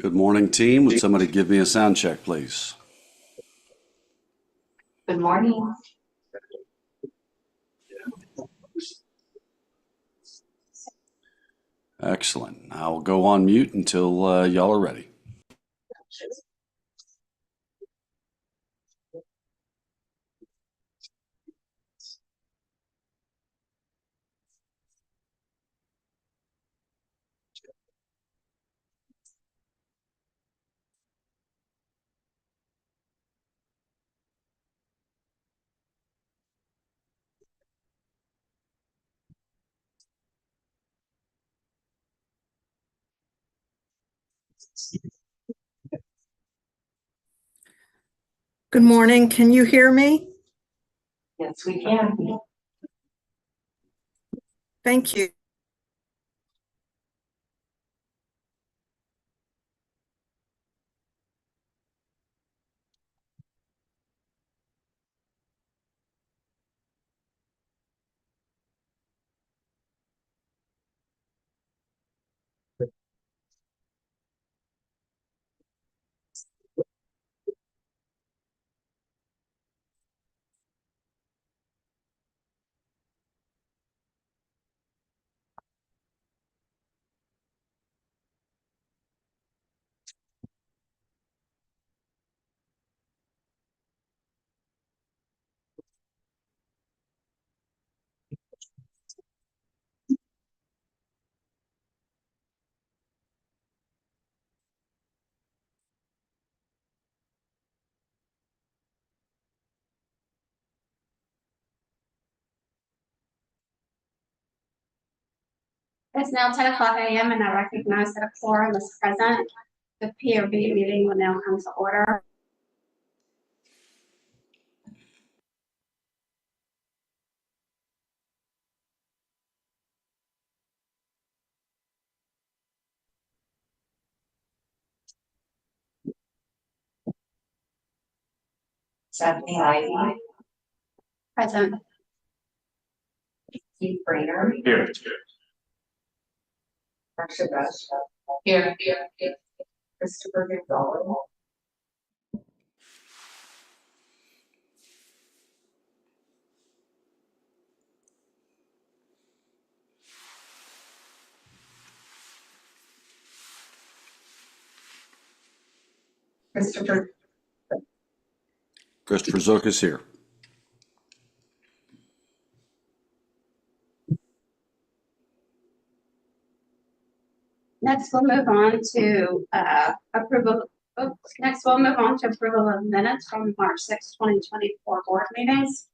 Good morning, team. Would somebody give me a sound check, please? Good morning. Excellent. I'll go on mute until y'all are ready. Good morning. Can you hear me? Yes, we can. Thank you. It's now 10:00 a.m. and I recognize that a quorum is present. The PRB meeting will now come to order. Stephanie Ivy, Present. Keith Brainer, Here. Marcia Rush. Here. Christopher McDonald. Christopher Christopher Zook is here. Next, we'll move on to approval. Next, we'll move on to approval of minutes from March 6, 2024 board meetings.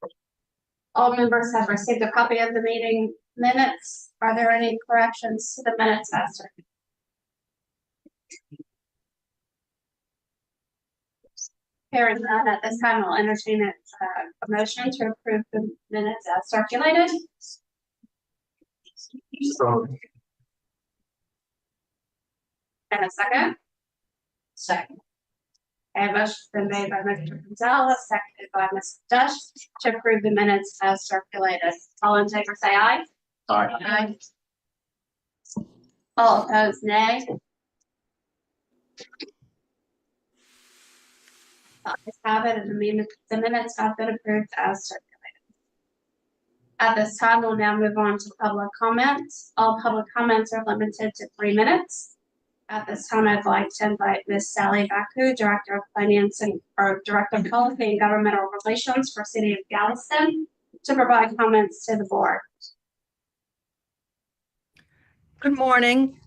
All members have received a copy of the meeting minutes. Are there any corrections to the minutes as circulated? Hearing none, at this time, I'll entertain a motion to approve the minutes as circulated. And a second. Second. A motion been made by Mr. Gonzalez, seconded by Ms. Dush to approve the minutes as circulated. All in favor, say aye. Aye. All opposed, nay. Ayes have it, and the minutes have been approved as circulated. At this time, we'll now move on to public comments. All public comments are limited to 3 minutes. At this time, I'd like to invite Ms. Sally Baku, Director of Finance or Director of Policy and Governmental Relations for City of Galveston, to provide comments to the board. Good morning.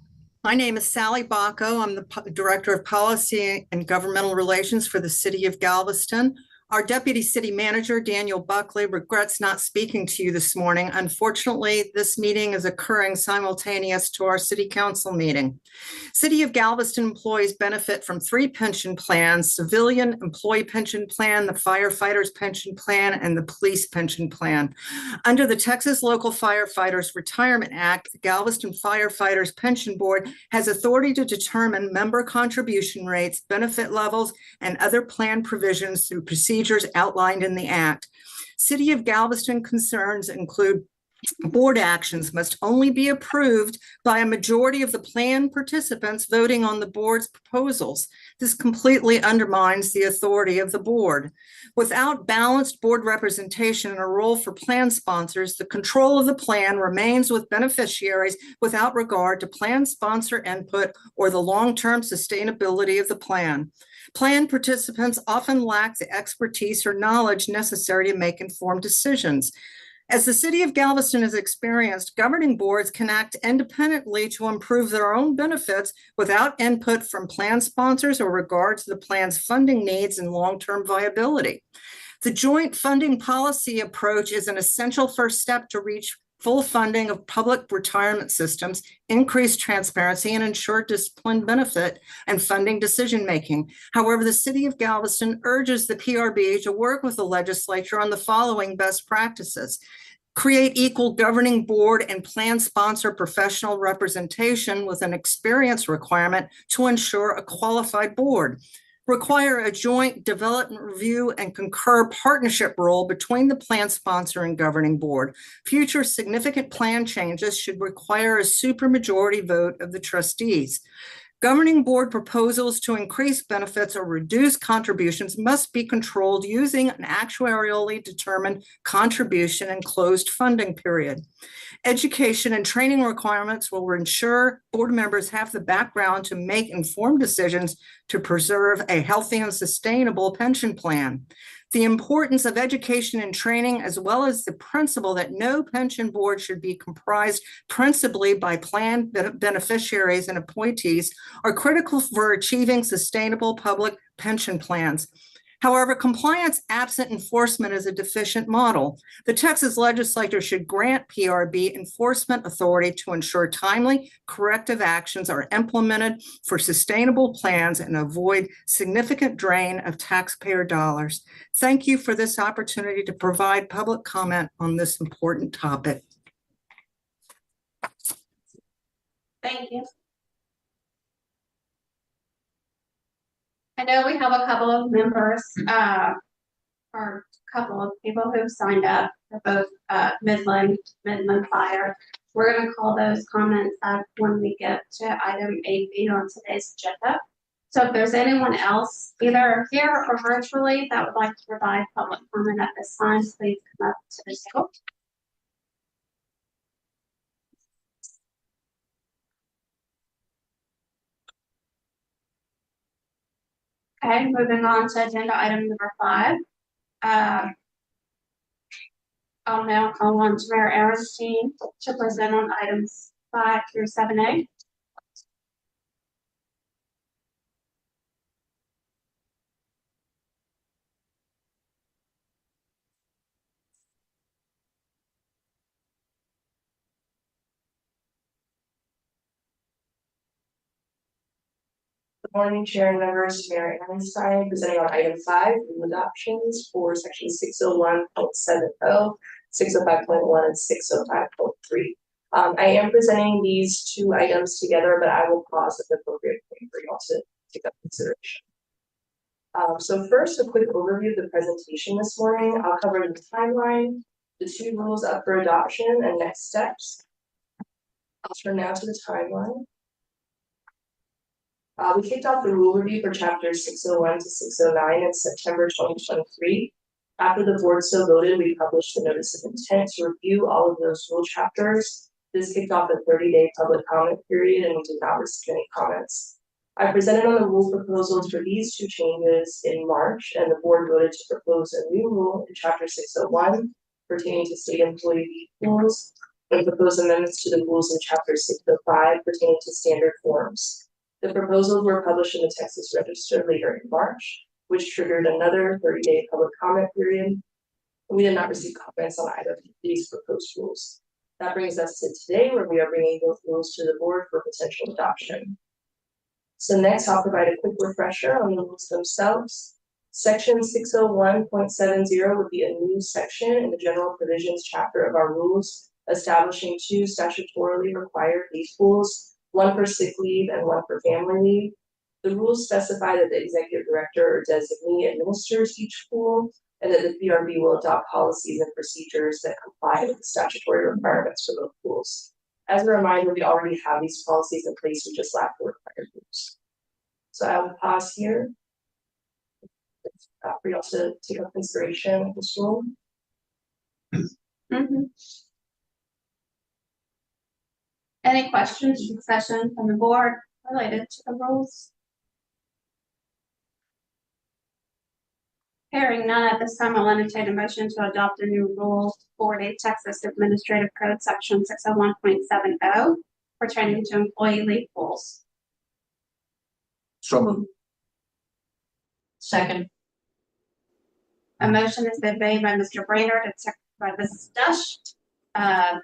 My name is Sally Bacco. I'm the Director of Policy and Governmental Relations for the City of Galveston. Our Deputy City Manager, Daniel Buckley, regrets not speaking to you this morning. Unfortunately, this meeting is occurring simultaneous to our City Council meeting. City of Galveston employees benefit from 3 pension plans: civilian employee pension plan, the firefighters pension plan, and the police pension plan. Under the Texas Local Firefighters Retirement Act, the Galveston Firefighters Pension Board has authority to determine member contribution rates, benefit levels, and other plan provisions through procedures outlined in the Act. City of Galveston concerns include Board actions must only be approved by a majority of the plan participants voting on the board's proposals. This completely undermines the authority of the board. Without balanced board representation and a role for plan sponsors, the control of the plan remains with beneficiaries without regard to plan sponsor input or the long-term sustainability of the plan. Plan participants often lack the expertise or knowledge necessary to make informed decisions. As the city of Galveston has experienced, governing boards can act independently to improve their own benefits without input from plan sponsors or regard to the plan's funding needs and long-term viability. The joint funding policy approach is an essential first step to reach full funding of public retirement systems, increase transparency, and ensure disciplined benefit and funding decision-making. However, the city of Galveston urges the PRB to work with the legislature on the following best practices. Create equal governing board and plan sponsor professional representation with an experience requirement to ensure a qualified board. Require a joint development review and concur partnership role between the plan sponsor and governing board. Future significant plan changes should require a supermajority vote of the trustees. Governing board proposals to increase benefits or reduce contributions must be controlled using an actuarially determined contribution and closed funding period. Education and training requirements will ensure board members have the background to make informed decisions to preserve a healthy and sustainable pension plan. The importance of education and training, as well as the principle that no pension board should be comprised principally by plan beneficiaries and appointees, are critical for achieving sustainable public pension plans. However, compliance absent enforcement is a deficient model. The Texas legislature should grant PRB enforcement authority to ensure timely corrective actions are implemented for sustainable plans and avoid significant drain of taxpayer dollars. Thank you for this opportunity to provide public comment on this important topic. Thank you. I know we have a couple of members, or a couple of people who've signed up for both Midland Fire. We're going to call those comments up when we get to item 8B on today's agenda. So if there's anyone else, either here or virtually, that would like to provide public comment at this time, please come up to the table. Okay, moving on to agenda item number 5. I'll now call on to Mayor Aaronstein to present on items 5 through 7A. Good morning, Chair and members. Mayor Aaronstein presenting on item 5, rule adoptions for section 601.70, 605.1, and 605.3. I am presenting these two items together, but I will pause at the appropriate point for you all to take up consideration. So first, a quick overview of the presentation this morning. I'll cover the timeline, the 2 rules up for adoption, and next steps. I'll turn now to the timeline. We kicked off the rule review for chapters 601 to 609 in September 2023. After the board so voted, we published the notice of intent to review all of those rule chapters. This kicked off a 30-day public comment period, and we did not receive any comments. I presented on the rule proposals for these 2 changes in March, and the board voted to propose a new rule in chapter 601 pertaining to state employee rules, and propose amendments to the rules in chapter 605 pertaining to standard forms. The proposals were published in the Texas Register later in March, which triggered another 30-day public comment period. We did not receive comments on either of these proposed rules. That brings us to today, where we are bringing both rules to the board for potential adoption. So next, I'll provide a quick refresher on the rules themselves. Section 601.70 would be a new section in the general provisions chapter of our rules, establishing 2 statutorily required leave pools, 1 for sick leave and 1 for family leave. The rules specify that the executive director or designee administers each pool. and that the PRB will adopt policies and procedures that comply with the statutory requirements for both rules. As a reminder, we already have these policies in place, we just lack the required rules. So I will pause here. For y'all to take up consideration of this rule. Any questions or discussion from the board related to the rules? Hearing none at this time, I'll entertain a motion to adopt a new rule for the Texas Administrative Code Section 601.70 pertaining to employee leave pools. So moved. Second. A motion has been made by Mr. Brainerd and seconded by Mrs. Dush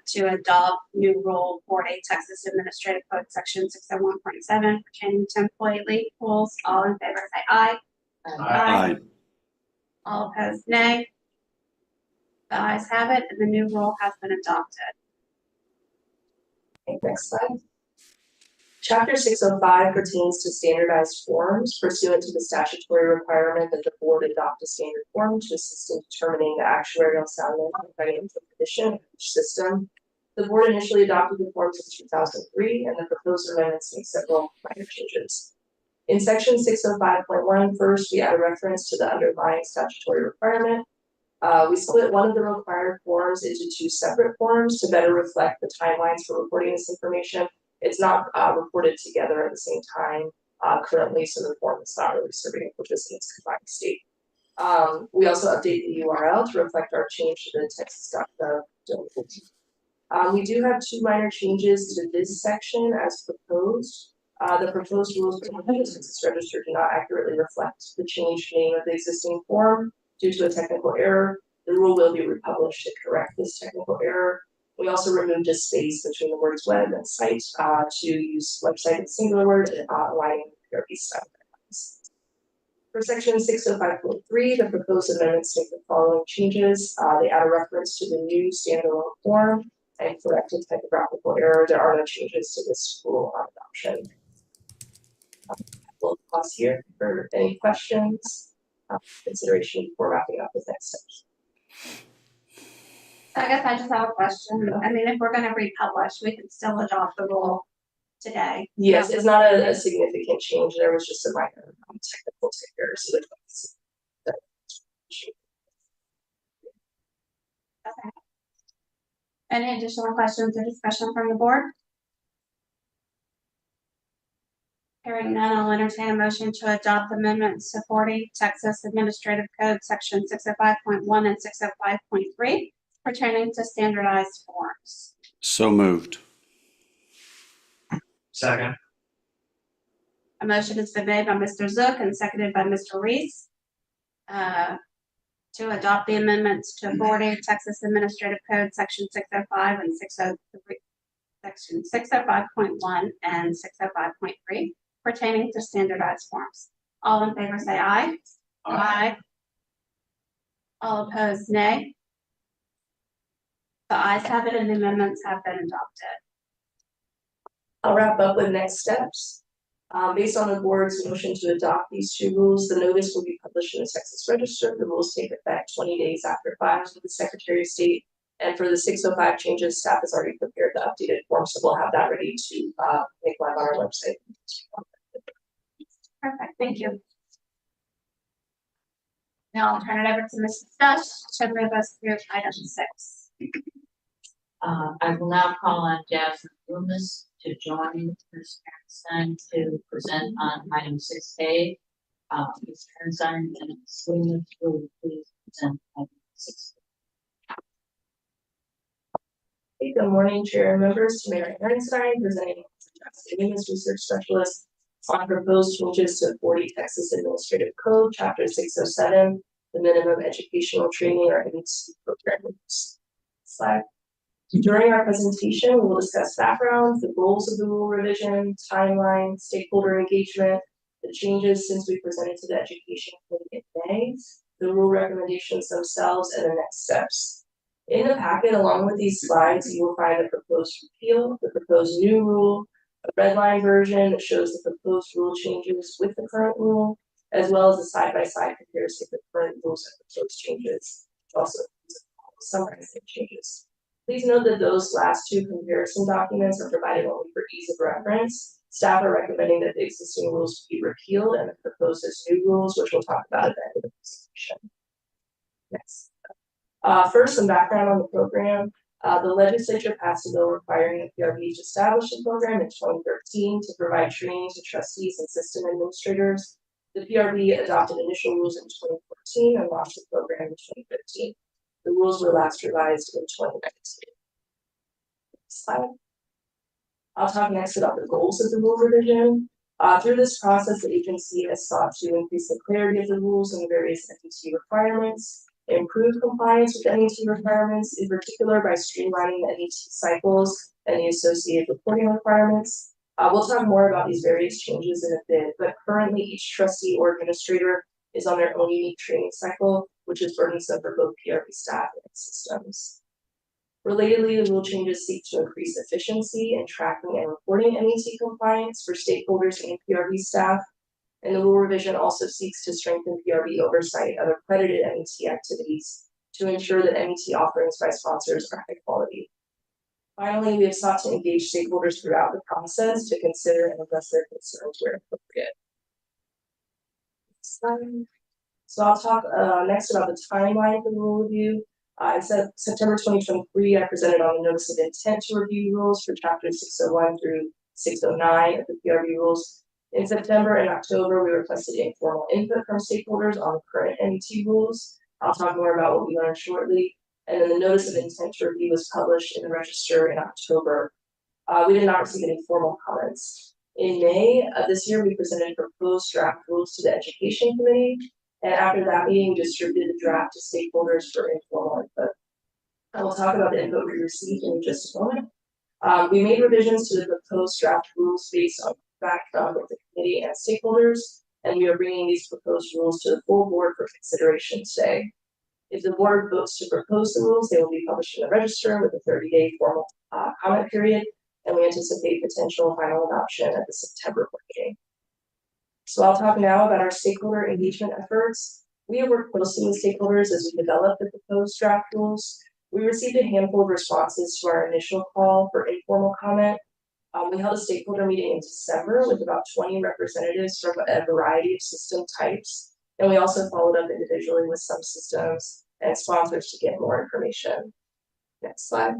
to adopt new rule for a Texas Administrative Code Section 601.7 pertaining to employee leave pools. All in favor say aye. Aye. All opposed, nay. The ayes have it, and the new rule has been adopted. Okay, next slide. Chapter 605 pertains to standardized forms pursuant to the statutory requirement that the board adopt a standard form to assist in determining the actuarial soundness and financial condition of each system. The board initially adopted the forms in 2003, and the proposed amendments make several minor changes. In section 605.1, first, we add a reference to the underlying statutory requirement. We split one of the required forms into two separate forms to better reflect the timelines for reporting this information. It's not reported together at the same time currently, so the form is not really serving a purpose in its combined state. We also update the URL to reflect our change to the texas.gov domain. We do have two minor changes to this section as proposed. The proposed rules for the Texas Register do not accurately reflect the changed name of the existing form due to a technical error. The rule will be republished to correct this technical error. We also removed a space between the words web and site to use website in singular word, aligning with PRB style guidelines. For section 605.3, the proposed amendments make the following changes. They add a reference to the new standalone form and correct a typographical error. There are no changes to this rule on adoption. We'll pause here for any questions, consideration before wrapping up with next steps. I guess I just have a question. I mean, if we're gonna republish, we can still adopt the rule today. Yes, it's not a significant change. There was just a minor technical error, so Okay. Any additional questions or discussion from the board? Hearing none, I'll entertain a motion to adopt amendments to 40 Texas Administrative Code Section 605.1 and 605.3 pertaining to standardized forms. So moved. Second. A motion has been made by Mr. Zook and seconded by Mr. Reese to adopt the amendments to 40 Texas Administrative Code Section 605 and 603, Section 605.1 and 605.3 pertaining to standardized forms. All in favor say aye. Aye. All opposed, nay. The ayes have it and the amendments have been adopted. I'll wrap up with next steps. Based on the board's motion to adopt these two rules, the notice will be published in the Texas Register. The rules take effect 20 days after filing with the Secretary of State. And for the 605 changes, staff has already prepared the updated form, so we'll have that ready to make live on our website. Perfect, thank you. Now I'll turn it over to Mrs. Dush to move us through item 6. I will now call on Jasmine Loomis to join Ms. Ernstein to present on item 6A. Ms. Ernstein and Ms. Loomis will please present item 6. Hey, good morning, Chair and members. Mayor Ernstein presenting Loomis Research Specialist on proposed changes to 40 Texas Administrative Code, Chapter 607, the minimum educational training or MT programs. Slide. During our presentation, we will discuss background, the goals of the rule revision, timeline, stakeholder engagement, the changes since we presented to the Education Committee in May, the rule recommendations themselves, and the next steps. In the packet, along with these slides, you will find the proposed repeal, the proposed new rule, a red line version that shows the proposed rule changes with the current rule, as well as a side-by-side comparison of current rules and proposed changes, which also summarize the changes. Please note that those last two comparison documents are provided only for ease of reference. Staff are recommending that the existing rules be repealed and proposed as new rules, which we'll talk about at the end of the presentation. Next. First, some background on the program. The legislature passed a bill requiring the PRB to establish a program in 2013 to provide training to trustees and system administrators. The PRB adopted initial rules in 2014 and launched the program in 2015. The rules were last revised in 2019. Next slide. I'll talk next about the goals of the rule revision. Through this process, the agency has sought to increase the clarity of the rules and the various NET requirements, improve compliance with NET requirements, in particular by streamlining the NET cycles and the associated reporting requirements. We'll talk more about these various changes in a bit, but currently each trustee or administrator is on their own unique training cycle, which is burdensome for both PRB staff and systems. Relatedly, the rule changes seek to increase efficiency in tracking and reporting NET compliance for stakeholders and PRB staff. And the rule revision also seeks to strengthen PRB oversight of accredited NET activities to ensure that NET offerings by sponsors are high quality. Finally, we have sought to engage stakeholders throughout the process to consider and address their concerns where appropriate. So I'll talk next about the timeline for the rule review. In September 2023, I presented on the notice of intent to review rules for chapters 601 through 609 of the PRB rules. In September and October, we requested informal input from stakeholders on the current NET rules. I'll talk more about what we learned shortly. And then the notice of intent to review was published in the Register in October. We did not receive any formal comments. In May of this year, we presented proposed draft rules to the Education Committee. And after that meeting, we distributed the draft to stakeholders for informal input. I will talk about the input we received in just a moment. We made revisions to the proposed draft rules based on feedback from the committee and stakeholders, and we are bringing these proposed rules to the full board for consideration today. If the board votes to propose the rules, they will be published in the Register with a 30-day formal comment period, and we anticipate potential final adoption at the September board meeting. So I'll talk now about our stakeholder engagement efforts. We have worked closely with stakeholders as we developed the proposed draft rules. We received a handful of responses to our initial call for informal comment. We held a stakeholder meeting in December with about 20 representatives from a variety of system types. And we also followed up individually with some systems and sponsors to get more information. Next slide.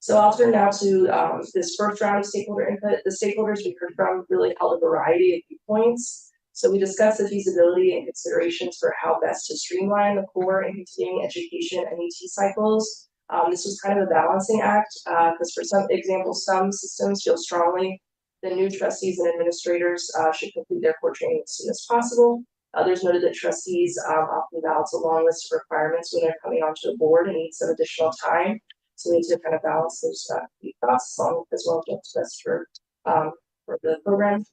So I'll turn now to this first round of stakeholder input. The stakeholders we heard from really held a variety of viewpoints. So we discussed the feasibility and considerations for how best to streamline the core and continuing education NET cycles. This was kind of a balancing act because for some examples, some systems feel strongly the new trustees and administrators should complete their core training as soon as possible. Others noted that trustees often balance a long list of requirements when they're coming onto the board and need some additional time. So we need to kind of balance those thoughts as well as what's best for the program.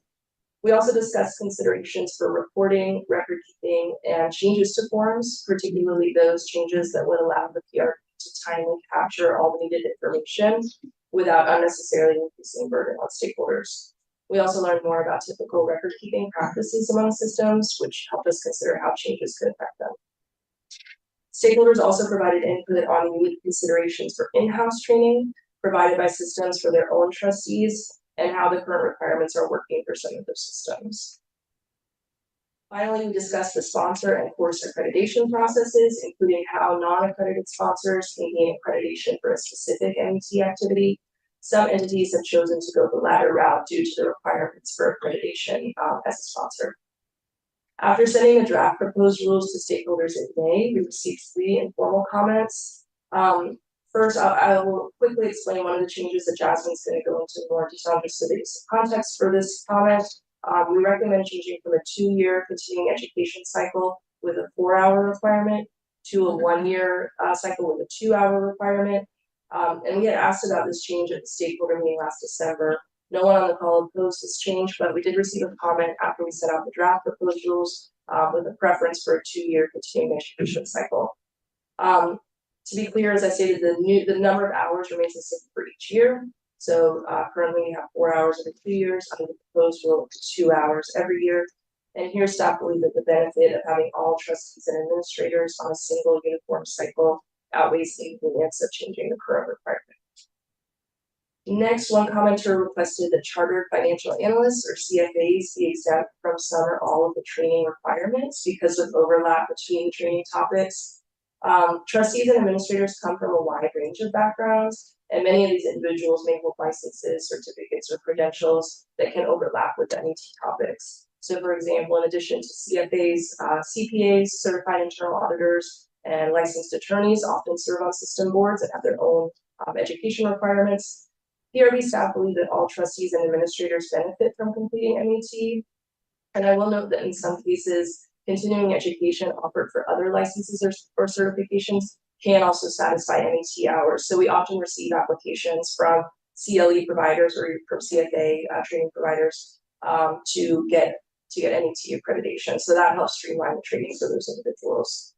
We also discussed considerations for reporting, record keeping, and changes to forms, particularly those changes that would allow the PRB to timely capture all the needed information without unnecessarily increasing burden on stakeholders. We also learned more about typical record keeping practices among systems, which helped us consider how changes could affect them. Stakeholders also provided input on unique considerations for in-house training provided by systems for their own trustees and how the current requirements are working for some of those systems. Finally, we discussed the sponsor and course accreditation processes, including how non-accredited sponsors can gain accreditation for a specific NET activity. Some entities have chosen to go the latter route due to the requirements for accreditation as a sponsor. After sending the draft proposed rules to stakeholders in May, we received 3 informal comments. First, I will quickly explain one of the changes that Jasmine's going to go into more detail just so there's some context for this comment. We recommend changing from a 2-year continuing education cycle with a 4-hour requirement to a 1-year cycle with a 2-hour requirement. And we had asked about this change at the stakeholder meeting last December. No one on the call opposed this change, but we did receive a comment after we sent out the draft proposed rules with a preference for a 2-year continuing education cycle. To be clear, as I stated, the number of hours remains the same for each year. So currently we have 4 hours every 2 years. Under the proposed rule, 2 hours every year. And here staff believe that the benefit of having all trustees and administrators on a single uniform cycle outweighs the inconvenience of changing the current requirement. Next, one commenter requested that chartered financial analysts or CFAs be exempt from some or all of the training requirements because of overlap between training topics. Trustees and administrators come from a wide range of backgrounds, and many of these individuals may hold licenses, certificates, or credentials that can overlap with MET topics. So, for example, in addition to CFAs, CPAs, certified internal auditors, and licensed attorneys often serve on system boards and have their own education requirements. PRB staff believe that all trustees and administrators benefit from completing MET. And I will note that in some cases, continuing education offered for other licenses or certifications can also satisfy MET hours. So we often receive applications from CLE providers or from CFA training providers to get MET accreditation. So that helps streamline the training for those individuals.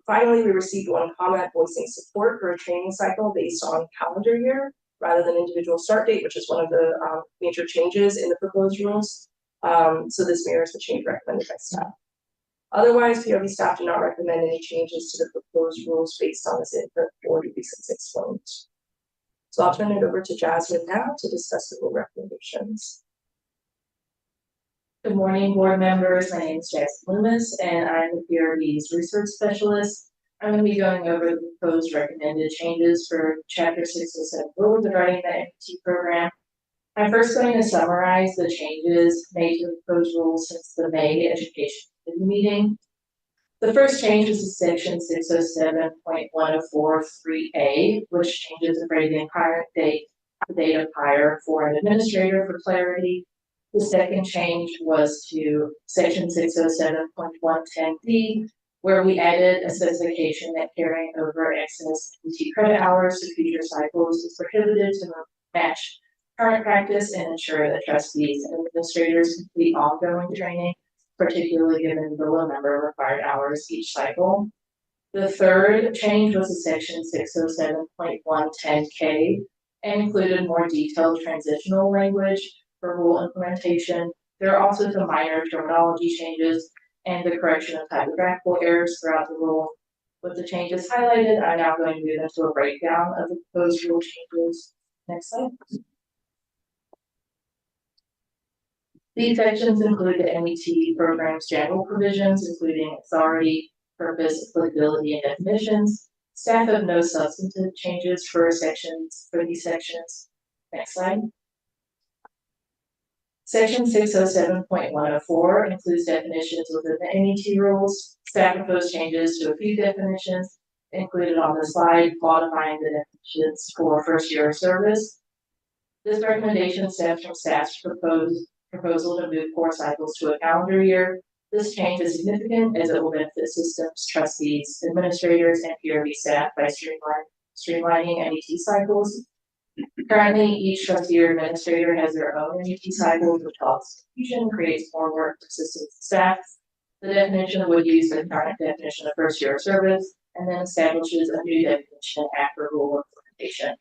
Finally, we received one comment voicing support for a training cycle based on calendar year rather than individual start date, which is one of the major changes in the proposed rules. So this mirrors the change recommended by staff. Otherwise, PRB staff do not recommend any changes to the proposed rules based on this input for the reasons explained. So I'll turn it over to Jasmine now to discuss the rule recommendations. Good morning, board members. My name is Jasmine Loomis, and I'm the PRB's research specialist. I'm going to be going over the proposed recommended changes for Chapter 607 rules regarding the MET program. I'm first going to summarize the changes made to the proposed rules since the May Education Committee meeting. The first change is to Section 607.1043A, which changes the phrasing current date, the date of hire for an administrator for clarity. The second change was to Section 607.110D, where we added a specification that carrying over excess MET credit hours to future cycles is prohibited to match current practice and ensure that trustees and administrators complete ongoing training, particularly given the low number of required hours each cycle. The third change was to Section 607.110K and included more detailed transitional language for rule implementation. There are also some minor terminology changes and the correction of typographical errors throughout the rule. With the changes highlighted, I'm now going to move into a breakdown of the proposed rule changes. Next slide. These sections include the MET program's general provisions, including authority, purpose, applicability, and definitions. Staff have no substantive changes for these sections. Next slide. Section 607.104 includes definitions within the MET rules. Staff proposed changes to a few definitions included on the slide, modifying the definitions for first year of service. This recommendation stems from staff's proposal to move core cycles to a calendar year. This change is significant as it will benefit systems, trustees, administrators, and PRB staff by streamlining MET cycles. Currently, each trustee or administrator has their own MET cycles, which causes confusion, creates more work for systems and staff. The definition would use the current definition of first year of service and then establishes a new definition after rule implementation.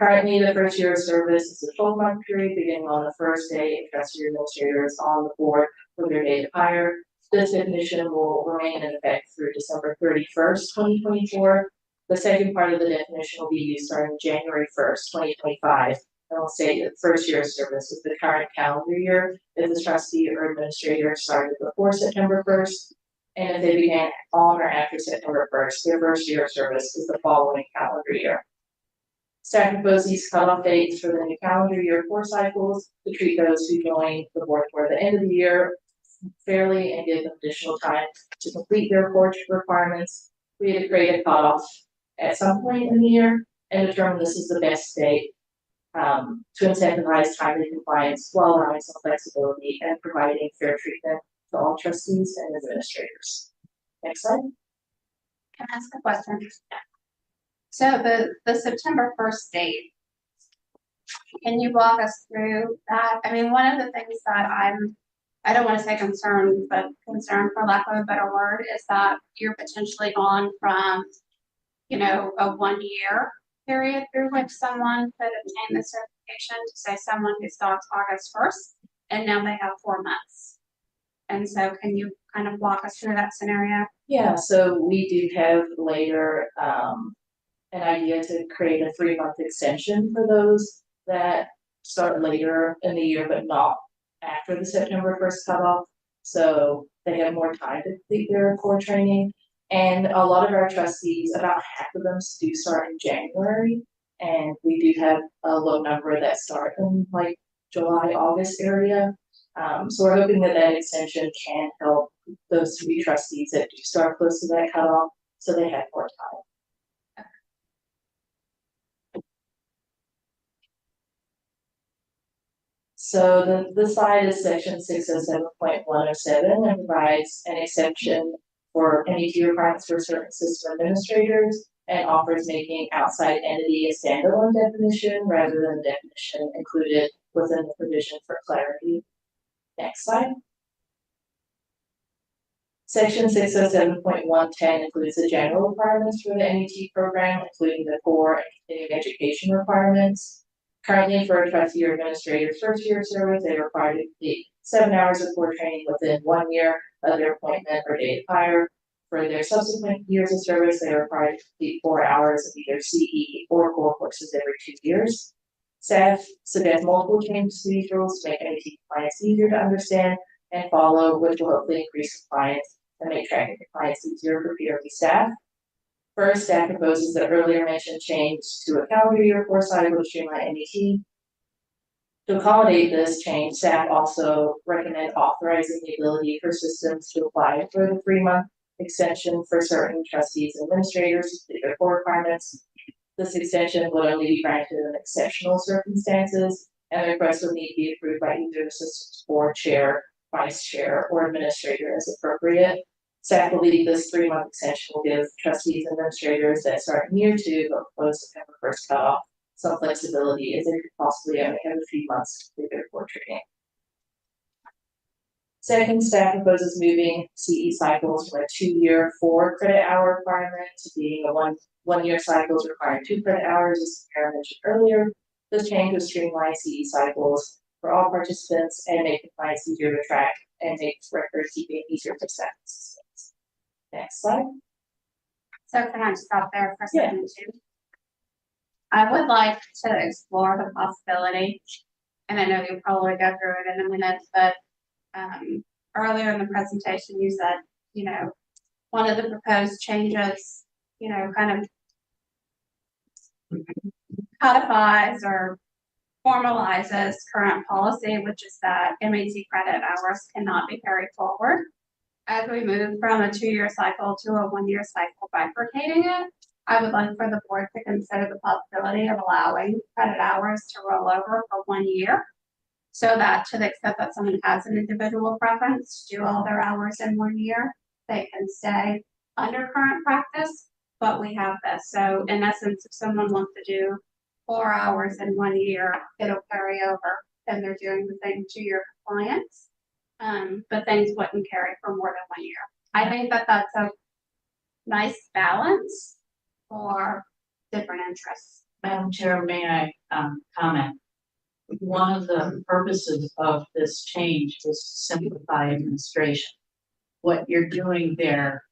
Currently, the first year of service is a 12-month period beginning on the first day a trustee or administrator is on the board for their date of hire. This definition will remain in effect through December 31st, 2024. The second part of the definition will be used starting January 1st, 2025. And will say that first year of service is the current calendar year if the trustee or administrator started before September 1st. And if they began on or after September 1st, their first year of service is the following calendar year. Staff proposes these cutoff dates for the new calendar year core cycles to treat those who join the board for the end of the year fairly and give them additional time to complete their core requirements. We had to create a cutoff at some point in the year and determine this is the best date to incentivize timely compliance while allowing some flexibility and providing fair treatment to all trustees and administrators. Next slide. Can I ask a question? So the September 1st date, can you walk us through that? I mean, one of the things that I don't want to say concerned, but concerned for lack of a better word, is that you're potentially gone from, a 1-year period through which someone could obtain the certification to say someone who starts August 1st, and now they have 4 months. And so can you kind of walk us through that scenario? Yeah, so we do have later, an idea to create a 3-month extension for those that start later in the year, but not after the September 1st cutoff. So they have more time to complete their core training. And a lot of our trustees, about half of them do start in January. And we do have a low number that start in like July, August area. So we're hoping that that extension can help those 3 trustees that do start close to that cutoff, so they have more time. So the slide is section 607.107 and provides an exception for NET requirements for certain system administrators and offers making outside entity a standalone definition rather than the definition included within the provision for clarity. Next slide. Section 607.110 includes the general requirements for the NET program, including the core and continuing education requirements. Currently, for a trustee or administrator's first year of service, they are required to complete 7 hours of core training within 1 year of their appointment or date of hire. For their subsequent years of service, they are required to complete 4 hours of either CE or core courses every 2 years. Staff suggest multiple changes to these rules to make NET compliance easier to understand and follow, which will hopefully increase compliance and make tracking compliance easier for PRB staff. First, staff proposes the earlier mentioned change to a calendar year core cycle to streamline NET. To accommodate this change, staff also recommend authorizing the ability for systems to apply for the 3-month extension for certain trustees and administrators to their core requirements. This extension would only be granted in exceptional circumstances, and the request would need to be approved by either the system's board chair, vice chair, or administrator as appropriate. Staff believe this 3-month extension will give trustees and administrators that start in year 2 but close September 1st cutoff some flexibility as they could possibly only have a few months to complete their core training. Second, staff proposes moving CE cycles from a 2-year 4 credit hour requirement to being a one year cycles requiring 2 credit hours, as Karen mentioned earlier. This change will streamline CE cycles for all participants and make compliance easier to track and make record keeping easier for staff. Next slide. So can I stop there for a second too? I would like to explore the possibility, and I know you'll probably go through it in a minute, but earlier in the presentation, you said, you know, one of the proposed changes, you know, kind of codifies or formalizes current policy, which is that MAT credit hours cannot be carried forward. As we move from a 2-year cycle to a 1-year cycle, bifurcating it, I would like for the board to consider the possibility of allowing credit hours to roll over for 1 year. So that to the extent that someone has an individual preference to do all their hours in 1 year, they can stay under current practice, but we have this. So in essence, if someone wants to do 4 hours in 1 year, it'll carry over and they're doing the same 2-year compliance. But things wouldn't carry for more than 1 year. I think that that's a nice balance for different interests. Madam Chair, may I comment? One of the purposes of this change is to simplify administration. What you're doing there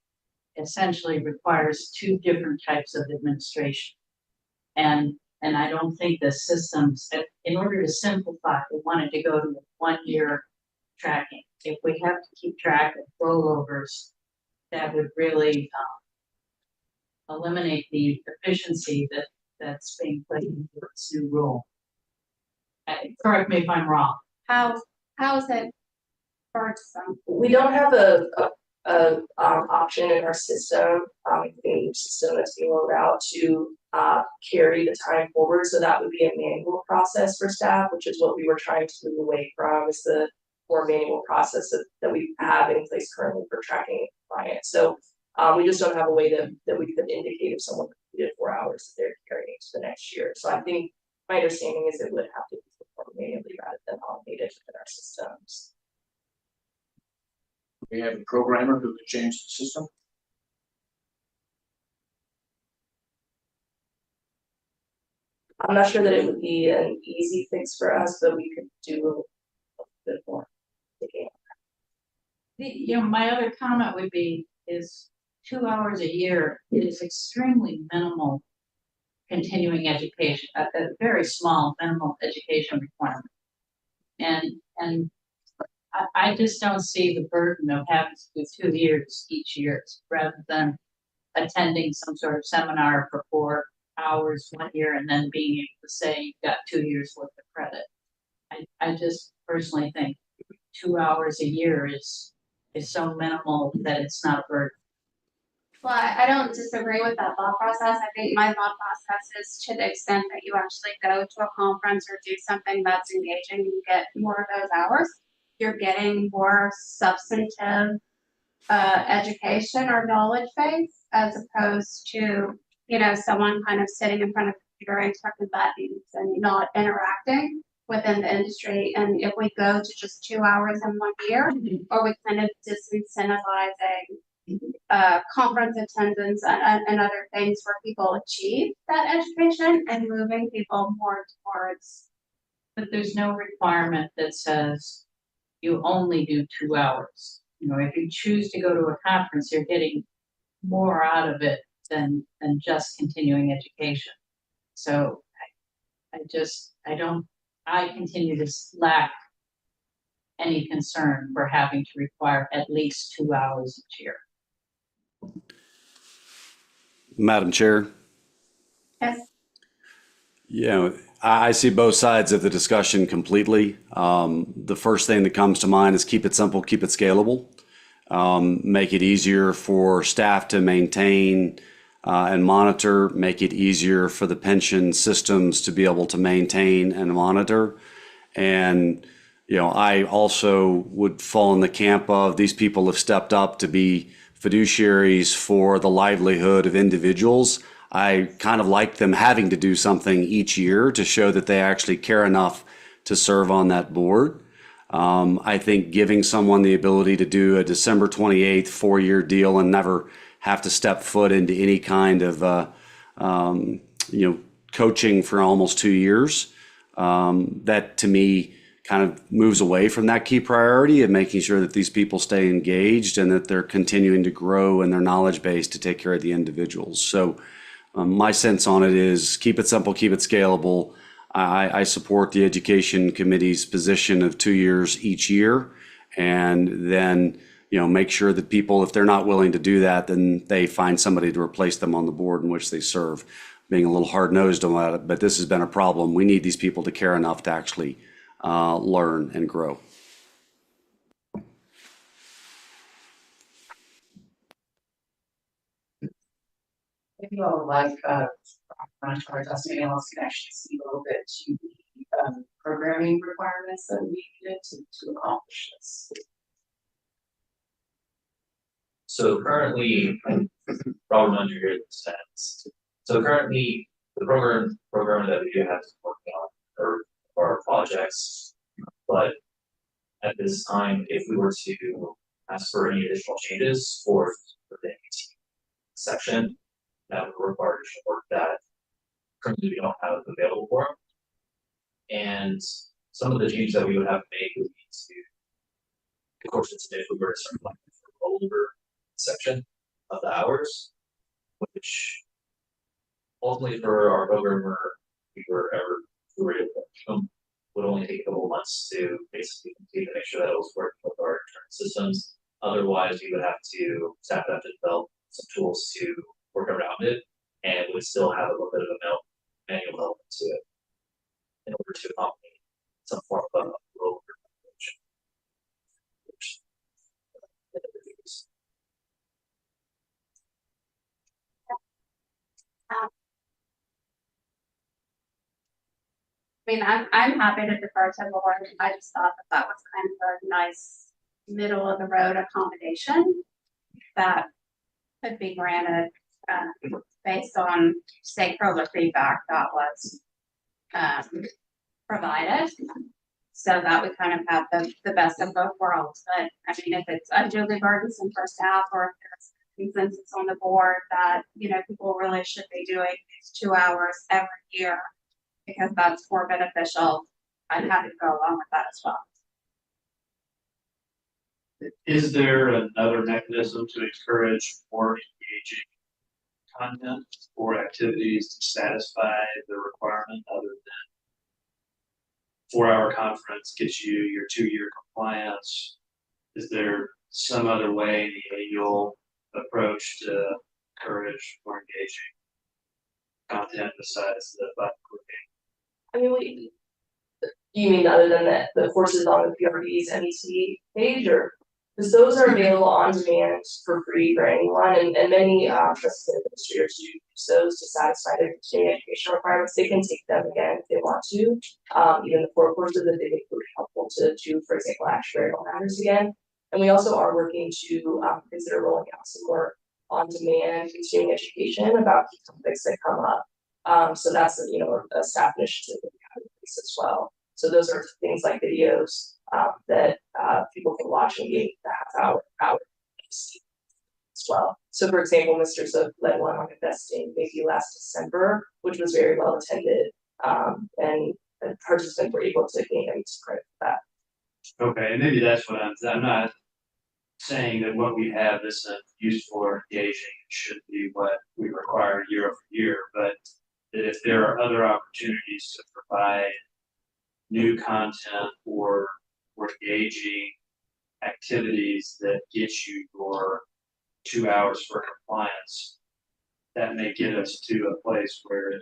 essentially requires 2 different types of administration. And I don't think the systems, in order to simplify, we wanted to go to 1 year tracking. If we have to keep track of rollovers, that would really eliminate the efficiency that's being put into this new rule. Correct me if I'm wrong. How is it burdensome? We don't have a option in our system, the system that's being rolled out to carry the time forward. So that would be a manual process for staff, which is what we were trying to move away from, is the more manual process that we have in place currently for tracking compliance. So we just don't have a way that we could indicate if someone completed 4 hours that they're carrying to the next year. So I think my understanding is it would have to be performed manually rather than automated within our systems. We have a programmer who could change the system. I'm not sure that it would be an easy fix for us, but we could do a bit more. My other comment would be is 2 hours a year is extremely minimal continuing education, a very small minimal education requirement. And I just don't see the burden of having to do 2 years each year rather than attending some sort of seminar for 4 hours 1 year and then being able to say you've got 2 years worth of credit. I just personally think 2 hours a year is so minimal that it's not a burden. Well, I don't disagree with that thought process. I think my thought process is to the extent that you actually go to a conference or do something that's engaging, you get more of those hours. You're getting more substantive education or knowledge base as opposed to, someone kind of sitting in front of a computer and clicking buttons and not interacting within the industry. And if we go to just 2 hours in 1 year, or we kind of disincentivizing conference attendance and other things where people achieve that education and moving people more towards. But there's no requirement that says you only do 2 hours. If you choose to go to a conference, you're getting more out of it than just continuing education. So I continue to lack any concern for having to require at least 2 hours each year. Madam Chair, Yes. I see both sides of the discussion completely. The first thing that comes to mind is keep it simple, keep it scalable. Make it easier for staff to maintain and monitor, make it easier for the pension systems to be able to maintain and monitor. And, I also would fall in the camp of these people have stepped up to be fiduciaries for the livelihood of individuals. I kind of like them having to do something each year to show that they actually care enough to serve on that board. I think giving someone the ability to do a December 28th 4-year deal and never have to step foot into any kind of coaching for almost 2 years, that to me kind of moves away from that key priority of making sure that these people stay engaged and that they're continuing to grow in their knowledge base to take care of the individuals. So my sense on it is keep it simple, keep it scalable. I support the Education Committee's position of 2 years each year, and then make sure that people, if they're not willing to do that, then they find somebody to replace them on the board in which they serve. Being a little hard-nosed about it, but this has been a problem. We need these people to care enough to actually learn and grow. If you all would like, monetary testing analysts can actually see a little bit to the programming requirements that we needed to accomplish this. So currently, Robert Munger here stands. So currently, the program that we do have is working on are our projects, but at this time, if we were to ask for any additional changes for the section, that would require additional work that currently we don't have available for them. And some of the changes that we would have to make would be to, of course, it's if we were to start looking for older section of the hours, which ultimately for our programmer, we were able to would only take a couple of months to basically complete to make sure that it was working with our internal systems. Otherwise, we would have to staff have to develop some tools to work around it, and would still have a little bit of a manual element to it in order to accommodate some form of role approach. I'm happy to defer to the board. I just thought that was kind of a nice middle of the road accommodation that could be granted based on stakeholder feedback that was provided. So that we kind of have the best of both worlds. But if it's unduly burdensome for staff, or if there's consensus on the board that people really should be doing these 2 hours every year because that's more beneficial, I'm happy to go along with that as well. Is there another mechanism to encourage more engaging content or activities to satisfy the requirement other than 4-hour conference gets you your 2-year compliance? Is there some other way, the annual approach to encourage more engaging content besides the button clicking? I mean, you mean other than the courses on the PRB's MET page, or, because those are available on demand for free for anyone, and many trusted administrators do use those to satisfy their continuing education requirements. They can take them again if they want to. Even the core courses that they think would be helpful to do, for example, actuarial matters again. And we also are working to consider rolling out some more on-demand continuing education about key topics that come up. So that's a staff initiative that we have in place as well. So those are things like videos that people can watch and gain the half hour as well. So for example, Mr. Zook led one on investing maybe last December, which was very well attended, and participants were able to gain some credit for that. Okay, and maybe that's what I'm not saying that what we have isn't useful or engaging, it should be what we require year over year, but that if there are other opportunities to provide new content or engaging activities that get you your 2 hours for compliance, that may get us to a place where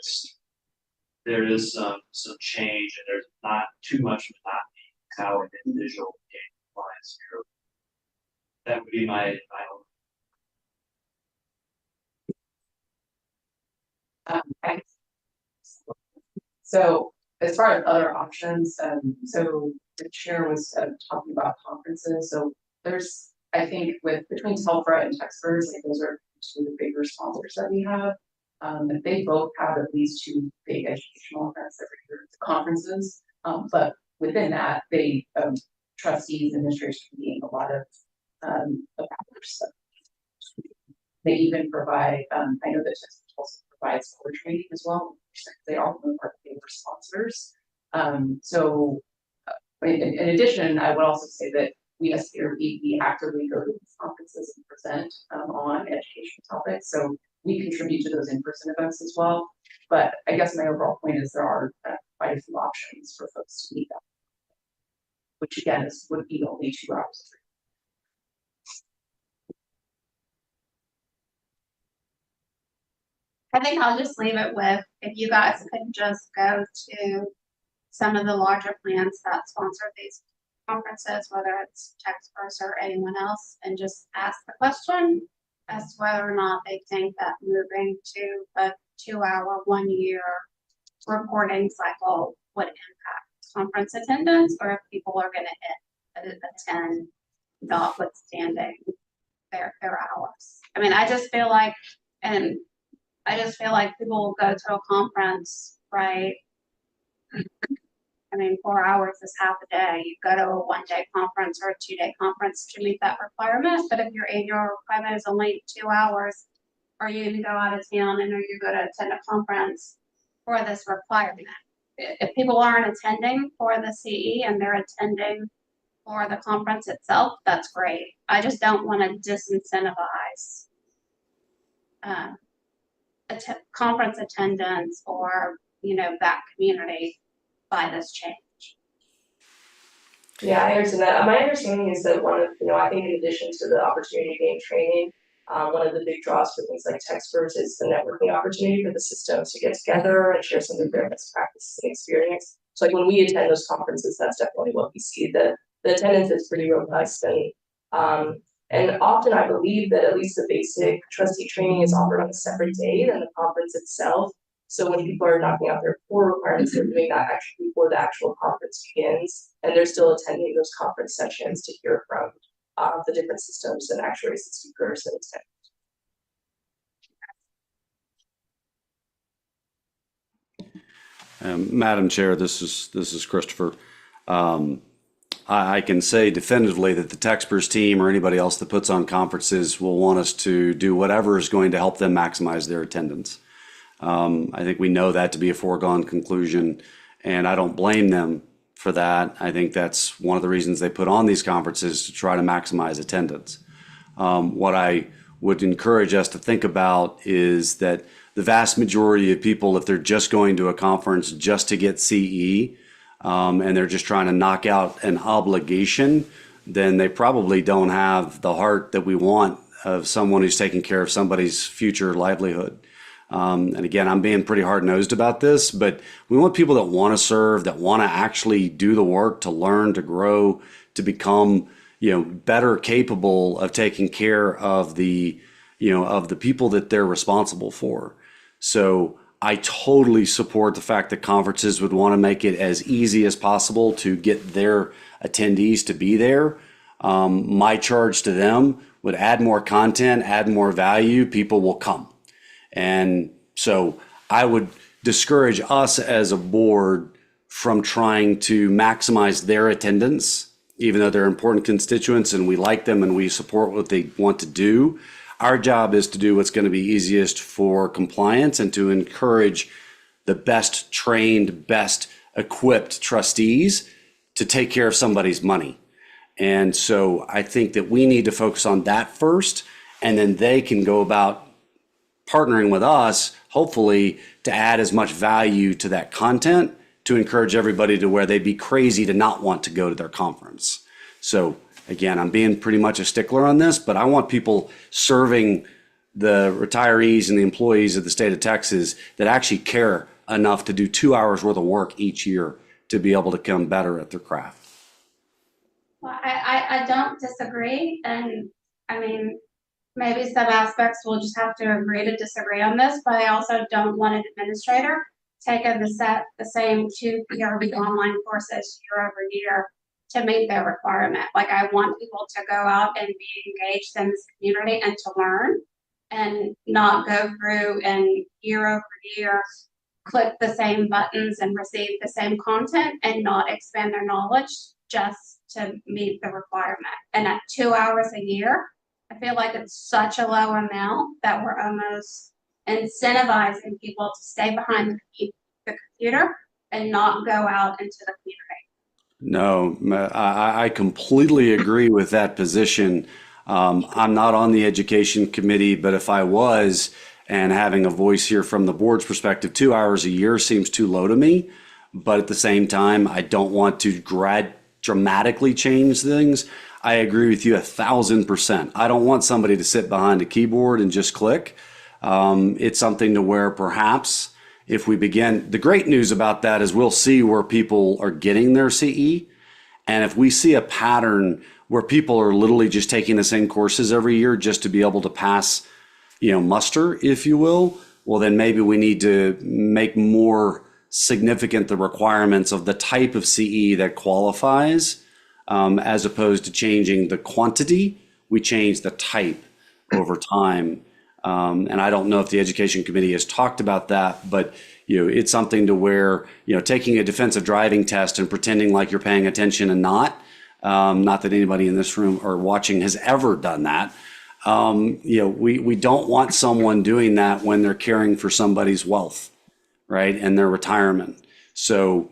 there is some change and there's not too much monotony in how an individual gain compliance here. That would be my own. So as far as other options, so the chair was talking about conferences. So there's, I think, between Telfra and Texfers, like those are two of the bigger sponsors that we have. They both have at least 2 big educational events every year, conferences. But within that, they trustees, administrators can gain a lot of other stuff. They even provide, I know that Texas also provides core training as well. They also are bigger sponsors. So in addition, I would also say that we as PRB, we actively go to these conferences and present on educational topics. So we contribute to those in-person events as well. But I guess my overall point is there are quite a few options for folks to meet up, which again would be only 2 hours. I think I'll just leave it with, if you guys could just go to some of the larger plans that sponsor these conferences, whether it's Texas or anyone else, and just ask the question as to whether or not they think that moving to a 2-hour, 1-year reporting cycle would impact conference attendance, or if people are going to attend notwithstanding their hours. I mean, I just feel like people will go to a conference, right? I mean, 4 hours is half a day. You go to a 1-day conference or a 2-day conference to meet that requirement. But if your annual requirement is only 2 hours, or you even go out of town and or you go to attend a conference for this requirement. If people aren't attending for the CE and they're attending for the conference itself, that's great. I just don't want to disincentivize conference attendance or that community by this change. Yeah, I understand that. My understanding is that one of, I think in addition to the opportunity to gain training, one of the big draws for things like Textverse is the networking opportunity for the systems to get together and share some of their best practices and experience. So like when we attend those conferences, that's definitely what we see. The attendance is pretty robust, and often I believe that at least the basic trustee training is offered on a separate day than the conference itself. So when people are knocking out their core requirements, they're doing that actually before the actual conference begins, and they're still attending those conference sessions to hear from the different systems and actuaries and speakers and attendants. Madam Chair, this is Christopher. I can say definitively that the Texpers team or anybody else that puts on conferences will want us to do whatever is going to help them maximize their attendance. I think we know that to be a foregone conclusion, and I don't blame them for that. I think that's one of the reasons they put on these conferences, to try to maximize attendance. What I would encourage us to think about is that the vast majority of people, if they're just going to a conference just to get CE, and they're just trying to knock out an obligation, then they probably don't have the heart that we want of someone who's taking care of somebody's future livelihood. And again, I'm being pretty hard-nosed about this, but we want people that want to serve, that want to actually do the work, to learn, to grow, to become, better capable of taking care of the people that they're responsible for. So I totally support the fact that conferences would want to make it as easy as possible to get their attendees to be there. My charge to them would add more content, add more value, people will come. And so I would discourage us as a board from trying to maximize their attendance, even though they're important constituents and we like them and we support what they want to do. Our job is to do what's going to be easiest for compliance and to encourage the best trained, best equipped trustees to take care of somebody's money. And so I think that we need to focus on that first, and then they can go about partnering with us, hopefully, to add as much value to that content to encourage everybody to where they'd be crazy to not want to go to their conference. So again, I'm being pretty much a stickler on this, but I want people serving the retirees and the employees of the state of Texas that actually care enough to do 2 hours worth of work each year to be able to become better at their craft. Well, I don't disagree, and I mean, maybe some aspects we'll just have to agree to disagree on this, but I also don't want an administrator taking the same 2 PRB online courses year over year to meet their requirement. Like, I want people to go out and be engaged in this community and to learn, and not go through and year over year click the same buttons and receive the same content and not expand their knowledge just to meet the requirement. And at 2 hours a year, I feel like it's such a low amount that we're almost incentivizing people to stay behind the computer and not go out into the community. No, I completely agree with that position. I'm not on the education committee, but if I was, and having a voice here from the board's perspective, 2 hours a year seems too low to me. But at the same time, I don't want to dramatically change things. I agree with you 1,000%. I don't want somebody to sit behind a keyboard and just click. It's something to where perhaps if we begin, the great news about that is we'll see where people are getting their CE. And if we see a pattern where people are literally just taking the same courses every year just to be able to pass, muster, if you will, well, then maybe we need to make more significant the requirements of the type of CE that qualifies, as opposed to changing the quantity. We change the type over time. And I don't know if the education committee has talked about that, but it's something to where, taking a defensive driving test and pretending like you're paying attention and not that anybody in this room or watching has ever done that. We don't want someone doing that when they're caring for somebody's wealth, right, and their retirement. So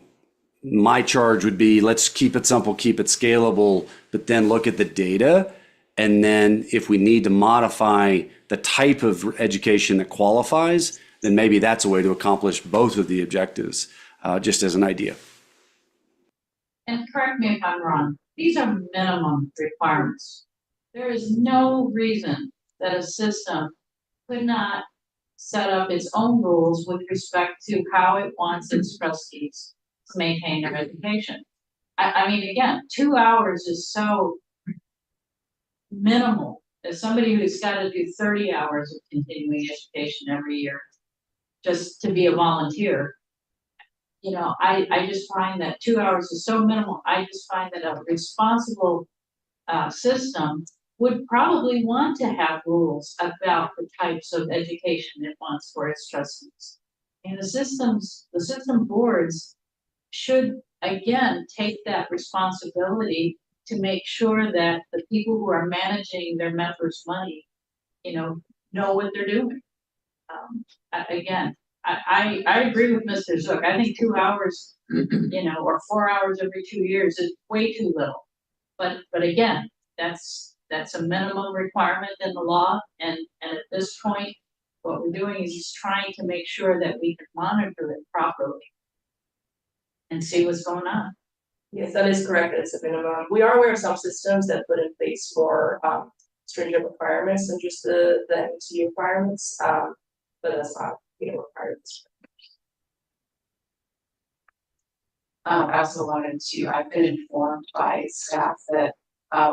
my charge would be, let's keep it simple, keep it scalable, but then look at the data. And then if we need to modify the type of education that qualifies, then maybe that's a way to accomplish both of the objectives, just as an idea. And correct me if I'm wrong, these are minimum requirements. There is no reason that a system could not set up its own rules with respect to how it wants its trustees to maintain their education. I mean, again, 2 hours is so minimal. As somebody who's got to do 30 hours of continuing education every year just to be a volunteer, I just find that 2 hours is so minimal. I just find that a responsible system would probably want to have rules about the types of education it wants for its trustees. And the system boards should, again, take that responsibility to make sure that the people who are managing their members' money, know what they're doing. Again, I agree with Mr. Zook. I think 2 hours, or 4 hours every 2 years is way too little. But again, that's a minimum requirement in the law, and at this point, what we're doing is just trying to make sure that we can monitor it properly and see what's going on. Yes, that is correct, it's a minimum. We are aware of some systems that put in place more stringent requirements than just the MT requirements, but that's not, required. I also wanted to, I've been informed by staff that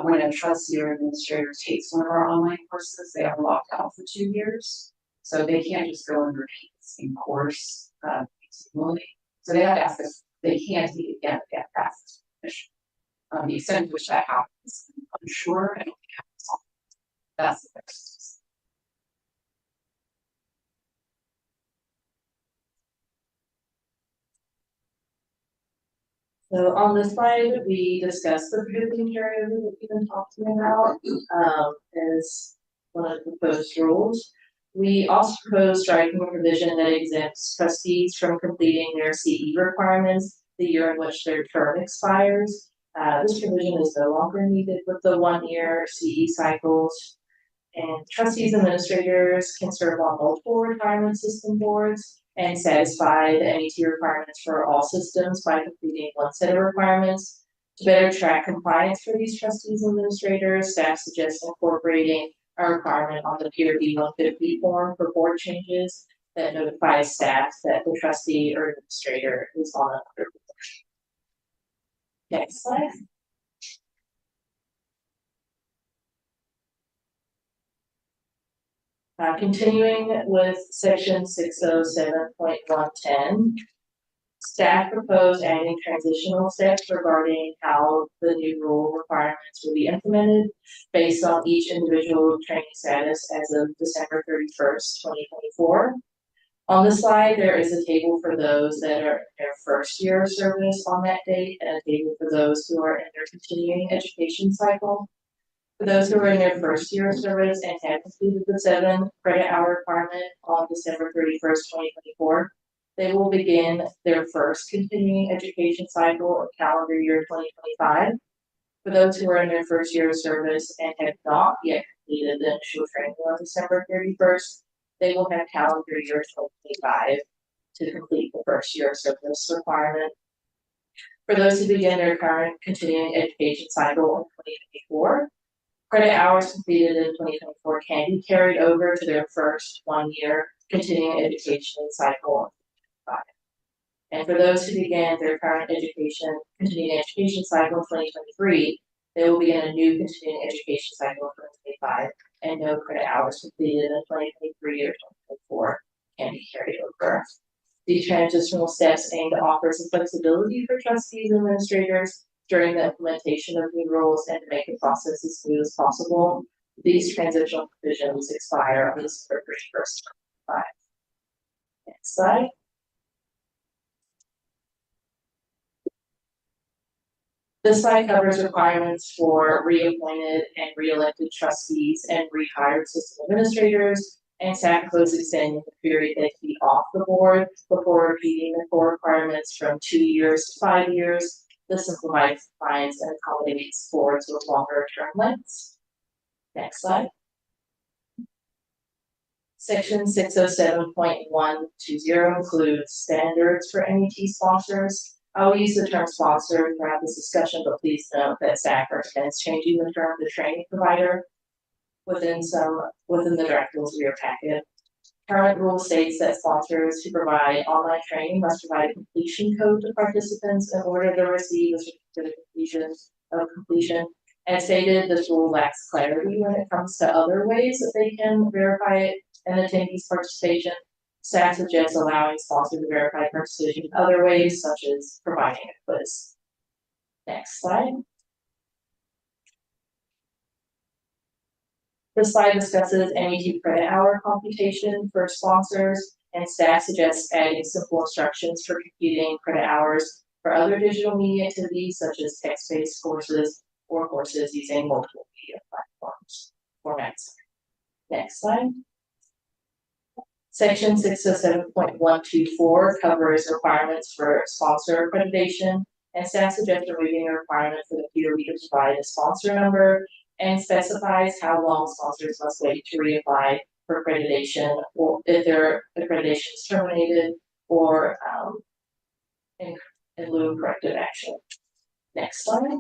when a trustee or administrator takes one of our online courses, they are locked out for 2 years. So they can't just go and repeat the same course continually. So they have to ask us, they can't meet again if they have passed this permission. The extent to which that happens, I'm unsure. I don't think it happens often. That's the first. So on this slide, we discussed the prohibiting carryover that we've been talking about, as one of the proposed rules. We also proposed striking a provision that exempts trustees from completing their CE requirements the year in which their term expires. This provision is no longer needed with the 1-year CE cycles. And trustees and administrators can serve on multiple retirement system boards and satisfy the NET requirements for all systems by completing one set of requirements. To better track compliance for these trustees and administrators, staff suggests incorporating a requirement on the PRB 150 form for board changes that notifies staff that the trustee or administrator is on another board. Next slide. Continuing with section 607.110, staff proposed adding transitional steps regarding how the new rule requirements will be implemented based on each individual training status as of December 31st, 2024. On the slide, there is a table for those that are in their first year of service on that date, and a table for those who are in their continuing education cycle. For those who are in their first year of service and have completed the 7 credit hour requirement on December 31st, 2024, they will begin their first continuing education cycle of calendar year 2025. For those who are in their first year of service and have not yet completed the initial training on December 31st, they will have calendar year 2025 to complete the first year of service requirement. For those who begin their current continuing education cycle in 2024, credit hours completed in 2024 can be carried over to their first 1-year continuing education cycle in 2025. And for those who began their current continuing education cycle in 2023, they will begin a new continuing education cycle in 2025, and no credit hours completed in 2023 or 2024 can be carried over. These transitional steps aim to offer some flexibility for trustees and administrators during the implementation of new rules and to make the process as smooth as possible. These transitional provisions expire on December 31st, 2025. Next slide. This slide covers requirements for reappointed and re-elected trustees and rehired system administrators, and staff includes extending the period they can be off the board before repeating the core requirements from 2 years to 5 years. This simplifies compliance and accommodates boards with longer term lengths. Next slide. Section 607.120 includes standards for NET sponsors. I will use the term sponsor throughout this discussion, but please note that staff recommends changing the term to training provider within the draft rules of your packet. Current rule states that sponsors who provide online training must provide a completion code to participants in order to receive a certificate of completion. As stated, this rule lacks clarity when it comes to other ways that they can verify an attendee's participation. Staff suggests allowing sponsors to verify participation in other ways, such as providing a quiz. Next slide. This slide discusses NET credit hour computation for sponsors, and staff suggests adding simple instructions for computing credit hours for other digital media activities, such as text-based courses or courses using multiple media formats. Next slide. Section 607.124 covers requirements for sponsor accreditation, and staff suggests removing a requirement for the PRB to provide a sponsor number and specifies how long sponsors must wait to reapply for accreditation, or if their accreditation is terminated, or in lieu of corrective action. Next slide.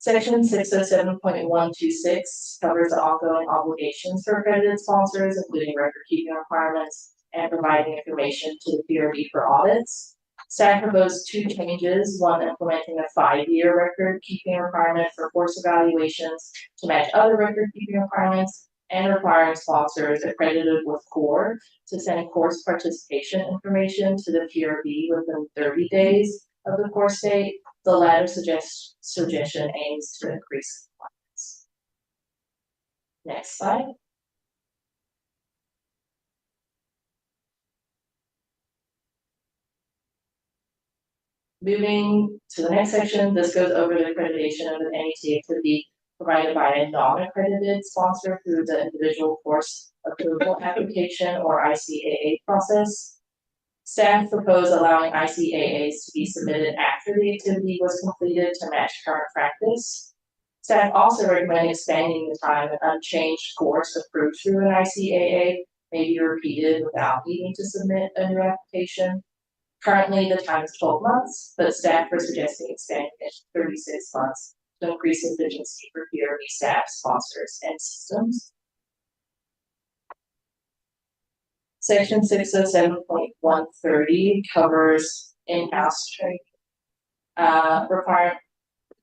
Section 607.126 covers the ongoing obligations for accredited sponsors, including record keeping requirements and providing information to the PRB for audits. Staff proposed 2 changes, one implementing a 5-year record keeping requirement for course evaluations to match other record keeping requirements, and requiring sponsors accredited with CORE to send course participation information to the PRB within 30 days of the course date. The latter suggestion aims to increase compliance. Next slide. Moving to the next section, this goes over the accreditation of an NET activity provided by a non-accredited sponsor through the individual course approval application or ICAA process. Staff propose allowing ICAAs to be submitted after the activity was completed to match current practice. Staff also recommend expanding the time an unchanged course approved through an ICAA may be repeated without needing to submit a new application. Currently, the time is 12 months, but staff are suggesting expanding it to 36 months to increase efficiency for PRB staff, sponsors, and systems. Section 607.130 covers in-house training,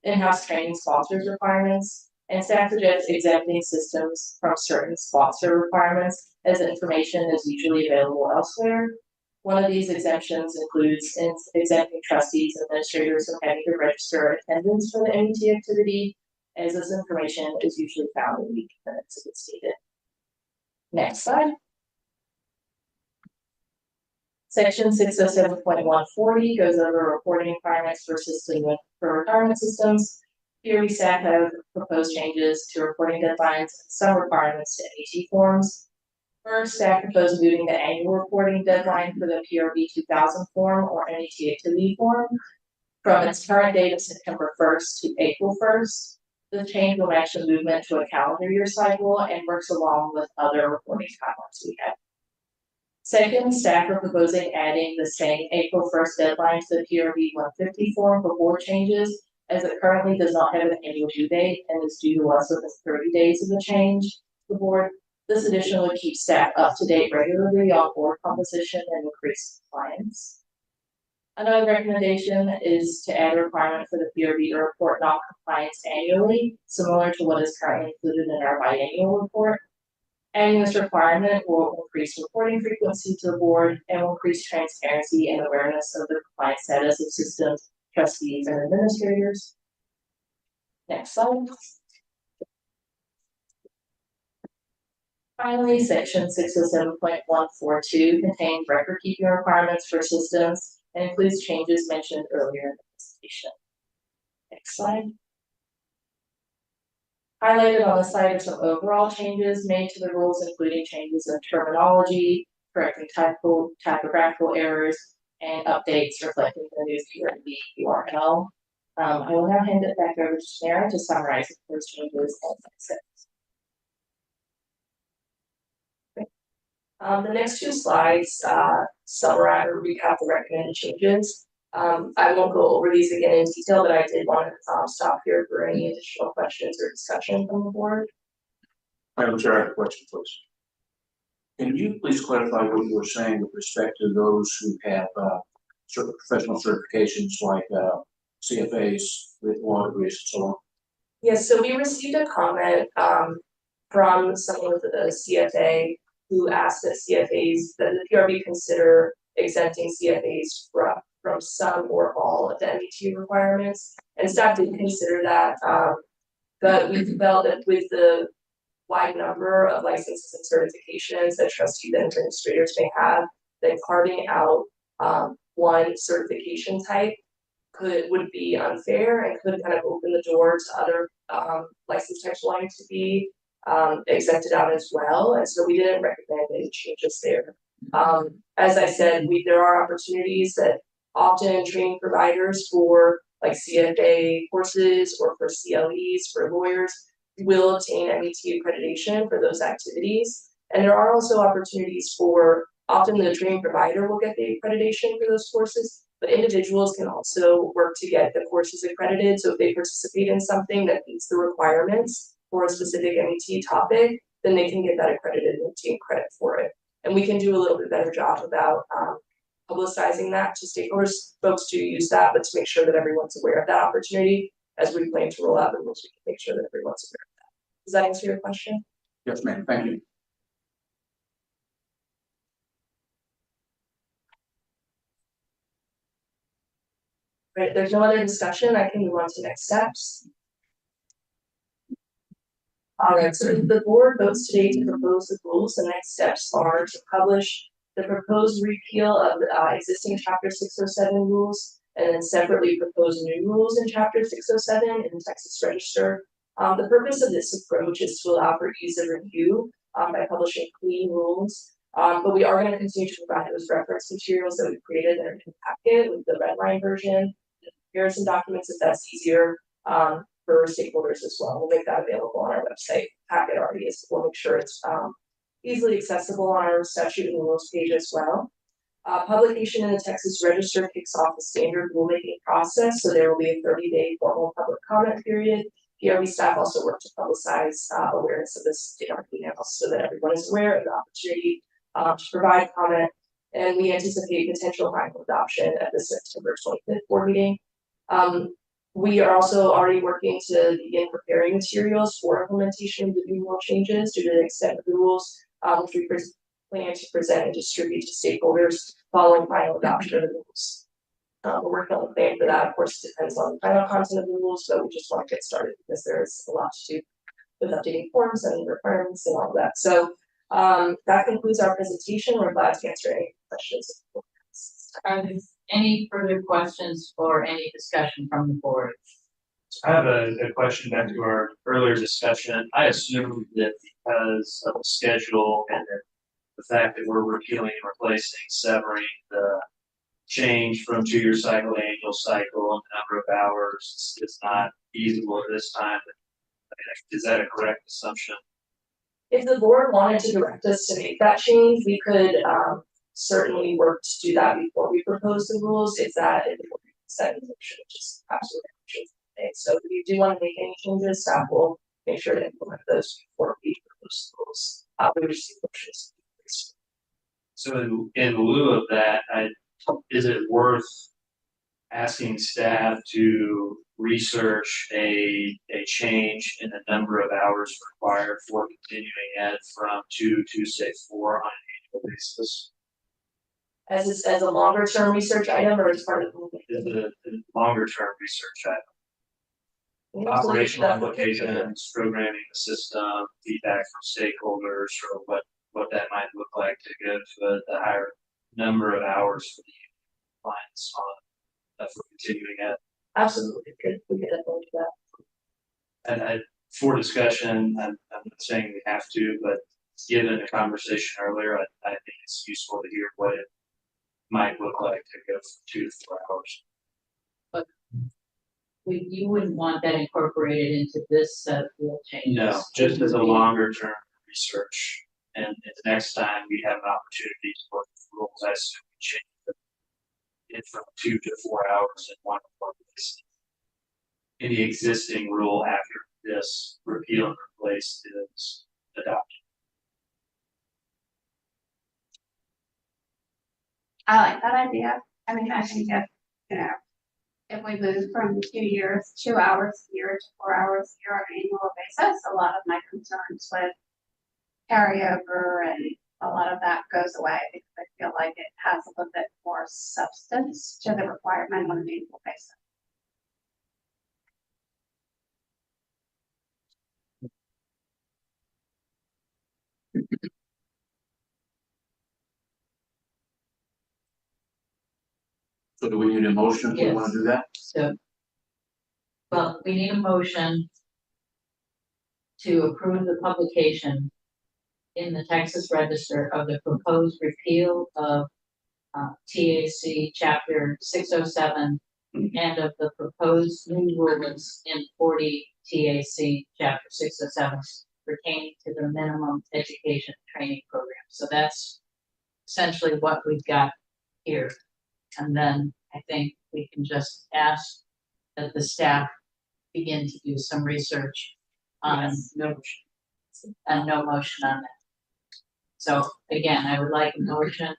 in-house training sponsors requirements, and staff suggests exempting systems from certain sponsor requirements as information is usually available elsewhere. One of these exemptions includes exempting trustees and administrators from having to register attendance for the NET activity, as this information is usually found in meeting minutes if it's needed. Next slide. Section 607.140 goes over reporting requirements for retirement systems. PRB staff have proposed changes to reporting deadlines and some requirements to NET forms. First, staff proposed moving the annual reporting deadline for the PRB 2000 form or NET activity form from its current date of September 1st to April 1st. The change will match the movement to a calendar year cycle and works along with other reporting timelines we have. Second, staff are proposing adding the same April 1st deadline to the PRB 150 form for board changes, as it currently does not have an annual due date and is due to us within 30 days of the change to the board. This addition would keep staff up to date regularly on board composition and increase compliance. Another recommendation is to add a requirement for the PRB to report non-compliance annually, similar to what is currently included in our biannual report. Adding this requirement will increase reporting frequency to the board and will increase transparency and awareness of the compliance status of systems, trustees, and administrators. Next slide. Finally, section 607.142 contains record keeping requirements for systems and includes changes mentioned earlier in the presentation. Next slide. Highlighted on the slide are some overall changes made to the rules, including changes in terminology, correcting typographical errors, and updates reflecting the new PRB URL. I will now hand it back over to Sharon to summarize those changes and next steps. The next 2 slides summarize or recap the recommended changes. I won't go over these again in detail, but I did want to stop here for any additional questions or discussion from the board. Madam Chair, I have a question, please. Can you please clarify what you were saying with respect to those who have certain professional certifications like CFAs with law degrees and so on? Yes, so we received a comment from someone with a CFA who asked that the PRB consider exempting CFAs from some or all of the NET requirements. And staff did consider that, but we felt that with the wide number of licenses and certifications that trustees and administrators may have, that carving out one certification type would be unfair and could kind of open the door to other license types wanting to be exempted out as well, and so we didn't recommend any changes there. As I said, there are opportunities that often training providers for like CFA courses or for CLEs for lawyers will obtain MET accreditation for those activities. And there are also opportunities for, often the training provider will get the accreditation for those courses, but individuals can also work to get the courses accredited. So if they participate in something that meets the requirements for a specific MET topic, then they can get that accredited and obtain credit for it. And we can do a little bit better job about publicizing that to stakeholders. Folks do use that, but to make sure that everyone's aware of that opportunity as we plan to roll out the rules, we can make sure that everyone's aware of that. Does that answer your question? Yes, ma'am, thank you. Right, if there's no other discussion, I can move on to next steps. All right, so the board votes today to propose the rules. The next steps are to publish the proposed repeal of existing chapter 607 rules, and then separately propose new rules in chapter 607 in the Texas Register. The purpose of this approach is to allow for ease of review by publishing clean rules. But we are going to continue to provide those reference materials that we created that are in the packet with the red line version, the comparison documents if that's easier. For stakeholders as well. We'll make that available on our website. Packet already is. We'll make sure it's easily accessible on our statute and rules page as well. Publication in the Texas Register kicks off the standard rulemaking process, so there will be a 30-day formal public comment period. PRB staff also work to publicize awareness of this in our emails so that everyone is aware of the opportunity to provide comment. And we anticipate potential final adoption at the September 25th board meeting. We are also already working to begin preparing materials for implementation of the new rule changes due to the extent of the rules, which we plan to present and distribute to stakeholders following final adoption of the rules. We're working on the plan for that. Of course, it depends on the final content of the rules, but we just want to get started because there's a lot to do with updating forms and requirements and all of that. So that concludes our presentation. We're glad to answer any questions. Are there any further questions or any discussion from the board? I have a question back to our earlier discussion. I assume that because of the schedule and the fact that we're repealing and replacing, severing the change from 2-year cycle to annual cycle and the number of hours is not feasible at this time. Is that a correct assumption? If the board wanted to direct us to make that change, we could certainly work to do that before we propose the rules. If that is set in motion, which is absolutely okay. So if you do want to make any changes, staff will make sure to implement those before we propose the rules. We receive motions. So in lieu of that, is it worth asking staff to research a change in the number of hours required for continuing ed from 2 to say 4 on an annual basis? As a longer term research item or as part of The longer term research item. Operational applications, programming the system, feedback from stakeholders, or what that might look like to give the higher number of hours for the clients on for continuing ed. Absolutely, we could definitely do that. And for discussion, I'm not saying we have to, but given the conversation earlier, I think it's useful to hear what it might look like to go from 2 to 4 hours. But you wouldn't want that incorporated into this set of rule changes? No, just as a longer term research. And the next time we have an opportunity to work with rules, I assume we change it from 2 to 4 hours in one or place. Any existing rule after this repeal and replace is adopted. I like that idea. I mean, I think if, if we move from 2 years, 2 hours a year to 4 hours a year on an annual basis, a lot of my concerns with carryover and a lot of that goes away because I feel like it has a little bit more substance to the requirement on an annual basis. So do we need a motion if we want to do that? So, well, we need a motion to approve the publication in the Texas Register of the proposed repeal of TAC Chapter 607 and of the proposed new rulings in 40 TAC Chapter 607 pertaining to the minimum education training program. So that's essentially what we've got here. And then I think we can just ask that the staff begin to do some research on and no motion on that. So again, I would like a motion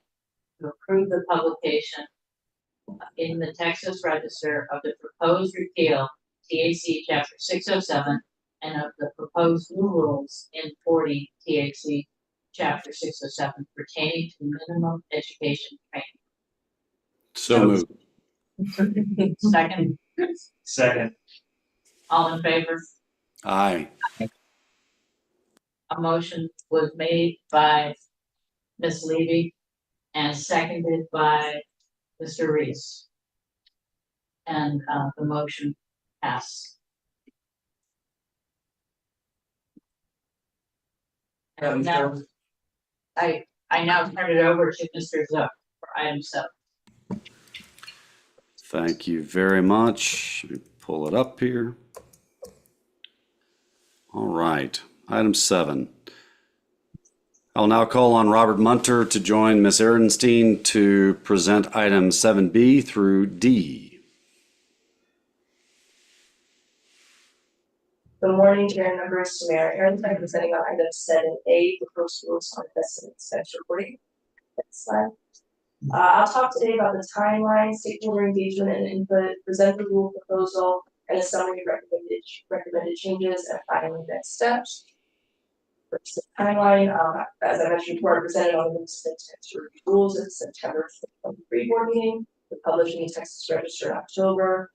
to approve the publication in the Texas Register of the proposed repeal TAC Chapter 607 and of the proposed new rules in 40 TAC Chapter 607 pertaining to minimum education So moved. training. Second, Second. all in favor? Aye. A motion was made by Ms. Levy and seconded by Mr. Reese. And the motion passed. And now, I now turn it over to Mr. Zook for item 7. Thank you very much. Let me pull it up here. All right, item 7. I'll now call on Robert Munter to join Ms. Erdenstein to present items 7B through D. Good morning, Chair and members. Mayor Aaron, I'm presenting on item 7A, proposed rules on investment expense reporting. Next slide. I'll talk today about the timeline, stakeholder engagement and input, present the rule proposal, and a summary of recommended changes, and finally next steps. First, the timeline, as I mentioned before, I presented on the intent to review rules at the September 2023 board meeting, the published in the Texas Register in October.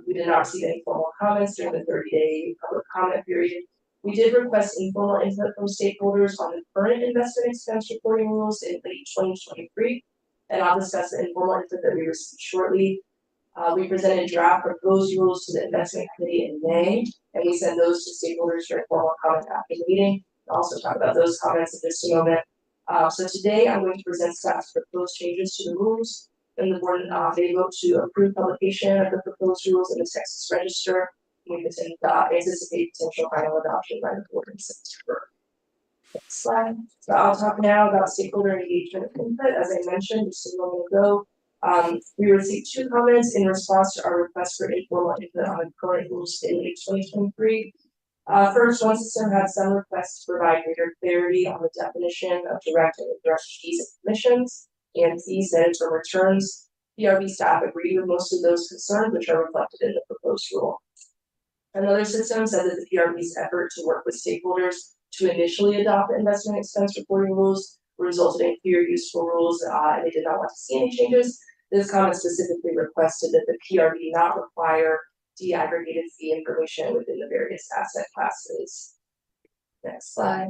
We did not receive any formal comments during the 30-day public comment period. We did request informal input from stakeholders on the current investment expense reporting rules in late 2023, and I'll discuss the informal input that we received shortly. We presented draft proposed rules to the investment committee in May, and we sent those to stakeholders for informal comment after the meeting. I'll also talk about those comments in just a moment. So today I'm going to present staff's proposed changes to the rules. And the board they vote to approve publication of the proposed rules in the Texas Register. We anticipate potential final adoption by the board in September. Next slide. So I'll talk now about stakeholder engagement and input. As I mentioned just a moment ago, we received 2 comments in response to our request for informal input on the current rules in late 2023. First, one system had some requests to provide greater clarity on the definition of direct and indirect fees and commissions and fees netted from returns. PRB staff agreed with most of those concerns, which are reflected in the proposed rule. Another system said that the PRB's effort to work with stakeholders to initially adopt the investment expense reporting rules resulted in clear, useful rules, and they did not want to see any changes. This comment specifically requested that the PRB not require deaggregated fee information within the various asset classes. Next slide.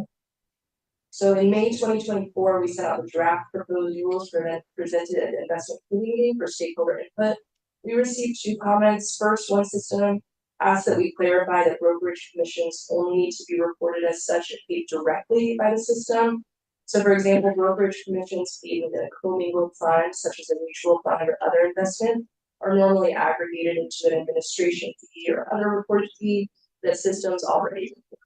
So in May 2024, we sent out the draft proposed rules presented at the investment committee meeting for stakeholder input. We received 2 comments. First, one system asked that we clarify that brokerage commissions only need to be reported as such and paid directly by the system. So for example, brokerage commissions paid within a commingled fund, such as a mutual fund or other investment, are normally aggregated into an administration fee or underreported fee that systems already report.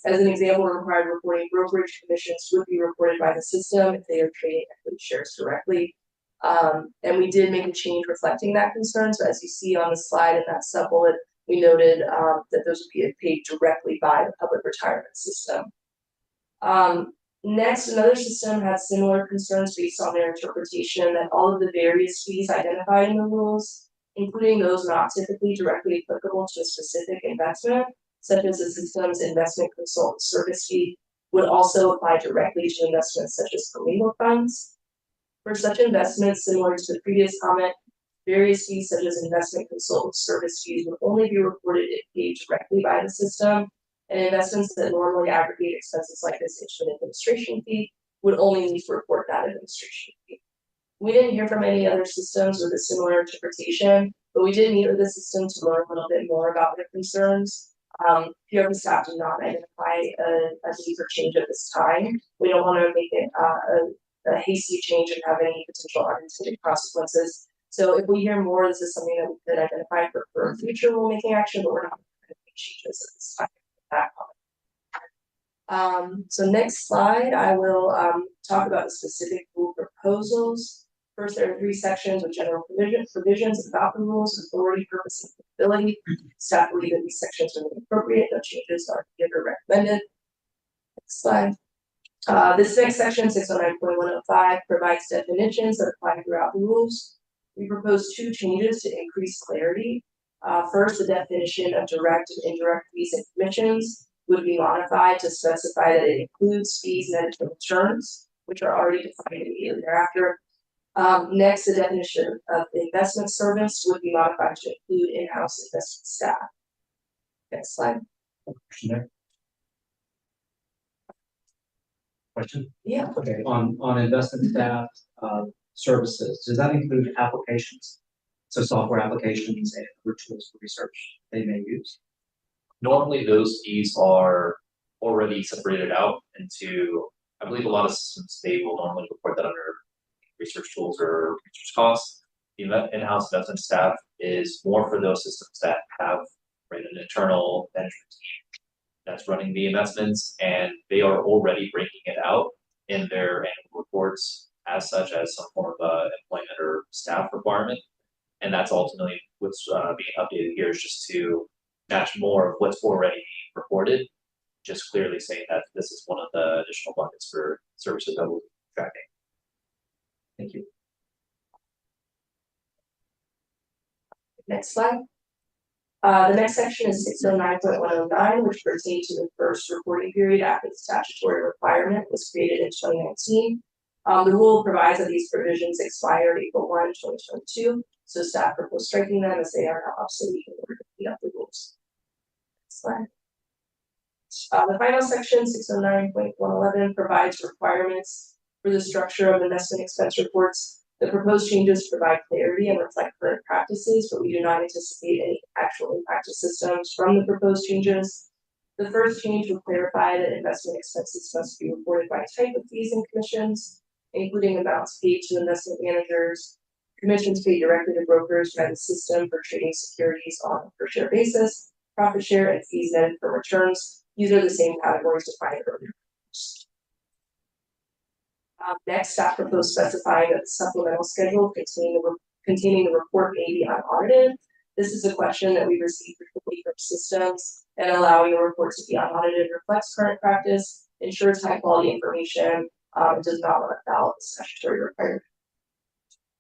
As an example, required reporting brokerage commissions would be reported by the system if they are trading equity shares directly. And we did make a change reflecting that concern. So as you see on the slide in that sub-bullet, we noted that those would be paid directly by the public retirement system. Next, another system had similar concerns based on their interpretation that all of the various fees identified in the rules, including those not typically directly applicable to a specific investment, such as the system's investment consultant service fee, would also apply directly to investments such as commingled funds. For such investments, similar to the previous comment, various fees such as investment consultant service fees would only be reported if paid directly by the system, and investments that normally aggregate expenses like this into an administration fee would only need to report that administration fee. We didn't hear from any other systems with a similar interpretation, but we did meet with the system to learn a little bit more about their concerns. PRB staff did not identify a need for change at this time. We don't want to make it a hasty change and have any potential unintended consequences. So if we hear more, this is something that we could identify for future rulemaking action, but we're not going to make changes at this time. So next slide, I will talk about the specific rule proposals. First, there are 3 sections with general provisions about the rules, authority, purpose, and ability. Staff believe that these sections are appropriate, no changes are needed or recommended. Next slide. This next section, 609.105, provides definitions that apply throughout the rules. We propose 2 changes to increase clarity. First, the definition of direct and indirect fees and commissions would be modified to specify that it includes fees netted from returns, which are already defined immediately thereafter. Next, the definition of investment service would be modified to include in-house investment staff. Next slide. Question there? Question? Yeah. Okay, on investment staff, services, does that include applications? So software applications and other tools for research they may use? Normally, those fees are already separated out into, I believe a lot of systems, they will normally report that under research tools or research costs. The in-house investment staff is more for those systems that have an internal management team that's running the investments, and they are already breaking it out in their annual reports as such as some form of employment or staff requirement. And that's ultimately what's being updated here, is just to match more of what's already being reported, just clearly saying that this is one of the additional buckets for services that we'll be tracking. Thank you. Next slide. The next section is 609.109, which pertains to the first reporting period after the statutory requirement was created in 2019. The rule provides that these provisions expire April 1, 2022, so staff propose striking them as they are now obsolete in order to clean up the rules. Next slide. The final section, 609.111, provides requirements for the structure of investment expense reports. The proposed changes provide clarity and reflect current practices, but we do not anticipate any actual impact to systems from the proposed changes. The first change will clarify that investment expenses must be reported by type of fees and commissions, including amounts paid to investment managers, commissions paid directly to brokers by the system for trading securities on a per share basis, profit share, and fees netted from returns. These are the same categories defined earlier. Next, staff proposed specifying that the supplemental schedule containing the report may be unaudited. This is a question that we receive frequently from systems, and allowing a report to be unaudited reflects current practice, ensures high quality information, and does not run afoul of the statutory requirement.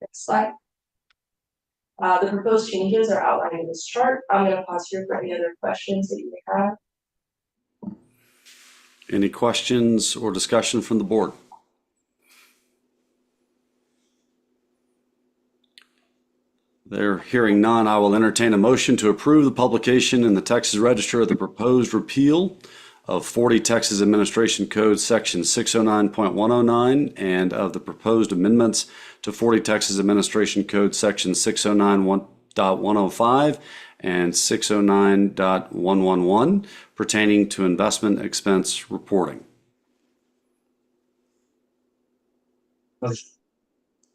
Next slide. The proposed changes are outlined in this chart. I'm going to pause here for any other questions that you may have. Any questions or discussion from the board? There hearing none, I will entertain a motion to approve the publication in the Texas Register of the proposed repeal of 40 Texas Administration Code Section 609.109 and of the proposed amendments to 40 Texas Administration Code Section 609.105 and 609.111 pertaining to investment expense reporting. Motion.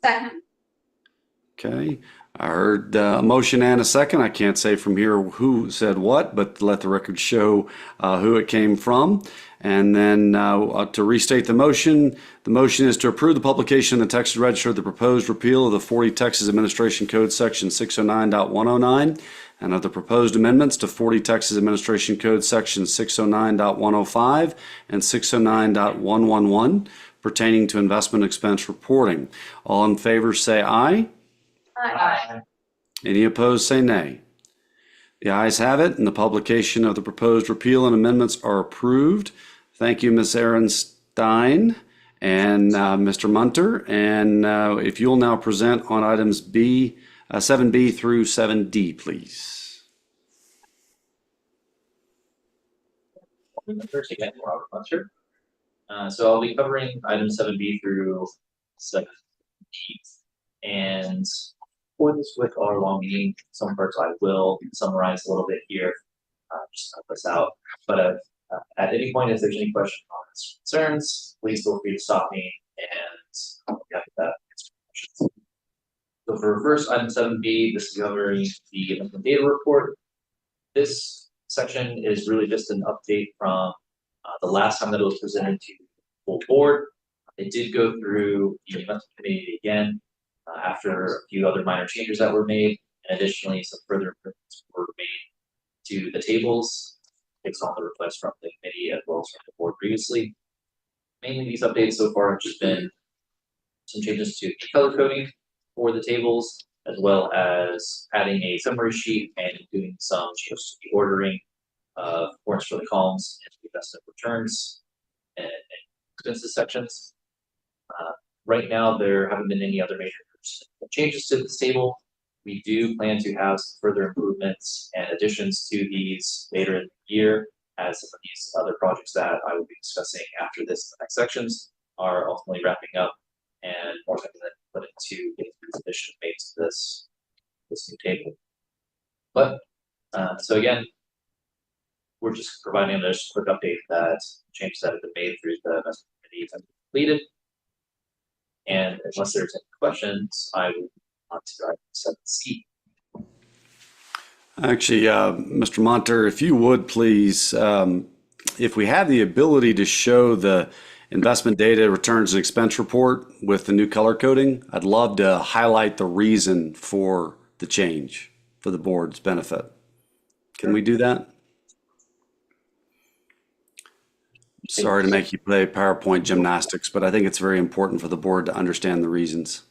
Second. Okay, I heard a motion and a second. I can't say from here who said what, but let the record show who it came from. And then to restate the motion is to approve the publication in the Texas Register of the proposed repeal of the 40 Texas Administration Code Section 609.109 and of the proposed amendments to 40 Texas Administration Code Section 609.105 and 609.111 pertaining to investment expense reporting. All in favor say aye. Aye. Any opposed say nay. The ayes have it, and the publication of the proposed repeal and amendments are approved. Thank you, Ms. Ehrenstein and Mr. Munter. And if you'll now present on items 7B through 7D, please. First again, Robert Munter. So I'll be covering items 7B through 7D. And for this with our long meeting, some parts I will summarize a little bit here. just help us out. But at any point, if there's any questions, comments, concerns, please feel free to stop me and I'll be happy to answer questions. So for first item 7B, this is covering the investment data report. This section is really just an update from the last time that it was presented to the full board. It did go through the investment committee again after a few other minor changes that were made, and additionally some further improvements were made to the tables based on the request from the committee as well as from the board previously. Mainly these updates so far have just been some changes to the color coding for the tables, as well as adding a summary sheet and doing some changes to the ordering of points for the columns and the investment returns and expenses sections. Right now, there haven't been any other major changes to this table. We do plan to have some further improvements and additions to these later in the year, as some of these other projects that I will be discussing after this in the next sections are ultimately wrapping up and more time put into getting these additions made to this new table. But so again, we're just providing this quick update that changes that have been made through the investment committee have been completed. And unless there's any questions, I will on to item 7C. Actually, Mr. Monter, if you would please, if we have the ability to show the investment data returns and expense report with the new color coding, I'd love to highlight the reason for the change for the board's benefit. Can we do that? Sorry to make you play PowerPoint gymnastics, but I think it's very important for the board to understand the reasons.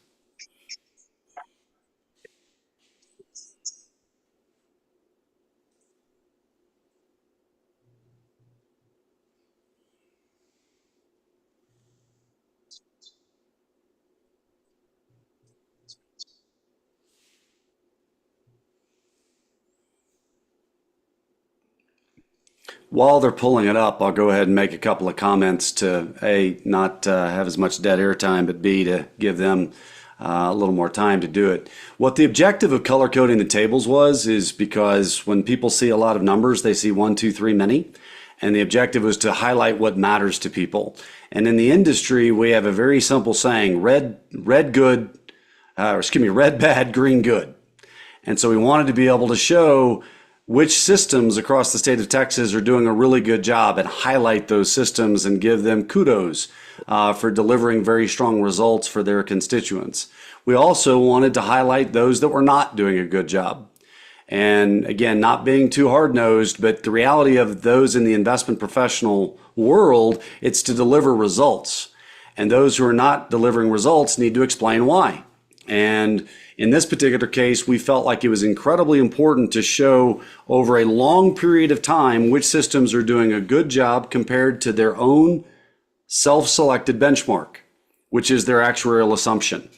While they're pulling it up, I'll go ahead and make a couple of comments to A, not have as much dead air time, but B, to give them a little more time to do it. What the objective of color coding the tables is because when people see a lot of numbers, they see 1, 2, 3, many. And the objective was to highlight what matters to people. And in the industry, we have a very simple saying, red bad, green good. And so we wanted to be able to show which systems across the state of Texas are doing a really good job and highlight those systems and give them kudos for delivering very strong results for their constituents. We also wanted to highlight those that were not doing a good job. And again, not being too hard-nosed, but the reality of those in the investment professional world, it's to deliver results. And those who are not delivering results need to explain why. And in this particular case, we felt like it was incredibly important to show over a long period of time which systems are doing a good job compared to their own self-selected benchmark, which is their actuarial assumption.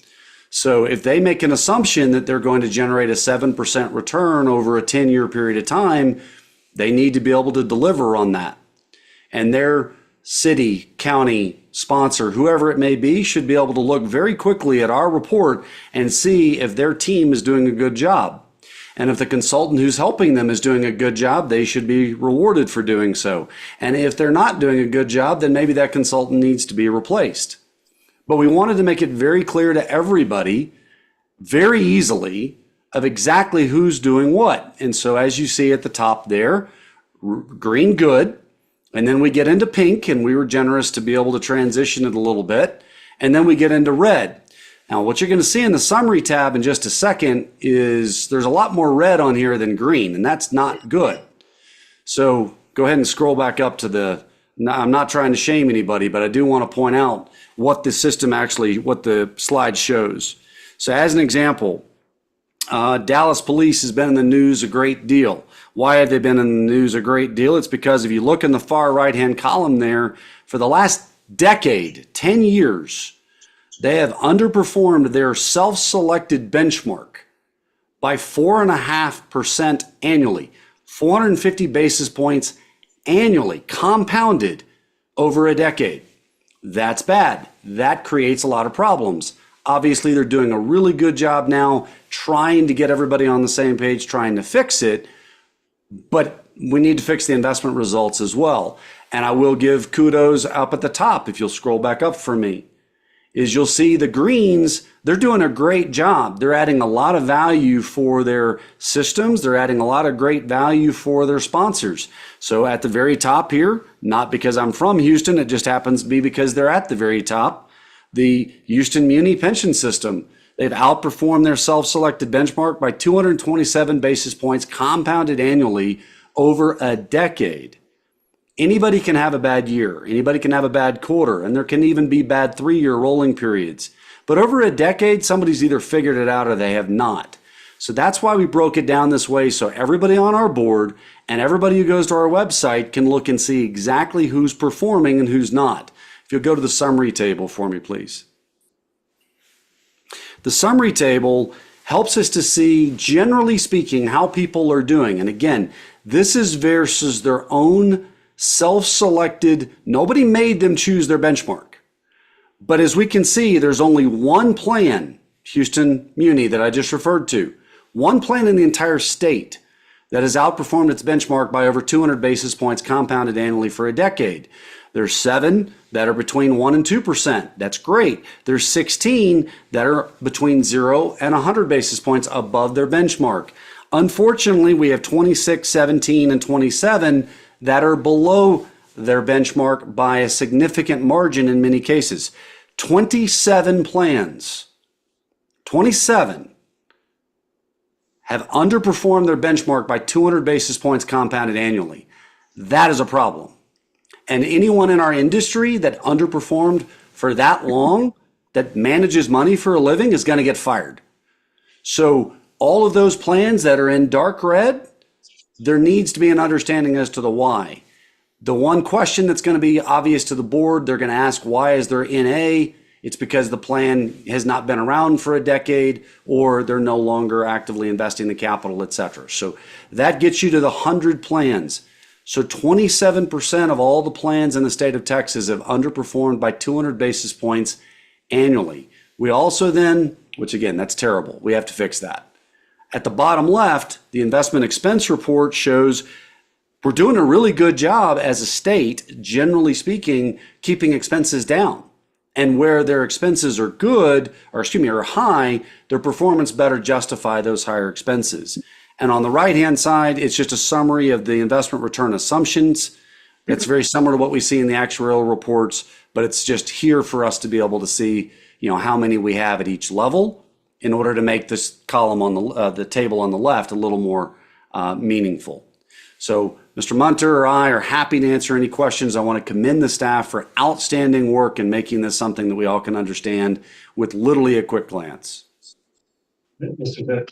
So if they make an assumption that they're going to generate a 7% return over a 10-year period of time, they need to be able to deliver on that. And their city, county, sponsor, whoever it may be, should be able to look very quickly at our report and see if their team is doing a good job. And if the consultant who's helping them is doing a good job, they should be rewarded for doing so. And if they're not doing a good job, then maybe that consultant needs to be replaced. But we wanted to make it very clear to everybody, very easily, of exactly who's doing what. And so as you see at the top there, green good, and then we get into pink, and we were generous to be able to transition it a little bit. And then we get into red. Now, what you're going to see in the summary tab in just a second is there's a lot more red on here than green, and that's not good. So go ahead and scroll back up to the, I'm not trying to shame anybody, but I do want to point out what the system actually, what the slide shows. So as an example, Dallas police has been in the news a great deal. Why have they been in the news a great deal? It's because if you look in the far right-hand column there, for the last decade, 10 years, they have underperformed their self-selected benchmark by 4.5% annually, 450 basis points annually, compounded over a decade. That's bad. That creates a lot of problems. Obviously, they're doing a really good job now trying to get everybody on the same page, trying to fix it. But we need to fix the investment results as well. And I will give kudos up at the top, if you'll scroll back up for me, is you'll see the greens, they're doing a great job. They're adding a lot of value for their systems. They're adding a lot of great value for their sponsors. So at the very top here, not because I'm from Houston, it just happens to be because they're at the very top, the Houston Muni pension system. They've outperformed their self-selected benchmark by 227 basis points compounded annually over a decade. Anybody can have a bad year. Anybody can have a bad quarter, and there can even be bad 3-year rolling periods. But over a decade, somebody's either figured it out or they have not. So that's why we broke it down this way, so everybody on our board and everybody who goes to our website can look and see exactly who's performing and who's not. If you'll go to the summary table for me, please. The summary table helps us to see, generally speaking, how people are doing. And again, this is versus their own self-selected, nobody made them choose their benchmark. But as we can see, there's only one plan, Houston Muni, that I just referred to, one plan in the entire state that has outperformed its benchmark by over 200 basis points compounded annually for a decade. There's 7 that are between 1% and 2%. That's great. There's 16 that are between 0 and 100 basis points above their benchmark. Unfortunately, we have 26, 17, and 27 that are below their benchmark by a significant margin in many cases. 27 plans, 27 have underperformed their benchmark by 200 basis points compounded annually. That is a problem. And anyone in our industry that underperformed for that long, that manages money for a living, is going to get fired. So all of those plans that are in dark red, there needs to be an understanding as to the why. The one question that's going to be obvious to the board, they're going to ask, why is there NA? It's because the plan has not been around for a decade, or they're no longer actively investing the capital, et cetera. So that gets you to the 100 plans. So 27% of all the plans in the state of Texas have underperformed by 200 basis points annually. We also then, which again, that's terrible. We have to fix that. At the bottom left, the investment expense report shows we're doing a really good job as a state, generally speaking, keeping expenses down. And where their expenses are good, are high, their performance better justify those higher expenses. And on the right-hand side, it's just a summary of the investment return assumptions. It's very similar to what we see in the actuarial reports, but it's just here for us to be able to see, how many we have at each level in order to make this column on the table on the left a little more meaningful. So Mr. Munter or I are happy to answer any questions. I want to commend the staff for outstanding work in making this something that we all can understand with literally a quick glance. Mr. Cook,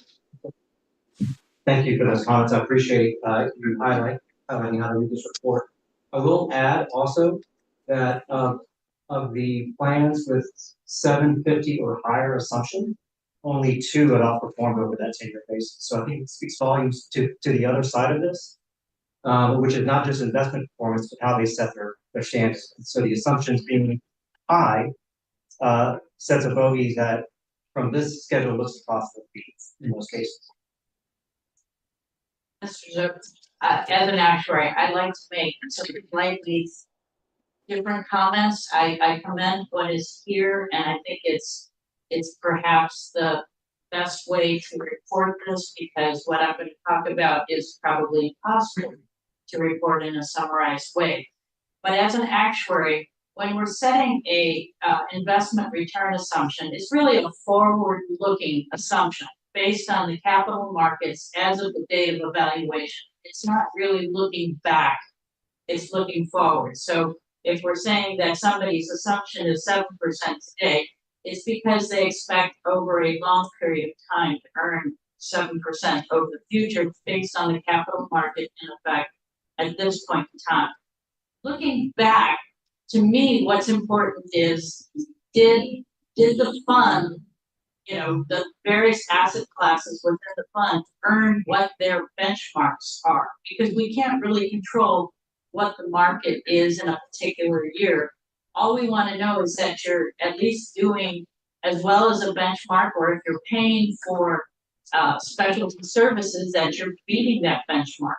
thank you for those comments. I appreciate you highlighting how to read this report. I will add also that of the plans with 750 or higher assumption, only 2 had outperformed over that 10-year basis. So I think it speaks volumes to the other side of this, which is not just investment performance, but how they set their standards. So the assumptions being high sets a bogey that from this schedule looks impossible to beat in most cases. Mr. Zook, as an actuary, I'd like to make some slightly different comments. I commend what is here, and I think it's perhaps the best way to report this, because what I'm going to talk about is probably impossible to report in a summarized way. But as an actuary, when we're setting a investment return assumption, it's really a forward-looking assumption based on the capital markets as of the date of evaluation. It's not really looking back, it's looking forward. So if we're saying that somebody's assumption is 7% today, it's because they expect over a long period of time to earn 7% over the future based on the capital market in effect at this point in time. Looking back, to me, what's important is, did the fund, the various asset classes within the fund earn what their benchmarks are? Because we can't really control what the market is in a particular year. All we want to know is that you're at least doing as well as a benchmark, or if you're paying for specialty services, that you're beating that benchmark.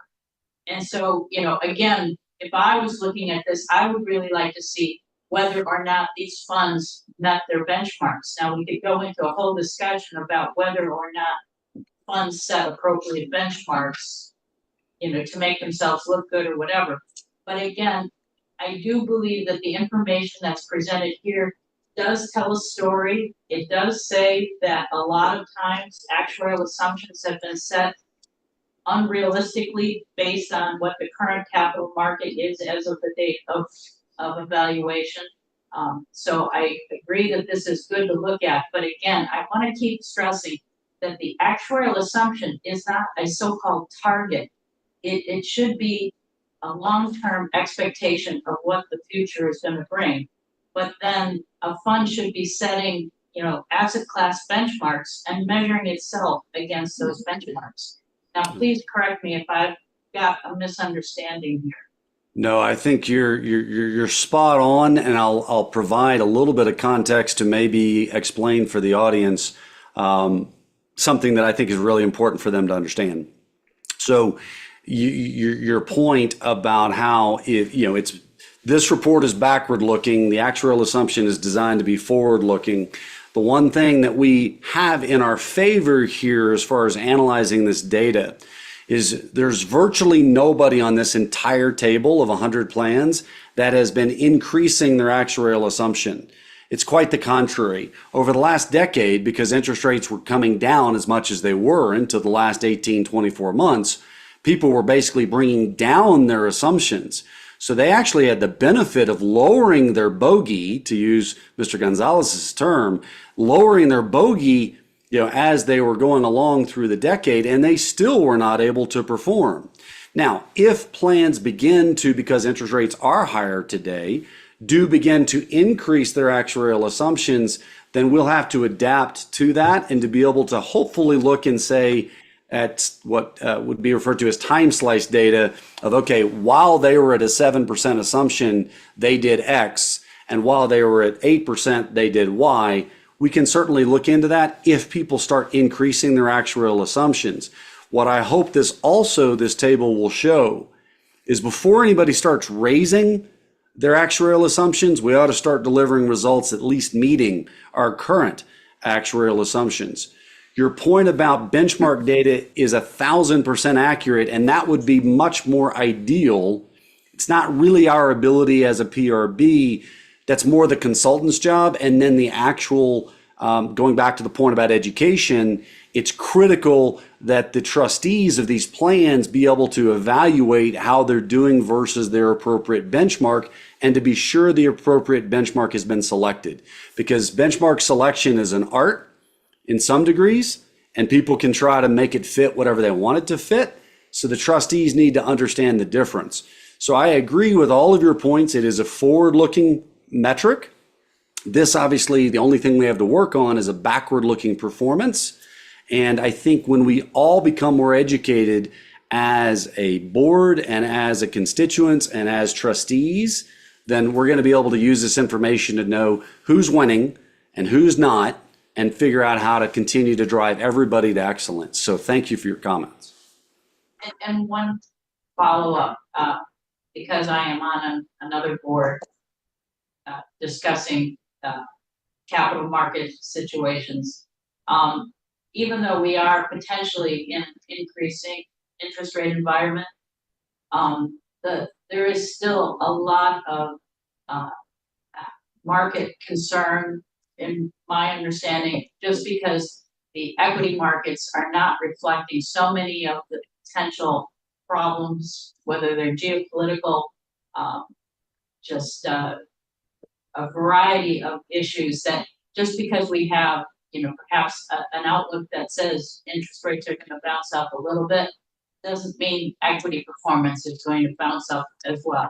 And so, you know, again, if I was looking at this, I would really like to see whether or not these funds met their benchmarks. Now, we could go into a whole discussion about whether or not funds set appropriate benchmarks, you know, to make themselves look good or whatever. But again, I do believe that the information that's presented here does tell a story. It does say that a lot of times actuarial assumptions have been set unrealistically based on what the current capital market is as of the date of evaluation. So I agree that this is good to look at, but again, I want to keep stressing that the actuarial assumption is not a so-called target. It should be a long-term expectation of what the future is going to bring. But then a fund should be setting, you know, asset class benchmarks and measuring itself against those benchmarks. Now, please correct me if I've got a misunderstanding here. No, I think you're spot on, and I'll provide a little bit of context to maybe explain for the audience something that I think is really important for them to understand. So, your point about how it's this report is backward looking, the actuarial assumption is designed to be forward looking. The one thing that we have in our favor here as far as analyzing this data is there's virtually nobody on this entire table of 100 plans that has been increasing their actuarial assumption. It's quite the contrary. Over the last decade, because interest rates were coming down as much as they were into the last 18, 24 months, people were basically bringing down their assumptions. So they actually had the benefit of lowering their bogey, to use Mr. Gonzalez's term, lowering their bogey, as they were going along through the decade, and they still were not able to perform. Now, if plans begin to, because interest rates are higher today, do begin to increase their actuarial assumptions, then we'll have to adapt to that and to be able to hopefully look and say, at what would be referred to as time slice data of, okay, while they were at a 7% assumption, they did X, and while they were at 8%, they did Y. We can certainly look into that if people start increasing their actuarial assumptions. What I hope this table will show is before anybody starts raising their actuarial assumptions, we ought to start delivering results at least meeting our current actuarial assumptions. Your point about benchmark data is 1,000% accurate, and that would be much more ideal. It's not really our ability as a PRB. That's more the consultant's job. And then the actual, going back to the point about education, it's critical that the trustees of these plans be able to evaluate how they're doing versus their appropriate benchmark, and to be sure the appropriate benchmark has been selected. Because benchmark selection is an art in some degrees, and people can try to make it fit whatever they want it to fit. So the trustees need to understand the difference. So I agree with all of your points. It is a forward-looking metric. This, obviously, the only thing we have to work on is a backward-looking performance. And I think when we all become more educated as a board and as a constituents and as trustees, then we're going to be able to use this information to know who's winning and who's not, and figure out how to continue to drive everybody to excellence. So thank you for your comments. And one follow-up, because I am on another board discussing capital market situations. Even though we are potentially in an increasing interest rate environment, there is still a lot of market concern, in my understanding, just because the equity markets are not reflecting so many of the potential problems, whether they're geopolitical, just a variety of issues, that just because we have, perhaps an outlook that says interest rates are going to bounce up a little bit, doesn't mean equity performance is going to bounce up as well.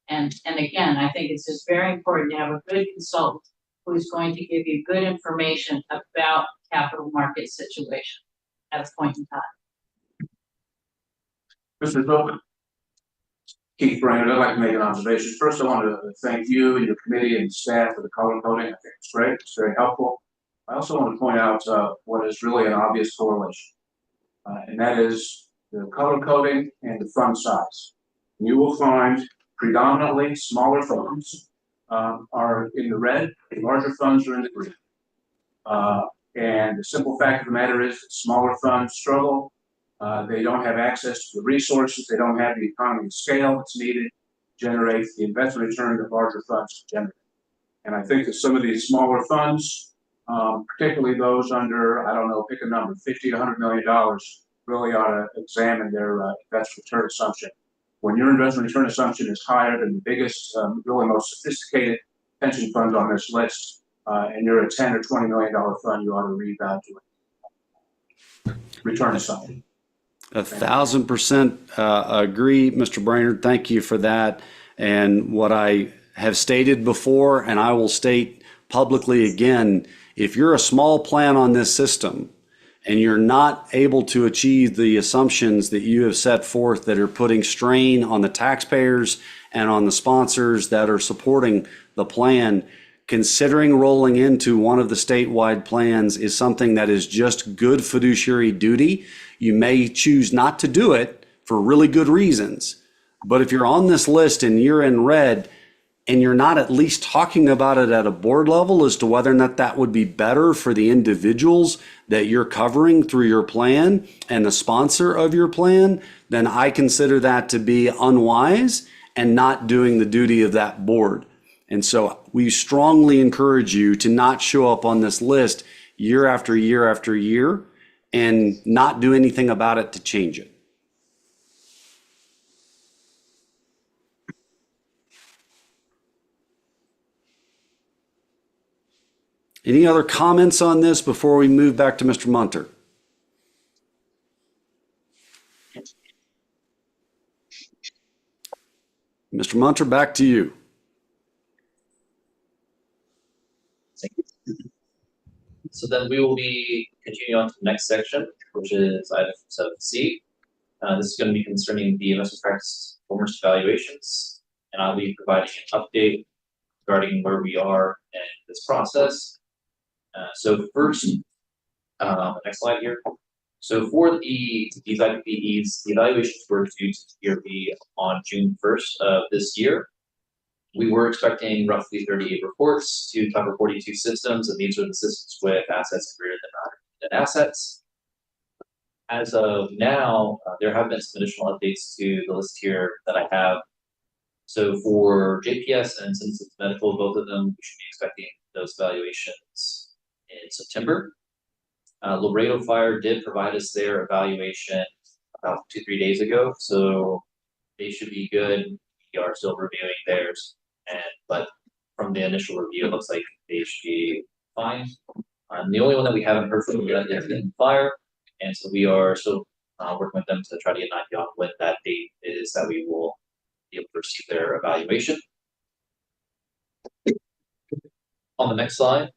And again, I think it's just very important to have a good consultant who's going to give you good information about capital market situation at a point in time. Mr. Philbin. Keith Brainerd, I'd like to make an observation. First, I want to thank you and your committee and staff for the color coding. I think it's great. It's very helpful. I also want to point out what is really an obvious correlation, and that is the color coding, and the fund size. You will find predominantly smaller funds are in the red, larger funds are in the green. And the simple fact of the matter is that smaller funds struggle. They don't have access to the resources. They don't have the economy of scale that's needed to generate the investment return that larger funds generate. And I think that some of these smaller funds, particularly those under, I don't know, pick a number, $50 to $100 million, really ought to examine their investment return assumption. When your investment return assumption is higher than the biggest, really most sophisticated pension funds on this list, and you're a $10 or $20 million fund, you ought to reevaluate return assumption. 1,000% agree, Mr. Brainerd. Thank you for that. And what I have stated before, and I will state publicly again, if you're a small plan on this system and you're not able to achieve the assumptions that you have set forth that are putting strain on the taxpayers and on the sponsors that are supporting the plan, considering rolling into one of the statewide plans is something that is just good fiduciary duty. You may choose not to do it for really good reasons. But if you're on this list and you're in red and you're not at least talking about it at a board level as to whether or not that would be better for the individuals that you're covering through your plan and the sponsor of your plan, then I consider that to be unwise and not doing the duty of that board. And so we strongly encourage you to not show up on this list year after year after year and not do anything about it to change it. Any other comments on this before we move back to Mr. Munter? Mr. Munter, back to you. So then we will be continuing on to the next section, which is item 7C. This is going to be concerning the investment practice performance evaluations, and I'll be providing an update regarding where we are in this process. So first, next slide here. So for these IPPEs, the evaluations were due to PRB on June 1st of this year. We were expecting roughly 38 reports to cover 42 systems, and these are the systems with assets greater than 100 assets. As of now, there have been some additional updates to the list here that I have. So for JPS and Citizens Medical, both of them, we should be expecting those evaluations in September. Laredo Fire did provide us their evaluation about 2-3 days ago, so they should be good. We are still reviewing theirs, but from the initial review, it looks like they should be fine. The only one that we haven't heard from yet is Fire, and so we are still working with them to try to get an idea on when that date is that we will be able to receive their evaluation. On the next slide,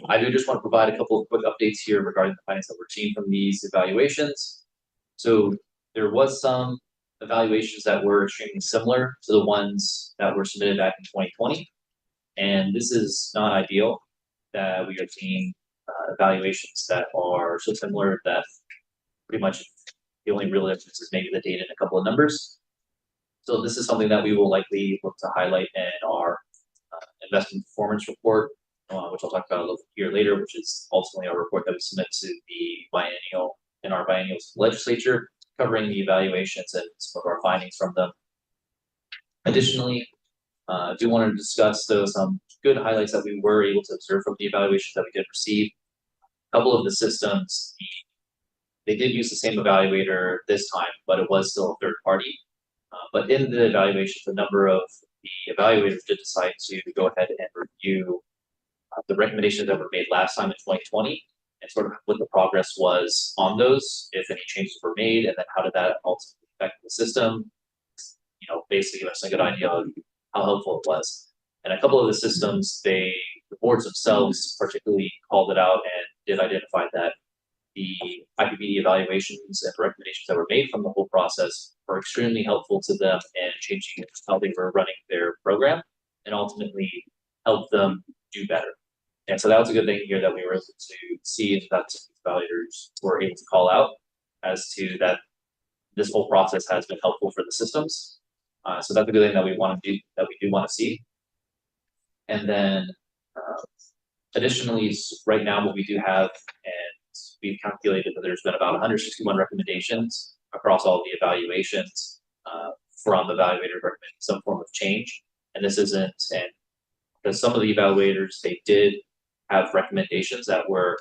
I do just want to provide a couple of quick updates here regarding the findings that we're seeing from these evaluations. So there was some evaluations that were extremely similar to the ones that were submitted back in 2020. And this is not ideal that we are seeing evaluations that are so similar that pretty much the only real difference is maybe the date and a couple of numbers. So this is something that we will likely look to highlight in our investment performance report, which I'll talk about a little here later, which is ultimately our report that we submit to the biennial in our biennial legislature, covering the evaluations and some of our findings from them. Additionally, I do want to discuss some good highlights that we were able to observe from the evaluations that we did receive. A couple of the systems, they did use the same evaluator this time, but it was still a third party. But in the evaluations, a number of the evaluators did decide to go ahead and review the recommendations that were made last time in 2020 and sort of what the progress was on those, if any changes were made, and then how did that ultimately affect the system. Basically give us a good idea of how helpful it was. And a couple of the systems, the boards themselves particularly called it out and did identify that the IPPD evaluations and recommendations that were made from the whole process were extremely helpful to them in changing how they were running their program and ultimately help them do better. And so that was a good thing here that we were able to see that evaluators were able to call out as to that this whole process has been helpful for the systems. So that's a good thing that we want to do, that we do want to see. And then additionally, right now what we do have, and we've calculated that there's been about 161 recommendations across all the evaluations from evaluators recommending some form of change. And this isn't, and because some of the evaluators, they did have recommendations that were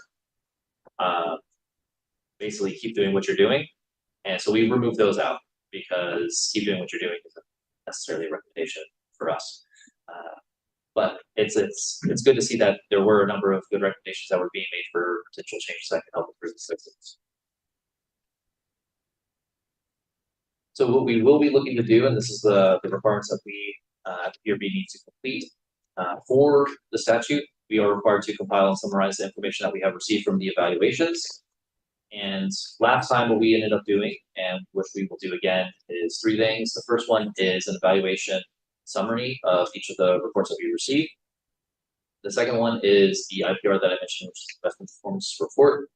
basically keep doing what you're doing. And so we removed those out because keep doing what you're doing isn't necessarily a recommendation for us. But it's good to see that there were a number of good recommendations that were being made for potential changes that can help improve the systems. So what we will be looking to do, and this is the requirements that we at the PRB need to complete for the statute, we are required to compile and summarize the information that we have received from the evaluations. And last time what we ended up doing, and which we will do again, is 3 things. The first one is an evaluation summary of each of the reports that we received. The second one is the IPR that I mentioned, which is the investment performance report.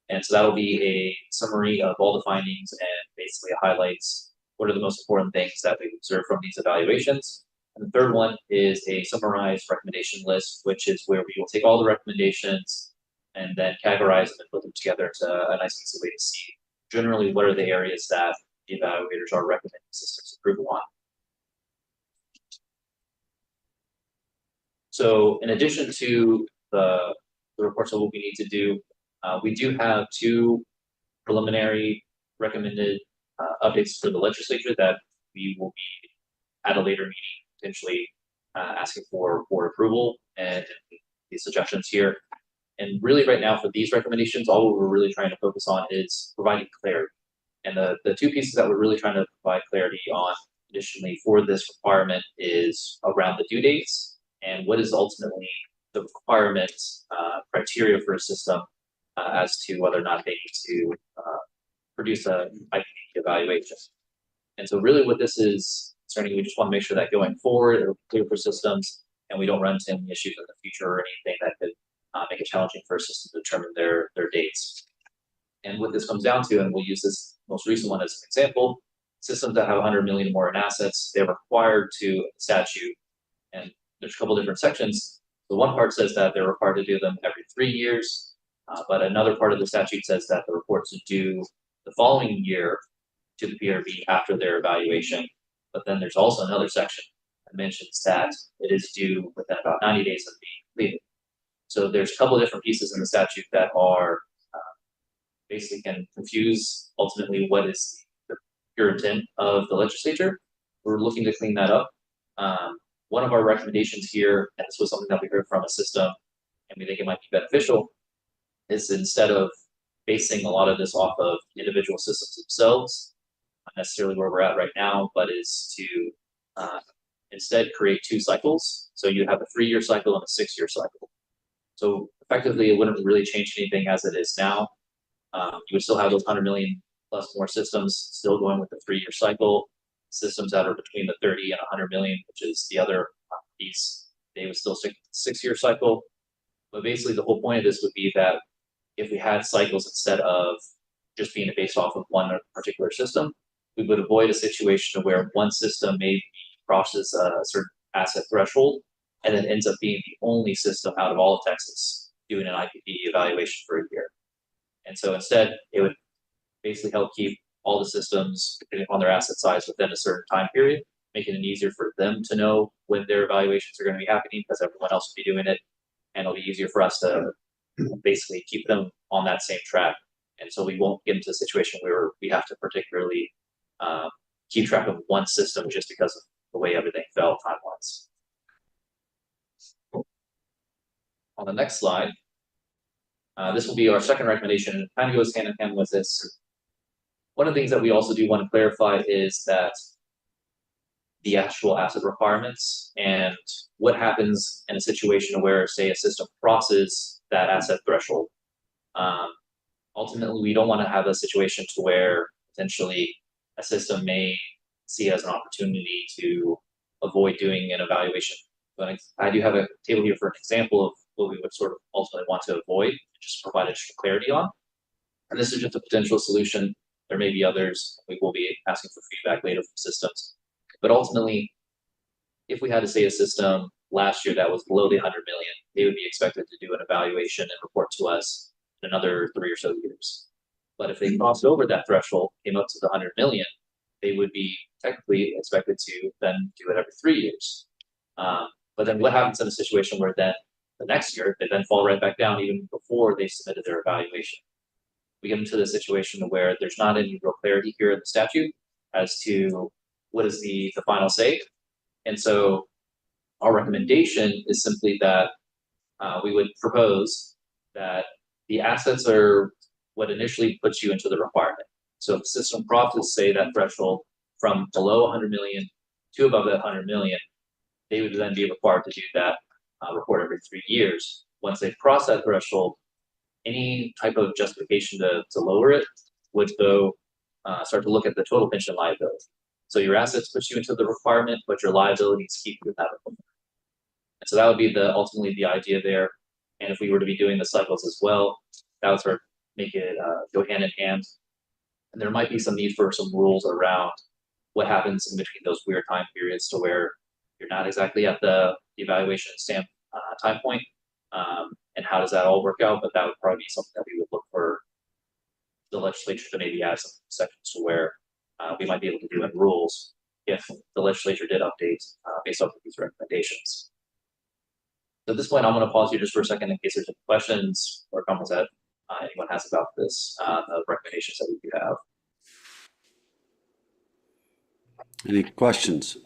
And so that'll be a summary of all the findings and basically highlights what are the most important things that we've observed from these evaluations. And the third one is a summarized recommendation list, which is where we will take all the recommendations and then categorize them and put them together to a nice easy way to see generally what are the areas that the evaluators are recommending systems approval on. So in addition to the reports that we need to do, we do have 2 preliminary recommended updates for the legislature that we will be at a later meeting potentially asking for board approval and the suggestions here. And really right now for these recommendations, all we're really trying to focus on is providing clarity. And the 2 pieces that we're really trying to provide clarity on additionally for this requirement is around the due dates and what is ultimately the requirement criteria for a system as to whether or not they need to produce a IPD evaluation. And so really what this is concerning, we just want to make sure that going forward, it'll be clear for systems and we don't run into any issues in the future or anything that could make it challenging for a system to determine their dates. And what this comes down to, and we'll use this most recent one as an example, systems that have 100 million more in assets, they're required to statute, and there's a couple different sections. The one part says that they're required to do them every 3 years, but another part of the statute says that the reports are due the following year to the PRB after their evaluation. But then there's also another section that mentions that it is due within about 90 days of being completed. So there's a couple of different pieces in the statute that are basically can confuse ultimately what is the pure intent of the legislature. We're looking to clean that up. One of our recommendations here, and this was something that we heard from a system, and we think it might be beneficial, is instead of basing a lot of this off of individual systems themselves, not necessarily where we're at right now, but is to instead create 2 cycles. So you have a 3-year cycle and a 6-year cycle. So effectively, it wouldn't really change anything as it is now. You would still have those 100 million plus more systems still going with the 3-year cycle. Systems that are between the 30 and 100 million, which is the other piece, they would still stick to the 6-year cycle. But basically, the whole point of this would be that if we had cycles instead of just being based off of one particular system, we would avoid a situation where one system maybe crosses a certain asset threshold and then ends up being the only system out of all of Texas doing an IPD evaluation for a year. And so instead, it would basically help keep all the systems, depending upon their asset size, within a certain time period, making it easier for them to know when their evaluations are going to be happening because everyone else will be doing it. And it'll be easier for us to basically keep them on that same track. And so we won't get into a situation where we have to particularly keep track of one system just because of the way everything fell time-wise. On the next slide, this will be our second recommendation, and kind of goes hand in hand with this. One of the things that we also do want to clarify is that the actual asset requirements and what happens in a situation where, say, a system crosses that asset threshold. Ultimately, we don't want to have a situation to where potentially a system may see as an opportunity to avoid doing an evaluation. But I do have a table here for an example of what we would sort of ultimately want to avoid, and just provide extra clarity on. And this is just a potential solution There may be others. We will be asking for feedback later from systems. But ultimately, if we had to say a system last year that was below the 100 million, they would be expected to do an evaluation and report to us in another 3 or so years. But if they crossed over that threshold, came up to the 100 million, they would be technically expected to then do it every 3 years. But then what happens in a situation where then the next year, they then fall right back down even before they submitted their evaluation? We get into the situation where there's not any real clarity here in the statute as to what is the final say. And so our recommendation is simply that we would propose that the assets are what initially puts you into the requirement. So if the system crosses, say, that threshold from below 100 million to above that 100 million, they would then be required to do that report every 3 years. Once they've crossed that threshold, any type of justification to lower it would go start to look at the total pension liability. So your assets push you into the requirement, but your liabilities keep you in that requirement. And so that would be ultimately the idea there. And if we were to be doing the cycles as well, that would sort of make it go hand in hand. And there might be some need for some rules around what happens in between those weird time periods to where you're not exactly at the evaluation stamp time point. And how does that all work out? But that would probably be something that we would look for the legislature to maybe add some sections to where we might be able to do in rules if the legislature did update based off of these recommendations. So at this point, I'm going to pause you just for a second in case there's any questions or comments that anyone has about this, the recommendations that we do have. Any questions?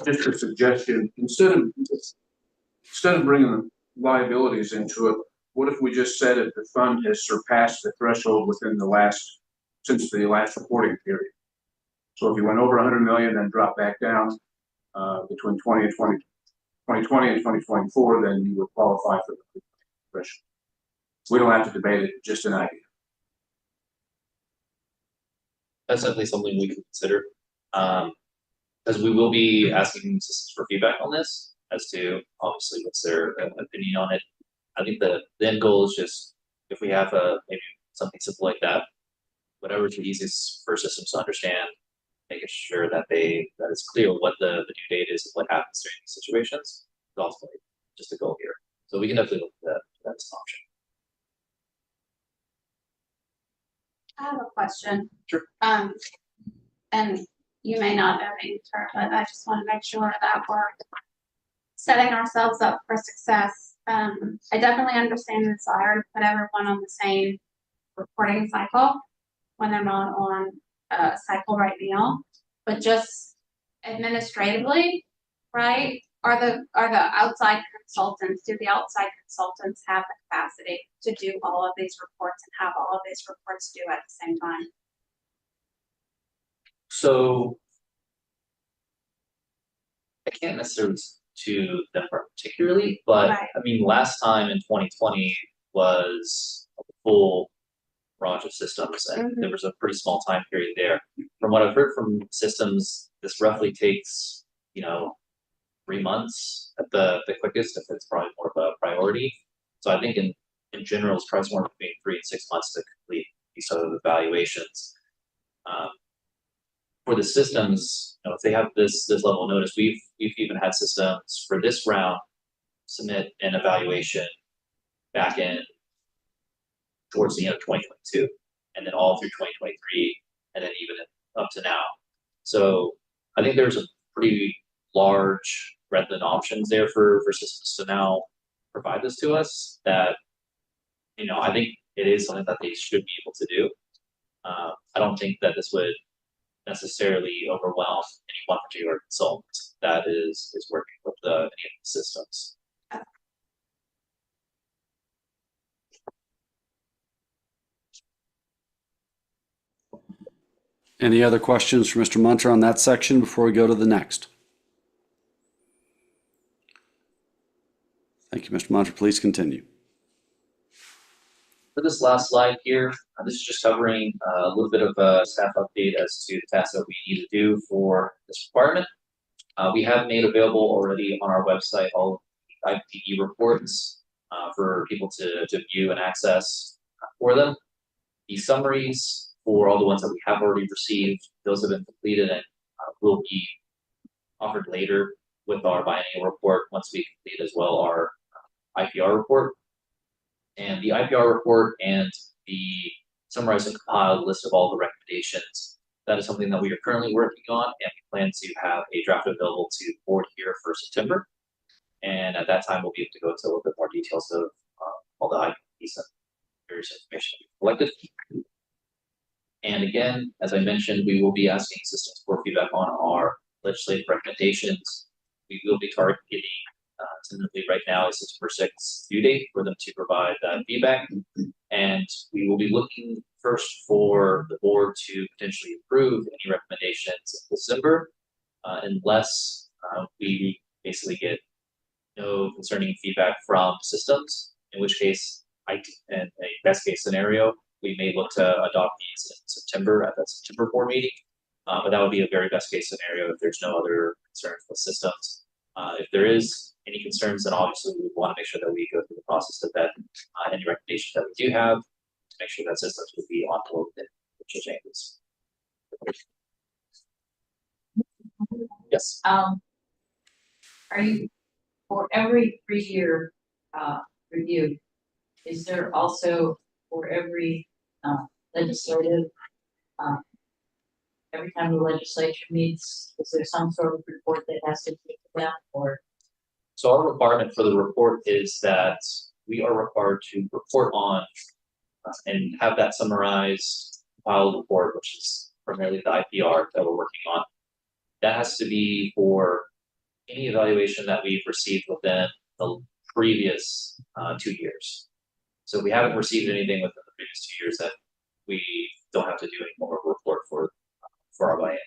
Just a suggestion, instead of bringing liabilities into it, what if we just said if the fund has surpassed the threshold since the last reporting period? So if you went over 100 million, then drop back down between 2020 and 2024, then you would qualify for the threshold. We don't have to debate it, just an idea. That's definitely something we can consider. Because we will be asking systems for feedback on this as to obviously what's their opinion on it. I think the end goal is just if we have maybe something simple like that, whatever's the easiest for systems to understand, making sure that it's clear what the due date is and what happens during these situations is ultimately just a goal here. So we can definitely look at that. That's an option. I have a question. Sure. And you may not know the answer, but I just want to make sure that we're setting ourselves up for success. I definitely understand the desire to put everyone on the same reporting cycle when they're not on a cycle right now, but just administratively, right? Are the outside consultants, do the outside consultants have the capacity to do all of these reports and have all of these reports due at the same time? So I can't necessarily to them particularly, but Right. I mean, last time in 2020 was a full range of systems, and there was a pretty small time period there. From what I've heard from systems, this roughly takes 3 months at the quickest, if it's probably more of a priority. So I think in general, it's probably somewhere between 3 and 6 months to complete these sort of evaluations. For the systems, if they have this level of notice, we've even had systems for this round submit an evaluation back in towards the end of 2022, and then all through 2023, and then even up to now. So I think there's a pretty large breadth of options there for systems to now provide this to us that, I think it is something that they should be able to do. I don't think that this would necessarily overwhelm any one particular consultant that is working with any of the systems. Any other questions for Mr. Munter on that section before we go to the next? Thank you, Mr. Munter. Please continue. For this last slide here, this is just covering a little bit of a staff update as to the tasks that we need to do for this requirement. We have made available already on our website all of the IPE reports for people to view and access for them. The summaries for all the ones that we have already received, those have been completed and will be offered later with our biennial report once we complete as well our IPR report. And the IPR report and the summarized and compiled list of all the recommendations, that is something that we are currently working on, and we plan to have a draft available to the board here for September. And at that time, we'll be able to go into a little bit more details of all the IPs and various information we've collected. And again, as I mentioned, we will be asking systems for feedback on our legislative recommendations. We will be targeting tentatively right now is September 6th due date for them to provide that feedback. And we will be looking first for the board to potentially approve any recommendations in December, unless we basically get no concerning feedback from systems, in which case, in a best case scenario, we may look to adopt these in September at that September board meeting. But that would be a very best case scenario if there's no other concerns with systems. If there is any concerns, then obviously we want to make sure that we go through the process of that any recommendations that we do have to make sure that systems will be on board with the changes. Yes. Are you, for every 3-year review, is there also for every legislative, every time the legislature meets, is there some sort of report that has to be to them, or? So our requirement for the report is that we are required to report on and have that summarized filed report, which is primarily the IPR that we're working on. That has to be for any evaluation that we've received within the previous 2 years. So if we haven't received anything within the previous 2 years, that we don't have to do any more report for our biennium.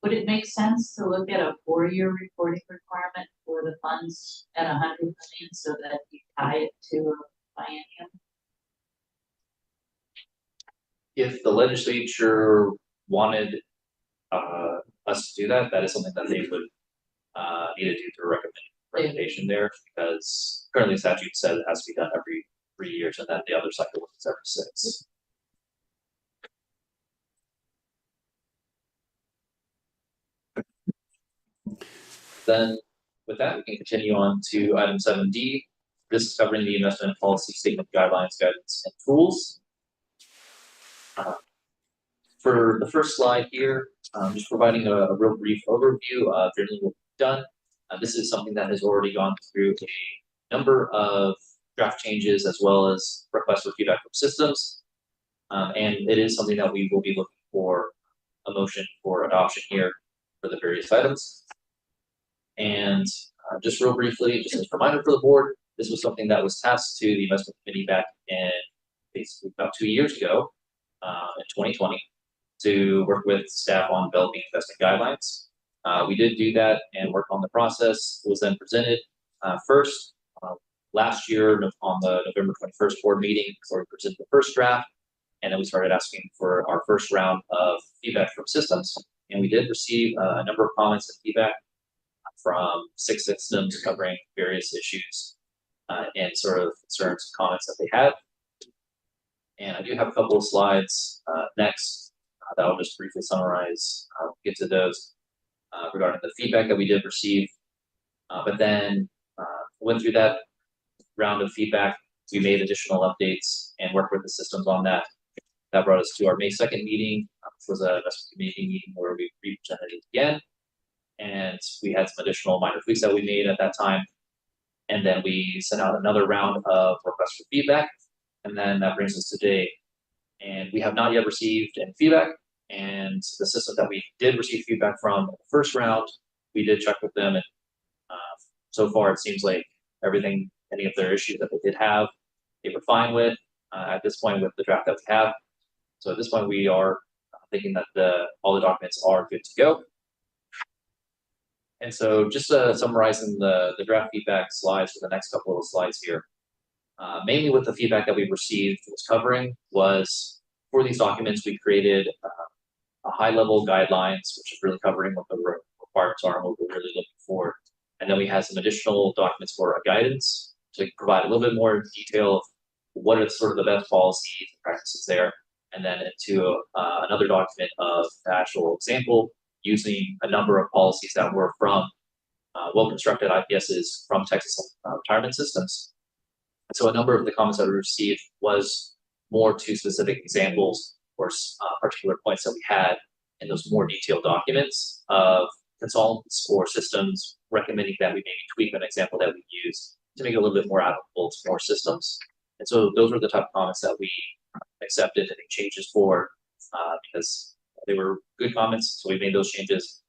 Would it make sense to look at a 4-year reporting requirement for the funds at 100 million so that you tie it to a biennium? If the legislature wanted us to do that, that is something that they would need to do through recommendation there, because currently statute says it has to be done every 3 years, and then the other cycle is every 6. Then with that, we can continue on to item 7D. This is covering the investment policy statement guidelines, guidance, and tools. For the first slide here, just providing a real brief overview of generally what we've done. This is something that has already gone through a number of draft changes as well as requests for feedback from systems. And it is something that we will be looking for a motion for adoption here for the various items. And just real briefly, just as a reminder for the board, this was something that was tasked to the investment committee back in basically about 2 years ago, in 2020, to work with staff on developing investment guidelines. We did do that and work on the process. It was then presented first last year on the November 21st board meeting, where we presented the first draft, and then we started asking for our first round of feedback from systems. And we did receive a number of comments and feedback from 6 systems covering various issues and sort of concerns and comments that they had. And I do have a couple of slides next that I'll just briefly summarize, get to those regarding the feedback that we did receive. But then went through that round of feedback, we made additional updates and worked with the systems on that. That brought us to our May 2nd meeting, which was a investment committee meeting where we presented it again. And we had some additional minor tweaks that we made at that time. And then we sent out another round of requests for feedback. And then that brings us to today. And we have not yet received any feedback. And the system that we did receive feedback from in the first round, we did check with them. And so far, it seems like everything, any of their issues that they did have, they were fine with at this point with the draft that we have. So at this point, we are thinking that all the documents are good to go. And so just summarizing the draft feedback slides for the next couple of slides here. Mainly what the feedback that we received was covering was, for these documents, we created a high-level guidelines, which is really covering what the requirements are and what we're really looking for. And then we had some additional documents for a guidance to provide a little bit more detail of what are sort of the best policies and practices there. and then into another document of the actual example using a number of policies that were from well-constructed IPSs from Texas retirement systems. And so a number of the comments that we received was more to specific examples or particular points that we had in those more detailed documents of consultants or systems recommending that we maybe tweak an example that we use to make it a little bit more applicable to more systems. And so those were the type of comments that we accepted and made changes for because they were good comments, so we made those changes.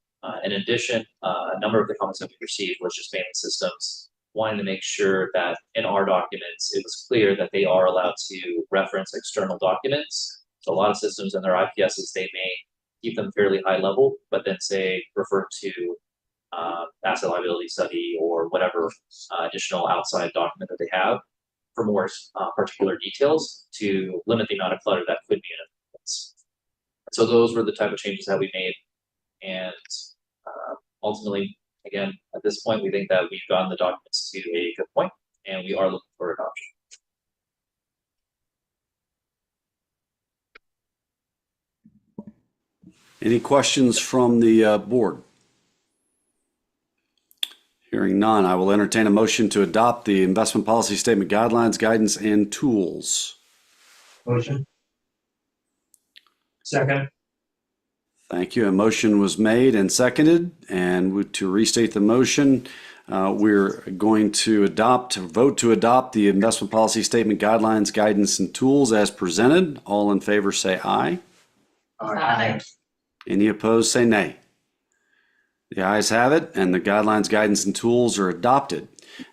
In addition, a number of the comments that we received was just mainly systems wanting to make sure that in our documents, it was clear that they are allowed to reference external documents. So a lot of systems in their IPSs, they may keep them fairly high level, but then say refer to asset liability study or whatever additional outside document that they have for more particular details to limit the amount of clutter that could be in it. So those were the type of changes that we made. And ultimately, again, at this point, we think that we've gotten the documents to a good point, and we are looking for adoption. Any questions from the board? Hearing none, I will entertain a motion to adopt the investment policy statement guidelines, guidance, and tools. Motion. Second. Thank you. A motion was made and seconded, and to restate the motion, we're going to vote to adopt the investment policy statement guidelines, guidance, and tools as presented. All in favor say aye. Aye. Any opposed say nay. The ayes have it, and the guidelines, guidance, and tools are adopted.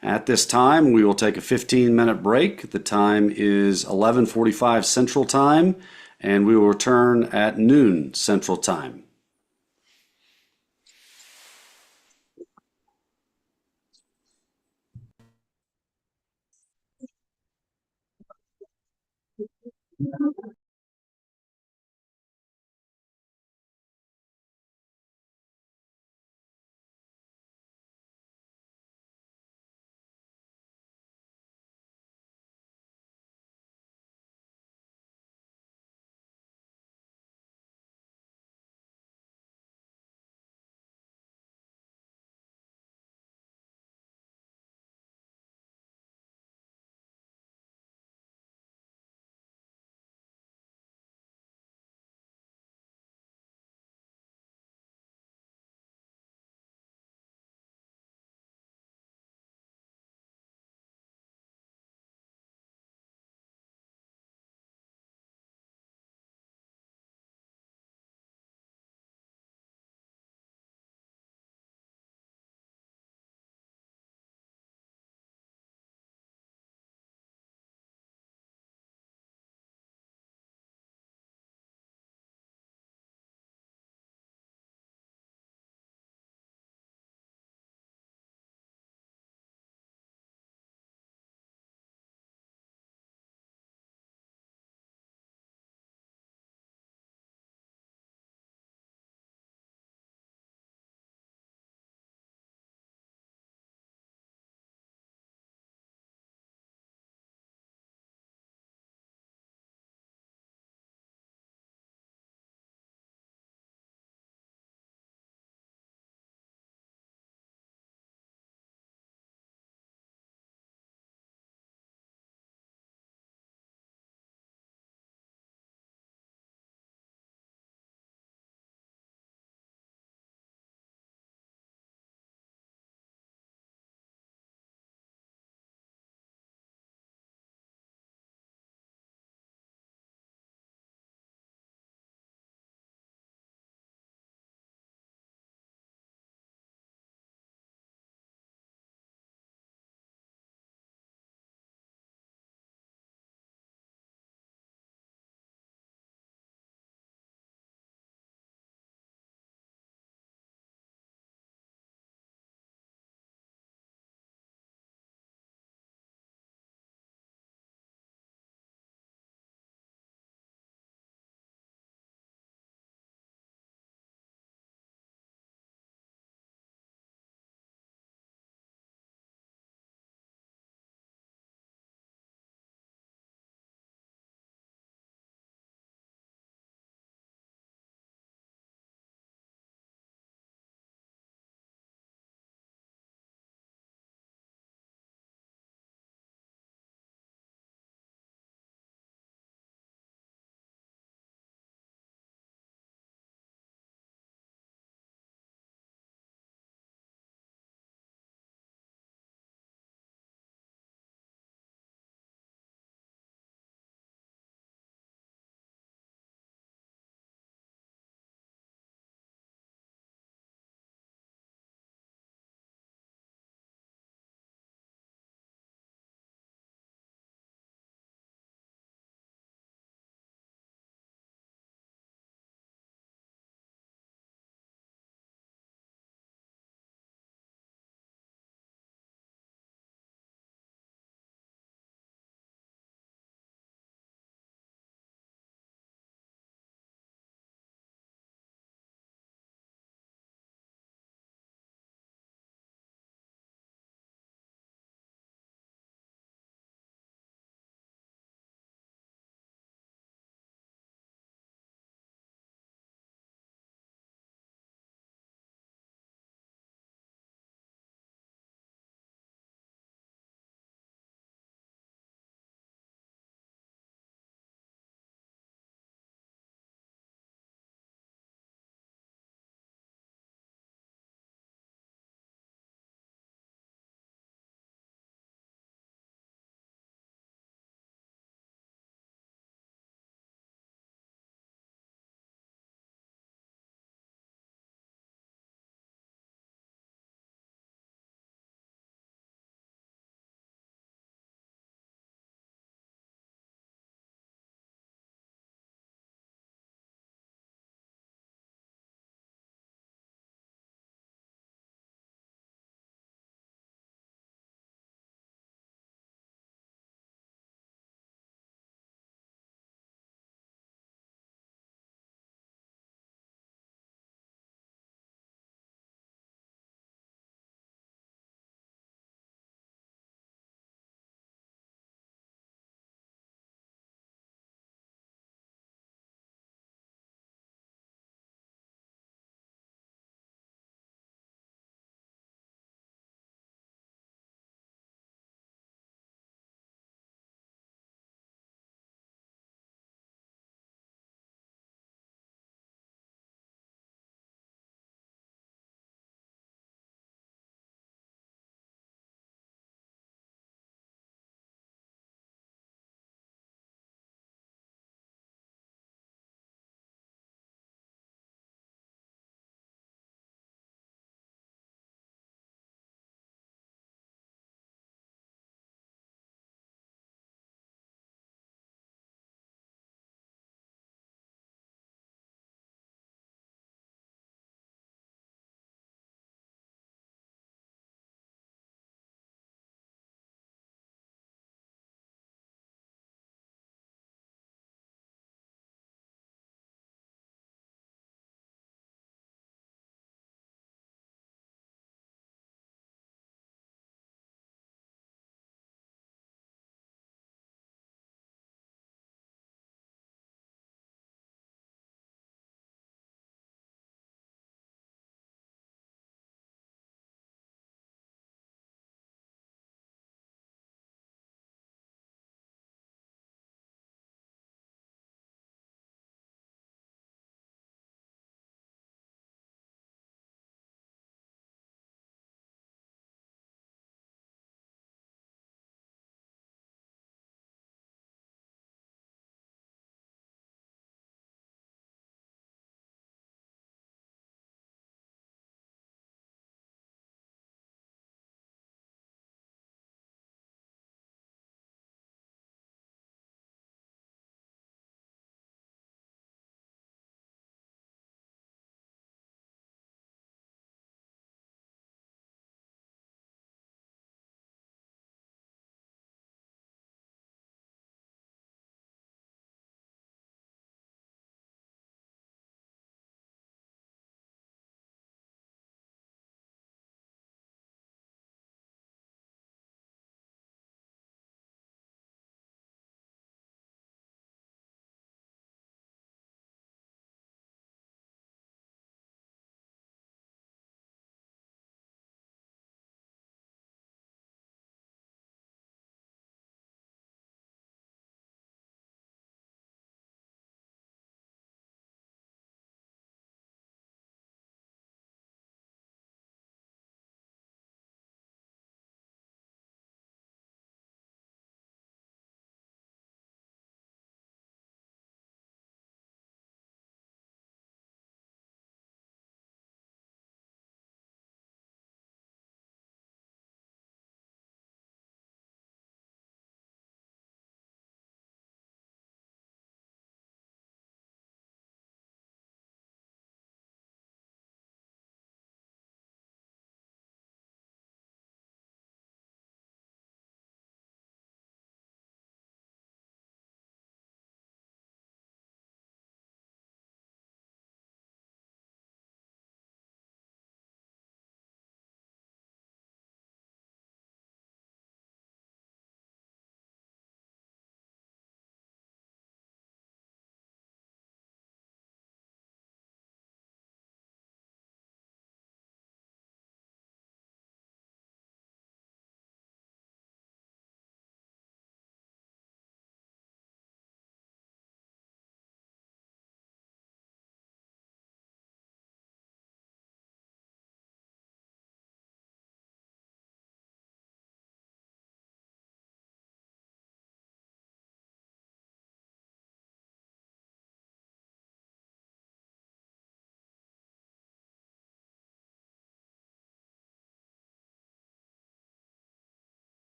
At this time, we will take a 15-minute break. The time is 11:45 Central Time, and we will return at noon Central Time.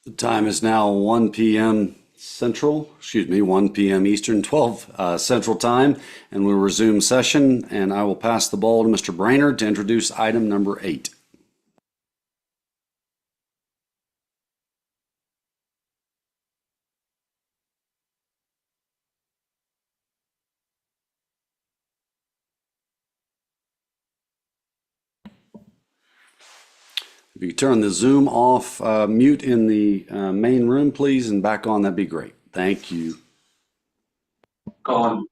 The time is now 1 p.m. Central, 1 p.m. Eastern, 12 Central Time, and we'll resume session, and I will pass the ball to Mr. Brainerd to introduce item number 8. If you turn the Zoom off, mute in the main room, please, and back on, that'd be great. Thank you. Calling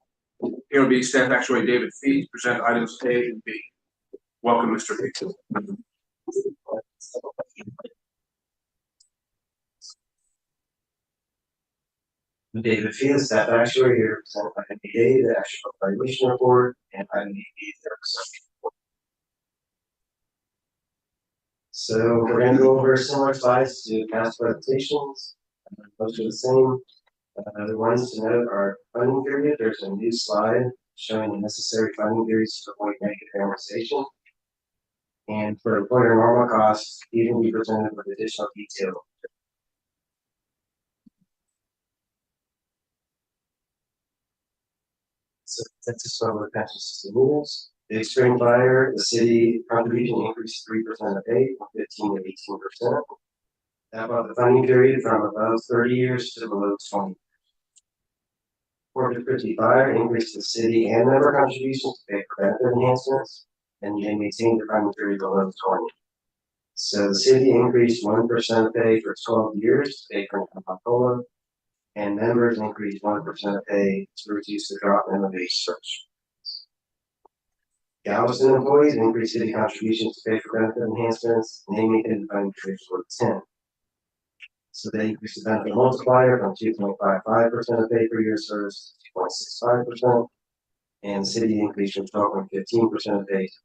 PRB Staff Actuary David Fee, present items A and B. Welcome, Mr. Fee. David Fee, the staff actuary here, presented by MBA, the actual evaluation report, and item B, the research report. So we're going to go over similar slides to past presentations. Most are the same. The ones to note are funding period. There's a new slide showing the necessary funding periods to avoid negative amortization. And for employer normal costs, even be presented with additional detail. So that's a sort of pension system rules. The extreme fire, the city contribution increased 3% of pay from 15 to 18%. That brought the funding period from above 30 years to below 20. 450 fire increased the city and member contributions to pay for benefit enhancements, and they maintained the funding period below 20. So the city increased 1% of pay for 12 years to pay for COLA, and members increased 1% of pay to reduce the drop in the base search. Galveston employees increased city contributions to pay for benefit enhancements, namely in the funding period for 10. So they increased the benefit multiplier from 2.55% of pay per year service to 2.65%, and the city increased from 12.15% of pay to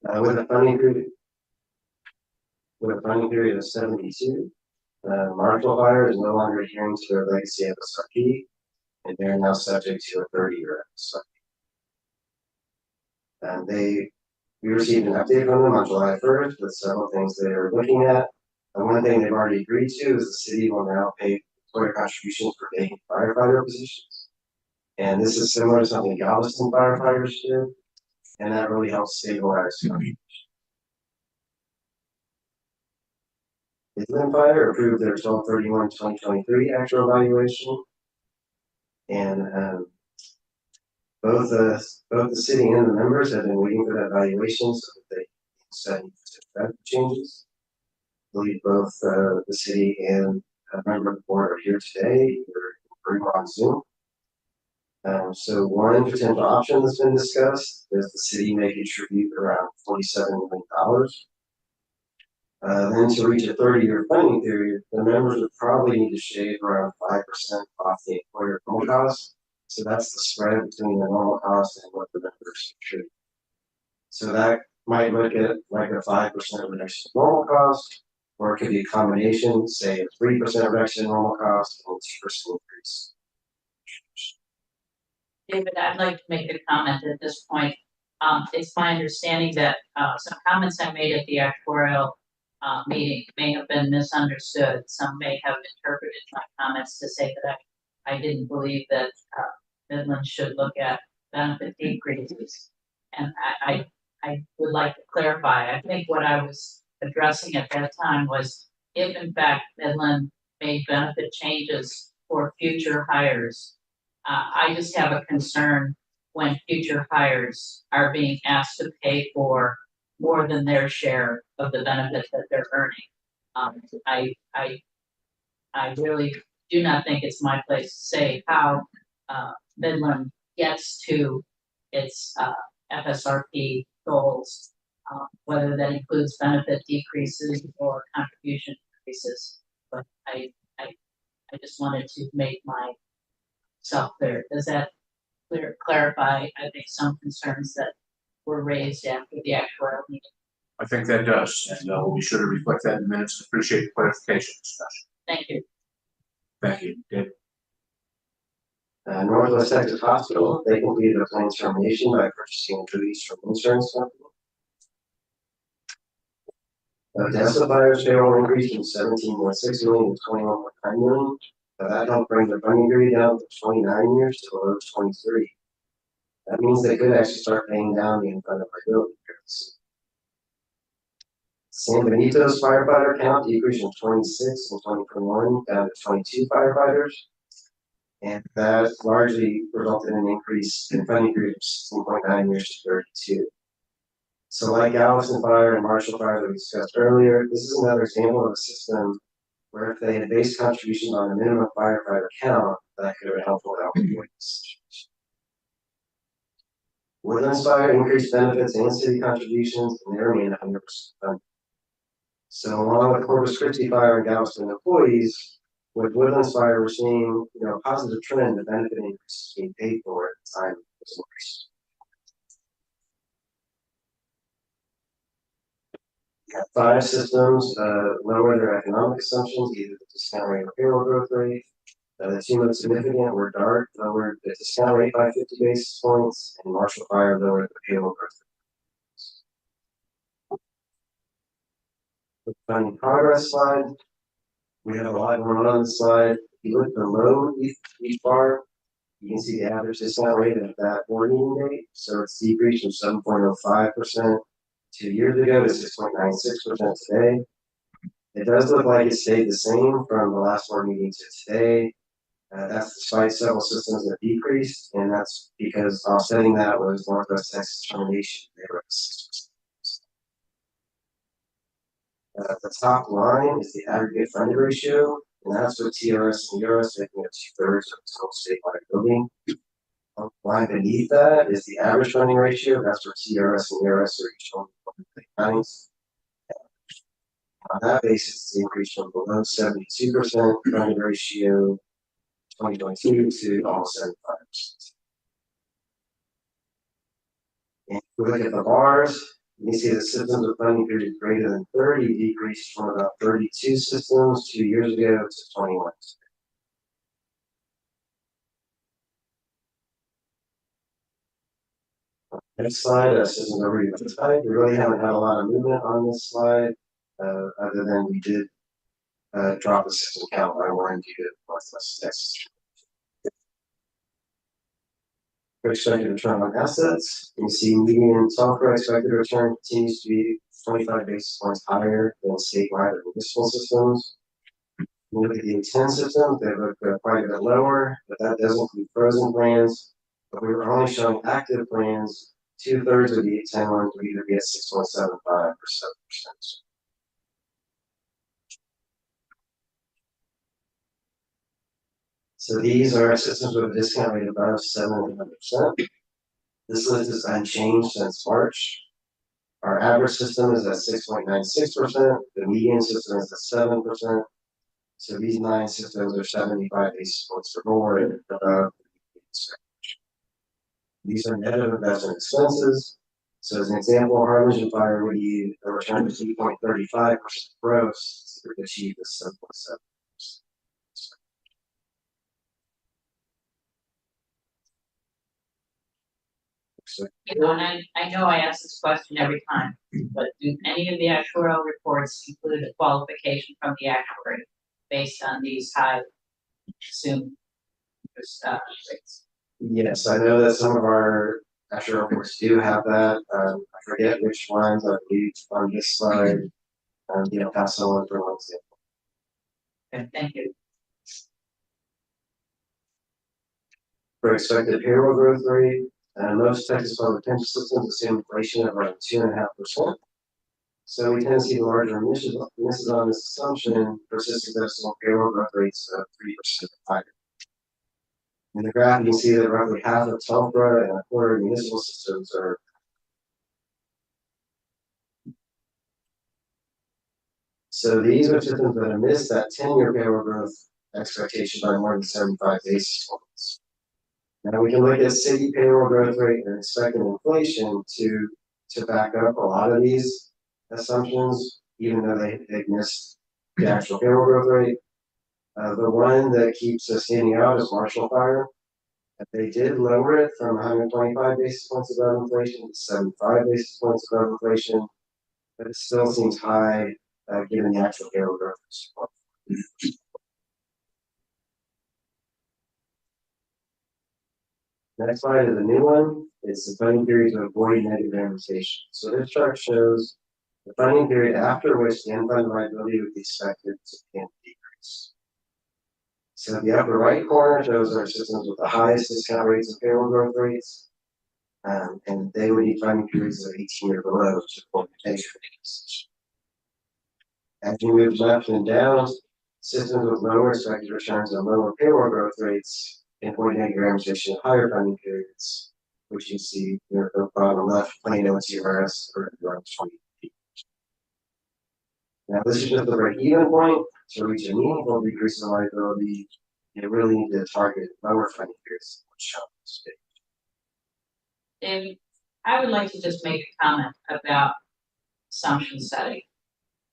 13.35%. With a funding period of 72, Marshall Fire is no longer adhering to their legacy FSRP, and they are now subject to a 30-year FSRP. We received an update from them on July 1st with several things they are looking at. One thing they've already agreed to is the city will now pay employer contributions for vacant firefighter positions. And this is similar to something Galveston firefighters do, and that really helps stabilize contributions. Midland Fire approved their 12/31/2023 actual evaluation, and both the city and the members have been waiting for that evaluation so that they can study benefit changes. I believe both the city and a member of the board are here today. We're on Zoom. So one potential option that's been discussed is the city may contribute around $47 million. Then to reach a 30-year funding period, the members would probably need to shave around 5% off the employer normal cost. So that's the spread between the normal cost and what the members contribute. So that might look at like a 5% reduction in normal cost, or it could be a combination, say a 3% reduction in normal cost and a 2% increase. David, I'd like to make a comment at this point. It's my understanding that some comments I made at the actuarial meeting may have been misunderstood. Some may have interpreted my comments to say that I didn't believe that Midland should look at benefit decreases. And I would like to clarify. I think what I was addressing at that time was if in fact Midland made benefit changes for future hires. I just have a concern when future hires are being asked to pay for more than their share of the benefits that they're earning. I really do not think it's my place to say how Midland gets to its FSRP goals, whether that includes benefit decreases or contribution increases. But I just wanted to make myself clear. Does that clarify, I think, some concerns that were raised after the actuarial meeting? I think that does, and we'll be sure to reflect that in the minutes. Appreciate the clarification discussion. Thank you. Thank you, David. Northwest Texas Hospital, they completed a claims termination by purchasing annuities from an insurance company. Odessa Fire's payroll increased from 17.6 million to 21.9 million. That helped bring the funding period down from 29 years to below 23. That means they could actually start paying down the unfunded liability. San Benito's firefighter count decreased from 26 in 2021 down to 22 firefighters. And that largely resulted in an increase in funding period of 16.9 years to 32. So like Galveston Fire and Marshall Fire that we discussed earlier, this is another example of a system where if they had based contributions on a minimum firefighter count, that could have helped with outputs. Woodlands Fire increased benefits and city contributions, and they remain 100% funded. So along with Corpus Christi Fire and Galveston employees, with Woodlands Fire, we're seeing a positive trend of benefit increases being paid for at the time of this increase. We have 5 systems lower their economic assumptions, either the discount rate or payroll growth rate. The 2 most significant were Dart lowered the discount rate by 50 basis points, and Marshall Fire lowered the payroll growth rate. The funding progress slide. We have a lot going on this slide. If you look below each bar, you can see the average discount rate at that board meeting date. So it's decreased from 7.05% 2 years ago to 6.96% today. It does look like it stayed the same from the last board meeting to today. That's despite several systems that decreased, and that's because offsetting that was Northwest Texas termination. They were at 6%. The top line is the aggregate funding ratio, and that's with TRS and ERS making up 2/3 of the total statewide building. The line beneath that is the average funding ratio. That's where TRS and ERS are each owned by counties. On that basis, it's increased from below 72% funding ratio 2022 to almost 75%. And if we look at the bars, you can see the systems with funding period greater than 30 decreased from about 32 systems 2 years ago to 21. Next slide, systems overview of the type. We really haven't had a lot of movement on this slide, other than we did drop the system count by 1 due to Northwest Texas. Expected return on assets. You can see median software expected return continues to be 25 basis points higher than statewide or municipal systems. You look at the intent systems, they look quite a bit lower, but that does include frozen plans. But we were only showing active plans. 2/3 of the 10 ones would either be at 6.75 or 7%. So these are systems with a discount rate above 700%. This list is unchanged since March. Our average system is at 6.96%. The median system is at 7%. So these 9 systems are 75 basis points or more above. These are net of investment expenses. So as an example, Harlingen Fire would use a return of 2.35% gross to achieve this 7.7%. And I know I ask this question every time, but do any of the actuarial reports include a qualification from the actuary based on these high assumed rates? Yes, I know that some of our actuarial reports do have that. I forget which ones I believe on this slide. Pass on for one example. Okay, thank you. For expected payroll growth rate, most Texas public pension systems assume inflation of around 2.5%. So we tend to see larger misses on this assumption, persistent decimal payroll growth rates of 3% or higher. In the graph, you can see that roughly half of TELFRA and a quarter of municipal systems are. So these are systems that have missed that 10-year payroll growth expectation by more than 75 basis points. Now we can look at city payroll growth rate and expected inflation to back up a lot of these assumptions, even though they've missed the actual payroll growth rate. The one that keeps standing out is Marshall Fire. They did lower it from 125 basis points above inflation to 75 basis points above inflation, but it still seems high given the actual payroll growth. Next slide is a new one. It's the funding period to avoid negative amortization. So this chart shows the funding period after which the unfunded liability would be expected to decrease. So the upper right corner shows our systems with the highest discount rates and payroll growth rates. And they would need funding periods of 18 or below to support the negative amortization. As you move left and down, systems with lower expected returns and lower payroll growth rates avoid negative amortization at higher funding periods, which you see here at the bottom left, Plano and CRS are around 20. Now, this is just the break-even point. To reach a meaningful decrease in liability, you really need to target lower funding periods, which shown in this page. David, I would like to just make a comment about assumption setting.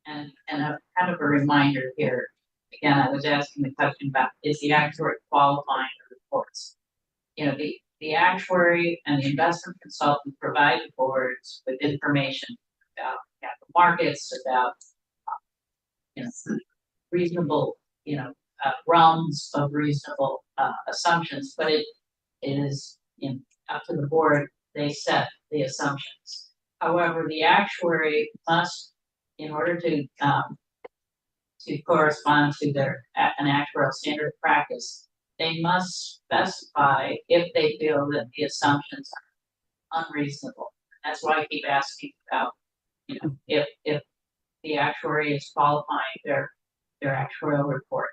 And a kind of a reminder here. Again, I was asking the question about, is the actuary qualifying the reports? You know, the actuary and the investment consultant provide the boards with information about capital markets, about, reasonable, realms of reasonable assumptions, but it is up to the board. They set the assumptions. However, the actuary must, in order to correspond to an actuarial standard of practice, they must specify if they feel that the assumptions are unreasonable. That's why I keep asking about, if the actuary is qualifying their actuarial report.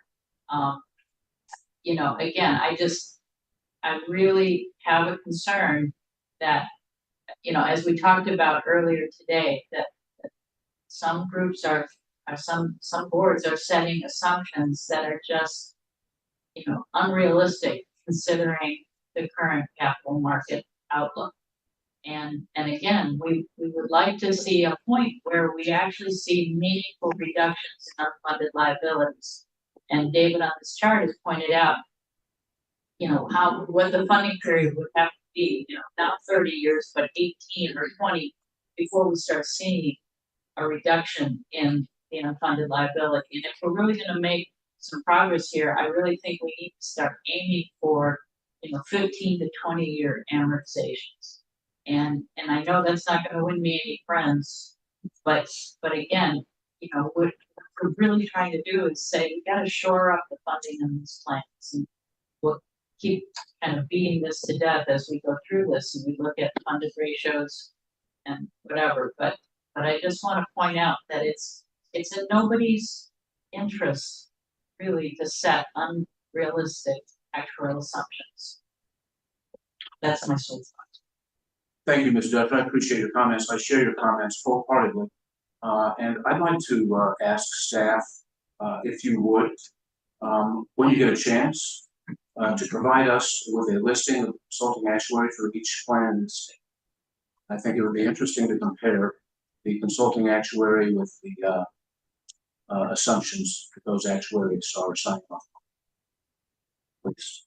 Again, I really have a concern that, as we talked about earlier today, that some groups some boards are setting assumptions that are just, unrealistic considering the current capital market outlook. And again, we would like to see a point where we actually see meaningful reductions in unfunded liabilities. And David on this chart has pointed out, what the funding period would have to be, not 30 years, but 18 or 20 before we start seeing a reduction in the unfunded liability. And if we're really going to make some progress here, I really think we need to start aiming for, 15 to 20 year amortizations. And I know that's not going to win me any friends, but again, what we're really trying to do is say we got to shore up the funding in these plans, and we'll keep kind of beating this to death as we go through this and we look at funded ratios and whatever. But I just want to point out that it's in nobody's interest really to set unrealistic actuarial assumptions. That's my sole thought. Thank you, Ms. Duff. I appreciate your comments. I share your comments wholeheartedly. And I'd like to ask staff, if you would, when you get a chance, to provide us with a listing of consulting actuary for each plan in the state. I think it would be interesting to compare the consulting actuary with the assumptions that those actuaries are signing off on. Please.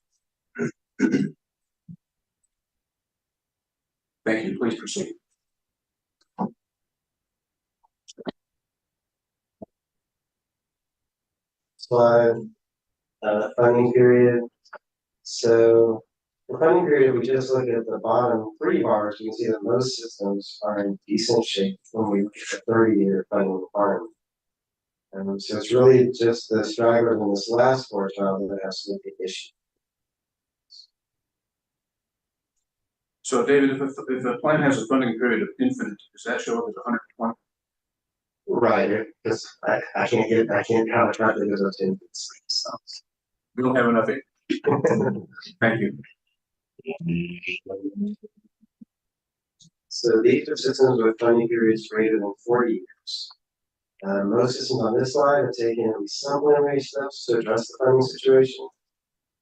Thank you. Please proceed. Slide, funding period. So the funding period, we just look at the bottom 3 bars, you can see that most systems are in decent shape when we look at the 30-year funding requirement. So it's really just the stragglers in this last quartile that has some big issue. So, David, if a plan has a funding period of infinite, does that show up as 120? Right, because I can't count a chart that goes up to infinite. So. We don't have enough. Thank you. So these are systems with funding periods greater than 40 years. Most systems on this slide have taken at least some preliminary steps to address the funding situation.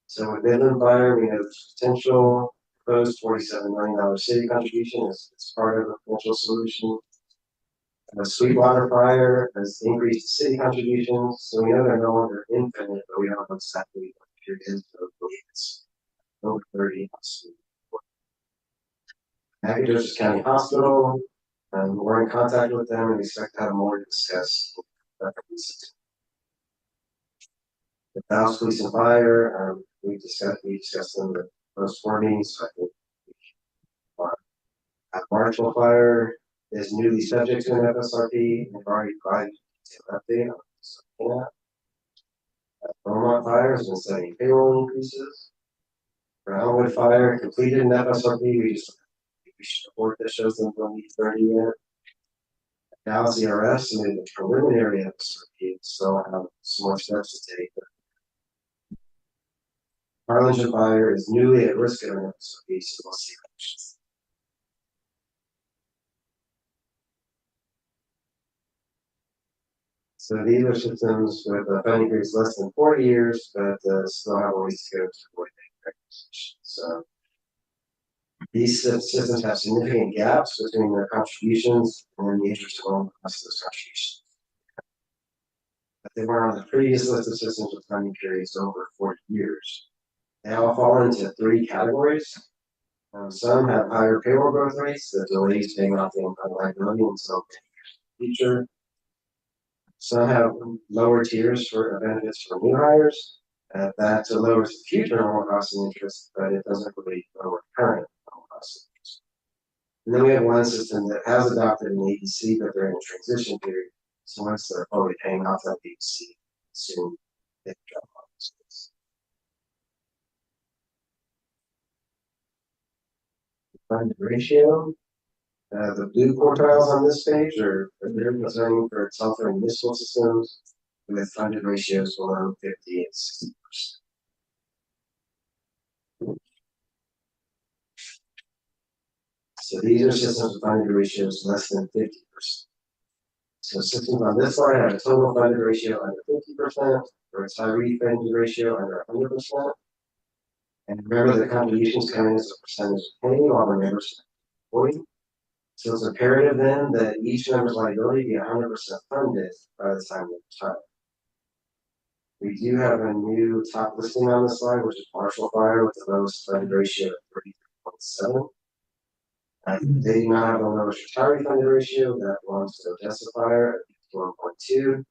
So with Midland Fire, we have potential proposed $47 million city contribution as part of a potential solution. Sweetwater Fire has increased city contributions, so we know they're no longer infinite, but we don't know exactly what the period is, but I believe it's over 30. Nacogdoches County Hospital, we're in contact with them and expect to have more to discuss The Dallas Police and Fire, we discussed in the post board meetings, so I think. Marshall Fire is newly subject to an FSRP, and already provided an update on that. Vermont Fire has been studying payroll increases. Brownwood Fire completed an FSRP, we should report that shows them will need 30 in. Dallas ERS submitted a preliminary FSRP, so have some more steps to take. Harlingen Fire is newly at risk of an FSRP, so we'll see actions. So these are systems with funding periods less than 40 years, but still have a ways to go to avoid acquisition. So these systems have significant gaps between their contributions and the interest on those contributions. But they were on the previous list of systems with funding periods over 40 years. They all fall into 3 categories. Some have higher payroll growth rates that delays paying off the income liability until the future. Some have lower tiers for benefits for new hires. That lowers the future normal cost and interest, but it doesn't really lower current normal cost and interest. And then we have one system that has adopted an ABC, but they're in a transition period. So once they're fully paying off that ABC, soon they can drop off the space. Funded ratio. The blue quartiles on this page are representing for itself for municipal systems with funded ratios below 50 and 60%. So these are systems with funded ratios less than 50%. So systems on this slide have a total funded ratio under 50%, or a retiree funded ratio under 100%. And remember the contributions come in as a percentage of pay while the members are 40%. So it's imperative then that each member's liability be 100% funded by the time they retire. We do have a new top listing on the slide, which is Marshall Fire with the lowest funded ratio of 33.7. They do not have the lowest retiree funded ratio, that belongs to Odessa Fire at 51.2.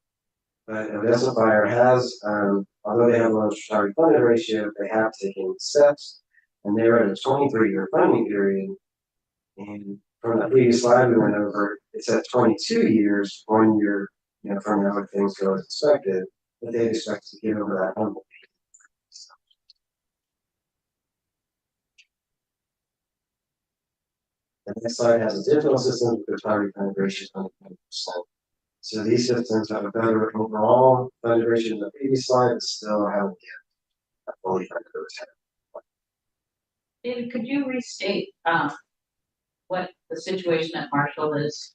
But Odessa Fire has, although they have the lowest retiree funded ratio, they have taken steps, and they're at a 23-year funding period. And from the previous slide we went over, it's at 22 years, 1 year, from now if things go as expected, but they expect to get over that hump. The next slide has additional systems with retiree funded ratios under 20%. So these systems have a better overall funded ratio than the previous slide, but still haven't yet fully funded retirement. David, could you restate, what the situation at Marshall is?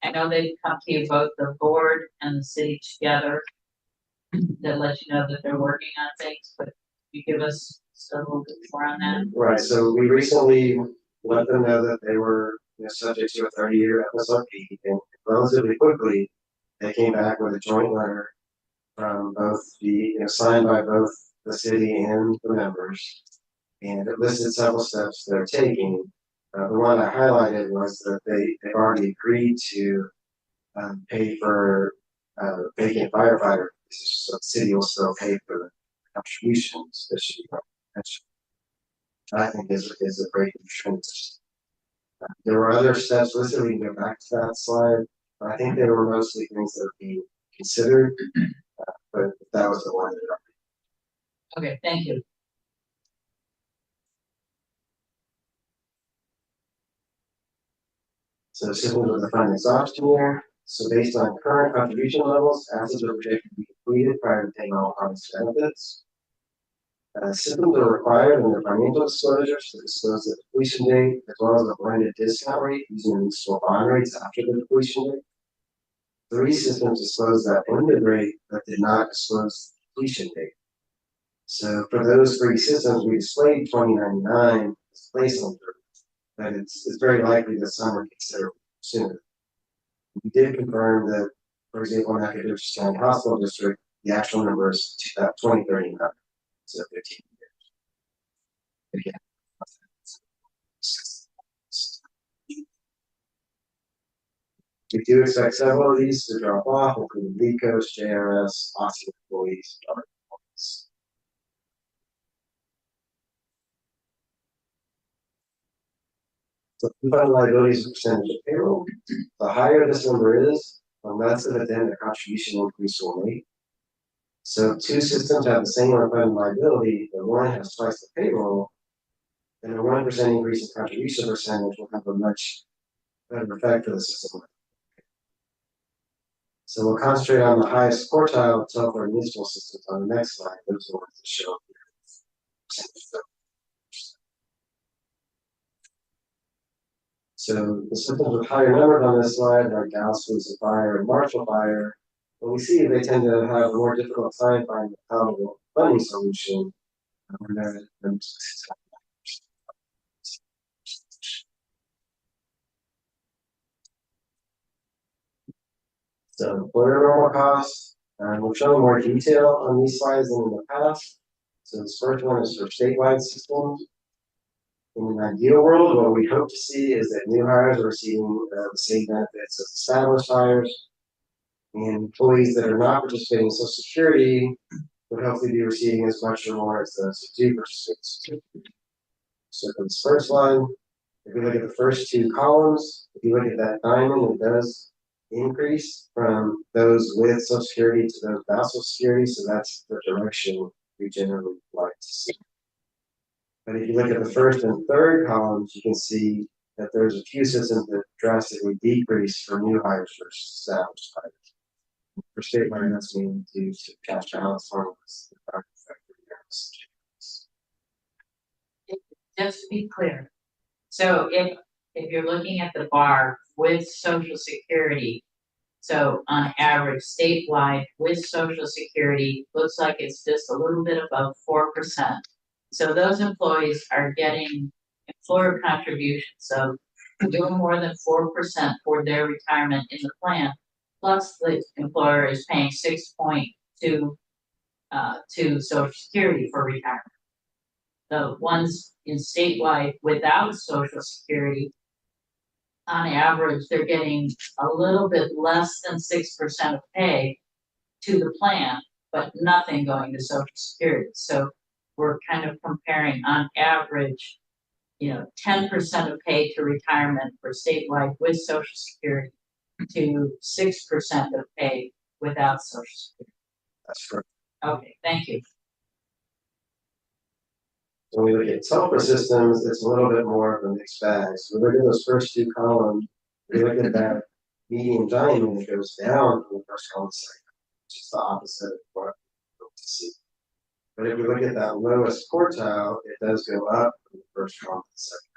I know they've come to you, both the board and the city together, that let you know that they're working on things, but you give us just a little bit more on that? Right, so we recently let them know that they were subject to a 30-year FSRP, and relatively quickly, they came back with a joint letter from both signed by both the city and the members, and it listed several steps they're taking. The one I highlighted was that they've already agreed to pay for vacant firefighter, so the city will still pay for the contributions that should be mentioned. I think is a great trend. There were other steps listed. We can go back to that slide, but I think they were mostly things that are being considered. But that was the one that. Okay, thank you. So systems with the fund exhaustion year. So based on current contribution levels, assets are projected to be completed prior to paying all promised benefits. Systems are required in their financial disclosures to disclose the depletion date as well as the blended discount rate using municipal bond rates after the depletion date. 3 systems disclose that blended rate but did not disclose the depletion date. So for those 3 systems, we displayed 2099 as placeholder, but it's very likely that some are considered sooner. We did confirm that, for example, in Nacogdoches County Hospital District, the actual number is 2039, so 15 years. Again, We do expect several of these to drop off, including LECOs, JRS, Austin employees, and other employees. So fund liabilities as a percentage of payroll, the higher this number is, the less of it then the contribution increase will make. So two systems have the same unfunded liability, but one has twice the payroll, then a 1% increase in contribution percentage will have a much better effect for the system. So we'll concentrate on the highest quartile of telephone municipal systems on the next slide. Those are the ones that show. So the systems with higher numbers on this slide, like Galveston Fire and Marshall Fire, what we see is they tend to have a more difficult time finding a palatable funding solution. When they're So employer normal costs, we're showing more detail on these slides than in the past. So this first one is for statewide systems. In an ideal world, what we hope to see is that new hires are receiving the same benefits as established hires. And employees that are not participating in Social Security would hopefully be receiving as much or more as those who do participate. So for this first one, if you look at the first two columns, if you look at that diamond, it does increase from those with Social Security to those without Social Security. So that's the direction we generally like to see. But if you look at the first and third columns, you can see that there's a few systems that drastically decrease for new hires versus established hires. For statewide, that's mainly due to cash balance formulas. Just to be clear, so if you're looking at the bar with Social Security, so on average statewide with Social Security, looks like it's just a little bit above 4%. So those employees are getting employer contributions of doing more than 4% for their retirement in the plan. Plus the employer is paying 6.2 to Social Security for retirement. The ones in statewide without Social Security, on average, they're getting a little bit less than 6% of pay to the plan, but nothing going to Social Security. So we're kind of comparing on average, 10% of pay to retirement for statewide with Social Security to 6% of pay without Social Security. That's correct. Okay, thank you. When we look at telco systems, it's a little bit more of a mixed bag. So we look at those first two columns, we look at that median diamond, it goes down from the first column, which is the opposite of what we hope to see. But if we look at that lowest quartile, it does go up from the first column to the second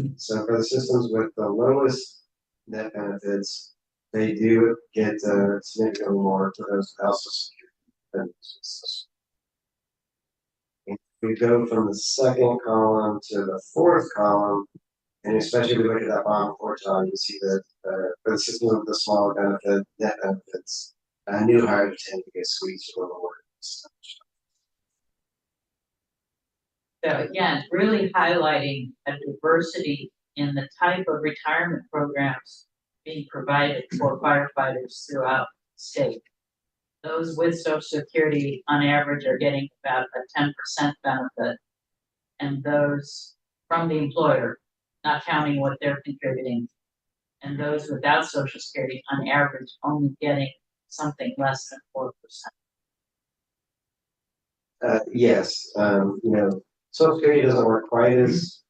column. So for the systems with the lowest net benefits, they do get significantly more for those without Social Security benefits. If we go from the second column to the fourth column, and especially if we look at that bottom quartile, you see that for the system with the smaller benefit, net benefits, new hires tend to get squeezed a little more. So again, really highlighting a diversity in the type of retirement programs being provided for firefighters throughout the state. Those with Social Security on average are getting about a 10% benefit. And those from the employer, not counting what they're contributing. And those without Social Security on average only getting something less than 4%. Yes, Social Security doesn't work quite as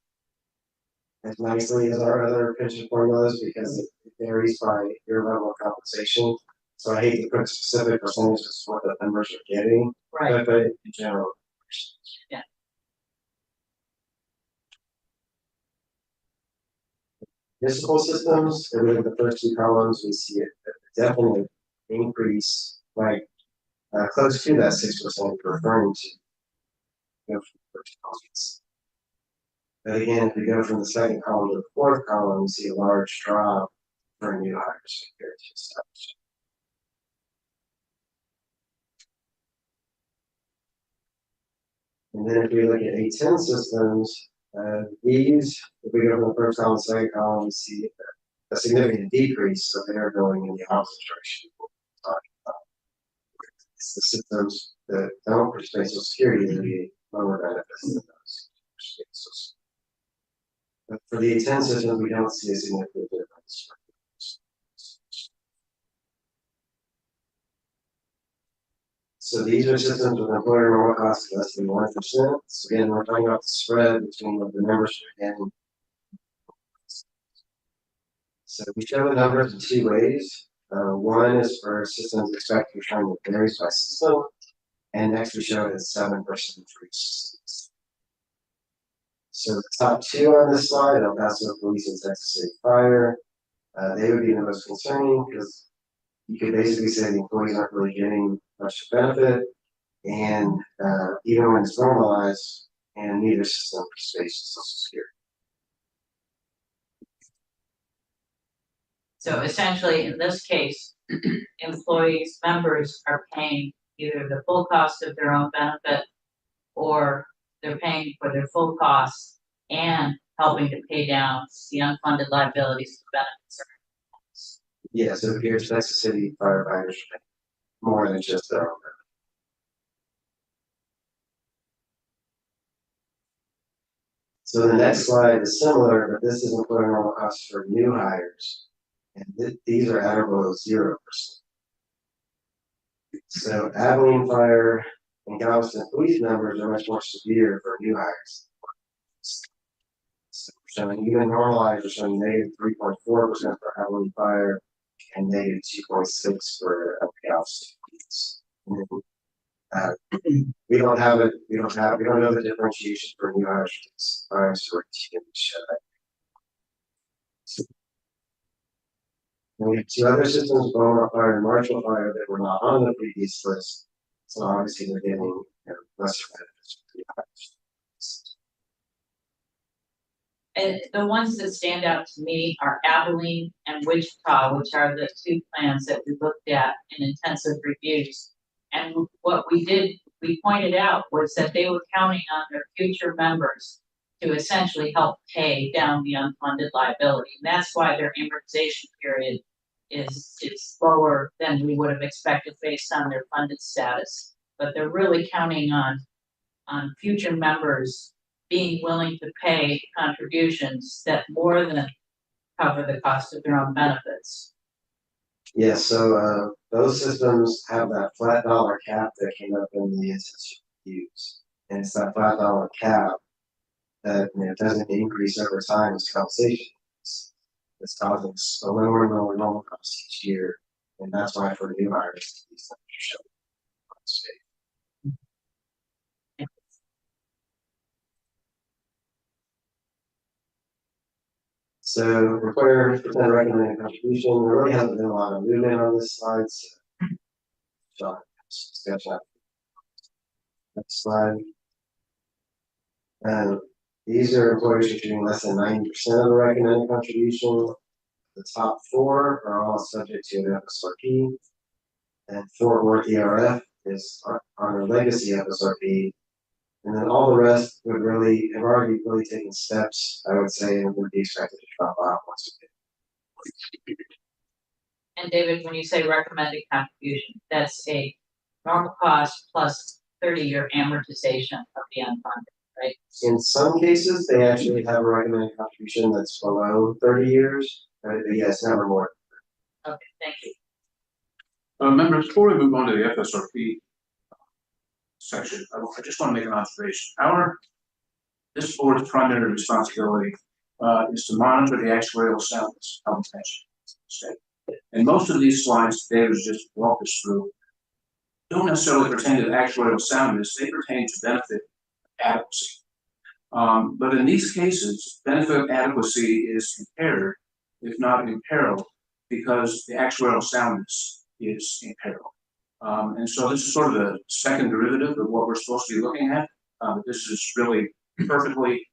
nicely as our other pension formulas because it varies by your level of compensation. So I hate to put specific percentages for what the members are getting, Right. but in general. Yeah. Municipal systems, and we look at the first two columns, we see it definitely increase like close to that 6% you're referring to. First columns. But again, if we go from the second column to the fourth column, we see a large drop for new hires compared to established. And then if we look at A10 systems, these, if we go from the first column to the second column, we see a significant decrease, so they're going in the opposite direction. It's the systems that don't participate in Social Security that get lower benefits than those. But for the 10 systems, we don't see a significant difference. So these are systems with employer normal costs less than 1%. So again, we're talking about the spread between what the members are getting. So we show the numbers in two ways. One is for systems expected return that varies by system, and next we show it as 7% for each system. So the top two on this slide, El Paso Police and Texas City Fire, they would be the most concerning because you could basically say the employees aren't really getting much benefit, and even when it's normalized, and neither system participates in Social Security. So essentially, in this case, employees, members are paying either the full cost of their own benefit, or they're paying for their full costs and helping to pay down the unfunded liabilities of benefits. Yes, it appears Texas City firefighters pay more than just their own. So the next slide is similar, but this is employer normal costs for new hires. And these are at or below 0%. So Abilene Fire and Galveston police numbers are much more severe for new hires. So we're showing even normalized, we're showing -3.4% for Abilene Fire and -2.6% for Galveston police. We don't know the differentiation for new hires. And we have two other systems, Beaumont Fire and Marshall Fire, that were not on the previous list. So obviously they're getting lesser benefits for new hires. And the ones that stand out to me are Abilene and Wichita, which are the two plans that we looked at in intensive reviews. And what we pointed out was that they were counting on their future members to essentially help pay down the unfunded liability. And that's why their amortization period is slower than we would have expected based on their funded status. But they're really counting on future members being willing to pay contributions that more than cover the cost of their own benefits. Yes, so those systems have that flat dollar cap that came up in the intensive reviews. And it's that flat dollar cap that doesn't increase over time as compensation. It's causing a lower and lower normal cost each year. And that's why for new hires, these things are showing on state. So require percent recommended contribution. There really hasn't been a lot of movement on this slide. So discussion. Next slide. And these are employers contributing less than 90% of the recommended contribution. The top four are all subject to an FSRP. And Fort Worth ERF is on a legacy FSRP. And then all the rest have already taken steps, I would say, and would be expected to drop off once again. And David, when you say recommended contribution, that's a normal cost plus 30-year amortization of the unfunded, right? In some cases, they actually have a recommended contribution that's below 30 years, but yes, never more. Okay, thank you. Members, before we move on to the FSRP section, I just want to make an observation. This board's primary responsibility is to monitor the actuarial soundness of the pension. And most of these slides David has just walked us through don't necessarily pertain to the actuarial soundness, they pertain to benefit adequacy. But in these cases, benefit adequacy is impaired, if not imperiled, because the actuarial soundness is imperiled. And so this is sort of the second derivative of what we're supposed to be looking at. This is really perfectly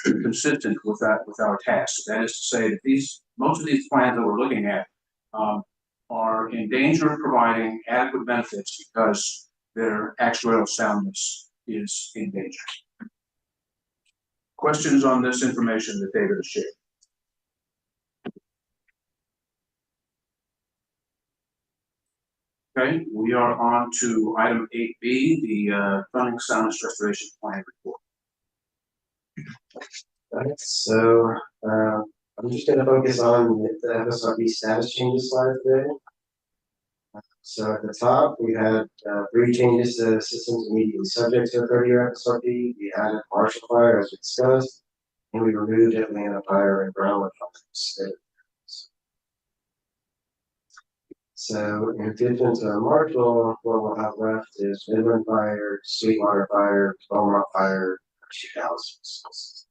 consistent with our task. That is to say that most of these plans that we're looking at are in danger of providing adequate benefits because their actuarial soundness is in danger. Questions on this information that David has shared? Okay, we are on to item 8B, the funding soundness restoration plan report. Alright, so, I'm just gonna focus on the FSRP status changes slide today. So at the top, we had, 3 changes to systems immediately subject to a 30-year FSRP. We added Marshall Fire as we discussed, and we removed Atlanta Fire and Brownwood Fire. So in addition to Marshall, what we'll have left is Midland Fire, Sweetwater Fire, Beaumont Fire, two houses.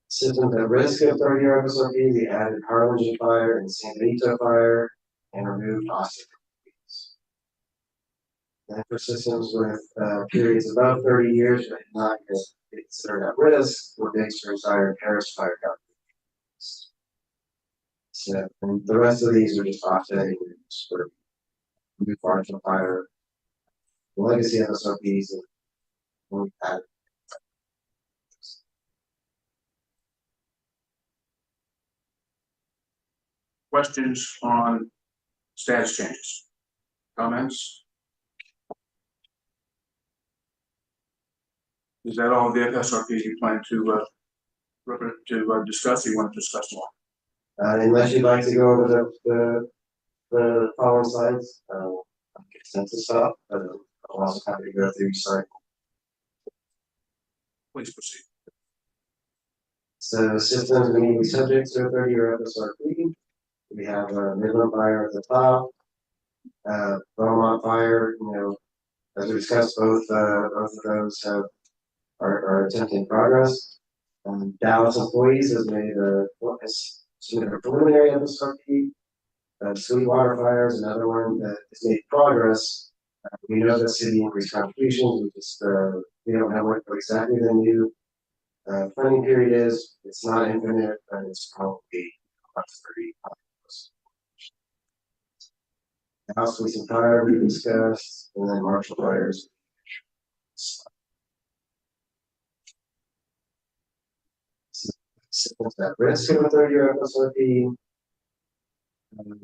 Systems at risk of 30-year FSRP, we added Harlingen Fire and San Benito Fire and removed Austin. And for systems with periods above 30 years but not considered at risk, we're Bixby Fire and Paris Fire companies. So and the rest of these are just offsetting for New Marshall Fire, the legacy FSRPs, and we had. Questions on status changes? Comments? Is that all the FSRPs you plan to discuss, or you want to discuss more? Unless you'd like to go over the following slides, consensus stuff, but I'm also happy to go through each slide. Please proceed. So systems immediately subject to a 30-year FSRP. We have Midland Fire at the top, Beaumont Fire. You know, as we discussed, both of those are attempting progress. Dallas Employees has made has submitted a preliminary FSRP. Sweetwater Fire is another one that has made progress. We know that city increased contributions. We don't know what exactly the new funding period is. It's not infinite, but it's probably about 30. House Police and Fire we discussed, and then Marshall Fires. Systems at risk of a 30-year FSRP.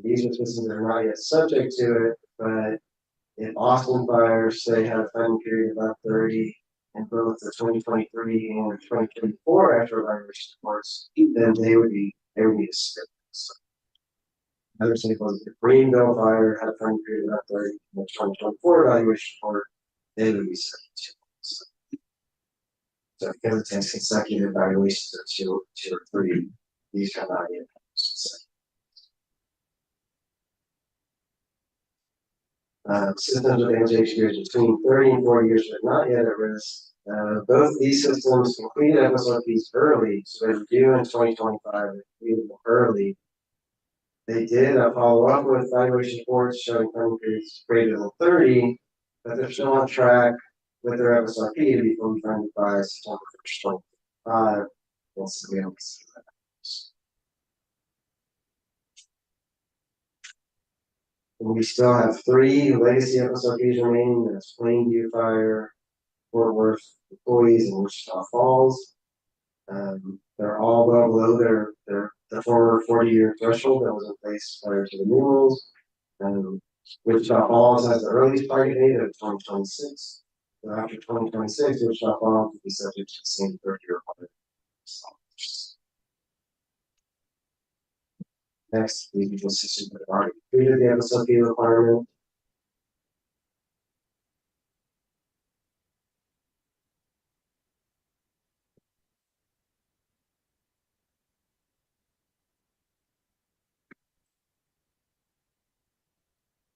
These are systems that are not yet subject to it, but if Austin Fires say have a funding period about 30 in both the 2023 and 2024 actual evaluation reports, then they would be a skip. Another example is if Greenville Fire had a funding period about 30 in the 2024 evaluation report, they would be skip. So because it takes consecutive evaluations of two or three, these are not yet. Systems with annotation periods between 30 and 40 years but not yet at risk. Both these systems completed FSRPs early, so they're due in 2025. They completed them early. They did follow up with evaluation reports showing funding periods greater than 30, but they're still on track with their FSRP to be fully funded by September 1st, 2025. So we don't see that. And we still have 3 legacy FSRPs remaining. That's Plainview Fire, Fort Worth Employees, and Wichita Falls. They're all well below their former 40-year threshold that was in place prior to the new rules. Wichita Falls has the earliest target date of 2026. So after 2026, Wichita Falls will be subject to the same 30-year requirement. Next, the usual system that have already completed the FSRP requirement.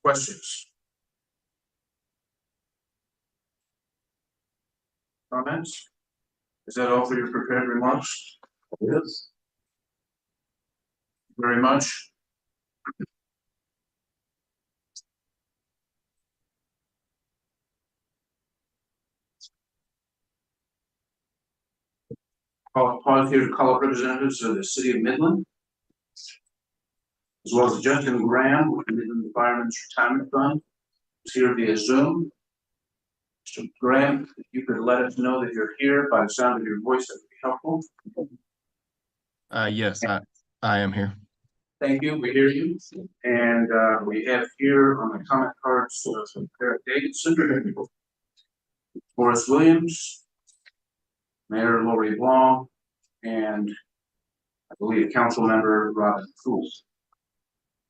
Questions? Comments? Is that all for your prepared remarks? Yes. Very much. I'll pause here to call up representatives of the city of Midland, as well as Justin Graham with the Midland Firemen's Retirement Fund, who's here via Zoom. Mr. Graham, if you could let us know that you're here by the sound of your voice, that would be helpful. Yes, I am here. Thank you, we hear you. And we have here on the comment cards, Eric Davidson, Horace Williams, Mayor Lori Blanc, and I believe Council Member Robin Poole.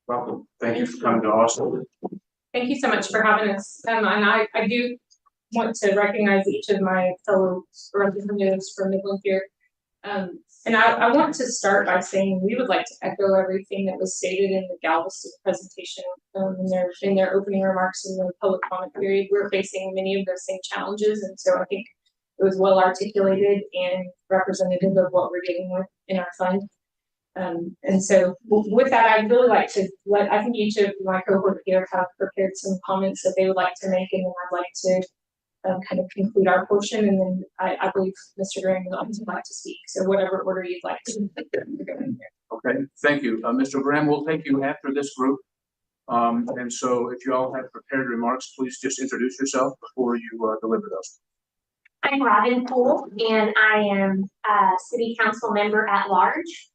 Welcome, thank you for coming to Austin. Thank you so much for having us. And I do want to recognize each of my fellow representatives from Midland here. And I want to start by saying we would like to echo everything that was stated in the Galveston presentation in their opening remarks in the public comment period. We're facing many of those same challenges, and so I think it was well articulated and representative of what we're dealing with in our fund. And so with that, I'd really like to I think each of my cohort here have prepared some comments that they would like to make, and then I'd like to kind of conclude our portion, and then I believe Mr. Graham would also like to speak. So whatever order you'd like to go in there. Okay, thank you. Mr. Graham, we'll take you after this group. And so if you all have prepared remarks, please just introduce yourself before you deliver those. I'm Robin Poole, and I am a city council member at large.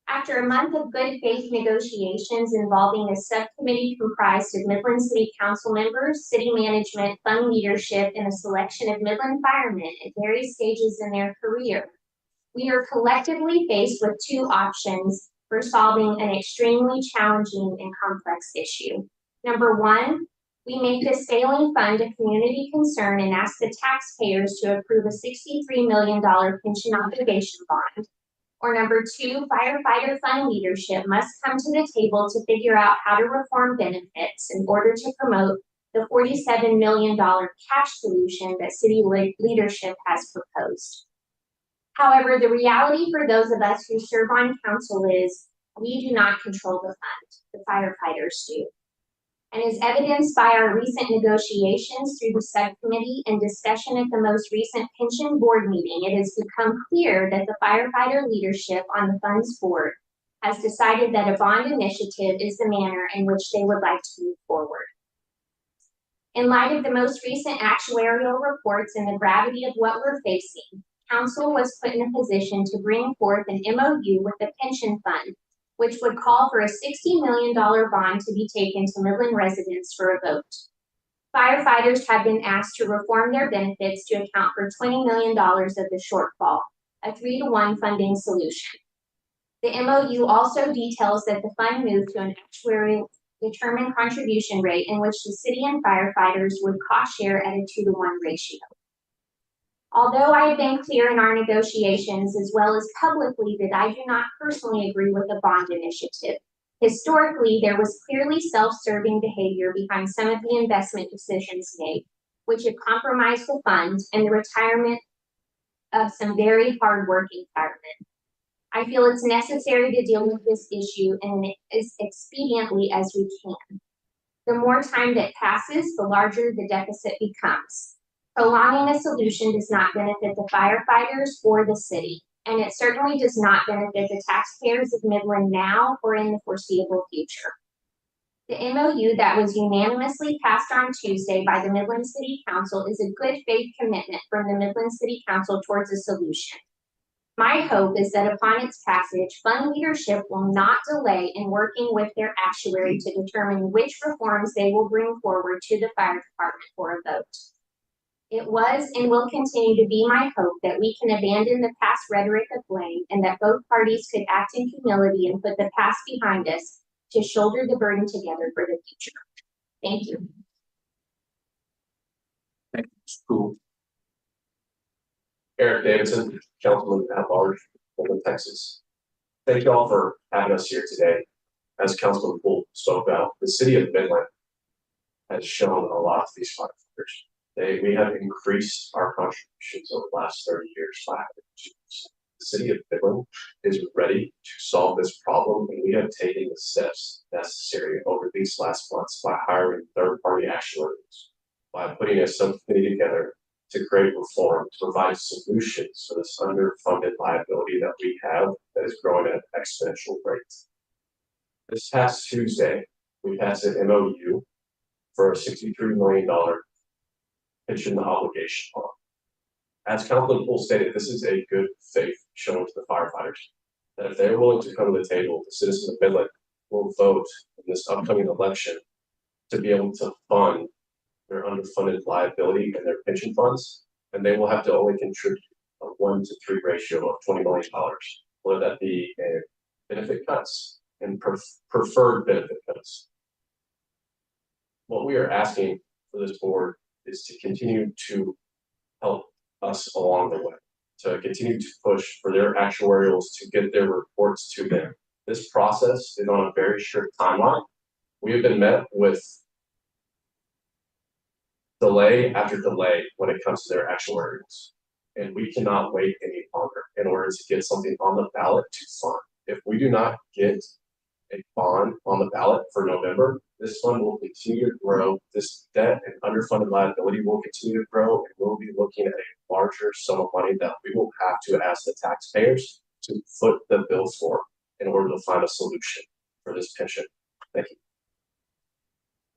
After a month of good faith negotiations involving a subcommittee comprised of Midland City Council members, city management, fund leadership, and a selection of Midland firemen at various stages in their career, we are collectively faced with two options for solving an extremely challenging and complex issue. Number one, we make this failing fund a community concern and ask the taxpayers to approve a $63 million pension obligation bond. Or number two, firefighter fund leadership must come to the table to figure out how to reform benefits in order to promote the $47 million cash solution that city leadership has proposed. However, the reality for those of us who serve on council is we do not control the fund, the firefighters do. And as evidenced by our recent negotiations through the subcommittee and discussion at the most recent pension board meeting, it has become clear that the firefighter leadership on the fund's board has decided that a bond initiative is the manner in which they would like to move forward. In light of the most recent actuarial reports and the gravity of what we're facing, council was put in a position to bring forth an MOU with the pension fund, which would call for a $60 million bond to be taken to Midland residents for a vote. Firefighters have been asked to reform their benefits to account for $20 million of the shortfall, a 3-to-1 funding solution. The MOU also details that the fund move to an actuarially determined contribution rate in which the city and firefighters would cost share at a 2-to-1 ratio. Although I have been clear in our negotiations as well as publicly that I do not personally agree with the bond initiative, historically there was clearly self-serving behavior behind some of the investment decisions made, which have compromised the fund and the retirement of some very hard-working firemen. I feel it's necessary to deal with this issue as expediently as we can. The more time that passes, the larger the deficit becomes. Prolonging a solution does not benefit the firefighters or the city, and it certainly does not benefit the taxpayers of Midland now or in the foreseeable future. The MOU that was unanimously passed on Tuesday by the Midland City Council is a good faith commitment from the Midland City Council towards a solution. My hope is that upon its passage, fund leadership will not delay in working with their actuary to determine which reforms they will bring forward to the fire department for a vote. It was and will continue to be my hope that we can abandon the past rhetoric of blame and that both parties could act in humility and put the past behind us to shoulder the burden together for the future. Thank you. Thank you, Ms. Poole. Eric Davidson, Councilman at Large, Midland, Texas. Thank you all for having us here today. As Councilman Poole spoke about, the city of Midland has shown a lot of these firefighters. We have increased our contributions over the last 30 years by 2%. The city of Midland is ready to solve this problem, and we have taken the steps necessary over these last months by hiring third-party actuaries, by putting a subcommittee together to create reform, to provide solutions for this underfunded liability that we have that is growing at an exponential rate. This past Tuesday, we passed an MOU for a $63 million pension obligation bond. As Councilman Poole stated, this is a good faith shown to the firefighters. that if they're willing to come to the table, the citizens of Midland will vote in this upcoming election to be able to fund their underfunded liability and their pension funds, and they will have to only contribute a 1-to-3 ratio of $20 million, whether that be in benefit cuts and preferred benefit cuts. What we are asking for this board is to continue to help us along the way, to continue to push for their actuarials to get their reports to them. This process is on a very strict timeline. We have been met with delay after delay when it comes to their actuarials. And we cannot wait any longer in order to get something on the ballot to fund. If we do not get a bond on the ballot for November, this fund will continue to grow. This debt and underfunded liability will continue to grow, and we'll be looking at a larger sum of money that we will have to ask the taxpayers to foot the bill for in order to find a solution for this pension. Thank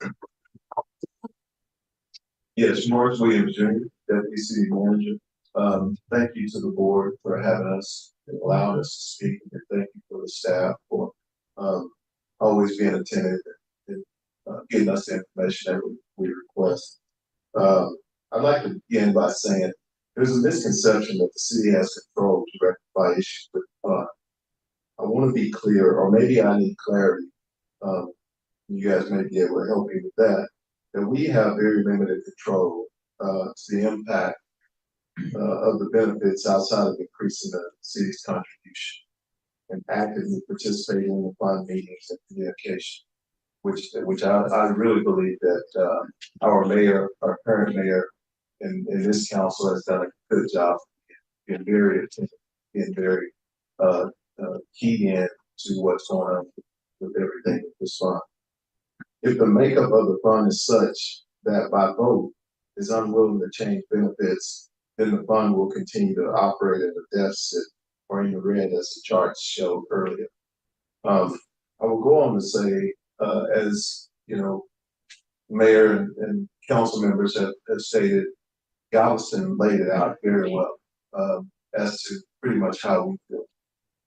you. Yes, Morris Williams Jr., Deputy City Manager. Thank you to the board for having us and allowing us to speak, and thank you for the staff for always being attentive and getting us the information that we request. I'd like to begin by saying there's a misconception that the city has control to rectify issues with the fund. I want to be clear, or maybe I need clarity. You guys may be able to help me with that. That we have very limited control to the impact of the benefits outside of increasing the city's contribution and actively participating in the fund meetings and communication, which I really believe that our mayor, our current mayor, and this council has done a good job being very attentive, being very keyed in to what's going on with everything with this fund. If the makeup of the fund is such that by vote is unwilling to change benefits, then the fund will continue to operate at a deficit or in the red as the charts showed earlier. I will go on to say, as you know, mayor and council members have stated, Galveston laid it out very well as to pretty much how we feel.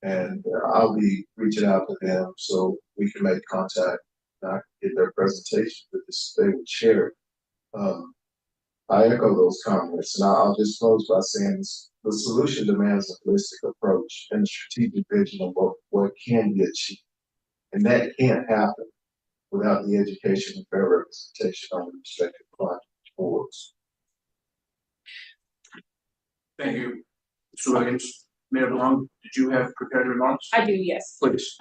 And I'll be reaching out to them so we can make contact. I get their presentation, but they would share it. I echo those comments, and I'll just close by saying the solution demands a holistic approach and a strategic vision of what can be achieved. And that can't happen without the education and fair representation on the respective project boards. Thank you, Mr. Williams. Mayor Malone, did you have prepared remarks? I do, yes. Please.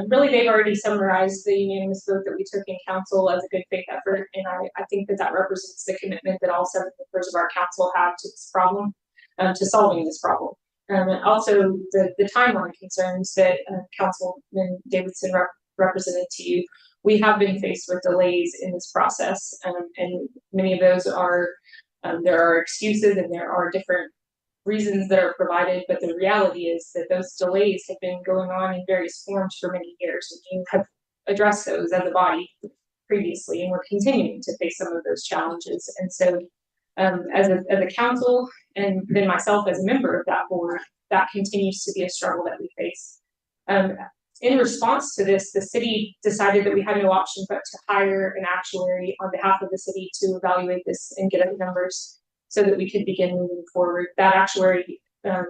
Really, they've already summarized the unanimous vote that we took in council as a good faith effort, and I think that represents the commitment that all 7 members of our council have to this problem, to solving this problem. And also the timeline concerns that Councilman Davidson represented to you. We have been faced with delays in this process, and many of those are, there are excuses and there are different reasons that are provided, but the reality is that those delays have been going on in various forms for many years, and you have addressed those as a body previously, and we're continuing to face some of those challenges. And so as a council, and then myself as a member of that board, that continues to be a struggle that we face. In response to this, the city decided that we had no option but to hire an actuary on behalf of the city to evaluate this and get us numbers so that we could begin moving forward. That actuary,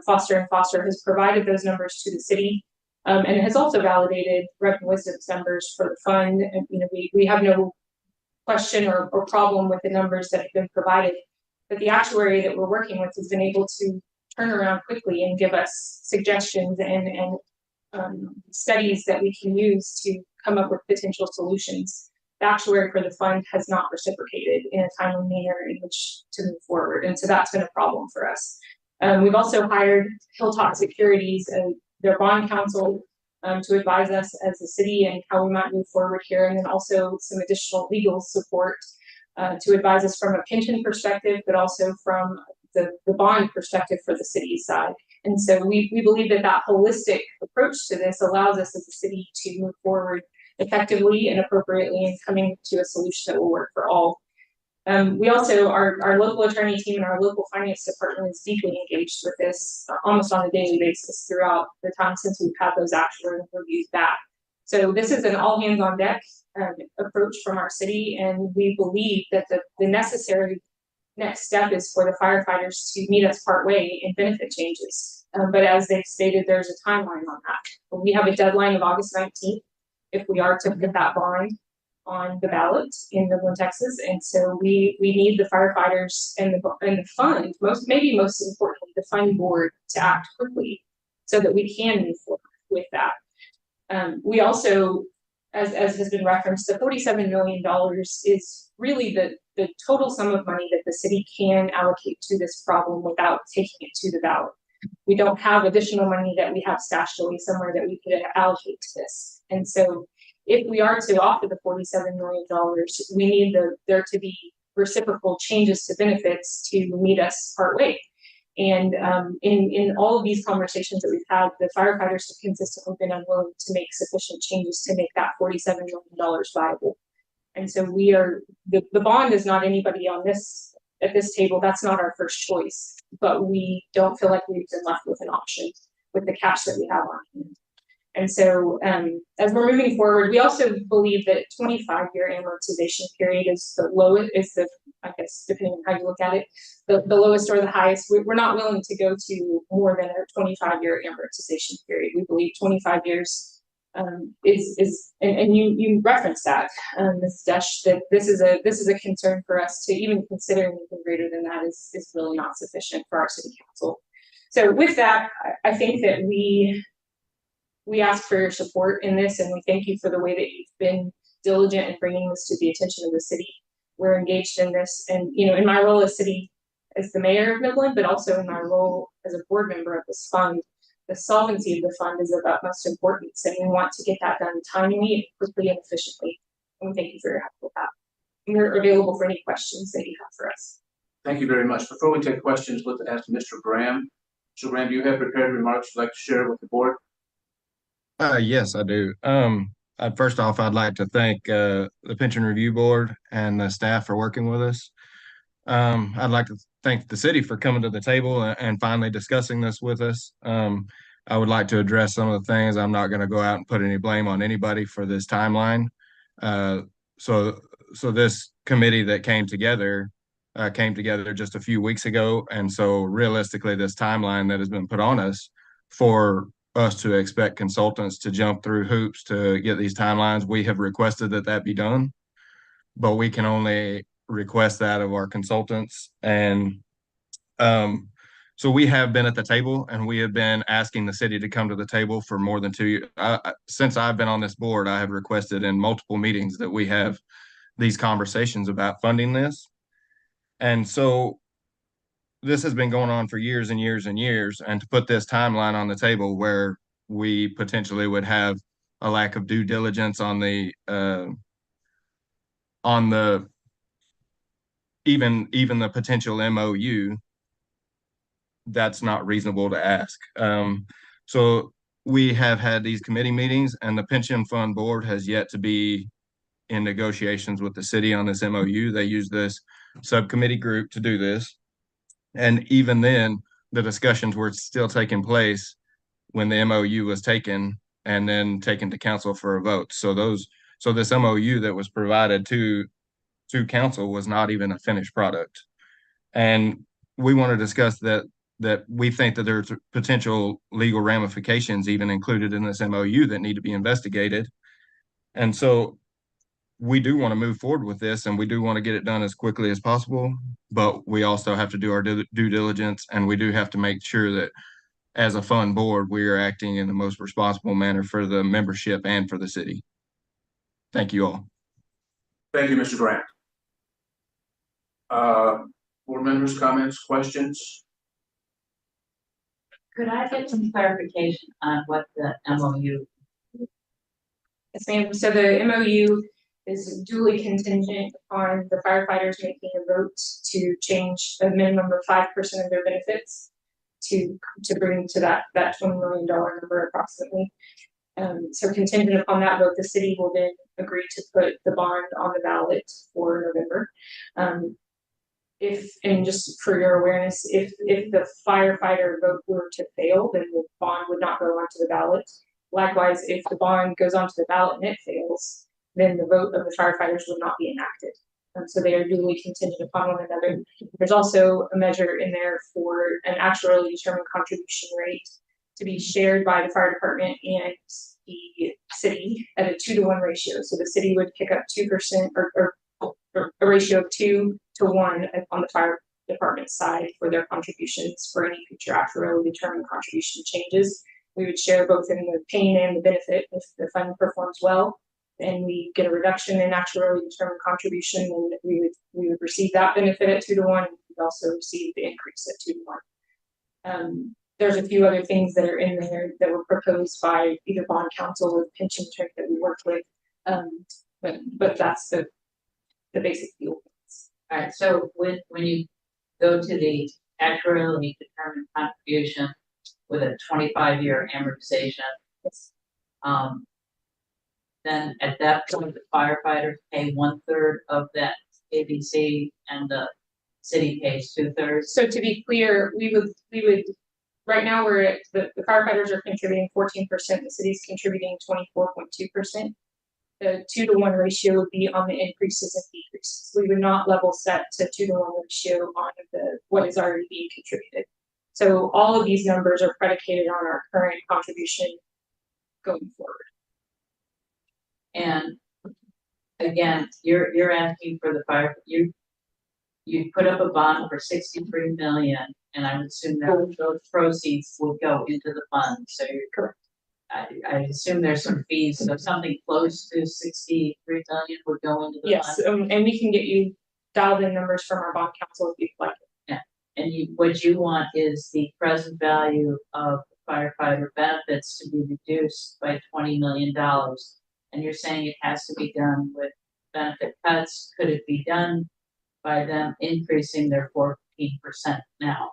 Foster & Foster, has provided those numbers to the city, and has also validated Rep. Wisdom's numbers for the fund. And we have no question or problem with the numbers that have been provided, but the actuary that we're working with has been able to turn around quickly and give us suggestions and studies that we can use to come up with potential solutions. The actuary for the fund has not reciprocated in a timely manner in which to move forward, and so that's been a problem for us. We've also hired Hilltop Securities and their bond counsel to advise us as a city and how we might move forward here, and then also some additional legal support to advise us from a pension perspective, but also from the bond perspective for the city side. And so we believe that holistic approach to this allows us as a city to move forward effectively and appropriately in coming to a solution that will work for all. We also, our local attorney team and our local finance department is deeply engaged with this almost on a daily basis throughout the time since we've had those actual reviews back. So this is an all hands on deck approach from our city, and we believe that the necessary next step is for the firefighters to meet us partway in benefit changes. But as they've stated, there's a timeline on that. We have a deadline of August 19th if we are to put that bond on the ballot in Midland, Texas. And so we need the firefighters and the fund, most importantly, the fund board to act quickly so that we can move forward with that. We also, as has been referenced, the $47 million is really the total sum of money that the city can allocate to this problem without taking it to the ballot. We don't have additional money that we have stashed away somewhere that we could allocate to this. And so if we are to offer the $47 million, we need there to be reciprocal changes to benefits to meet us partway. And in all of these conversations that we've had, the firefighters have consistently been unwilling to make sufficient changes to make that $47 million viable. And so the bond is not anybody at this table, that's not our first choice, but we don't feel like we've been left with an option with the cash that we have on hand. And so as we're moving forward, we also believe that 25-year amortization period is I guess, depending on how you look at it, the lowest or the highest. We're not willing to go to more than a 25-year amortization period. We believe 25 years is and you referenced that, Ms. Desch, that this is a concern for us. To even consider anything greater than that is really not sufficient for our city council. So with that, I think that we ask for your support in this, and we thank you for the way that you've been diligent in bringing this to the attention of the city. We're engaged in this, and in my role as the mayor of Midland, but also in my role as a board member of this fund, the solvency of the fund is of utmost importance, and we want to get that done timely, quickly, and efficiently. And we thank you for your help with that. And we're available for any questions that you have for us. Thank you very much. Before we take questions, let's ask Mr. Graham. Mr. Graham, do you have prepared remarks you'd like to share with the board? Yes, I do. First off, I'd like to thank the Pension Review Board and the staff for working with us. I'd like to thank the city for coming to the table and finally discussing this with us. I would like to address some of the things. I'm not going to go out and put any blame on anybody for this timeline. So this committee that came together just a few weeks ago. And so realistically, this timeline that has been put on us for us to expect consultants to jump through hoops to get these timelines, we have requested that be done, but we can only request that of our consultants. And so we have been at the table, and we have been asking the city to come to the table for more than 2 years. Since I've been on this board, I have requested in multiple meetings that we have these conversations about funding this. And so this has been going on for years and years and years, and to put this timeline on the table where we potentially would have a lack of due diligence on the even the potential MOU, that's not reasonable to ask. So we have had these committee meetings, and the pension fund board has yet to be in negotiations with the city on this MOU. They use this subcommittee group to do this. And even then, the discussions were still taking place when the MOU was taken and then taken to council for a vote. So this MOU that was provided to council was not even a finished product. And we want to discuss that we think that there's potential legal ramifications even included in this MOU that need to be investigated. And so we do want to move forward with this, and we do want to get it done as quickly as possible, but we also have to do our due diligence, and we do have to make sure that as a fund board, we are acting in the most responsible manner for the membership and for the city. Thank you all. Thank you, Mr. Grant. Board members, comments, questions? Could I get some clarification on what the MOU? Yes, ma'am. So the MOU is duly contingent upon the firefighters making a vote to change a minimum of 5% of their benefits to bring to that $20 million number approximately. So contingent upon that vote, the city will then agree to put the bond on the ballot for November. And just for your awareness, if the firefighter vote were to fail, then the bond would not go onto the ballot. Likewise, if the bond goes onto the ballot and it fails, then the vote of the firefighters would not be enacted. So they are duly contingent upon one another. There's also a measure in there for an actuarially determined contribution rate to be shared by the fire department and the city at a 2-to-1 ratio. So the city would pick up 2% or a ratio of 2 to 1 on the fire department side for their contributions for any future actuarially determined contribution changes. We would share both in the pain and the benefit if the fund performs well, and we get a reduction in actuarially determined contribution, and we would receive that benefit at 2 to 1, and we'd also receive the increase at 2 to 1. There's a few other things that are in there that were proposed by either bond council or pension trick that we worked with, but that's the basic deal. All right, so when you go to the actuarially determined contribution with a 25-year amortization, then at that point, the firefighters pay 1/3 of that ABC and the city pays 2/3. So to be clear, we would, right now we're at, the firefighters are contributing 14%, the city's contributing 24.2%. The 2-to-1 ratio would be on the increases and decreases. We would not level set to 2-to-1 ratio on what is already being contributed. So all of these numbers are predicated on our current contribution going forward. And again, you're asking for the fire, you put up a bond for 63 million, and I would assume that those proceeds will go into the fund. So you're correct. I assume there's some fees, so something close to 63 million would go into the fund. Yes, and we can get you dialed in numbers from our bond council if you'd like. Yeah, and what you want is the present value of the firefighter benefits to be reduced by $20 million. And you're saying it has to be done with benefit cuts. Could it be done by them increasing their 14% now?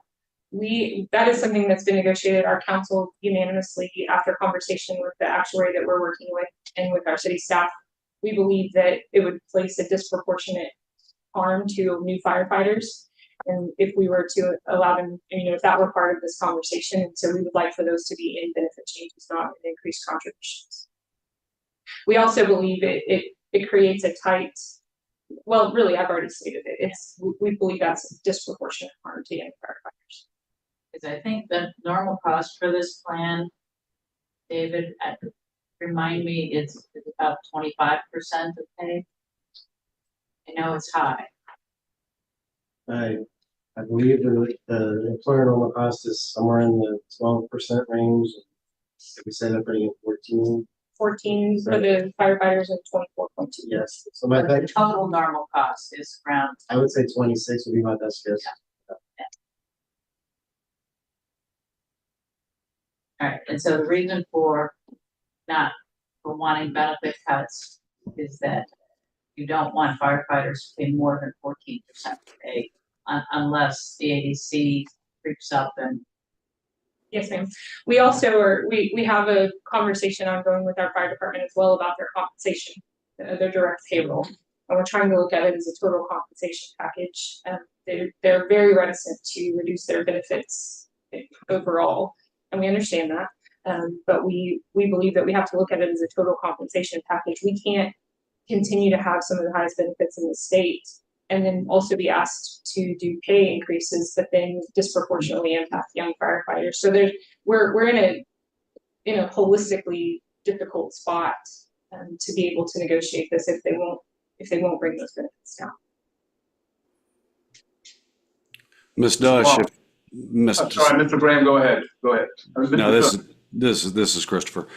That is something that's been negotiated. Our council unanimously, after conversation with the actuary that we're working with and with our city staff, we believe that it would place a disproportionate harm to new firefighters. And if we were to allow them, if that were part of this conversation, and so we would like for those to be in benefit changes, not in increased contributions. We also believe it creates a tight, well, really, I've already stated it. We believe that's a disproportionate harm to young firefighters. Because I think the normal cost for this plan, David, remind me, it's about 25% of pay. I know it's high. I believe the employer normal cost is somewhere in the 12% range. We said I'm putting in 14 for the firefighters and 24.2. Yes. So my The total normal cost is around. I would say 26 would be my best guess. Yeah. All right, and so the reason for wanting benefit cuts is that you don't want firefighters to pay more than 14% pay unless the ADC creeps up and. Yes, ma'am. We also we have a conversation ongoing with our fire department as well about their compensation, their direct payroll. And we're trying to look at it as a total compensation package. They're very reticent to reduce their benefits overall, and we understand that. But we believe that we have to look at it as a total compensation package. We can't continue to have some of the highest benefits in the state and then also be asked to do pay increases that then disproportionately impact young firefighters. So we're in a holistically difficult spot to be able to negotiate this if they won't bring those benefits down. Ms. Dush, I'm sorry, Mr. Graham, go ahead. No, this is Christopher.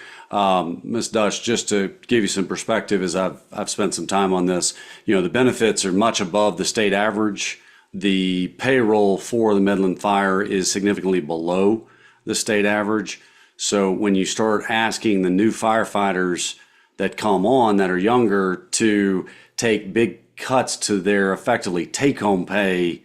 Ms. Dush, just to give you some perspective, as I've spent some time on this, the benefits are much above the state average. The payroll for the Midland Fire is significantly below the state average. So when you start asking the new firefighters that come on that are younger to take big cuts to their effectively take-home pay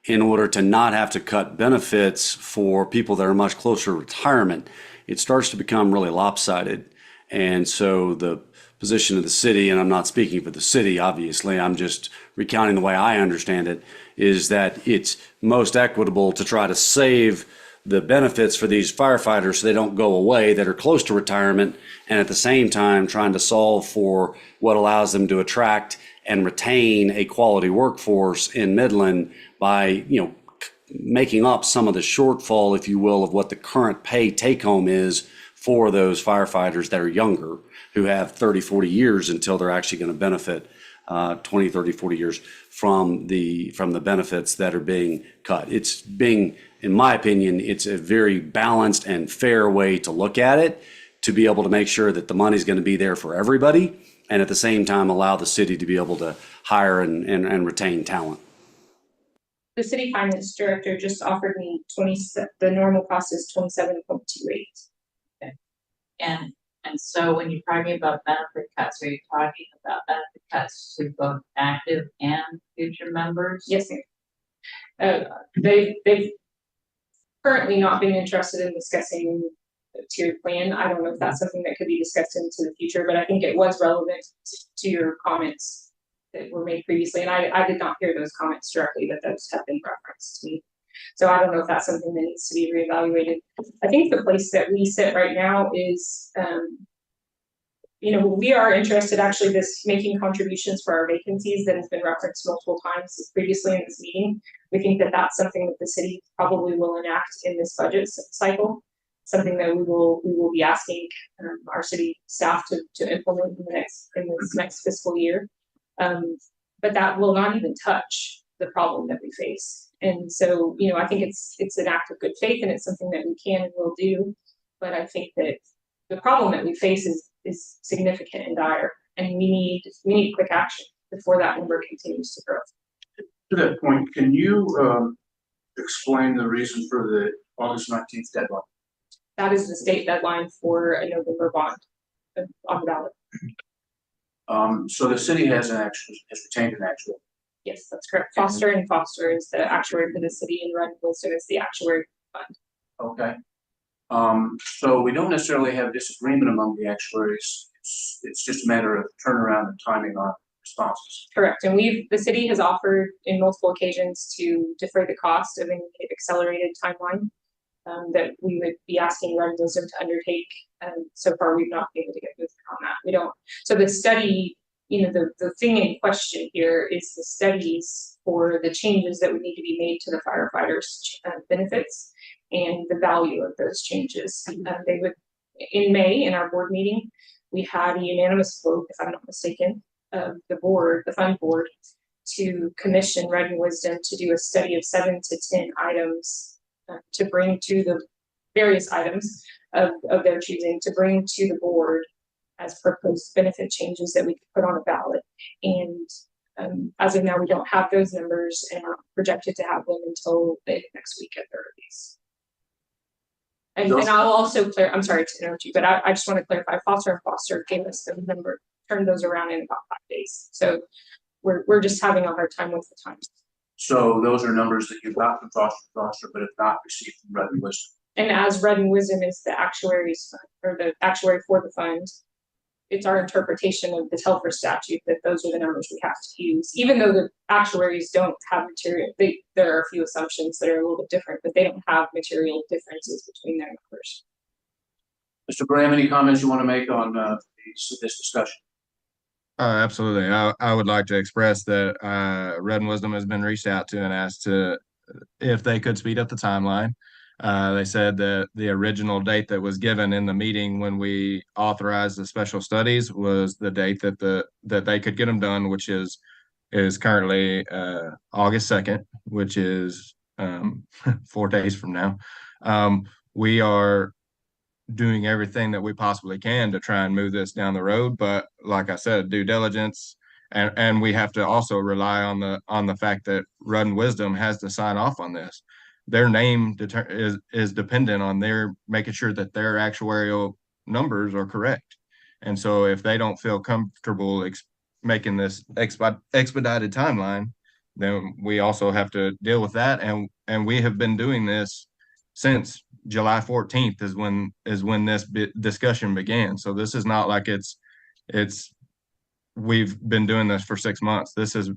in order to not have to cut benefits for people that are much closer to retirement, it starts to become really lopsided. And so the position of the city, and I'm not speaking for the city, obviously, I'm just recounting the way I understand it, is that it's most equitable to try to save the benefits for these firefighters so they don't go away that are close to retirement, and at the same time trying to solve for what allows them to attract and retain a quality workforce in Midland by, making up some of the shortfall, if you will, of what the current pay take home is for those firefighters that are younger, who have 30, 40 years until they're actually going to benefit 20, 30, 40 years from the benefits that are being cut. It's being, in my opinion, it's a very balanced and fair way to look at it, to be able to make sure that the money's going to be there for everybody, and at the same time allow the city to be able to hire and retain talent. The city finance director just offered me the normal cost is 27.28. And so when you're talking about benefit cuts, are you talking about benefit cuts to both active and future members? Yes, ma'am. They've currently not been interested in discussing a tiered plan. I don't know if that's something that could be discussed into the future, but I think it was relevant to your comments that were made previously, and I did not hear those comments directly, but those have been referenced to me. So I don't know if that's something that needs to be reevaluated. I think the place that we sit right now is, we are interested actually making contributions for our vacancies that has been referenced multiple times previously in this meeting. We think that that's something that the city probably will enact in this budget cycle, something that we will be asking our city staff to implement in this next fiscal year. But that will not even touch the problem that we face. And so, I think it's an act of good faith, and it's something that we can and will do. But I think that the problem that we face is significant and dire, and we need quick action before that number continues to grow. To that point, can you explain the reason for the August 19th deadline? That is the state deadline for a November bond on the ballot. So the city has retained an actual. Yes, that's correct. Foster is the actuary for the city, and Red Wilson is the actuary fund. Okay. So we don't necessarily have disagreement among the actuaries. It's just a matter of turnaround and timing on responses. Correct. And the city has offered in multiple occasions to defer the cost of any accelerated timeline that we would be asking Red Wilson to undertake. So far, we've not been able to get movement on that. We don't. So the study, the thing in question here is the studies for the changes that would need to be made to the firefighters' benefits and the value of those changes. They would, in May, in our board meeting, we had a unanimous vote, if I'm not mistaken, of the fund board, to commission Red and Wisdom to do a study of 7 to 10 items to bring to the various items of their choosing to bring to the board as proposed benefit changes that we could put on a ballot. And as of now, we don't have those numbers and are projected to have them until next week at the earliest. And I'll also I'm sorry to interrupt you, but I just want to clarify, Foster gave us the number, turned those around in about 5 days. So we're just having a hard time with the time. So those are numbers that you've got from Foster, but have not received from Red and Wisdom. And as Red and Wisdom is the actuaries or the actuary for the fund, it's our interpretation of the Telfer statute that those are the numbers we have to use. Even though the actuaries don't have material, there are a few assumptions that are a little bit different, but they don't have material differences between their numbers. Mr. Graham, any comments you want to make on this discussion? Absolutely. I would like to express that Red and Wisdom has been reached out to and asked if they could speed up the timeline. They said that the original date that was given in the meeting when we authorized the special studies was the date that they could get them done, which is currently August 2nd, which is 4 days from now. We are doing everything that we possibly can to try and move this down the road, but like I said, due diligence, and we have to also rely on the fact that Rudd and Wisdom has to sign off on this. Their name is dependent on their making sure that their actuarial numbers are correct. And so if they don't feel comfortable making this expedited timeline, then we also have to deal with that. And we have been doing this since July 14th is when this discussion began. So this is not like it's we've been doing this for 6 months. This has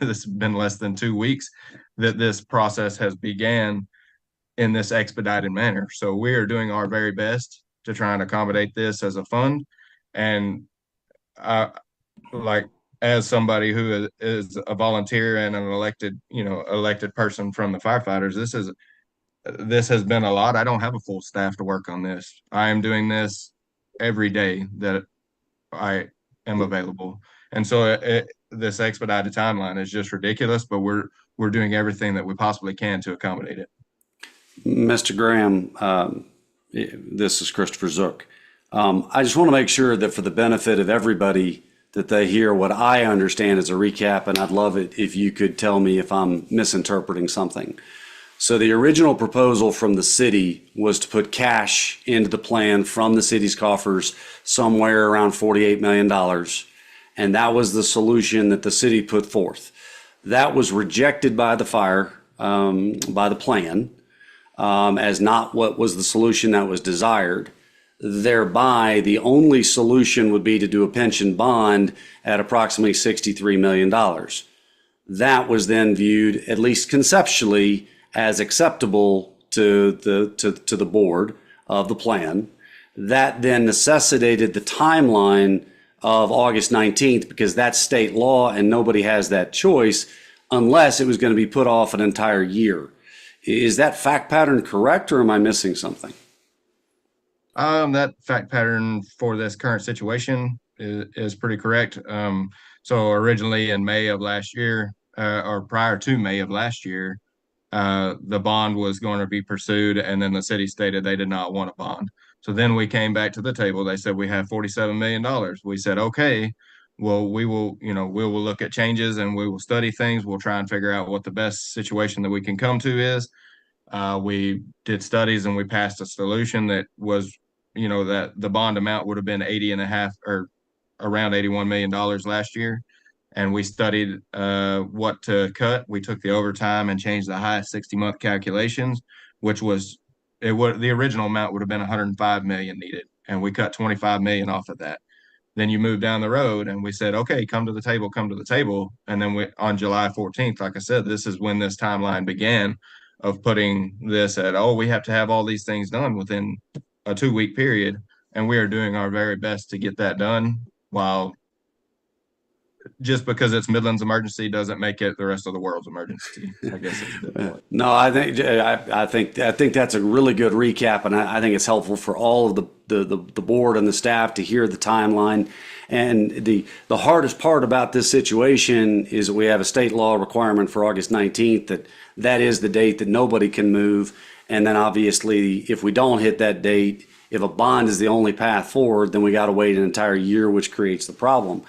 this has been less than 2 weeks that this process has began in this expedited manner. So we are doing our very best to try and accommodate this as a fund. And like, as somebody who is a volunteer and an elected person from the firefighters, this has been a lot. I don't have a full staff to work on this. I am doing this every day that I am available. And so this expedited timeline is just ridiculous, but we're doing everything that we possibly can to accommodate it. Mr. Graham, this is Christopher Zook. I just want to make sure that for the benefit of everybody, that they hear what I understand as a recap, and I'd love it if you could tell me if I'm misinterpreting something. So the original proposal from the city was to put cash into the plan from the city's coffers, somewhere around $48 million. And that was the solution that the city put forth. That was rejected by the by the plan, as not what was the solution that was desired. Thereby, the only solution would be to do a pension bond at approximately $63 million. That was then viewed, at least conceptually, as acceptable to the board of the plan. That then necessitated the timeline of August 19th, because that's state law and nobody has that choice unless it was going to be put off an entire year. Is that fact pattern correct, or am I missing something? That fact pattern for this current situation is pretty correct. So originally in May of last year, or prior to May of last year, the bond was going to be pursued, and then the city stated they did not want a bond. So then we came back to the table. They said we have $47 million. We said, okay, well, we will look at changes and we will study things. We'll try and figure out what the best situation that we can come to is. We did studies and we passed a solution that was, that the bond amount would have been 80.5 or around $81 million last year. And we studied what to cut. We took the overtime and changed the highest 60-month calculations, which was the original amount would have been 105 million needed, and we cut 25 million off of that. Then you move down the road and we said, okay, come to the table. And then on July 14th, like I said, this is when this timeline began of putting this at, we have to have all these things done within a 2-week period. And we are doing our very best to get that done, while just because it's Midland's emergency doesn't make it the rest of the world's emergency. I guess it's a good point. No, I think that's a really good recap, and I think it's helpful for all of the board and the staff to hear the timeline. And the hardest part about this situation is that we have a state law requirement for August 19th that is the date that nobody can move. And then obviously, if we don't hit that date, if a bond is the only path forward, then we got to wait an entire year, which creates the problem.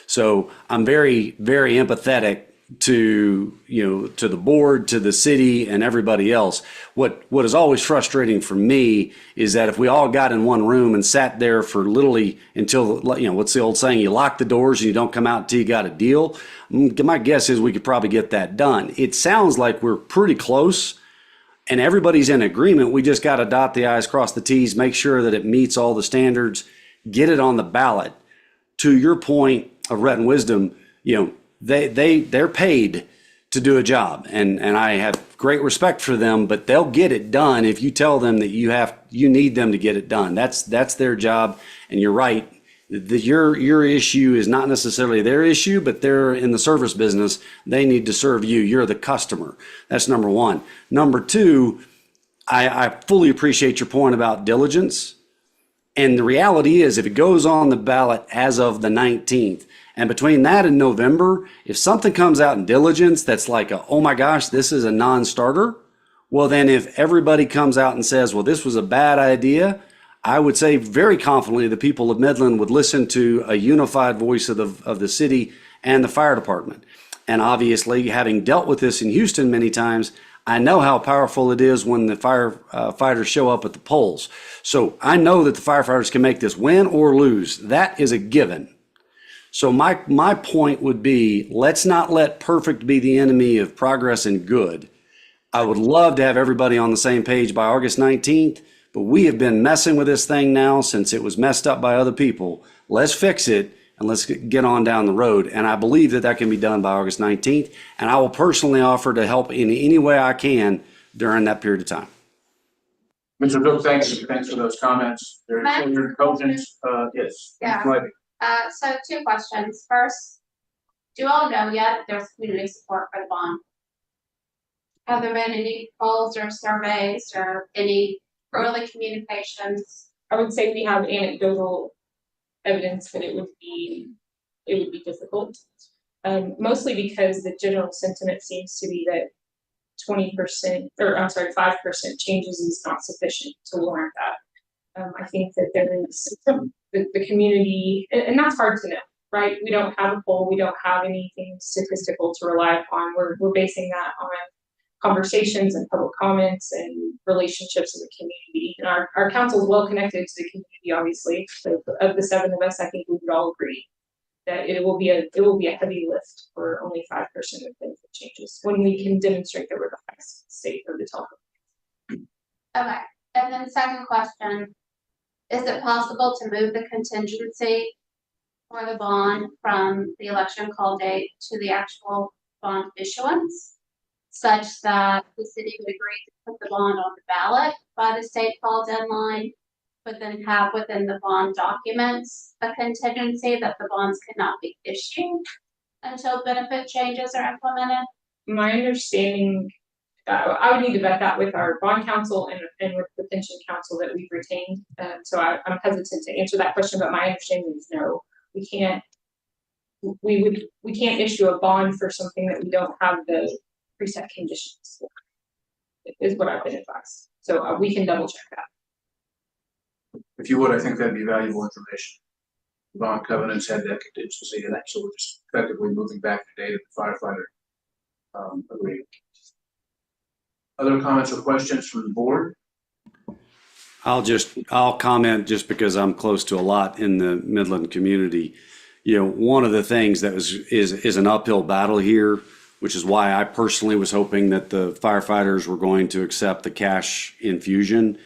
So I'm very, very empathetic to the board, to the city, and everybody else. What is always frustrating for me is that if we all got in one room and sat there for literally until, what's the old saying? You lock the doors and you don't come out until you got a deal. My guess is we could probably get that done. It sounds like we're pretty close and everybody's in agreement. We just got to dot the I's, cross the T's, make sure that it meets all the standards, get it on the ballot. To your point of Rhett and Wisdom, they're paid to do a job, and I have great respect for them, but they'll get it done if you tell them that you need them to get it done. That's their job, and you're right. Your issue is not necessarily their issue, but they're in the service business. They need to serve you. You're the customer. That's number one. Number two, I fully appreciate your point about diligence. And the reality is, if it goes on the ballot as of the 19th, and between that and November, if something comes out in diligence that's like, oh my gosh, this is a non-starter, well then if everybody comes out and says, well, this was a bad idea, I would say very confidently the people of Midland would listen to a unified voice of the city and the fire department. And obviously, having dealt with this in Houston many times, I know how powerful it is when the firefighters show up at the polls. So I know that the firefighters can make this win or lose. That is a given. So my point would be, let's not let perfect be the enemy of progress and good. I would love to have everybody on the same page by August 19th, but we have been messing with this thing now since it was messed up by other people. Let's fix it and let's get on down the road. And I believe that that can be done by August 19th. And I will personally offer to help in any way I can during that period of time. Mr. Bill, thanks for those comments. Very clear, cogent, yes. Yeah. Ms. Levy. So 2 questions. First, do you all know yet if there's community support for the bond? Have there been any polls or surveys or any early communications? I would say we have anecdotal evidence that it would be difficult. Mostly because the general sentiment seems to be that 20%, or I'm sorry, 5% changes is not sufficient to warrant that. I think that there is the community, and that's hard to know, right? We don't have a poll, we don't have anything statistical to rely upon. We're basing that on conversations and public comments and relationships in the community. And our council is well connected to the community, obviously. So of the 7 of us, I think we would all agree that it will be a heavy lift for only 5% of benefit changes when we can demonstrate that we're the highest state of the telecom. Okay, and then second question, is it possible to move the contingency for the bond from the election call date to the actual bond issuance, such that the city would agree to put the bond on the ballot by the state fall deadline, but then have within the bond documents a contingency that the bonds cannot be issued until benefit changes are implemented? My understanding, I would need to vet that with our bond counsel and with the pension counsel that we've retained. So I'm hesitant to answer that question, but my understanding is no, we can't issue a bond for something that we don't have the preset conditions for, is what I've been advised. So we can double check that. If you would, I think that'd be valuable information. The bond covenants had that contingency, and so we're just effectively moving back the date of the firefighter agreement. Other comments or questions from the board? I'll comment just because I'm close to a lot in the Midland community. You know, one of the things that is an uphill battle here, which is why I personally was hoping that the firefighters were going to accept the cash infusion,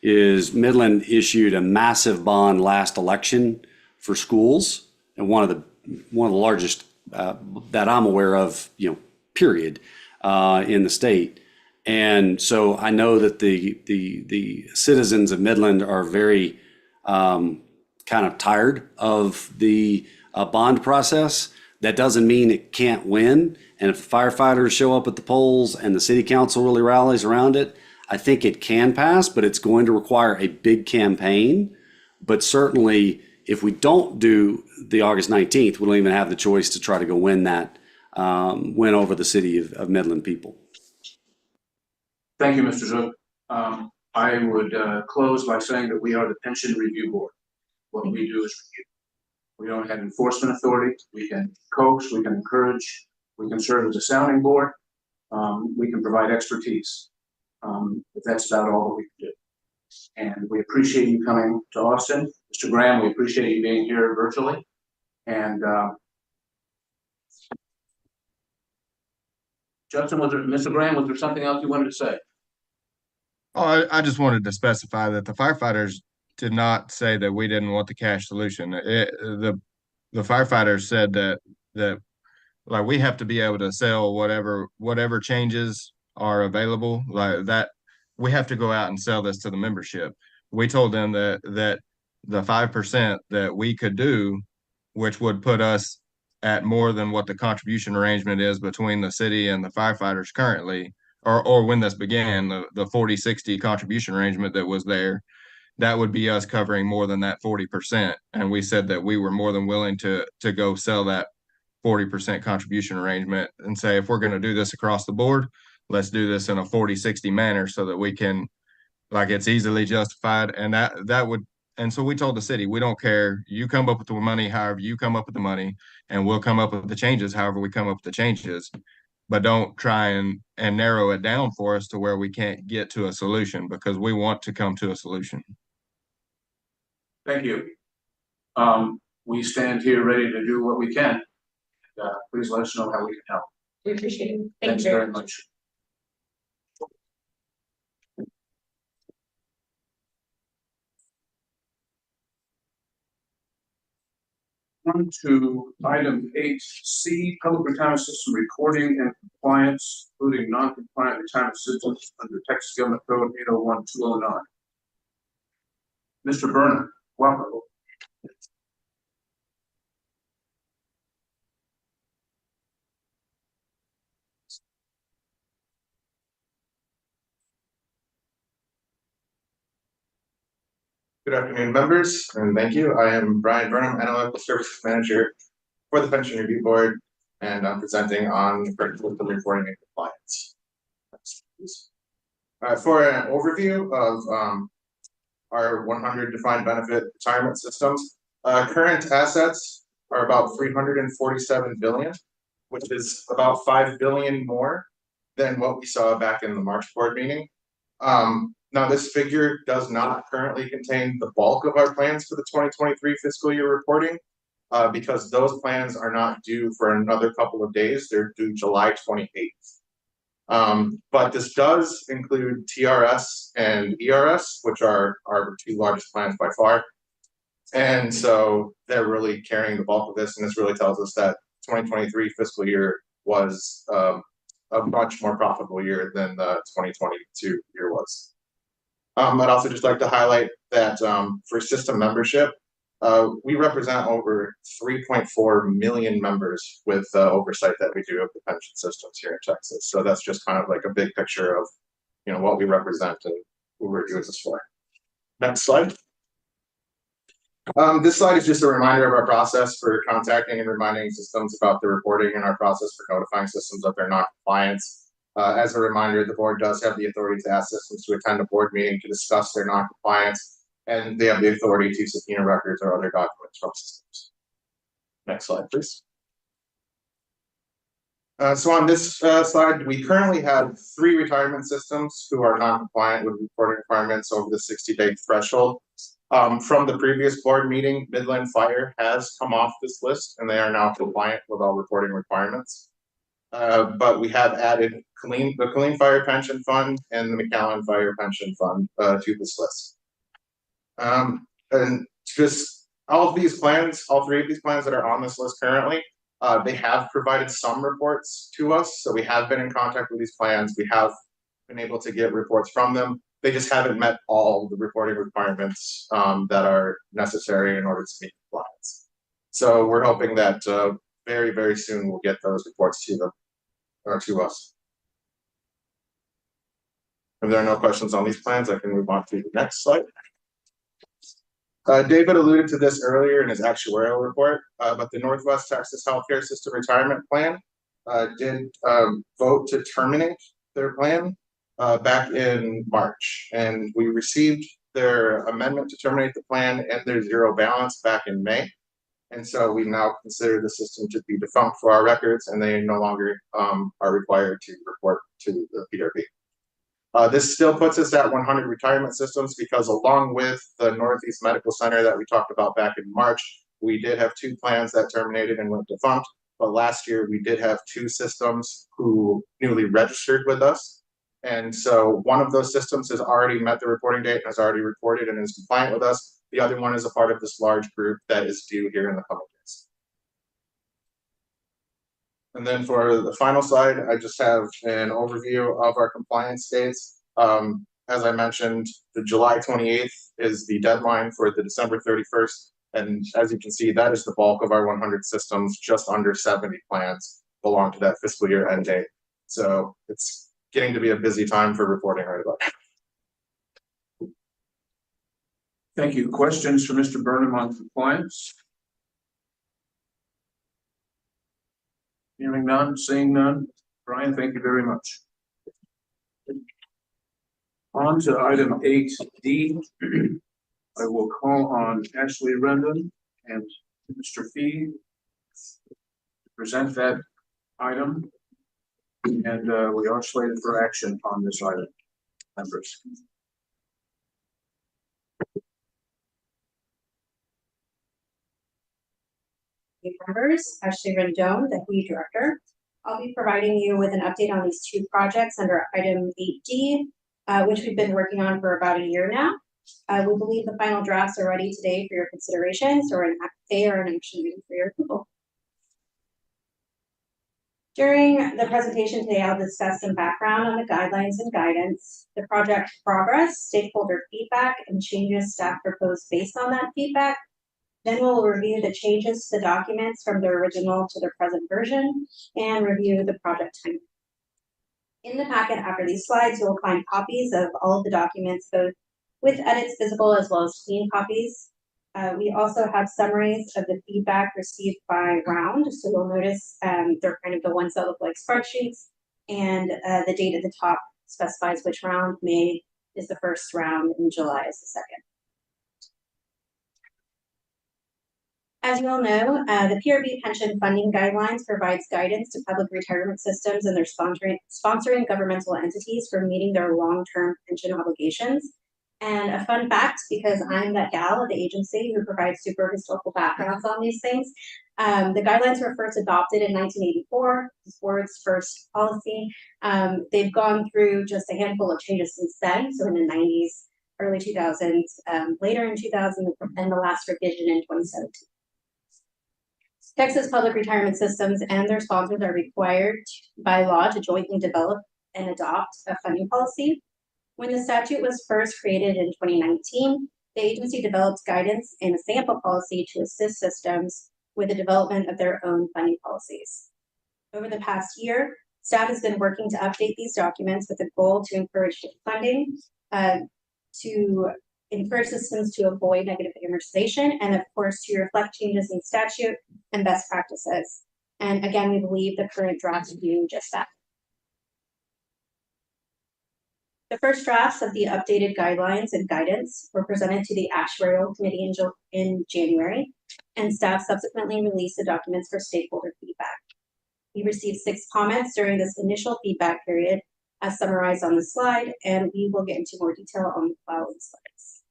is Midland issued a massive bond last election for schools, and one of the largest that I'm aware of, period, in the state. And so I know that the citizens of Midland are very kind of tired of the bond process. That doesn't mean it can't win. And if the firefighters show up at the polls and the city council really rallies around it, I think it can pass, but it's going to require a big campaign. But certainly, if we don't do the August 19th, we don't even have the choice to try to go win win over the city of Midland people. Thank you, Mr. Zook. I would close by saying that we are the Pension Review Board. What we do is review. We don't have enforcement authority. We can coax, we can encourage, we can serve as a sounding board. We can provide expertise. But that's about all that we can do. And we appreciate you coming to Austin. Mr. Graham, we appreciate you being here virtually. And Justin, Mr. Graham, was there something else you wanted to say? Oh, I just wanted to specify that the firefighters did not say that we didn't want the cash solution. The firefighters said that like we have to be able to sell whatever changes are available, like that we have to go out and sell this to the membership. We told them that the 5% that we could do, which would put us at more than what the contribution arrangement is between the city and the firefighters currently, or when this began, the 40-60 contribution arrangement that was there, that would be us covering more than that 40%. And we said that we were more than willing to go sell that 40% contribution arrangement and say, if we're going to do this across the board, let's do this in a 40-60 manner so that we can, like, it's easily justified. And that would, and so we told the city, we don't care. You come up with the money, however you come up with the money, and we'll come up with the changes, however we come up with the changes. But don't try and narrow it down for us to where we can't get to a solution, because we want to come to a solution. Thank you. We stand here ready to do what we can. Please let us know how we can help. We appreciate it. Thanks very much. On to item 8C, public retirement system reporting and compliance, including non-compliant retirement systems under Texas Government Code 801-209. Mr. Burnham, welcome. Good afternoon, members, and thank you. I am Brian Burnham, Analytical Services Manager for the Pension Review Board, and I'm presenting on critical system reporting and compliance. Next, please. For an overview of our 100 defined benefit retirement systems, current assets are about 347 billion, which is about 5 billion more than what we saw back in the March board meeting. Now, this figure does not currently contain the bulk of our plans for the 2023 fiscal year reporting, because those plans are not due for another couple of days. They're due July 28th. But this does include TRS and ERS, which are our two largest plans by far. And so they're really carrying the bulk of this, and this really tells us that 2023 fiscal year was a much more profitable year than the 2022 year was. I'd also just like to highlight that for system membership, we represent over 3.4 million members with oversight that we do of the pension systems here in Texas. So that's just kind of like a big picture of, you know, what we represent and who we're doing this for. Next slide. This slide is just a reminder of our process for contacting and reminding systems about the reporting and our process for notifying systems of their non-compliance. As a reminder, the board does have the authority to ask systems to attend a board meeting to discuss their non-compliance, and they have the authority to subpoena records or other documents from systems. Next slide, please. So on this slide, we currently have 3 retirement systems who are non-compliant with reporting requirements over the 60-day threshold. From the previous board meeting, Midland Fire has come off this list, and they are now compliant with all reporting requirements. But we have added the Killeen Fire Pension Fund and the McAllen Fire Pension Fund to this list. And just all of these plans, all 3 of these plans that are on this list currently, they have provided some reports to us. So we have been in contact with these plans. We have been able to get reports from them. They just haven't met all the reporting requirements that are necessary in order to meet compliance. So we're hoping that very, very soon we'll get those reports to them or to us. If there are no questions on these plans, I can move on to the next slide. David alluded to this earlier in his actuarial report, but the Northwest Texas Healthcare System Retirement Plan did vote to terminate their plan back in March, and we received their amendment to terminate the plan and their zero balance back in May. And so we now consider the system to be defunct for our records, and they no longer are required to report to the PRB. This still puts us at 100 retirement systems because along with the Northeast Medical Center that we talked about back in March, we did have 2 plans that terminated and went defunct. But last year we did have 2 systems who newly registered with us. And so one of those systems has already met the reporting date and has already reported and is compliant with us. The other one is a part of this large group that is due here in the coming days. And then for the final slide, I just have an overview of our compliance dates. As I mentioned, the July 28th is the deadline for the December 31st. And as you can see, that is the bulk of our 100 systems. Just under 70 plans belong to that fiscal year end date. So it's getting to be a busy time for reporting right about now. Thank you. Questions for Mr. Burnham on compliance? Hearing none, seeing none. Brian, thank you very much. On to item 8D. I will call on Ashley Rendon and Mr. Fee to present that item. And we are slated for action on this item, members. Members, Ashley Rendon, Deputy Director. I'll be providing you with an update on these 2 projects under item 8D, which we've been working on for about a year now. We believe the final drafts are ready today for your consideration, so they are an action item for your approval. During the presentation today, I'll discuss some background on the guidelines and guidance, the project progress, stakeholder feedback, and changes staff proposed based on that feedback. Then we'll review the changes to the documents from the original to the present version and review the project timeline. In the packet after these slides, you'll find copies of all of the documents, both with edits visible as well as clean copies. We also have summaries of the feedback received by round. So you'll notice they're kind of the ones that look like spreadsheets, and the date at the top specifies which round. May is the first round and July is the second. As you all know, the PRB pension funding guidelines provides guidance to public retirement systems and their sponsoring governmental entities for meeting their long-term pension obligations. And a fun fact, because I'm that gal at the agency who provides super historical backgrounds on these things, the guidelines were first adopted in 1984, this board's first policy. They've gone through just a handful of changes since then, so in the 90s, early 2000s, later in 2000, and the last revision in 2017. Texas public retirement systems and their sponsors are required by law to jointly develop and adopt a funding policy. When the statute was first created in 2019, the agency developed guidance and a sample policy to assist systems with the development of their own funding policies. Over the past year, staff has been working to update these documents with a goal to encourage funding, to encourage systems to avoid negative amortization, and of course to reflect changes in statute and best practices. And again, we believe the current drafts do just that. The first drafts of the updated guidelines and guidance were presented to the Actuarial Committee in January, and staff subsequently released the documents for stakeholder feedback. We received 6 comments during this initial feedback period, as summarized on the slide, and we will get into more detail on the following slides.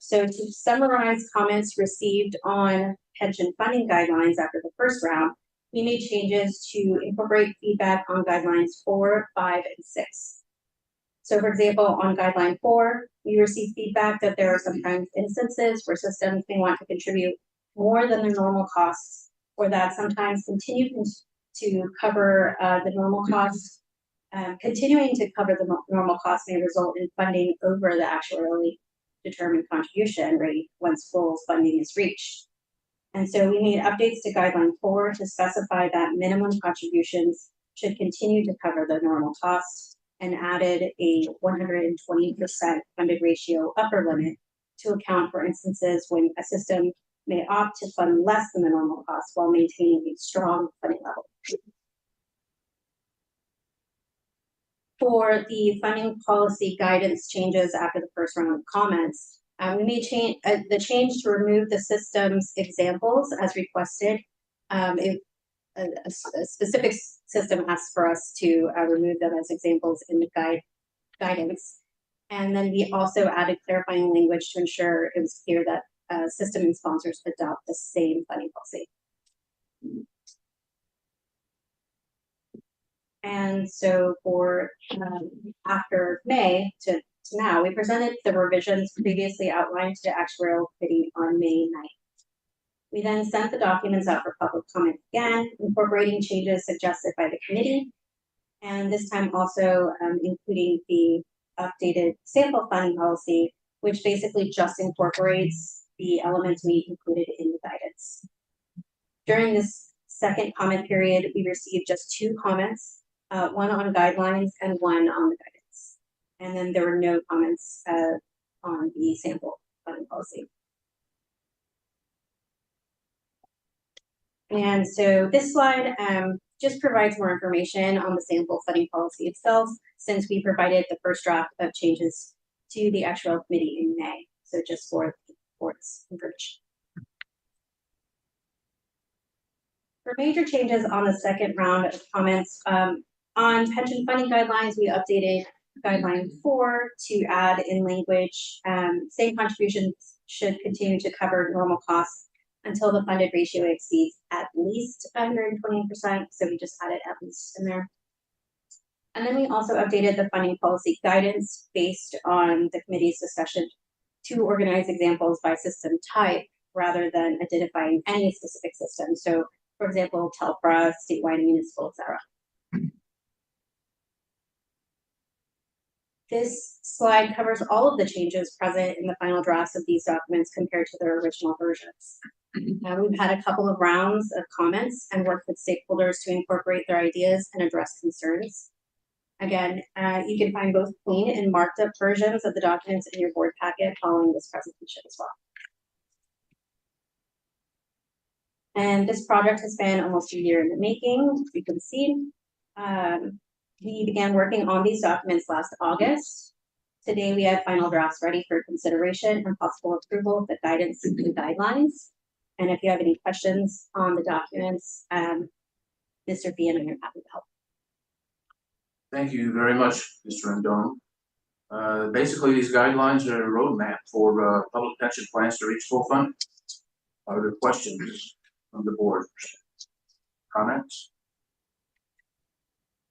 So to summarize comments received on pension funding guidelines after the first round, we made changes to incorporate feedback on guidelines 4, 5, and 6. So for example, on guideline 4, we received feedback that there are sometimes instances where systems may want to contribute more than their normal costs, or that sometimes continuing to cover the normal costs, continuing to cover the normal costs may result in funding over the actuarially determined contribution rate once full funding is reached. And so we made updates to guideline 4 to specify that minimum contributions should continue to cover the normal costs, and added a 120% funded ratio upper limit to account for instances when a system may opt to fund less than the normal cost while maintaining a strong funding level. For the funding policy guidance changes after the first round of comments, we made the change to remove the system's examples as requested. A specific system asked for us to remove them as examples in the guidance. And then we also added clarifying language to ensure it was clear that system and sponsors adopt the same funding policy. And so for after May to now, we presented the revisions previously outlined to the Actuarial Committee on May 9th. We then sent the documents out for public comment again, incorporating changes suggested by the committee, and this time also including the updated sample funding policy, which basically just incorporates the elements we included in the guidance. During this second comment period, we received just 2 comments, one on guidelines and one on the guidance. And then there were no comments on the sample funding policy. And so this slide just provides more information on the sample funding policy itself, since we provided the first draft of changes to the Actuarial Committee in May. So just for its information. For major changes on the second round of comments, on pension funding guidelines, we updated guideline 4 to add in language, same contributions should continue to cover normal costs until the funded ratio exceeds at least 120%. So we just added at least in there. And then we also updated the funding policy guidance based on the committee's discussion to organize examples by system type rather than identifying any specific system. So, for example, TELPRA, statewide, municipal, et cetera. This slide covers all of the changes present in the final drafts of these documents compared to their original versions. We've had a couple of rounds of comments and worked with stakeholders to incorporate their ideas and address concerns. Again, you can find both clean and marked up versions of the documents in your board packet following this presentation as well. And this project has been almost a year in the making, as you can see. We began working on these documents last August. Today, we have final drafts ready for consideration and possible approval of the guidance and guidelines. And if you have any questions on the documents, Mr. Fee and I are happy to help. Thank you very much, Mr. Rendon. Basically, these guidelines are a roadmap for public pension plans to reach full funding. Are there questions from the board? Comments?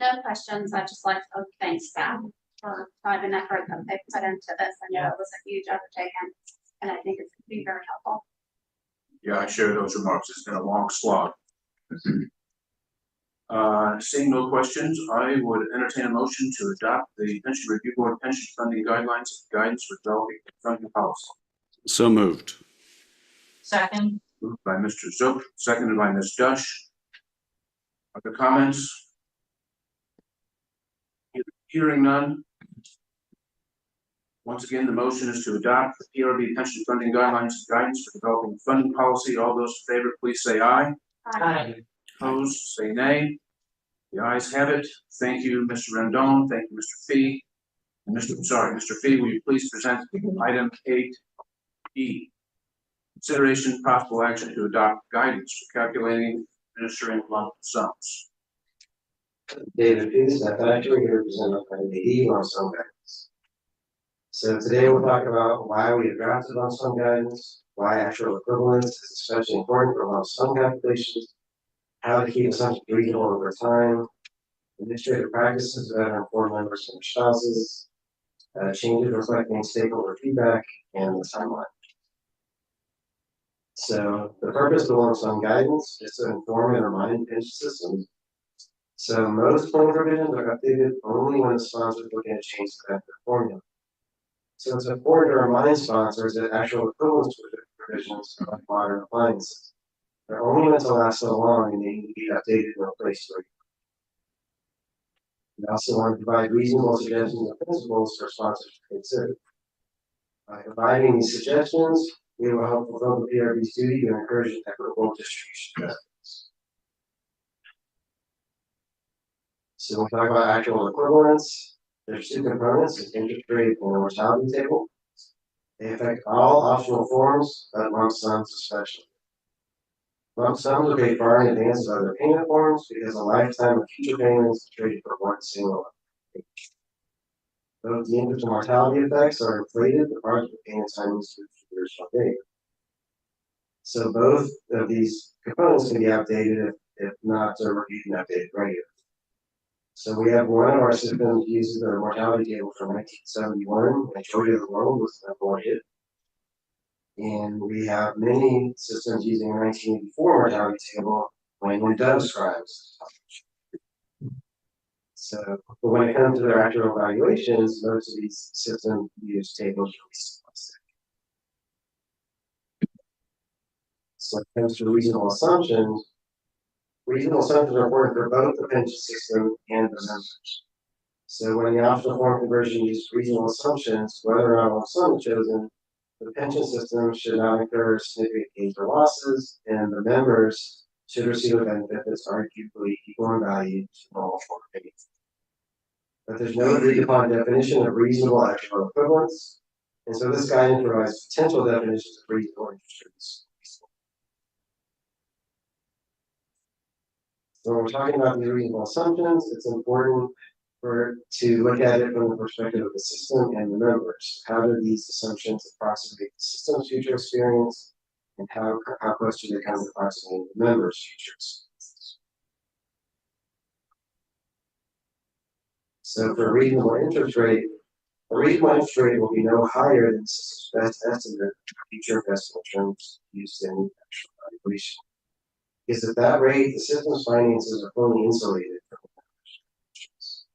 No questions. I'd just like to thank staff for time and effort that they put into this. I know it was a huge undertaking, and I think it's going to be very helpful. Yeah, I share those remarks. It's been a long slog. Seeing no questions, I would entertain a motion to adopt the Pension Review Board pension funding guidelines and guidance for developing funding policy. So moved. Second. Moved by Mr. Zook, seconded by Ms. Dush. Other comments? Hearing none. Once again, the motion is to adopt the PRB pension funding guidelines and guidance for developing funding policy. All those in favor, please say aye. Aye. Opposed, say nay. The ayes have it. Thank you, Mr. Rendon. Thank you, Mr. Fee. And Mr. Fee, will you please present item 8E? Consideration possible action to adopt guidance for calculating administering lump sums. David Fee, staff actuary, here to present item 8E on some guidance. So today we'll talk about why we have drafted lump sum guidance, why actual equivalence is especially important for lump sum calculations, how to keep assumptions reasonable over time, administrative practices that are informed members and their spouses, changes reflecting stakeholder feedback, and the timeline. So the purpose of lump sum guidance is to inform and remind pension systems. So most plan provisions are updated only when the sponsor is looking to change the benefit formula. So it's important to remind sponsors that actual equivalence provisions are like modern appliances. They're only meant to last so long and they need to be updated and replaced regularly. We also want to provide reasonable suggestions and principles for sponsors to consider. By providing these suggestions, we will help fulfill the PRB's duty to encourage equitable distribution of benefits. So when we talk about actual equivalence, there's two components: an interest rate and a mortality table. They affect all optional forms, but lump sums especially. Lump sums are paid far in advance of other payment forms because a lifetime of future payments is traded for one single payment. Both the interest and mortality effects are inflated, the project payment time is 2 years from date. So both of these components can be updated if not reviewed and updated regularly. So we have one of our systems uses a mortality table from 1971. The majority of the world was avoided. And we have many systems using a 1984 mortality table when Dove scribes. So, but when it comes to their actual evaluations, most of these systems use tables from So when it comes to reasonable assumptions are important for both the pension system and the members. So when the optional form conversion uses reasonable assumptions, whether or not a sum is chosen, the pension system should not incur significant gains or losses, and the members should receive a benefit that's arguably equal in value to normal form payments. But there's no agreed upon definition of reasonable actual equivalence, and so this guidance provides potential definitions of reasonable interest rates. So when we're talking about these reasonable assumptions, it's important to look at it from the perspective of the system and the members. How do these assumptions approximate the system's future experience, and how close do they come to approximating the members' future experience? So for a reasonable interest rate, a reasonable interest rate will be no higher than the system's best estimate of future investment returns used in the actual valuation. Because at that rate, the system's finances are fully insulated from interest.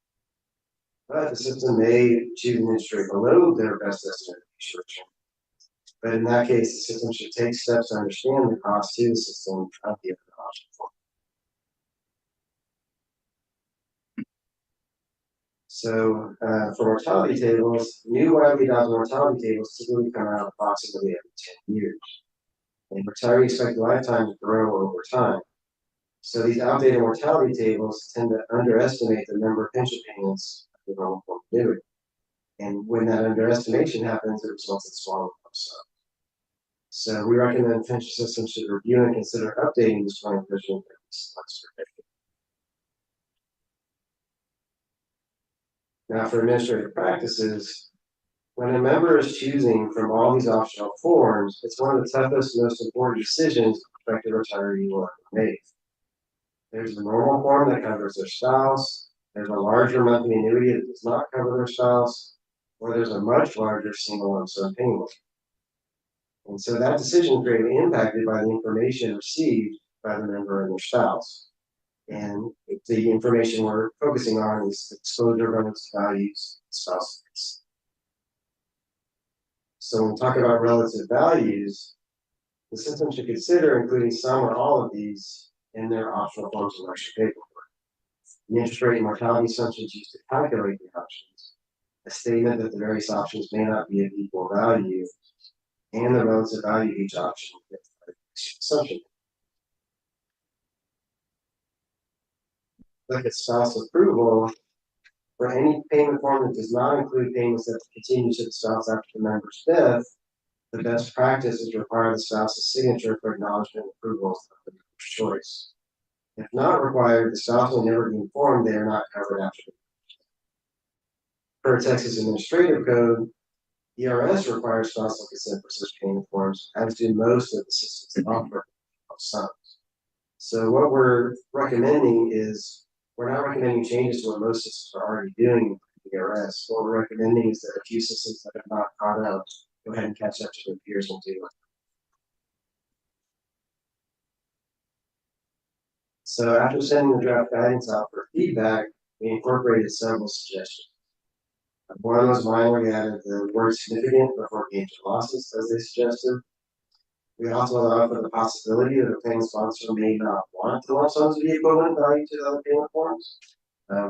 But the system may choose an interest rate below their best estimate of future return. But in that case, the system should take steps to understand the cost to the system of the other option form. So for mortality tables, new widely adopted mortality tables typically come out approximately every 10 years. And retiree expected lifetimes grow over time. So these outdated mortality tables tend to underestimate the number of pension payments of the normal form of annuity. And when that underestimation happens, it results in smaller lump sums. So we recommend pension systems should review and consider updating this plan provision every 6 months or decade. Now for administrative practices, when a member is choosing from all these optional forms, it's one of the toughest, most important decisions a prospective retiree will ever make. There's a normal form that covers their spouse, there's a larger monthly annuity that does not cover their spouse, or there's a much larger single lump sum payment. And so that decision is greatly impacted by the information received by the member and their spouse. And the information we're focusing on is exposure rates, values, spouse rates. So when we talk about relative values, the system should consider including some or all of these in their optional forms of election paperwork. The interest rate and mortality assumptions used to calculate the options, a statement that the various options may not be of equal value, and the relative value of each option with the assumption. Look at spouse approval. For any payment form that does not include payments that continue to the spouse after the member's death, the best practice is to require the spouse's signature for acknowledgement and approval of the member's choice. If not required, the spouse will never be informed they are not covered after the per Texas Administrative Code, ERS requires spousal consent for such payment forms, as do most of the systems that offer sums. So what we're recommending is, we're not recommending changes to what most systems are already doing in ERS. What we're recommending is that a few systems that have not caught up, go ahead and catch up to their peers and do it. So after sending the draft guidance out for feedback, we incorporated several suggestions. One was mine where we added the word significant before gains or losses, as they suggested. We also allowed for the possibility that a paying sponsor may not want the lump sums to be equivalent value to the other payment forms.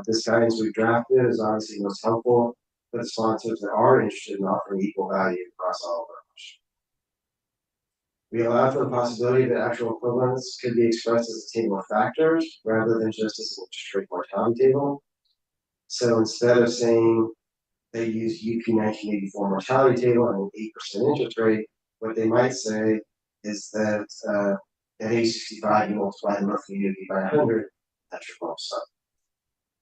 This guidance we drafted is obviously most helpful for the sponsors that are interested in offering equal value across all of our options. We allowed for the possibility that actual equivalence could be expressed as a table of factors rather than just as an interest rate mortality table. So instead of saying they use UP 1984 mortality table and an 8% interest rate, what they might say is that at age 65, you multiply the monthly annuity by 100, that's your lump sum.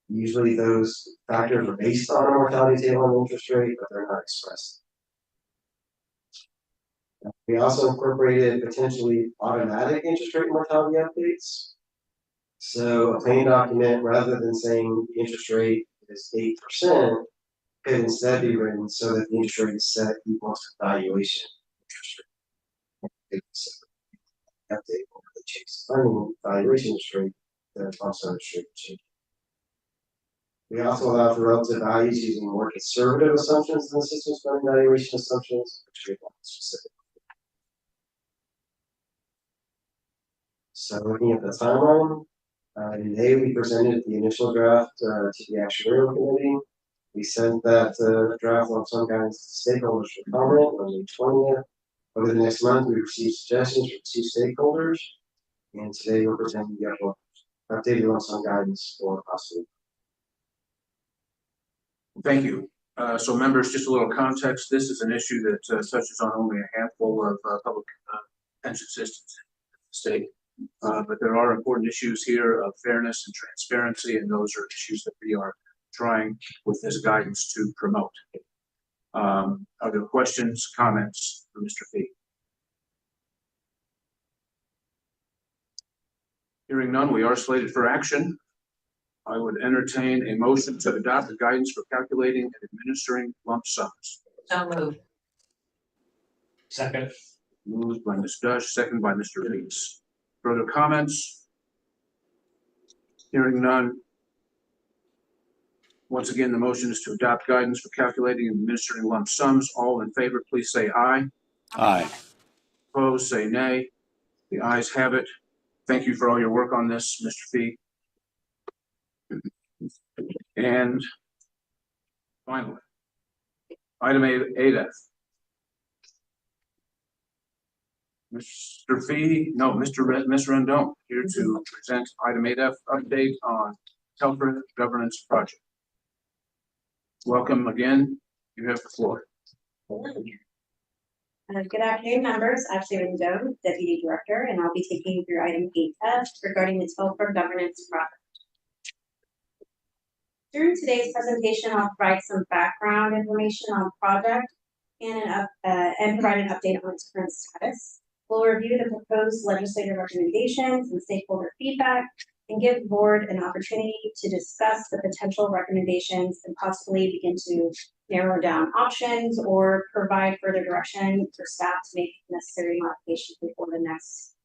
Usually those factors are based on a mortality table and interest rate, but they're not expressed. We also incorporated potentially automatic interest rate mortality updates. So a plan document, rather than saying the interest rate is 8%, could instead be written so that the interest rate is set equal to valuation interest rate. Update over the change funding valuation interest rate, then also interest rate change. We also allow for relative values using more conservative assumptions than the system's funding valuation assumptions, which we want specific. So looking at the timeline, in May we presented the initial draft to the actuarial committee. We sent that draft lump sum guidance to stakeholders for comment on May 20th. Over the next month, we received suggestions from 2 stakeholders, and today we're presenting the updated lump sum guidance for possibly. Thank you. So members, just a little context. This is an issue that touches on only a handful of public pension systems in the state. But there are important issues here of fairness and transparency, and those are issues that we are trying with this guidance to promote. Are there questions, comments for Mr. Fee? Hearing none, we are slated for action. I would entertain a motion to adopt the guidance for calculating and administering lump sums. So moved. Second. Moved by Ms. Dush, second by Mr. Reeds. Further comments? Hearing none. Once again, the motion is to adopt guidance for calculating and administering lump sums. All in favor, please say aye. Aye. Opposed, say nay. The ayes have it. Thank you for all your work on this, Mr. Fee. And finally, item 8F. Mr. Fee, no, Ms. Rendon, here to present item 8F, update on Telford governance project. Welcome again. You have the floor. Good afternoon, members. Ashley Rendon, Deputy Director, and I'll be taking you through item 8F regarding the Telford governance project. During today's presentation, I'll provide some background information on the project and provide an update on its current status. We'll review the proposed legislative recommendations and stakeholder feedback and give the board an opportunity to discuss the potential recommendations and possibly begin to narrow down options or provide further direction for staff to make necessary modifications before the next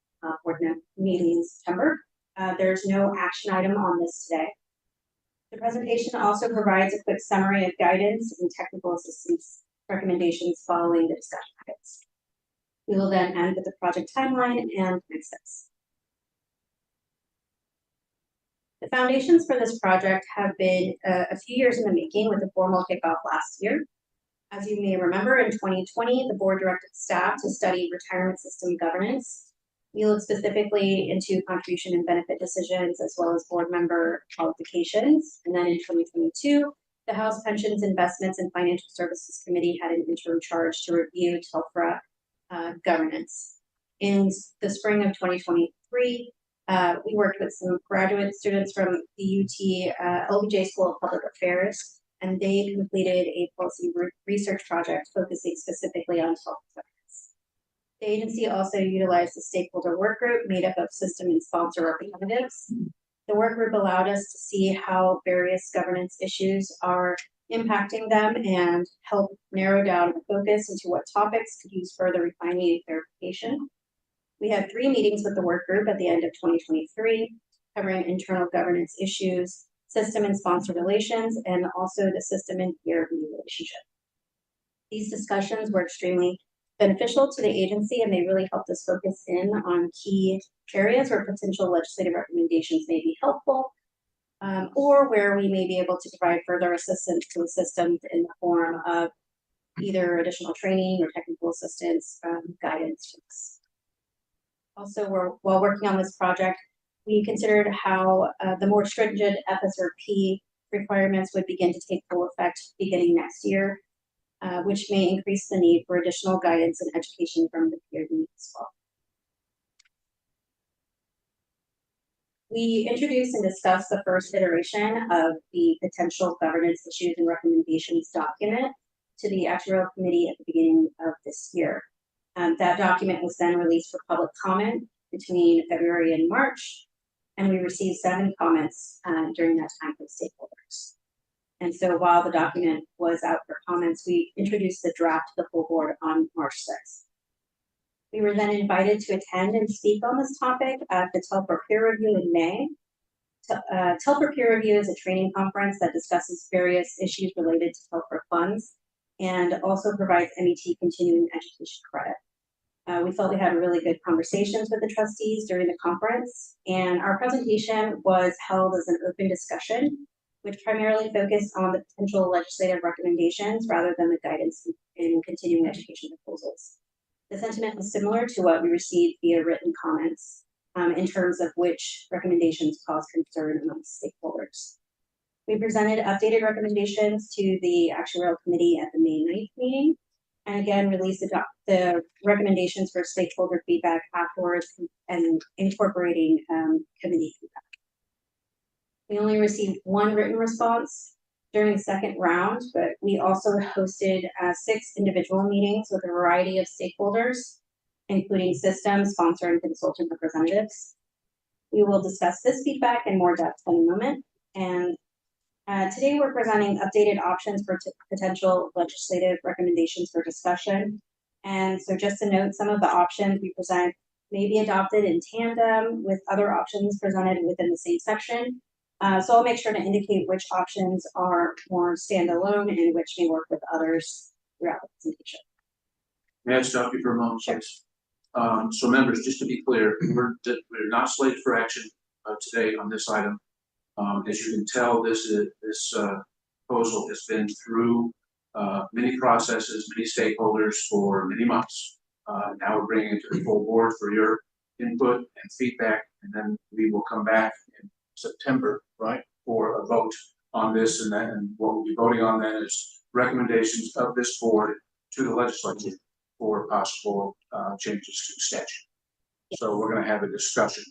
board meeting in September. There's no action item on this today. The presentation also provides a quick summary of guidance and technical assistance recommendations following the discussion items. We will then end with the project timeline and next steps. The foundations for this project have been a few years in the making, with a formal kickoff last year. As you may remember, in 2020, the board directed staff to study retirement system governance. We looked specifically into contribution and benefit decisions, as well as board member qualifications. And then in 2022, the House Pensions, Investments, and Financial Services Committee had an interim charge to review TELFRA governance. In the spring of 2023, we worked with some graduate students from the UT LBJ School of Public Affairs, and they completed a policy research project focusing specifically on TELFRA governance. The agency also utilized a stakeholder work group made up of system and sponsor representatives. The work group allowed us to see how various governance issues are impacting them and help narrow down the focus into what topics could use further refinement and clarification. We had 3 meetings with the work group at the end of 2023, covering internal governance issues, system and sponsor relations, and also the system and PRB relationship. These discussions were extremely beneficial to the agency, and they really helped us focus in on key areas where potential legislative recommendations may be helpful, or where we may be able to provide further assistance to the system in the form of either additional training or technical assistance, guidance. Also, while working on this project, we considered how the more stringent FSRP requirements would begin to take full effect beginning next year, which may increase the need for additional guidance and education from the PRB as well. We introduced and discussed the first iteration of the potential governance issues and recommendations document to the Actuarial Committee at the beginning of this year. That document was then released for public comment between February and March, and we received 7 comments during that time from stakeholders. And so while the document was out for comments, we introduced the draft to the full board on March 6th. We were then invited to attend and speak on this topic at the TELFRA peer review in May. TELFRA peer review is a training conference that discusses various issues related to TELFRA funds and also provides MET continuing education credit. We felt we had really good conversations with the trustees during the conference, and our presentation was held as an open discussion, which primarily focused on the potential legislative recommendations rather than the guidance in continuing education proposals. The sentiment was similar to what we received via written comments in terms of which recommendations caused concern amongst stakeholders. We presented updated recommendations to the Actuarial Committee at the May 9th meeting, and again released the recommendations for stakeholder feedback afterwards and incorporating committee feedback. We only received 1 written response during the second round, but we also hosted 6 individual meetings with a variety of stakeholders, including system, sponsor, and consultant representatives. We will discuss this feedback in more depth in a moment. And today we're presenting updated options for potential legislative recommendations for discussion. And so just to note, some of the options we present may be adopted in tandem with other options presented within the same section. So I'll make sure to indicate which options are more standalone and which may work with others throughout the presentation. May I stop you for a moment, please? So members, just to be clear, we're not slated for action today on this item. As you can tell, this proposal has been through many processes, many stakeholders for many months. Now we're bringing it to the full board for your input and feedback, and then we will come back in September, right, for a vote on this, and then what we'll be voting on then is recommendations of this board to the legislature for possible changes to the statute. So we're going to have a discussion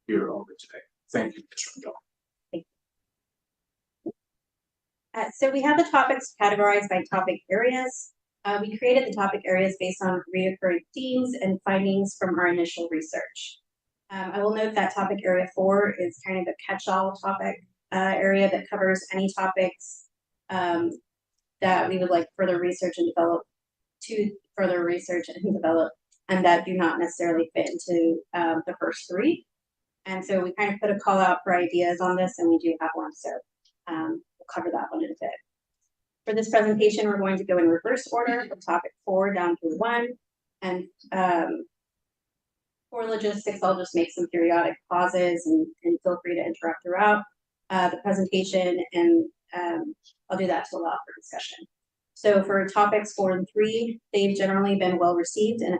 here over today. Thank you, Ms. Rendell. So we have the topics categorized by topic areas. We created the topic areas based on recurring themes and findings from our initial research. I will note that topic area 4 is kind of a catch-all topic area that covers any topics that we would like further research and develop and that do not necessarily fit into the first 3. And so we kind of put a call out for ideas on this, and we do have one, so we'll cover that one in a bit. For this presentation, we're going to go in reverse order from topic 4 down to 1. And for logistics, I'll just make some periodic pauses and feel free to interrupt throughout the presentation, and I'll do that to allow for discussion. So for topics 4 and 3, they've generally been well received and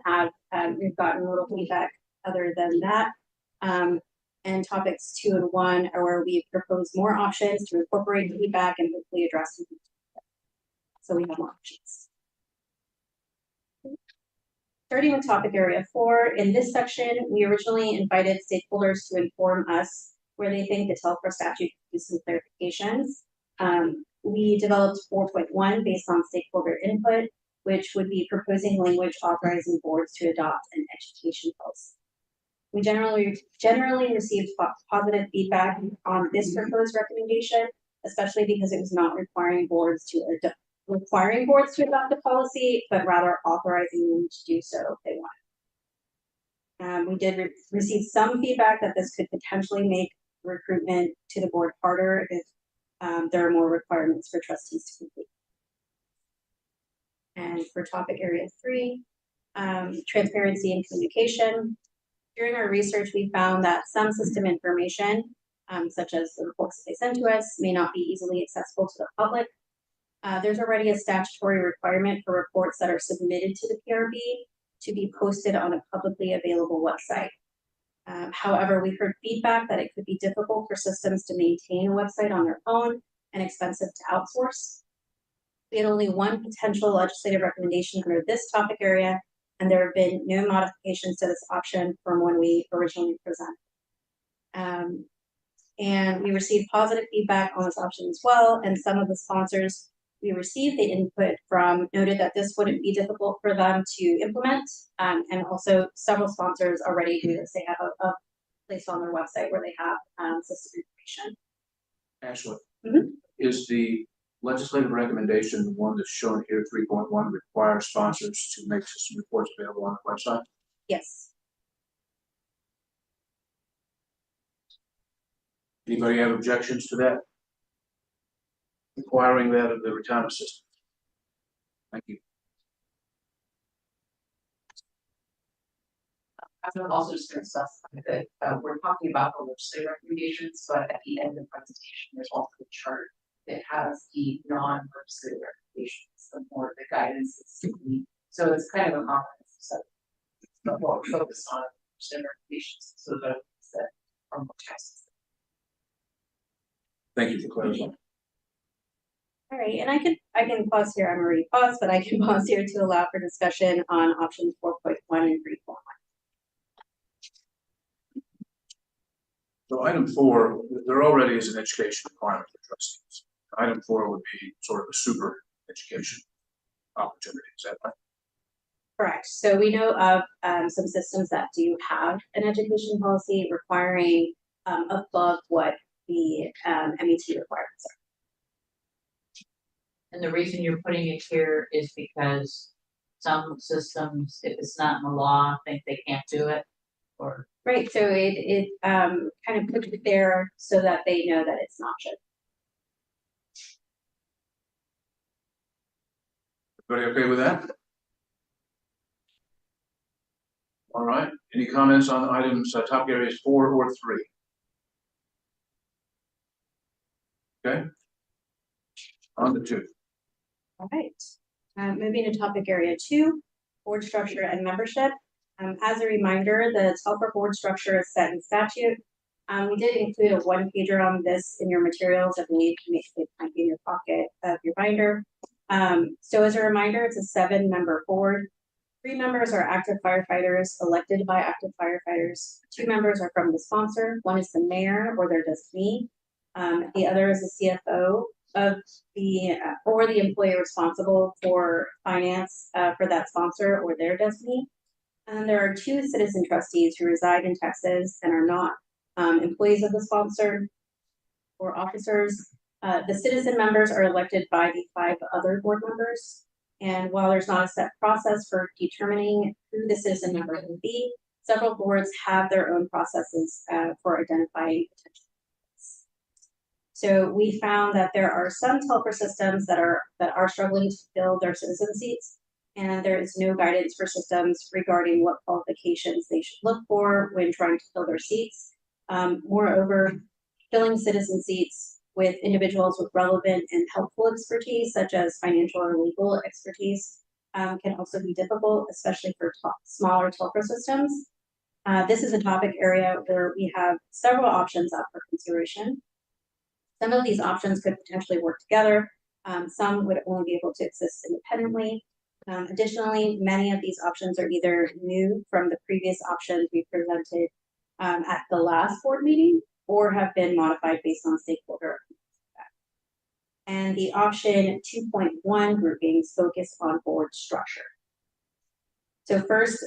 we've gotten little feedback other than that. And topics 2 and 1 are where we propose more options to incorporate feedback and hopefully address them. So we have more options. Starting with topic area 4, in this section, we originally invited stakeholders to inform us where they think the teleport statute could do some clarifications. We developed 4.1 based on stakeholder input, which would be proposing language authorizing boards to adopt an education policy. We generally received positive feedback on this proposed recommendation, especially because it was not requiring boards to adopt a policy, but rather authorizing them to do so if they want. We did receive some feedback that this could potentially make recruitment to the board harder if there are more requirements for trustees to complete. And for topic area 3, transparency and communication. During our research, we found that some system information, such as the reports they send to us, may not be easily accessible to the public. There's already a statutory requirement for reports that are submitted to the PRB to be posted on a publicly available website. However, we heard feedback that it could be difficult for systems to maintain a website on their own and expensive to outsource. We had only one potential legislative recommendation under this topic area, and there have been no modifications to this option from when we originally presented. And we received positive feedback on this option as well, and some of the sponsors we received the input from noted that this wouldn't be difficult for them to implement, and also several sponsors already do this. They have a place on their website where they have system information. Ashley, is the legislative recommendation the one that's shown here, 3.1, requires sponsors to make system reports available on the website? Yes. Anybody have objections to that? Requiring that of the retirement system. Thank you. I would also just going to specify that we're talking about the legislative recommendations, but at the end of the presentation, there's also a chart that has the non-legislative recommendations, and more of the guidance. So it's kind of a comprehensive set. But what we're focused on legislative recommendations, so that are more tests. Thank you for clarifying. All right, and I can pause here. I'm already paused, but I can pause here to allow for discussion on options 4.1 and 3.1. So item 4, there already is an education requirement for trustees. Item 4 would be sort of a super education opportunity. Is that right? Correct. So we know of some systems that do have an education policy requiring above what the MET requirements are. And the reason you're putting it here is because some systems, if it's not in the law, think they can't do it, or. Right, so it kind of puts it there so that they know that it's an option. Everybody okay with that? All right, any comments on items, top areas 4 or 3? Okay. On to 2. All right, moving to topic area 2, board structure and membership. As a reminder, the Telford board structure is set in statute. We did include a 1-pager on this in your materials. I believe it might be in your pocket of your binder. So as a reminder, it's a 7-member board. 3 members are active firefighters elected by active firefighters. 2 members are from the sponsor. 1 is the mayor or their designee. The other is the CFO of the or the employee responsible for finance for that sponsor or their designee. And then there are 2 citizen trustees who reside in Texas and are not employees of the sponsor or officers. The citizen members are elected by the 5 other board members. And while there's not a set process for determining who the citizen member will be, several boards have their own processes for identifying potential. So we found that there are some Telford systems that are struggling to fill their citizen seats, and there is no guidance for systems regarding what qualifications they should look for when trying to fill their seats. Moreover, filling citizen seats with individuals with relevant and helpful expertise, such as financial or legal expertise, can also be difficult, especially for smaller Telford systems. This is a topic area where we have several options up for consideration. Some of these options could potentially work together. Some would only be able to exist independently. Additionally, many of these options are either new from the previous options we presented at the last board meeting or have been modified based on stakeholder feedback. And the option 2.1 groupings focus on board structure. So first,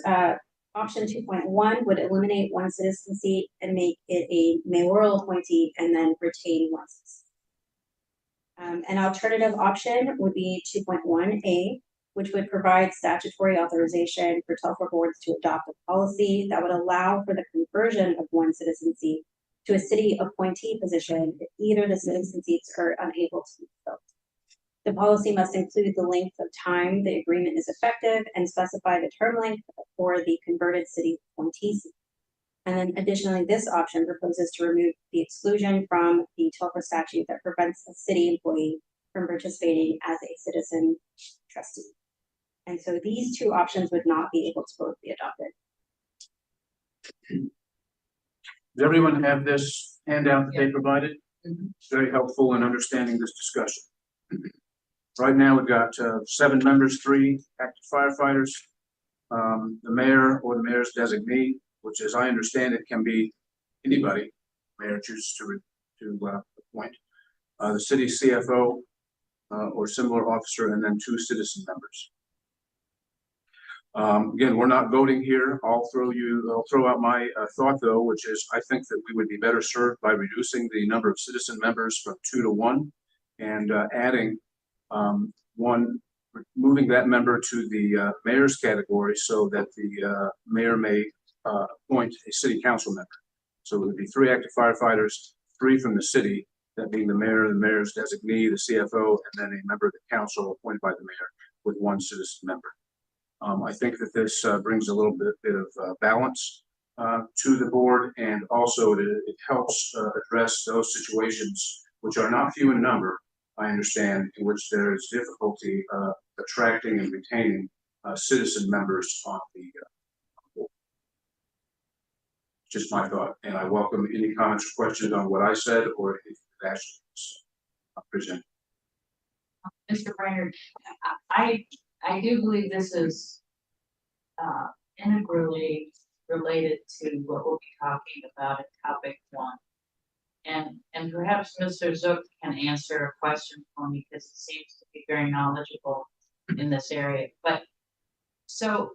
option 2.1 would eliminate 1 citizen seat and make it a mayoral appointee and then retain 1 citizen. An alternative option would be 2.1A, which would provide statutory authorization for Telford boards to adopt a policy that would allow for the conversion of 1 citizen seat to a city appointee position if either the citizen seats are unable to be filled. The policy must include the length of time the agreement is effective and specify the term length for the converted city appointee seat. And then additionally, this option proposes to remove the exclusion from the Telford statute that prevents a city employee from participating as a citizen trustee. And so these 2 options would not be able to both be adopted. Does everyone have this handout that they provided? It's very helpful in understanding this discussion. Right now, we've got 7 members, 3 active firefighters, the mayor or the mayor's designee, which, as I understand it, can be anybody the mayor chooses to appoint, the city CFO or similar officer, and then 2 citizen members. Again, we're not voting here. I'll throw out my thought though, which is I think that we would be better served by reducing the number of citizen members from 2 to 1 and adding moving that member to the mayor's category so that the mayor may appoint a city council member. So it would be 3 active firefighters, 3 from the city, that being the mayor, the mayor's designee, the CFO, and then a member of the council appointed by the mayor with 1 citizen member. I think that this brings a little bit of balance to the board, and also it helps address those situations which are not few in number, I understand, in which there is difficulty attracting and retaining citizen members on the board. Just my thought, and I welcome any comments or questions on what I said or if Ashley present. Mr. Brainerd, I do believe this is integrally related to what we'll be talking about in topic 1. And perhaps Mr. Zook can answer a question for me because he seems to be very knowledgeable in this area. But so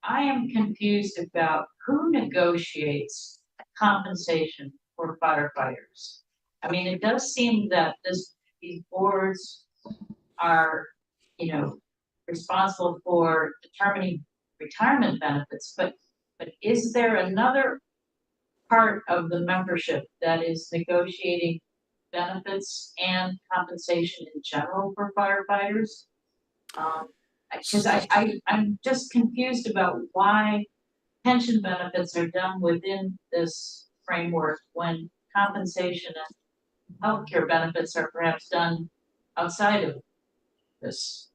I am confused about who negotiates compensation for firefighters. I mean, it does seem that these boards are, you know, responsible for determining retirement benefits, but is there another part of the membership that is negotiating benefits and compensation in general for firefighters? Because I'm just confused about why pension benefits are done within this framework when compensation and healthcare benefits are perhaps done outside of this.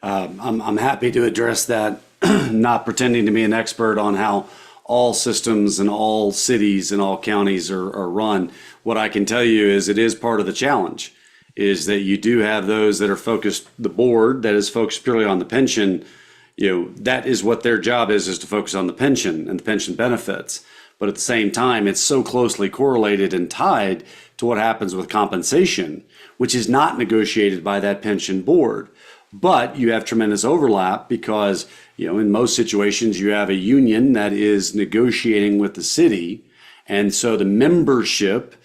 I'm happy to address that, not pretending to be an expert on how all systems and all cities and all counties are run. What I can tell you is it is part of the challenge, is that you do have those that are focused, the board that is focused purely on the pension, you know, that is what their job is to focus on the pension and the pension benefits. But at the same time, it's so closely correlated and tied to what happens with compensation, which is not negotiated by that pension board. But you have tremendous overlap because, you know, in most situations, you have a union that is negotiating with the city. And so the membership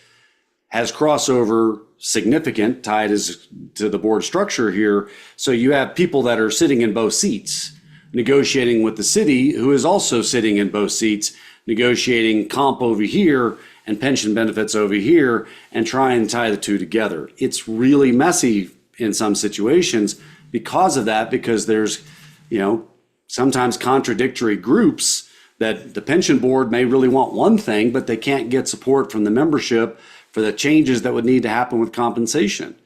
has crossover significant tied as to the board structure here. So you have people that are sitting in both seats, negotiating with the city, who is also sitting in both seats, negotiating comp over here and pension benefits over here, and try and tie the two together. It's really messy in some situations because of that, because there's, you know, sometimes contradictory groups that the pension board may really want one thing, but they can't get support from the membership for the changes that would need to happen with compensation.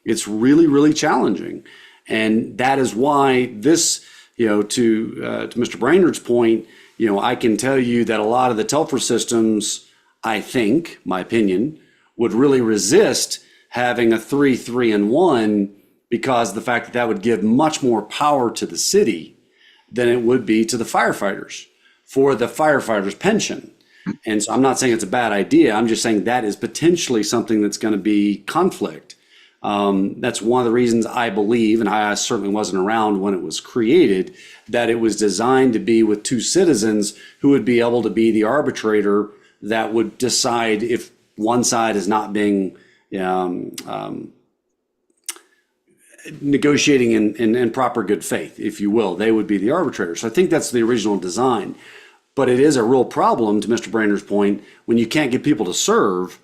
It's really, really challenging. And that is why this, you know, to Mr. Brainerd's point, you know, I can tell you that a lot of the Telfer systems, I think, my opinion, would really resist having a 3-3-1 because of the fact that that would give much more power to the city than it would be to the firefighters for the firefighters' pension. And so I'm not saying it's a bad idea. I'm just saying that is potentially something that's going to be conflict. That's one of the reasons I believe, and I certainly wasn't around when it was created, that it was designed to be with two citizens who would be able to be the arbitrator that would decide if one side is not being negotiating in proper good faith, if you will. They would be the arbitrator. So I think that's the original design. But it is a real problem, to Mr. Brainer's point, when you can't get people to serve,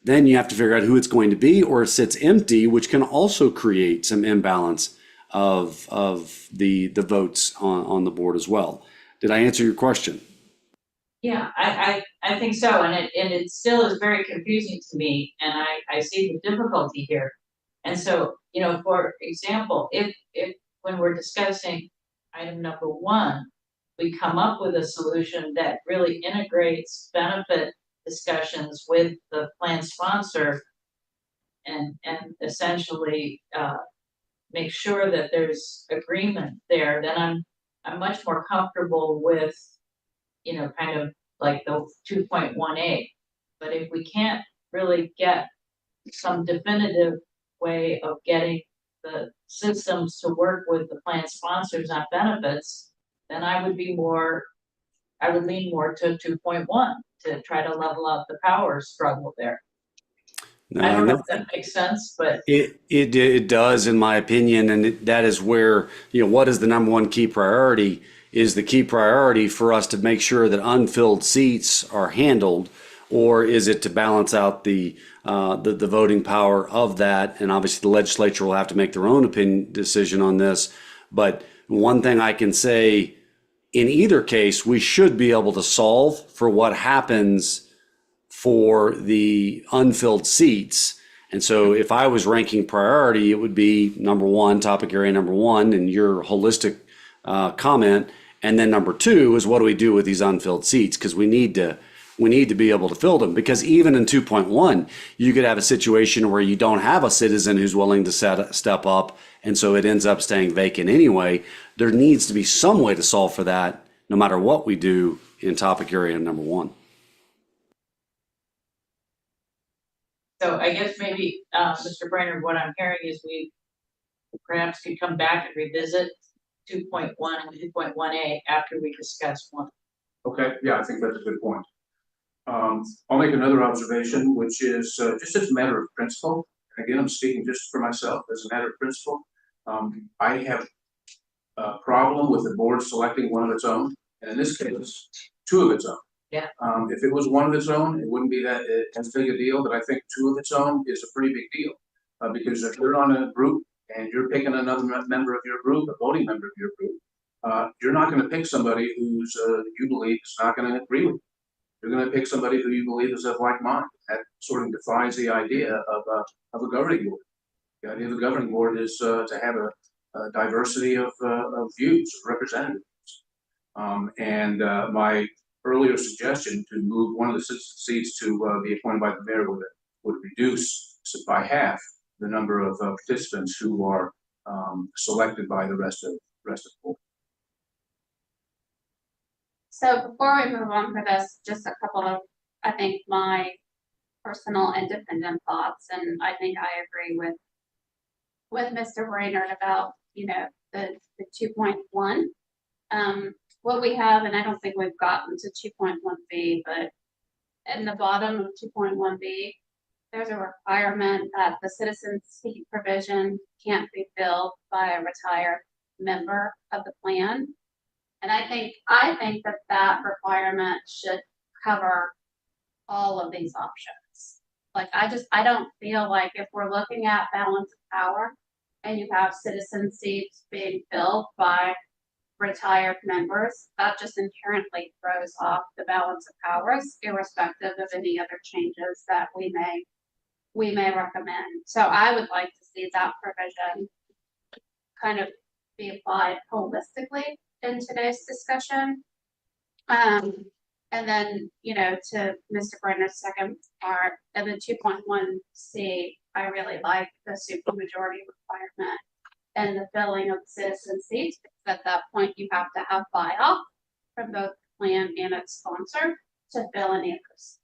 then you have to figure out who it's going to be, or it sits empty, which can also create some imbalance of the votes on the board as well. Did I answer your question? Yeah, I think so, and it still is very confusing to me, and I see the difficulty here. And so, you know, for example, if when we're discussing item number 1, we come up with a solution that really integrates benefit discussions with the plan sponsor and essentially make sure that there's agreement there, then I'm much more comfortable with, you know, kind of like the 2.1A. But if we can't really get some definitive way of getting the systems to work with the plan sponsors on benefits, then I would lean more to 2.1 to try to level out the power struggle there. I don't know if that makes sense, but it does, in my opinion, and that is where, you know, what is the number one key priority? Is the key priority for us to make sure that unfilled seats are handled, or is it to balance out the voting power of that? And obviously, the legislature will have to make their own decision on this. But one thing I can say, in either case, we should be able to solve for what happens for the unfilled seats. And so if I was ranking priority, it would be number 1, topic area number 1, and your holistic comment. And then number 2 is, what do we do with these unfilled seats? Because we need to be able to fill them. Because even in 2.1, you could have a situation where you don't have a citizen who's willing to step up, and so it ends up staying vacant anyway. There needs to be some way to solve for that, no matter what we do in topic area number 1. so I guess maybe, Mr. Brainerd, what I'm hearing is we perhaps could come back and revisit 2.1 and 2.1A after we discuss 1. Okay, yeah, I think that's a good point. I'll make another observation, which is just as a matter of principle. Again, I'm speaking just for myself as a matter of principle. I have a problem with the board selecting one of its own, and in this case, two of its own. Yeah. If it was one of its own, it wouldn't be that as big a deal, but I think two of its own is a pretty big deal. Because if you're on a group and you're picking another member of your group, a voting member of your group, you're not going to pick somebody who's you believe is not going to agree with you. You're going to pick somebody who you believe is of like mind. That sort of defies the idea of a governing board. The idea of a governing board is to have a diversity of views, representatives. My earlier suggestion to move one of the seats to be appointed by the mayor would reduce by half the number of participants who are selected by the rest of the board. So before we move on for this, just a couple of, I think, my personal independent thoughts, and I think I agree with Mr. Brainerd about, you know, the 2.1. What we have, and I don't think we've gotten to 2.1B, but in the bottom of 2.1B, there's a requirement that the citizen seat provision can't be filled by a retired member of the plan. And I think that requirement should cover all of these options. Like, I don't feel like if we're looking at balance of power and you have citizen seats being filled by retired members, that just inherently throws off the balance of powers, irrespective of any other changes that we may recommend. So I would like to see that provision kind of be applied holistically in today's discussion. And then, you know, to Mr. Brenner's second part, and the 2.1C, I really like the supermajority requirement and the filling of citizen seats, because at that point you have to have buy-off from both the plan and its sponsor to fill any of those.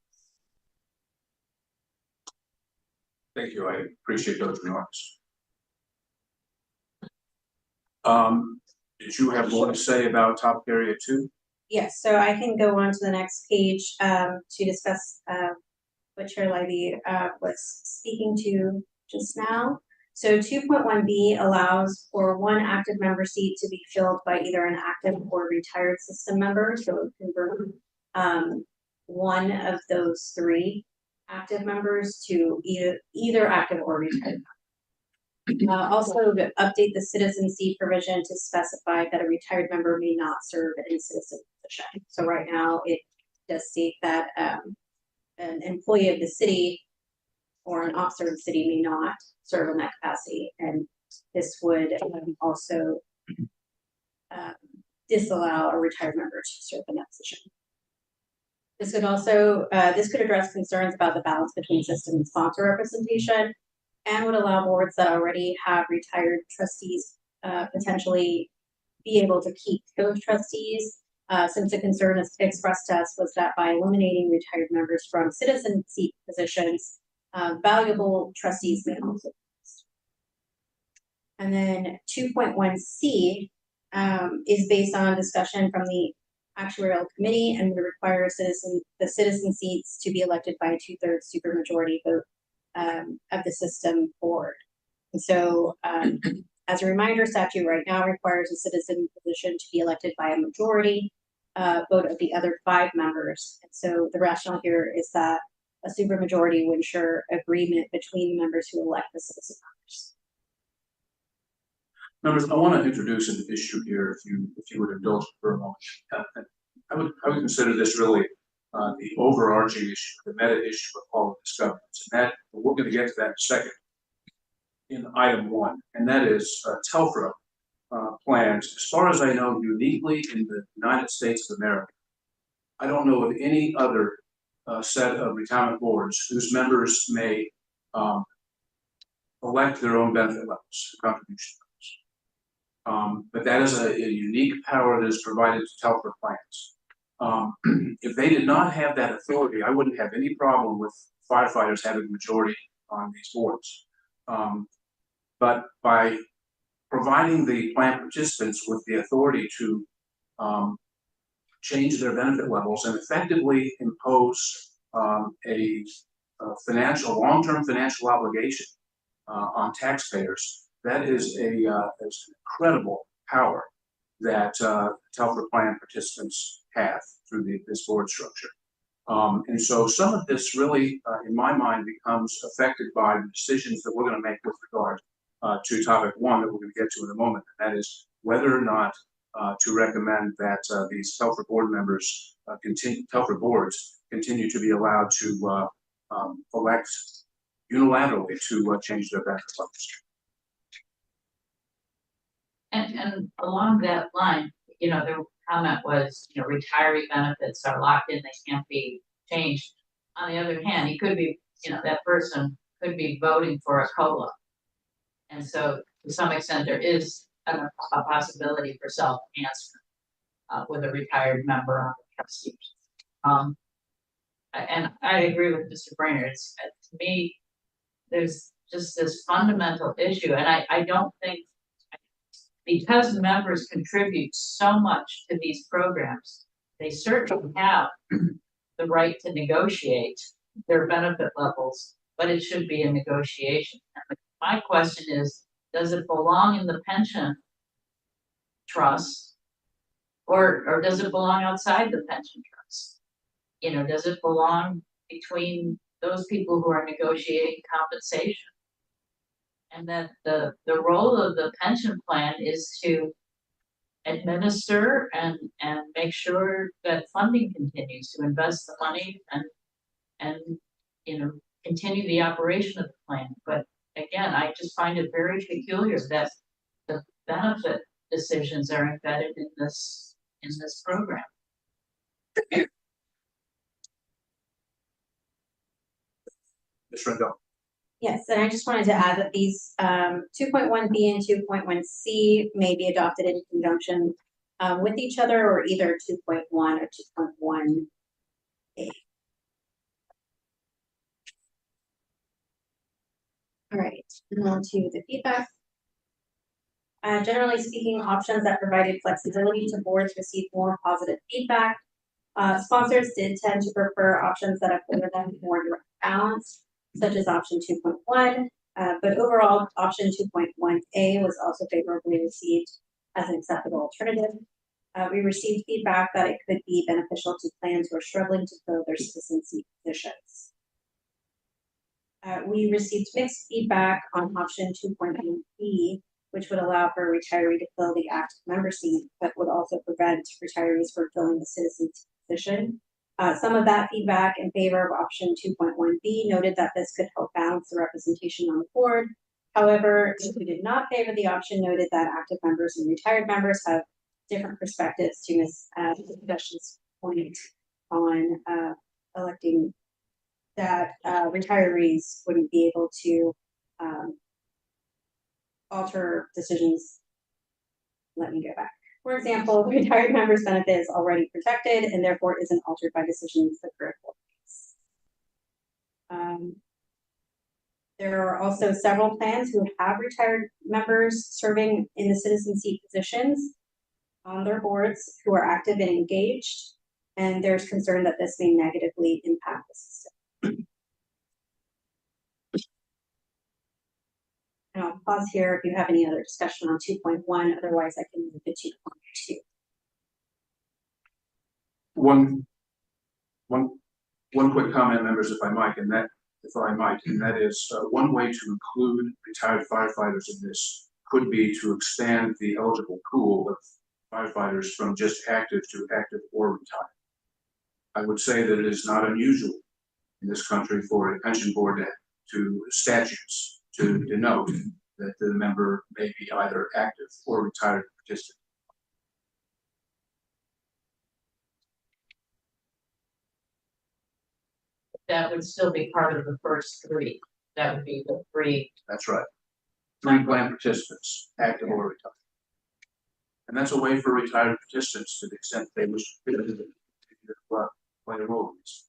Thank you. I appreciate those remarks. Did you have more to say about topic area 2? Yes, so I can go on to the next page to discuss what Chair Levy was speaking to just now. So 2.1B allows for one active member seat to be filled by either an active or retired system member. So it can convert one of those three active members to either active or retired. Also to update the citizen seat provision to specify that a retired member may not serve in a citizen position. So right now it does state that an employee of the city or an officer of the city may not serve in that capacity, and this would also disallow a retired member to serve in that position. This could also address concerns about the balance between system and sponsor representation, and would allow boards that already have retired trustees potentially be able to keep those trustees, since the concern expressed to us was that by eliminating retired members from citizen seat positions, valuable trustees may also be lost. And then 2.1C is based on discussion from the actuarial committee and would require the citizen seats to be elected by a 2/3 supermajority vote of the system board. And so as a reminder, statute right now requires a citizen position to be elected by a majority vote of the other 5 members. And so the rationale here is that a supermajority would ensure agreement between the members who elect the citizen members. Members, I want to introduce an issue here, if you would indulge for a moment. I would consider this really the overarching issue, the meta issue of all of this governance, and that we're going to get to that in a second in item 1, and that is TELFRA plans. As far as I know, uniquely in the United States of America, I don't know of any other set of retirement boards whose members may elect their own benefit levels, contribution levels. But that is a unique power that is provided to TELFRA plans. If they did not have that authority, I wouldn't have any problem with firefighters having a majority on these boards. But by providing the plan participants with the authority to change their benefit levels and effectively impose a financial, long-term financial obligation on taxpayers, that is is an incredible power that Telford plan participants have through this board structure. And so some of this really, in my mind, becomes affected by the decisions that we're going to make with regard to topic one that we're going to get to in a moment, and that is whether or not to recommend that these Telford board members Telford boards continue to be allowed to elect unilaterally to change their benefit levels. And along that line, the comment was, retiree benefits are locked in, they can't be changed. On the other hand, he could be, that person could be voting for a COLA. And so to some extent, there is a possibility for self-enhancement with a retired member on the trustees. And I agree with Mr. Brainerd. To me, there's just this fundamental issue, and I don't think, because members contribute so much to these programs, they certainly have the right to negotiate their benefit levels, but it should be a negotiation. And my question is, does it belong in the pension trust, or does it belong outside the pension trust? Does it belong between those people who are negotiating compensation? And that the role of the pension plan is to administer and make sure that funding continues, to invest the money and continue the operation of the plan. But again, I just find it very peculiar that the benefit decisions are embedded in this program. Ms. Rendell. Yes, and I just wanted to add that these 2.1B and 2.1C may be adopted in conjunction with each other, or either 2.1 or 2.1A. All right, and on to the feedback. Generally speaking, options that provided flexibility to boards received more positive feedback. Sponsors did tend to prefer options that afforded them more direct balance, such as option 2.1, but overall option 2.1A was also favorably received as an acceptable alternative. We received feedback that it could be beneficial to plans who are struggling to fill their citizen seat positions. We received mixed feedback on option 2.1B, which would allow for a retiree to fill the active member seat, but would also prevent retirees from filling the citizen seat position. Some of that feedback in favor of option 2.1B noted that this could help balance the representation on the board. However, those who did not favor the option noted that active members and retired members have different perspectives to Ms. Suggestion's point on electing that retirees wouldn't be able to alter decisions. Let me go back. For example, retired members' benefit is already protected and therefore isn't altered by decisions the current board makes. There are also several plans who have retired members serving in the citizen seat positions on their boards who are active and engaged, and there's concern that this may negatively impact the system. And I'll pause here if you have any other discussion on 2.1, otherwise I can move to 2.2. One quick comment, members, if I might, and that is one way to include retired firefighters in this could be to expand the eligible pool of firefighters from just active to active or retired. I would say that it is not unusual in this country for a pension board to statutes to denote that the member may be either active or retired participant. That would still be part of the first three. That would be the three. That's right. 3 plan participants, active or retired. And that's a way for retired participants, to the extent they wish to play a role in this.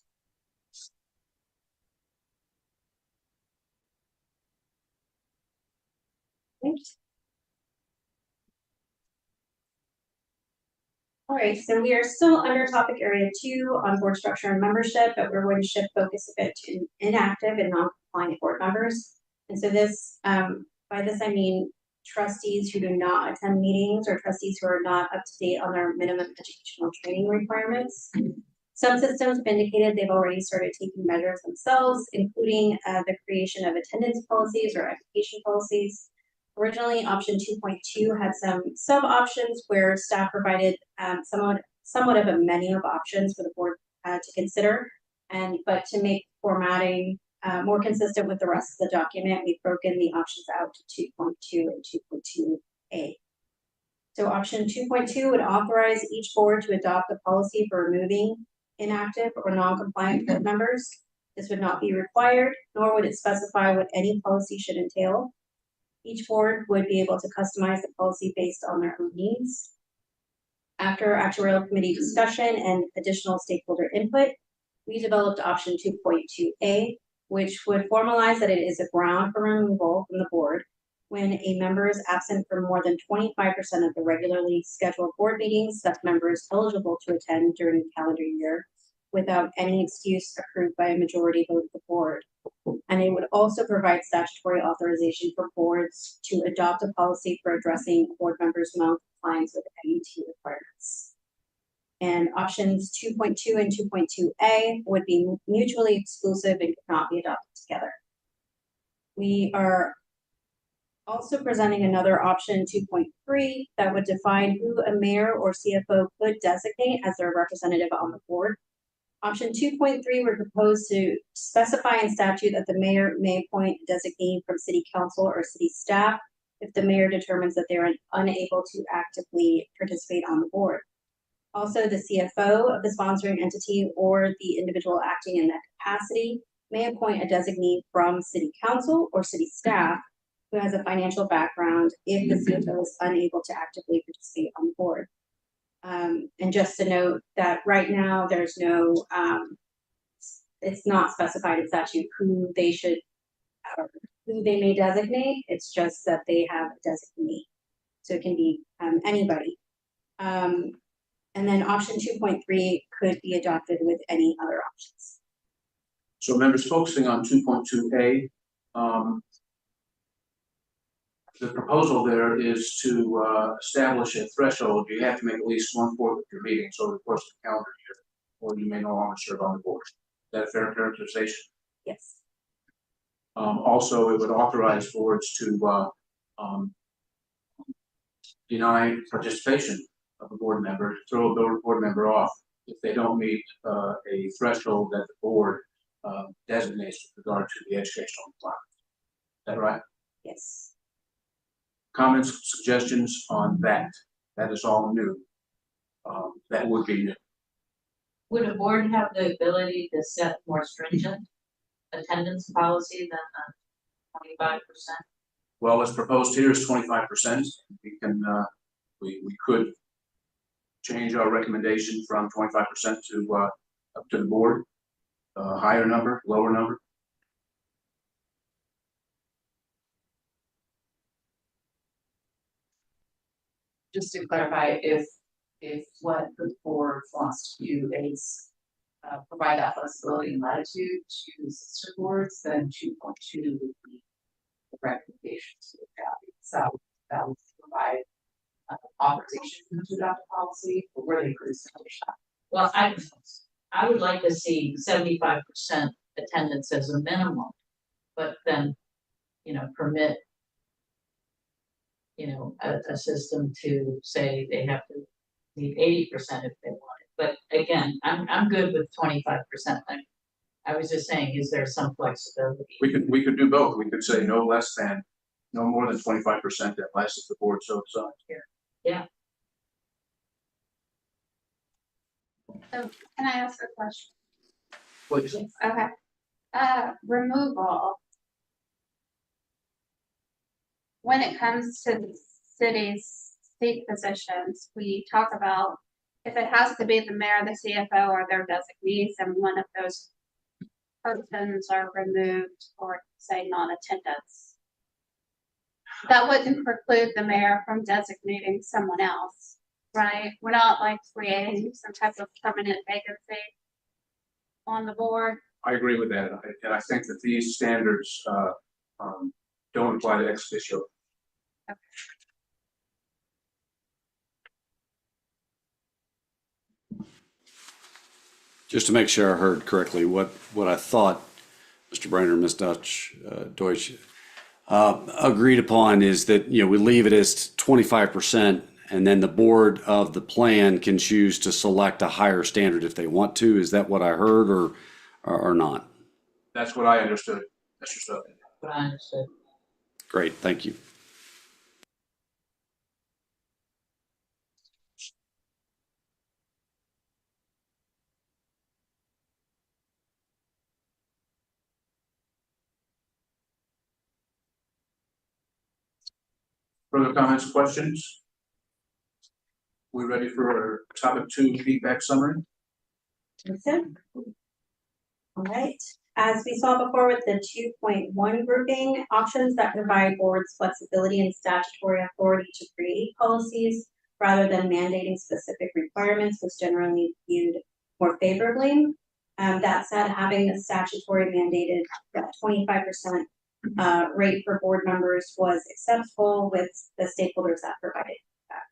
All right, so we are still under topic area 2 on board structure and membership, but we're going to shift focus a bit to inactive and non-compliant board members. And so this, by this I mean trustees who do not attend meetings or trustees who are not up to date on their minimum educational training requirements. Some systems have indicated they've already started taking measures themselves, including the creation of attendance policies or education policies. Originally, option 2.2 had some sub-options where staff provided somewhat of a menu of options for the board to consider. But to make formatting more consistent with the rest of the document, we've broken the options out to 2.2 and 2.2a. So option 2.2 would authorize each board to adopt a policy for removing inactive or non-compliant board members. This would not be required, nor would it specify what any policy should entail. Each board would be able to customize the policy based on their own needs. After actuarial committee discussion and additional stakeholder input, we developed option 2.2a, which would formalize that it is a ground for removal from the board when a member is absent for more than 25% of the regularly scheduled board meetings that member is eligible to attend during the calendar year without any excuse approved by a majority vote of the board. And it would also provide statutory authorization for boards to adopt a policy for addressing board members' non-compliance with NET requirements. And options 2.2 and 2.2a would be mutually exclusive and could not be adopted together. We are also presenting another option 2.3 that would define who a mayor or CFO could designate as their representative on the board. Option 2.3 would propose to specify in statute that the mayor may appoint a designee from city council or city staff if the mayor determines that they are unable to actively participate on the board. Also, the CFO of the sponsoring entity or the individual acting in that capacity may appoint a designee from city council or city staff who has a financial background if the CFO is unable to actively participate on the board. And just to note that right now there's no, it's not specified in statute who they should, or who they may designate. It's just that they have a designee. So it can be anybody. And then option 2.3 could be adopted with any other options. So members focusing on 2.2a, the proposal there is to establish a threshold. You have to make at least 1/4 of your meetings over the course of the calendar year, or you may no longer serve on the board. Is that a fair characterization? Yes. Also, it would authorize boards to deny participation of a board member, throw a board member off if they don't meet a threshold that the board designates with regard to the educational requirements. Is that right? Yes. Comments, suggestions on that? That is all new. That would be new. Would a board have the ability to set more stringent attendance policy than 25%? Well, what's proposed here is 25%. We can, we could change our recommendation from 25% to up to the board, higher number, lower number. Just to clarify, if what the board wants to do is provide that flexibility and latitude to sister boards, then 2.2 would be the recommendation to the county. So that would provide authorization to adopt a policy, but where they could establish that. Well, I would like to see 75% attendance as a minimum, but then, permit a system to say they have to need 80% if they want it. But again, I'm good with 25%. I was just saying, is there some flexibility? We could do both. We could say no more than 25% that lasts if the board so decides. Yeah. So can I ask a question? Please. Okay. Removal. When it comes to the city's seat positions, we talk about if it has to be the mayor, the CFO, or their designees, and one of those persons are removed or say non-attendance. That wouldn't preclude the mayor from designating someone else. right? We're not like creating some type of permanent vacancy on the board. I agree with that, and I think that these standards, don't apply to ex officio. Just to make sure I heard correctly, what I thought Mr. Brainer and Ms. Deutsch agreed upon is that, we leave it as 25%, and then the board of the plan can choose to select a higher standard if they want to. Is that what I heard, or not? That's what I understood, Mr. Sutton. What I understood. Great, thank you. Further comments, questions? We ready for topic 2 feedback summary? All right, as we saw before with the 2.1 grouping, options that provide boards flexibility and statutory authority to create policies rather than mandating specific requirements was generally viewed more favorably. That said, having a statutory mandated 25% rate for board members was acceptable with the stakeholders that provided feedback.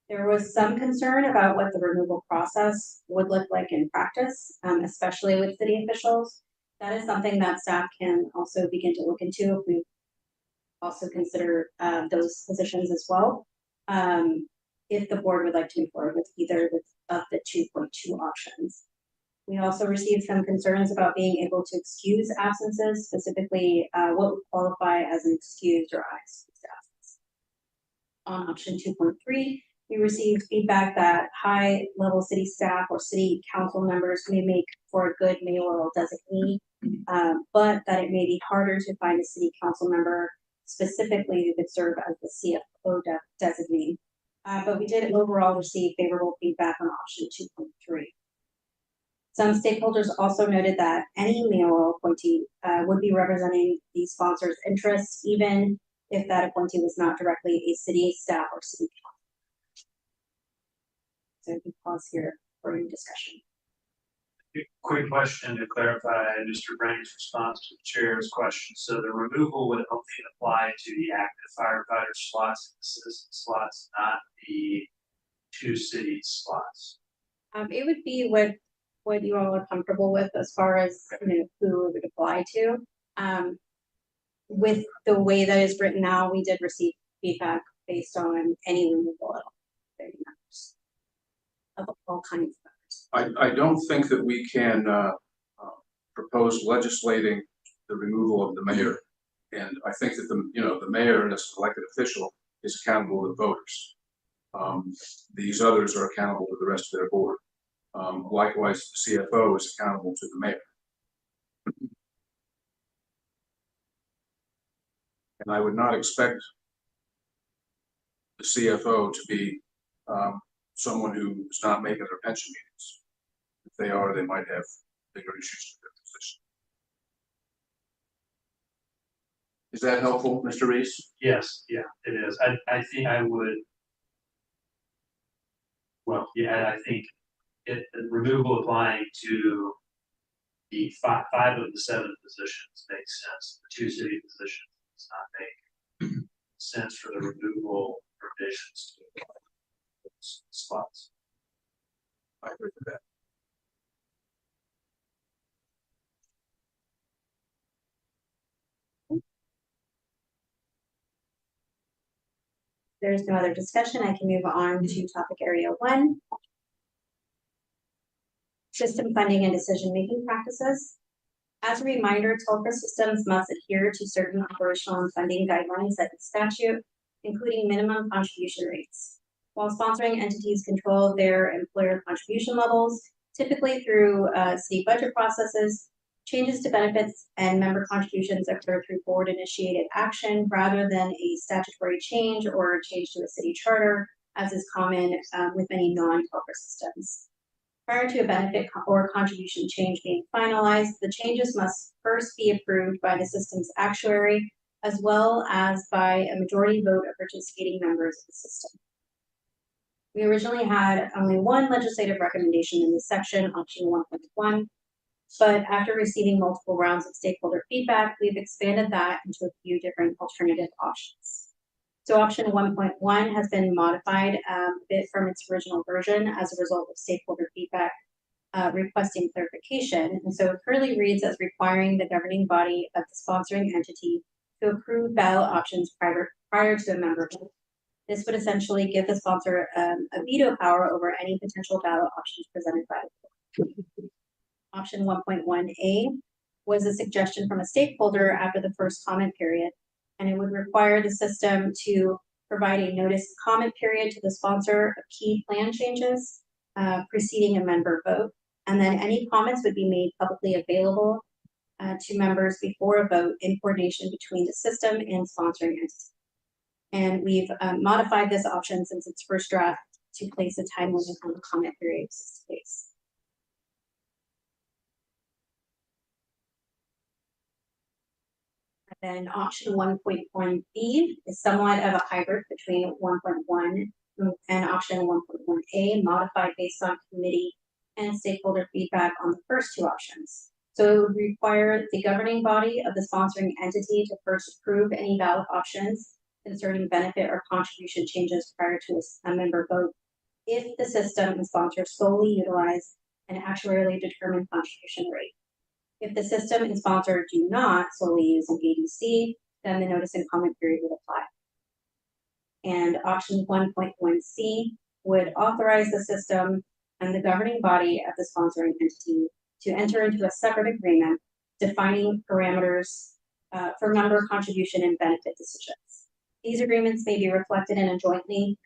There was some concern about what the removal process would look like in practice, especially with city officials. That is something that staff can also begin to look into if we also consider those positions as well. If the board would like to move forward with either of the 2.2 options. We also received some concerns about being able to excuse absences, specifically what would qualify as an excused or unexcused absence. On option 2.3, we received feedback that high-level city staff or city council members may make for a good mayoral designee, but that it may be harder to find a city council member specifically who could serve as the CFO designee. But we did overall receive favorable feedback on option 2.3. Some stakeholders also noted that any mayoral appointee would be representing the sponsor's interests, even if that appointee was not directly a city staff or city council. So we can pause here for any discussion. Quick question to clarify Mr. Brainer's response to the chair's question. So the removal would only apply to the active firefighter slots, and citizen slots, not the 2 city slots. It would be what you all are comfortable with as far as who it would apply to. With the way that is written now, we did receive feedback based on any removal at all. Members of all kinds of members. I don't think that we can propose legislating the removal of the mayor, and I think that the mayor as an elected official is accountable to the voters. These others are accountable to the rest of their board. Likewise, the CFO is accountable to the mayor. And I would not expect the CFO to be someone who is not making their pension meetings. If they are, they might have bigger issues with their position. Is that helpful, Mr. Reese? Yes, yeah, it is. I think I would. Well, yeah, I think the removal applying to the five of the 7 positions makes sense. The 2 city positions does not make sense for the removal provisions to apply to those spots. I agree with that. There's no other discussion. I can move on to topic area 1. System funding and decision-making practices. As a reminder, TELCR systems must adhere to certain operational and funding guidelines set in statute, including minimum contribution rates. While sponsoring entities control their employer contribution levels, typically through city budget processes, changes to benefits and member contributions occur through board-initiated action rather than a statutory change or a change to a city charter, as is common with many non-TELCR systems. Prior to a benefit or contribution change being finalized, the changes must first be approved by the system's actuary, as well as by a majority vote of participating members of the system. We originally had only one legislative recommendation in this section, option 1.1. But after receiving multiple rounds of stakeholder feedback, we've expanded that into a few different alternative options. So option 1.1 has been modified a bit from its original version as a result of stakeholder feedback requesting clarification. And so it currently reads as requiring the governing body of the sponsoring entity to approve ballot options prior to a member vote. This would essentially give the sponsor a veto power over any potential ballot options presented by the board. Option 1.1A was a suggestion from a stakeholder after the first comment period, and it would require the system to provide a notice comment period to the sponsor of key plan changes preceding a member vote, and then any comments would be made publicly available to members before a vote in coordination between the system and sponsoring entity. And we've modified this option since its first draft to place a time limit on the comment period of 60 days. Then option 1.1B is somewhat of a hybrid between 1.1 and option 1.1A, modified based on committee and stakeholder feedback on the first two options. So it would require the governing body of the sponsoring entity to first approve any ballot options concerning benefit or contribution changes prior to a member vote if the system and sponsor solely utilize an actuarially determined contribution rate. If the system and sponsor do not solely use an ADC, then the notice and comment period would apply. And option 1.1C would authorize the system and the governing body of the sponsoring entity to enter into a separate agreement defining parameters for member contribution and benefit decisions. These agreements may be reflected in a jointly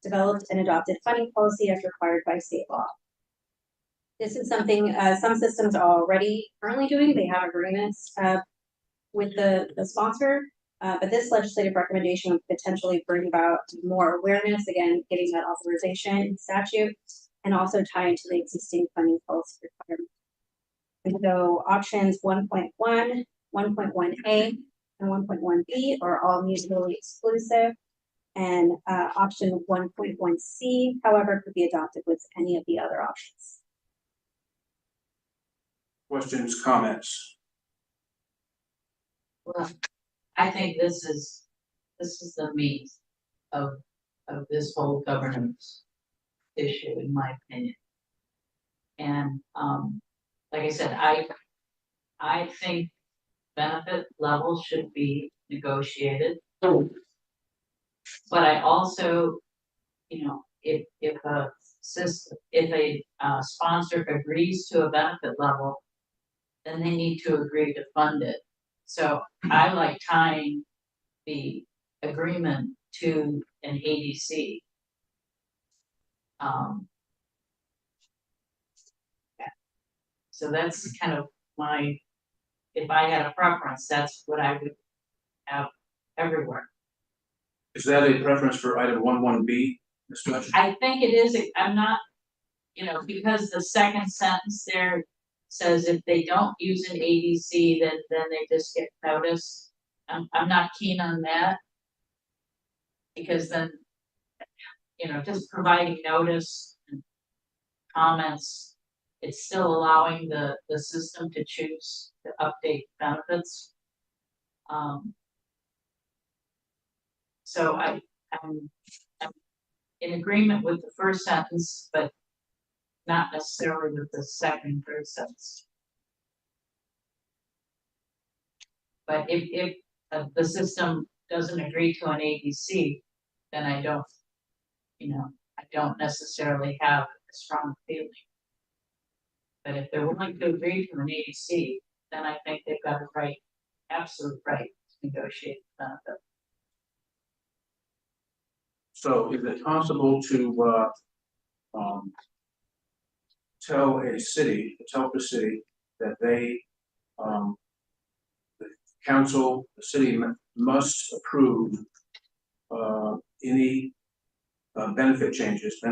developed and adopted funding policy as required by state law. This is something some systems are already currently doing. They have agreements with the sponsor, but this legislative recommendation would potentially bring about more awareness, again, getting that authorization in statute, and also tie into the existing funding policy requirements. And so options 1.1, 1.1A, and 1.1B are all mutually exclusive, and option 1.1C, however, could be adopted with any of the other options. Questions, comments? Well, I think this is the meat of this whole governance issue, in my opinion. And like I said, I think benefit levels should be negotiated. But I also, you know, if a sponsor agrees to a benefit level, then they need to agree to fund it. So I like tying the agreement to an ADC. So that's kind of if I had a preference, that's what I would have everywhere. Is that a preference for item 1.1B, Ms. Judge? I think it is. I'm not, because the second sentence there says if they don't use an ADC, then they just get noticed. I'm not keen on that, because then, just providing notice and comments, it's still allowing the system to choose to update benefits. So I'm in agreement with the first sentence, but not necessarily with the second and third sentence. But if the system doesn't agree to an ADC, then I don't necessarily have a strong feeling. But if they're willing to agree to an ADC, then I think they've got a right, absolute right to negotiate the benefit. So is it possible to tell the city that they, the council, the city must approve any benefit changes to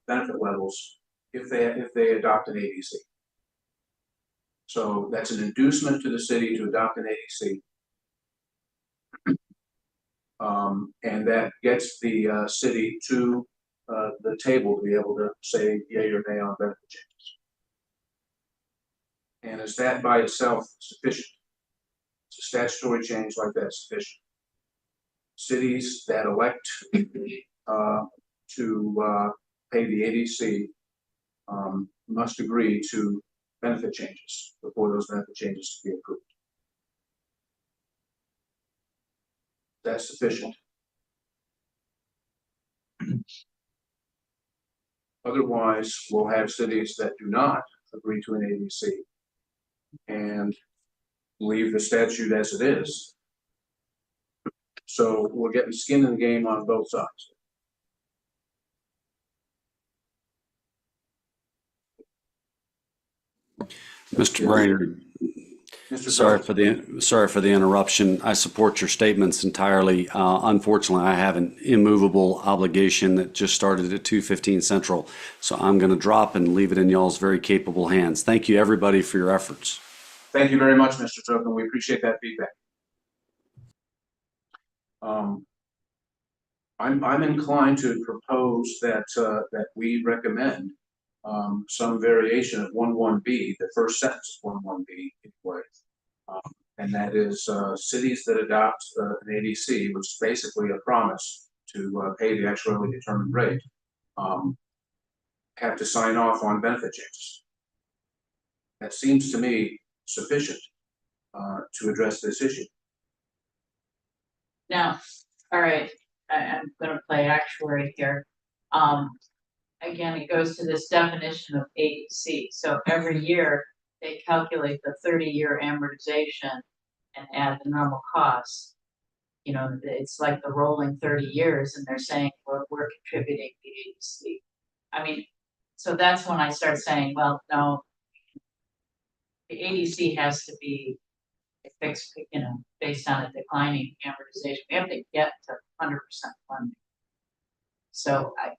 benefit levels if they adopt an ADC? So that's an inducement to the city to adopt an ADC. And that gets the city to the table to be able to say yea or nay on benefit changes. And is that by itself sufficient? Is a statutory change like that sufficient? Cities that elect to pay the ADC must agree to benefit changes before those benefit changes can be approved. That's sufficient. Otherwise, we'll have cities that do not agree to an ADC and leave the statute as it is. So we're getting skin in the game on both sides. Mr. Brainerd, Mr. sorry for the interruption. I support your statements entirely. Unfortunately, I have an immovable obligation that just started at 2:15 Central, so I'm going to drop and leave it in y'all's very capable hands. Thank you, everybody, for your efforts. Thank you very much, Mr. Token. We appreciate that feedback. I'm inclined to propose that that we recommend some variation of 11B, the first sentence of 11B anyway. And that is cities that adopt an ADC, which is basically a promise to pay the actuarially determined rate, have to sign off on benefit changes. That seems to me sufficient to address this issue. Now, all right, I'm gonna play actuary here. Again, it goes to this definition of ADC. So every year they calculate the 30-year amortization and add the normal costs. You know, it's like the rolling 30 years, and they're saying we're contributing the ADC. I mean, so that's when I start saying, well, no, the ADC has to be fixed, you know, based on a declining amortization. We have to get to 100% funding. So I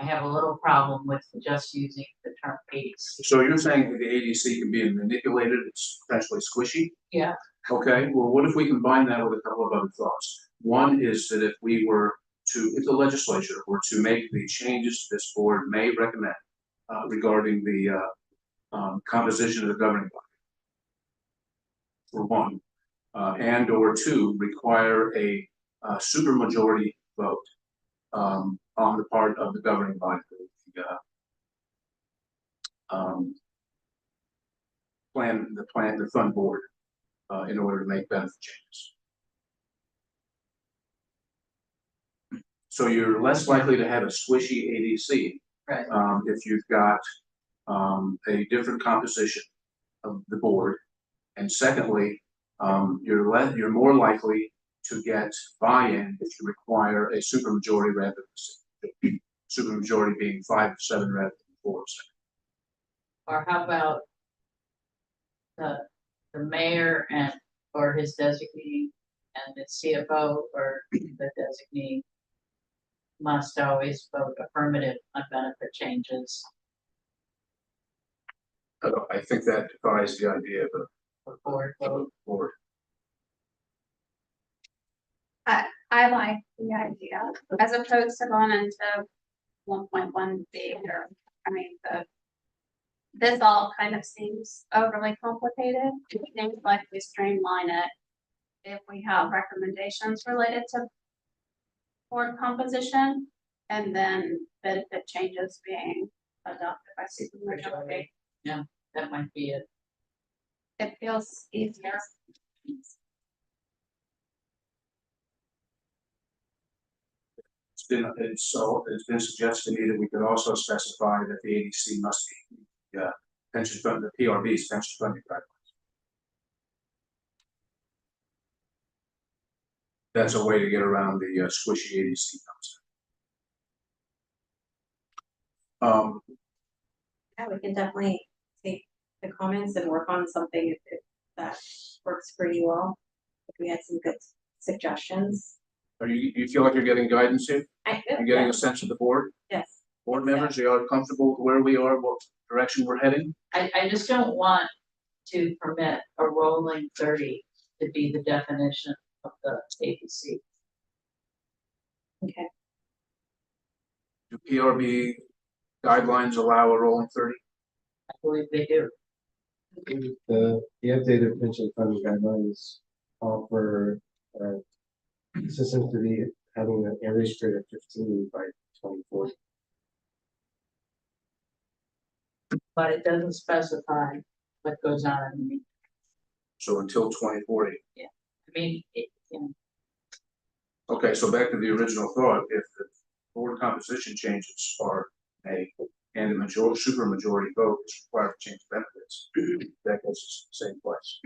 have a little problem with just using the term ADC. So you're saying that the ADC can be manipulated, it's potentially squishy? Yeah. Okay, well, what if we combine that with a couple of other thoughts? One is that if the legislature were to make the changes this board may recommend regarding the composition of the governing body, for one, and or two, require a supermajority vote on the part of the governing body, the fund board, in order to make benefit changes. So you're less likely to have a squishy ADC, right, if you've got a different composition of the board, and secondly, you're more likely to get buy-in if you require a supermajority rather than supermajority being 5 to 7 rather than 4 to 7. or how about the mayor or his designee and the CFO or the designee must always vote affirmative on benefit changes. I think that defies the idea of a board vote. Board. I like the idea as opposed to going into 1.1B or, I mean, this all kind of seems overly complicated. Things like we streamline it if we have recommendations related to board composition and then benefit changes being adopted by supermajority. Yeah, that might be it. It feels easier. It's been suggested to me that we could also specify that the ADC must be pension fund, the PRB's pension funding guidelines. That's a way to get around the squishy ADC concept. Yeah, we can definitely take the comments and work on something if that works for you all. If we had some good suggestions. Do you feel like you're getting guidance here? I do. You're getting Yeah. a sense of the board? Yes. Board members, are you comfortable with where we are, what direction we're heading? I just don't want to permit a rolling 30 to be the definition of the ABC. Okay. Do PRB guidelines allow a rolling 30? I believe they do. The updated pension fund guidelines offer, systems to be having an average rate of 15 by 2040. But it doesn't specify what goes on underneath. So until 2040. I mean, Okay, so back to the original thought, if the board composition changes are made and the majority, super majority vote is required to change benefits, that goes to the same place.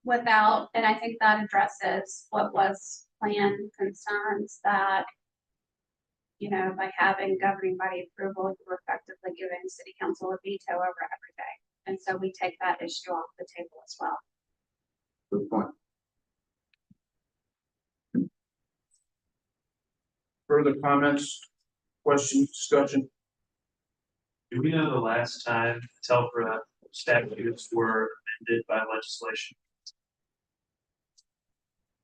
Without, and I think that addresses what was planned concerns that, you know, by having governing body approval, you're effectively giving city council a veto over everything. And so we take that issue off the table as well. Good point. Further comments, questions, discussion? Do we know the last time TELFRA statutes were amended by legislation?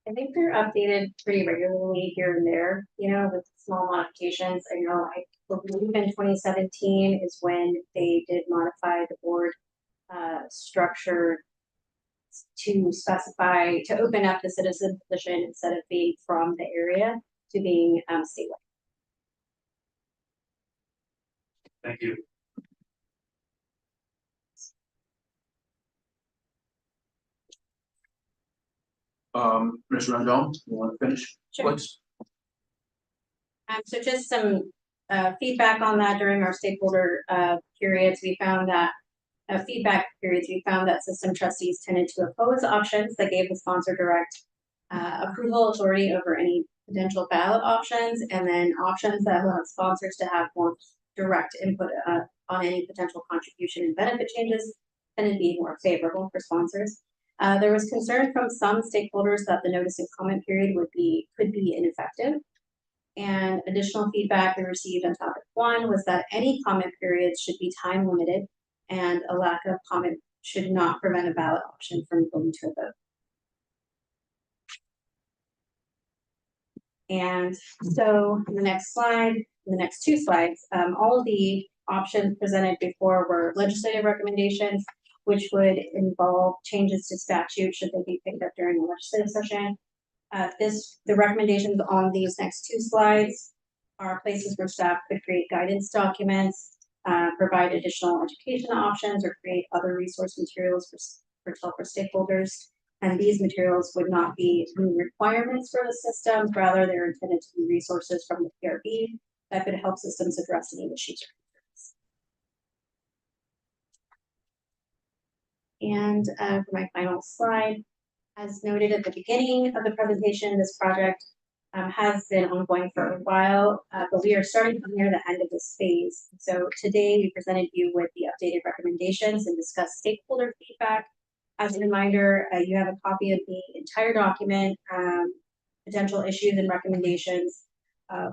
I think they're updated pretty regularly here and there, you know, with small modifications. I know, I believe in 2017 is when they did modify the board structure to specify, to open up the citizen position instead of being from the area to being statewide. Thank you. Mr. Rendon, you want to finish? Sure. Please. So just some feedback on that during our stakeholder periods, we found that feedback periods, we found that system trustees tended to oppose options that gave the sponsor direct approval authority over any potential ballot options, and then options that allow sponsors to have more direct input on any potential contribution and benefit changes tended to be more favorable for sponsors. There was concern from some stakeholders that the notice and comment period could be ineffective. And additional feedback we received on topic 1 was that any comment periods should be time limited, and a lack of comment should not prevent a ballot option from going to a vote. And so in the next slide, the next 2 slides, all of the options presented before were legislative recommendations, which would involve changes to statute should they be picked up during the legislative session. The recommendations on these next 2 slides are places where staff could create guidance documents, provide additional education options, or create other resource materials for stakeholders. And these materials would not be new requirements for the systems, rather they're intended to be resources from the PRB that could help systems address any issues or concerns. And for my final slide, as noted at the beginning of the presentation, this project has been ongoing for a while, but we are starting to near the end of this phase. So today we presented you with the updated recommendations and discussed stakeholder feedback. As a reminder, you have a copy of the entire document, potential issues and recommendations,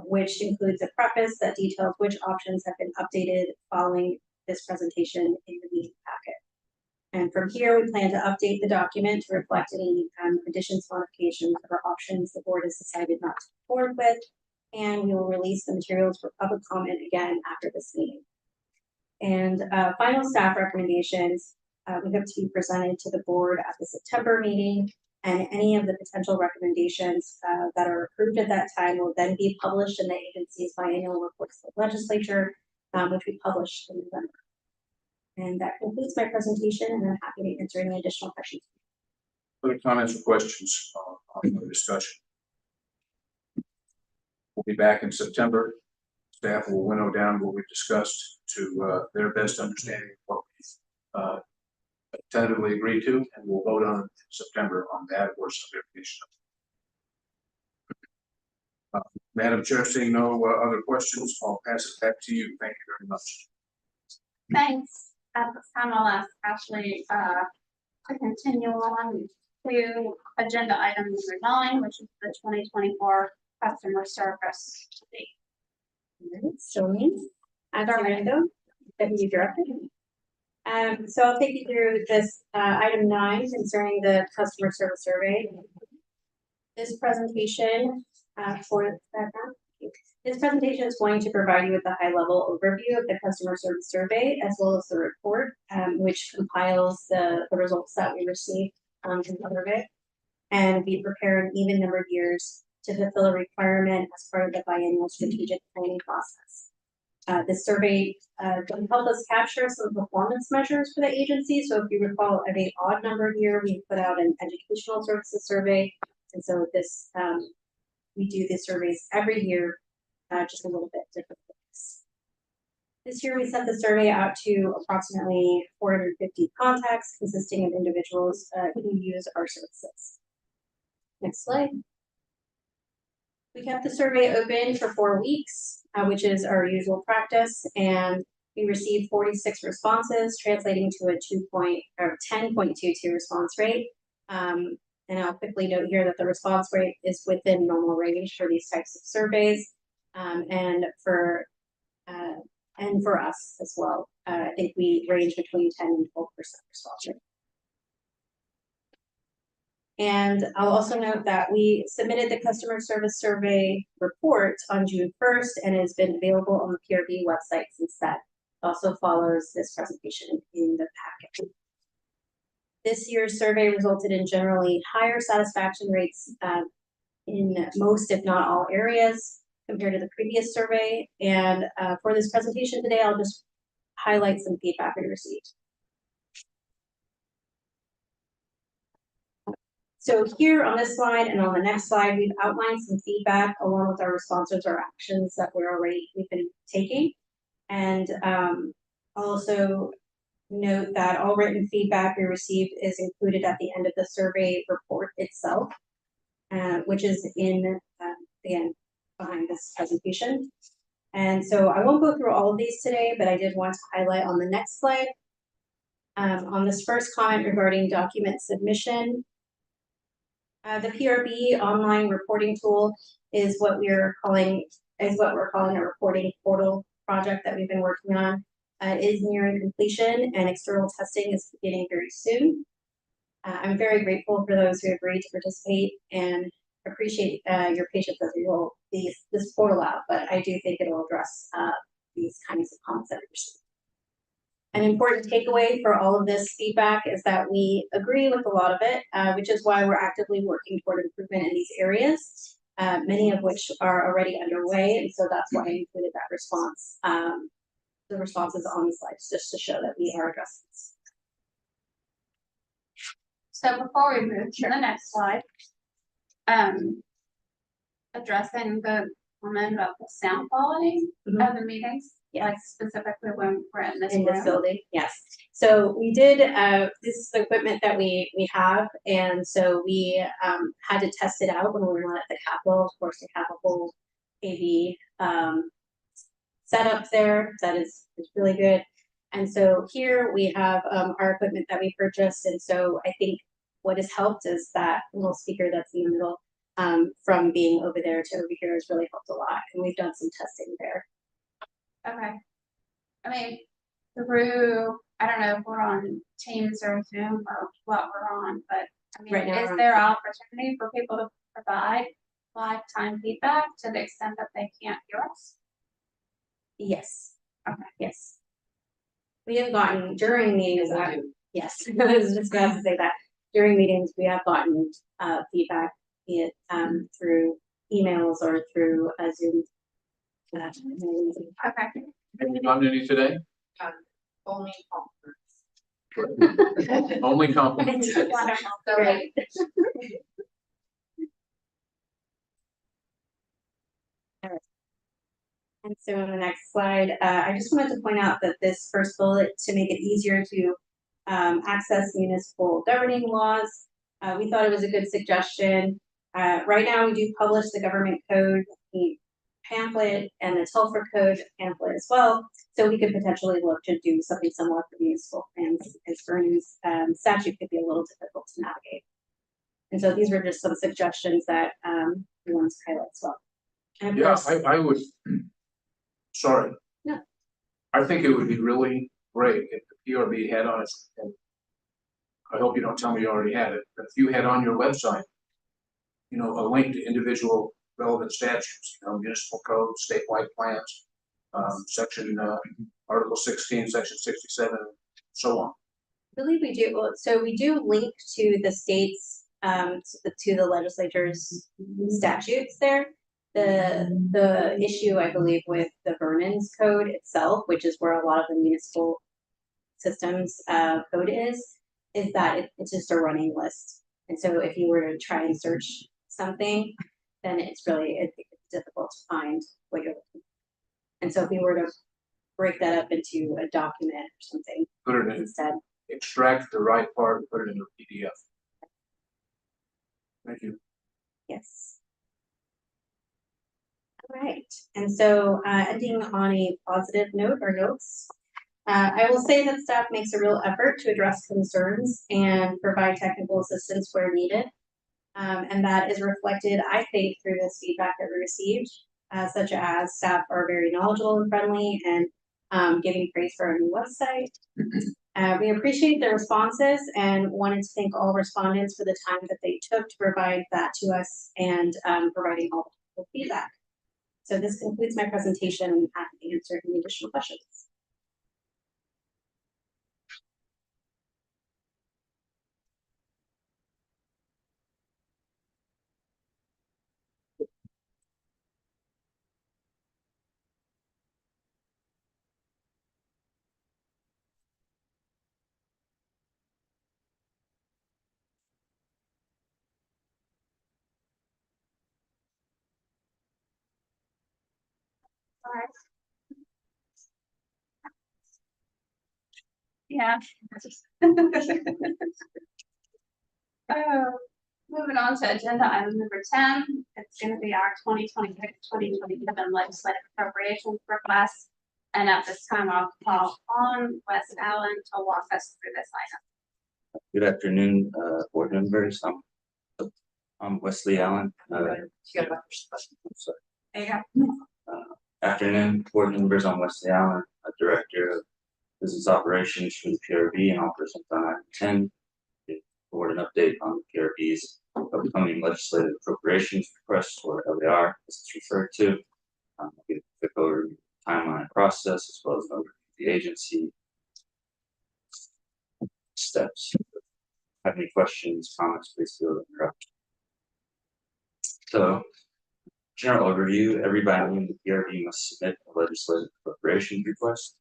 which includes a preface that details which options have been updated following this presentation in the meeting packet. And from here, we plan to update the document to reflect any additions, modifications, or options the board has decided not to move forward with, and we will release the materials for public comment again after this meeting. And final staff recommendations we hope to be presented to the board at the September meeting, and any of the potential recommendations that are approved at that time will then be published in the agency's biannual reports to the legislature, which we publish in November. And that concludes my presentation, and I'm happy to answer any additional questions. Other comments or questions on the discussion? We'll be back in September. Staff will winnow down what we've discussed to their best understanding of what we've tentatively agreed to, and we'll vote on it in September on that or some variation. Madam Chair, seeing no other questions, I'll pass it back to you. Thank you very much. Thanks. At this time, I'll ask Ashley to continue on to agenda item number 9, which is the 2024 customer service update. So me, as Orlando, Deputy Director. So I'll take you through this, item 9 concerning the customer service survey. This presentation, this presentation is going to provide you with a high-level overview of the customer service survey, as well as the report, which compiles the results that we received from the survey. And we prepare an even number of years to fulfill a requirement as part of the biennial strategic planning process. This survey can help us capture some performance measures for the agency. So if you recall, every odd number year, we put out an educational services survey. And so this, we do these surveys every year, just a little bit different. This year, we sent the survey out to approximately 450 contacts consisting of individuals who use our services. Next slide. We kept the survey open for 4 weeks, which is our usual practice, and we received 46 responses, translating to a 10.22 response rate. And I'll quickly note here that the response rate is within normal range for these types of surveys, and for us as well. I think we range between 10 and 12% response rate. And I'll also note that we submitted the customer service survey report on June 1st and has been available on the PRB website since that. Also follows this presentation in the packet. This year's survey resulted in generally higher satisfaction rates in most, if not all, areas compared to the previous survey. And for this presentation today, I'll just highlight some feedback we received. So here on this slide and on the next slide, we've outlined some feedback along with our responses or actions that we've been taking. And I'll also note that all written feedback we received is included at the end of the survey report itself, which is again, behind this presentation. And so I won't go through all of these today, but I did want to highlight on the next slide. On this first comment regarding document submission, the PRB online reporting tool is what we're calling a reporting portal project that we've been working on. It is nearing completion and external testing is beginning very soon. I'm very grateful for those who agreed to participate and appreciate your patience as we roll this portal out, but I do think it'll address these kinds of comments that we received. An important takeaway for all of this feedback is that we agree with a lot of it, which is why we're actively working toward improvement in these areas, many of which are already underway, and so that's why I included that response, the responses on the slides, just to show that we are addressing this. So before we move to the next slide, addressing the comment about the sound quality of the meetings, like specifically when we're in this building. Yes. So we did, this is the equipment that we have, and so we had to test it out when we were at the Capitol. Of course, we have a whole AV setup there that is really good. And so here we have our equipment that we purchased, and so I think what has helped is that little speaker that's in the middle, from being over there to over here has really helped a lot, and we've done some testing there. Okay. I mean, through, I don't know if we're on Teams or Zoom or what we're on, but I mean, Right now is there opportunity for people to provide lifetime feedback to the extent that they can't hear us? Yes. Okay. Yes. We have gotten during meetings. Yes, I was just about to say that during meetings we have gotten feedback, be it through emails or through Zoom. Okay. Have you gotten any today? Only conference. Only compliments. Wonderful. Great. And so on the next slide, I just wanted to point out that this first bullet, to make it easier to access municipal governing laws, we thought it was a good suggestion. Right now, we do publish the government code pamphlet and the Telfer code pamphlet as well. So we could potentially look to do something similar for municipal plans, as Vernon's statute could be a little difficult to navigate. And so these were just some suggestions that we wanted to highlight as well. And of Yeah, course, I would, sorry. No. I think it would be really great if the PRB had on its, and I hope you don't tell me you already have it, but if you had on your website, you know, a link to individual relevant statutes, you know, municipal code, statewide plans, section, Article 16, Section 67, so on. I believe we do, well, so we do link to the states, to the legislature's statutes there. The issue, I believe, with the Vernon's code itself, which is where a lot of the municipal systems code is that it's just a running list. And so if you were to try and search something, then it's difficult to find what you're looking for. And so if you were to break that up into a document or something Put it in, instead. extract the right part, and put it in a PDF. Thank you. Yes. All right, and so ending on a positive note or notes, I will say that staff makes a real effort to address concerns and provide technical assistance where needed. And that is reflected, I think, through this feedback that we received, such as staff are very knowledgeable and friendly and giving praise for our new website. We appreciate the responses and wanted to thank all respondents for the time that they took to provide that to us and providing all the feedback. So this concludes my presentation and happy to answer any additional questions. Yeah. Moving on to agenda item number 10, it's going to be our 2026-2027 legislative appropriations request. And at this time, I'll call on Wes Allen to walk us through this item. Good afternoon, board members. I'm Wesley Allen. There you go. Afternoon, board members. I'm Wesley Allen, Director of Business Operations for the PRB, and I'll present on item 10. Give the board an update on the PRB's upcoming legislative appropriations request, or LAR, as it's referred to. I'll give a quick overview of the timeline process, as well as an overview of the agency steps. Have any questions, comments, please feel to interrupt. So, general overview, everybody in the PRB must submit a legislative appropriations request.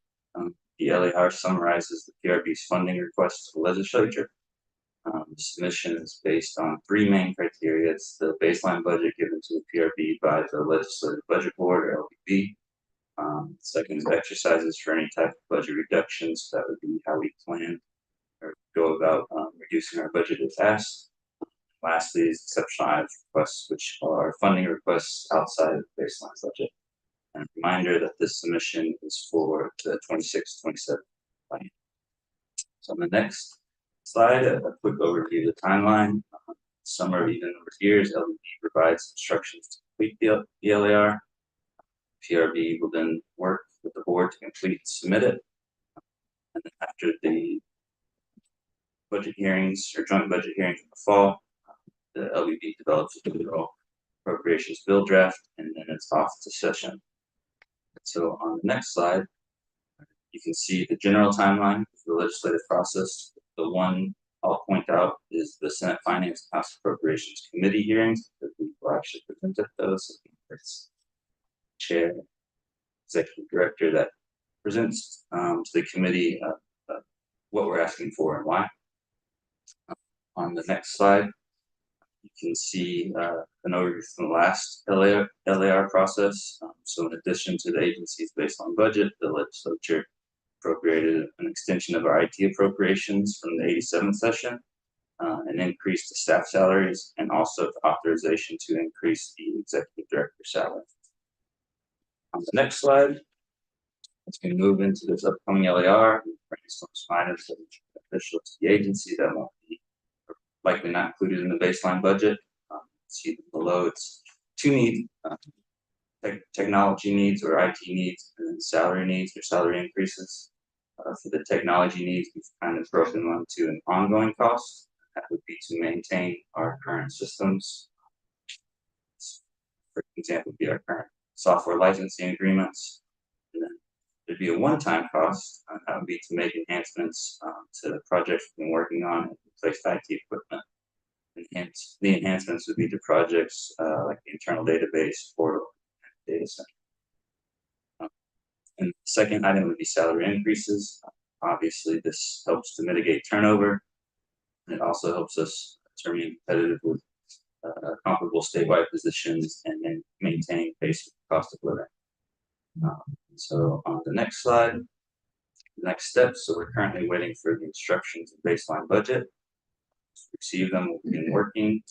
The LAR summarizes the PRB's funding request to the legislature. The submission is based on three main criteria. It's the baseline budget given to the PRB by the Legislative Budget Board, or LBB. Second is exercises for any type of budget reductions. That would be how we plan or go about reducing our budget if asked. Lastly is exceptional items requests, which are funding requests outside of the baseline budget. And a reminder that this submission is for the 26-27 plan. So on the next slide, a quick overview of the timeline. Some are even over years. LBB provides instructions to complete the LAR. PRB will then work with the board to complete and submit it. And then after the budget hearings or joint budget hearings in the fall, the LBB develops a federal appropriations bill draft, and then it's off to session. So on the next slide, you can see the general timeline of the legislative process. The one I'll point out is the Senate Finance and House Appropriations Committee hearings, because we will actually present at those. It's chair, executive director that presents to the committee what we're asking for and why. On the next slide, you can see an overview from the last LAR process. So in addition to the agency's baseline budget, the legislature appropriated an extension of our IT appropriations from the 87th session, an increase to staff salaries, and also authorization to increase the executive director salary. On the next slide, let's move into this upcoming LAR. Bring some items that are beneficial to the agency that won't be likely not included in the baseline budget. See below, it's two needs, technology needs or IT needs, and then salary needs or salary increases. For the technology needs, we've kind of broken them to an ongoing cost. That would be to maintain our current systems. For example, would be our current software licensing agreements. And then there'd be a one-time cost. That would be to make enhancements to the projects we've been working on and replace IT equipment. The enhancements would be to projects like the internal database, portal, and data center. And the second item would be salary increases. Obviously, this helps to mitigate turnover. And it also helps us to remain competitive with comparable statewide positions and then maintain pace with cost of living. So on the next slide, the next steps. So we're currently waiting for the instructions and baseline budget. To receive them, we'll begin working.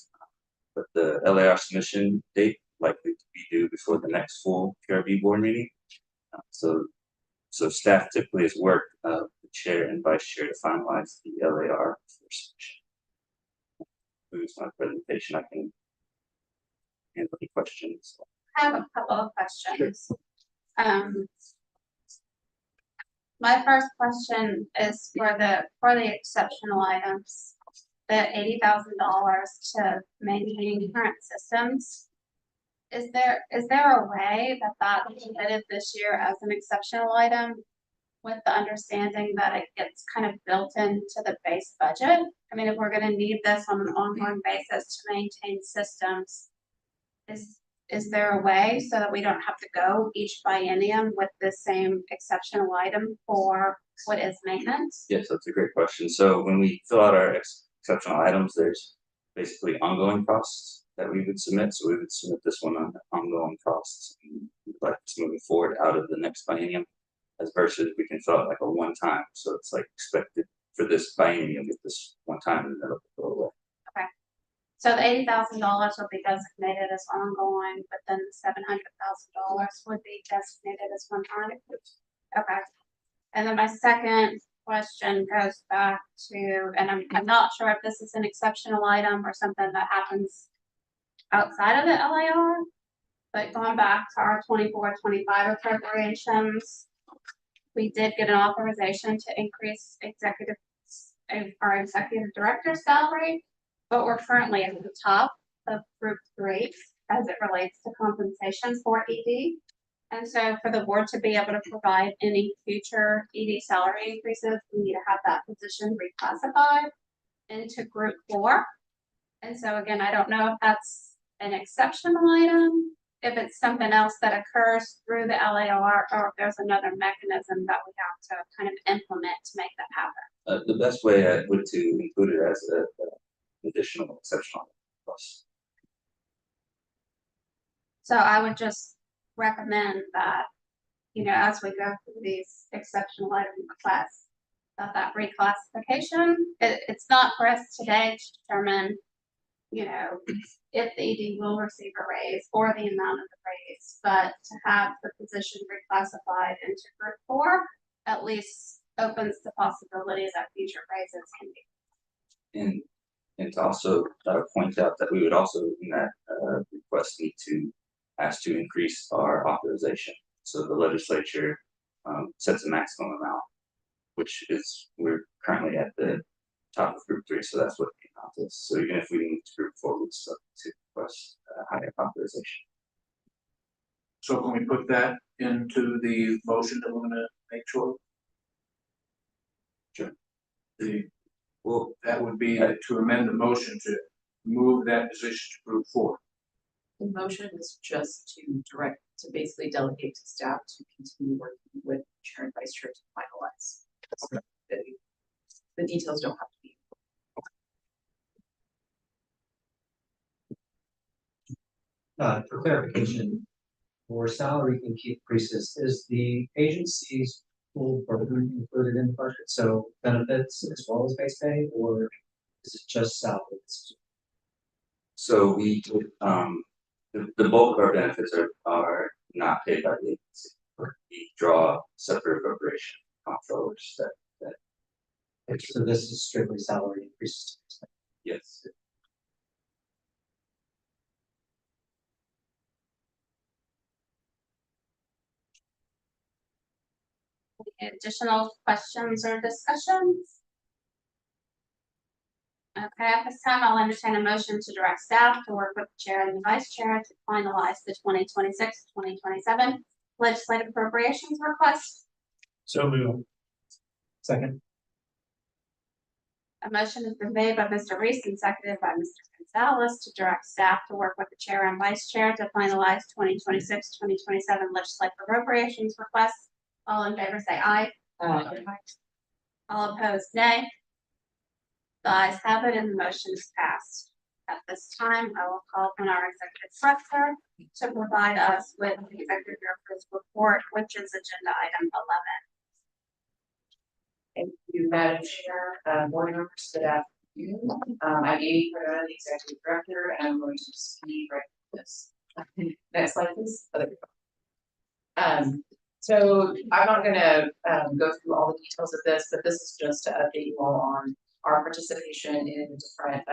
But the LAR submission date likely to be due before the next full PRB board meeting. So staff typically has worked with the chair and vice chair to finalize the LAR for submission. Here's my presentation. I can handle any questions. I have a couple of questions. My first question is for the exceptional items, the $80,000 to maintain current systems. Is there a way that is submitted this year as an exceptional item with the understanding that it gets kind of built into the base budget? I mean, if we're gonna need this on an ongoing basis to maintain systems, is there a way so that we don't have to go each biennium with the same exceptional item for what is maintenance? Yes, that's a great question. So when we fill out our exceptional items, there's basically ongoing costs that we would submit. So we would submit this one on ongoing costs, and like it's moving forward out of the next biennium, as versus we can fill out like a one time. So it's like expected for this biennium, get this one time and then it'll go away. Okay. So the $80,000 will be designated as ongoing, but then the $700,000 would be designated as one time. Okay. And then my second question goes back to, and I'm not sure if this is an exceptional item or something that happens outside of the LAR, but going back to our 24-25 appropriations, we did get an authorization to increase our executive director's salary, but we're currently at the top of group 3 as it relates to compensation for ED. And so for the board to be able to provide any future ED salary increases, we need to have that position reclassified into group 4. And so again, I don't know if that's an exceptional item, if it's something else that occurs through the LAR, or if there's another mechanism that we have to kind of implement to make that happen. The best way would to include it as an additional exceptional cost. So I would just recommend that, as we go through these exceptional item requests, that reclassification, it's not for us today to determine, if the ED will receive a raise or the amount of the raise, but to have the position reclassified into group 4 at least opens the possibility that future raises can be. And to also point out that we would also in that request need to ask to increase our authorization. So the legislature sets a maximum amount, which is we're currently at the top of group 3, so that's what the amount is. So even if we move to group 4, we'd still to request higher authorization. So can we put that into the motion that we're gonna make shortly? Sure. That would be to amend the motion to move that position to group 4. The motion is just to basically delegate to staff to continue working with chair and vice chair to finalize. So the details don't have to be. For clarification, for salary increases, is the agency's full program included in the budget? So benefits as well as base pay, or is it just salaries? So we the bulk of our benefits are not paid by the agency. We draw separate appropriation controllers that. So this is strictly salary increases. Yes. Any additional questions or discussions? Okay, at this time, I'll entertain a motion to direct staff to work with the chair and the vice chair to finalize the 2026-2027 legislative appropriations request. So move. Second. A motion has been made by Mr. Reese and seconded by Mr. Gonzalez to direct staff to work with the chair and vice chair to finalize 2026-2027 legislative appropriations requests. All in favor say aye. All opposed, nay. The ayes have it and the motion is passed. At this time, I will call upon our executive director to provide us with the executive director's report, which is agenda item 11. Thank you, Madam Chair, board members, good afternoon. I'm Amy Porter, the executive director, and I'm going to speak right with this. Next slide, please. So I'm not gonna go through all the details of this, but this is just to update you all on our participation in different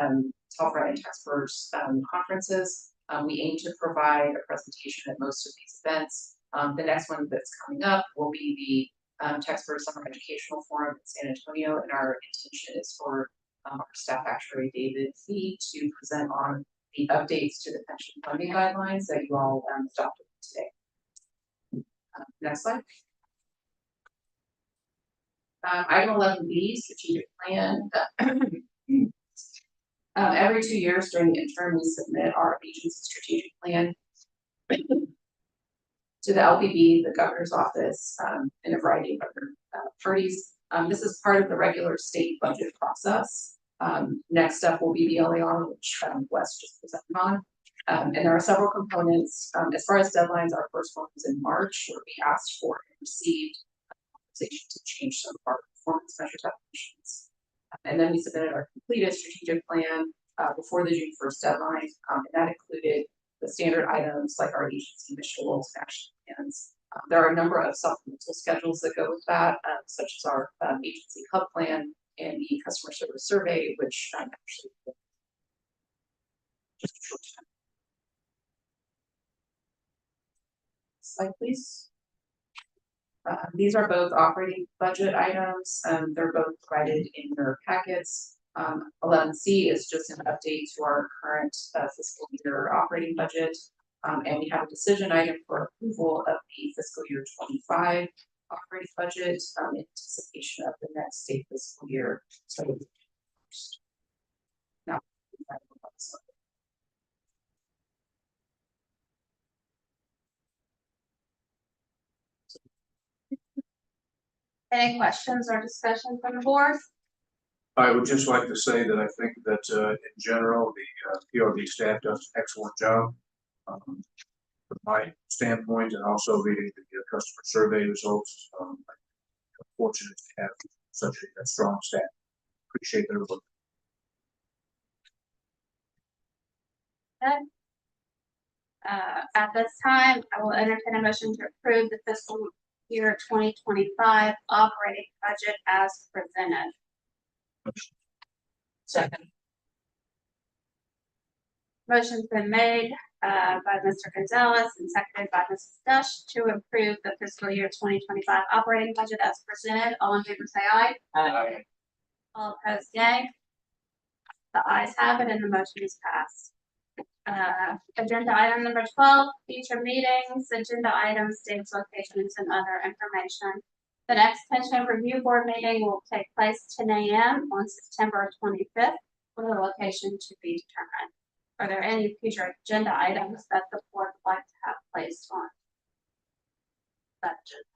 Telford and Taxpers conferences. We aim to provide a presentation at most of these events. The next one that's coming up will be the Taxpers Summer Educational Forum in San Antonio, and our intention is for our staff actuary David Fee to present on the updates to the pension funding guidelines that you all adopted today. Next slide. Item 11B, strategic plan. Every 2 years during the interim, we submit our agency strategic plan to the LPB, the governor's office, and a variety of other parties. This is part of the regular state budget process. Next up will be the LAR, which Wes just presented on. And there are several components. As far as deadlines, our first one was in March, where we asked for and received authorization to change some of our performance measure definitions. And then we submitted our completed strategic plan before the June 1st deadline, and that included the standard items like our agency mission goals and action plans. There are a number of supplemental schedules that go with that, such as our agency hub plan and the customer service survey, which actually just a short time. Slide, please. These are both operating budget items. They're both provided in your packets. 11C is just an update to our current fiscal year operating budget. And we have a decision item for approval of the fiscal year 25 operating budget in anticipation of the next state fiscal year. So now, any questions or discussion from the board? I would just like to say that I think that in general, the PRB staff does an excellent job. From my standpoint, and also reading the customer survey results, I'm fortunate to have such a strong staff. Appreciate their work. Okay. At this time, I will entertain a motion to approve the fiscal year 2025 operating budget as presented. Second. Motion's been made by Mr. Gonzalez and seconded by Mrs. Dush to approve the fiscal year 2025 operating budget as presented. All in favor say aye. Aye. All opposed, nay. The ayes have it and the motion is passed. Agenda item number 12, future meetings, agenda items, dates, locations, and other information. The next pension review board meeting will take place 10 a.m. on September 25th, with a location to be determined. Are there any future agenda items that the board would like to have placed on that agenda?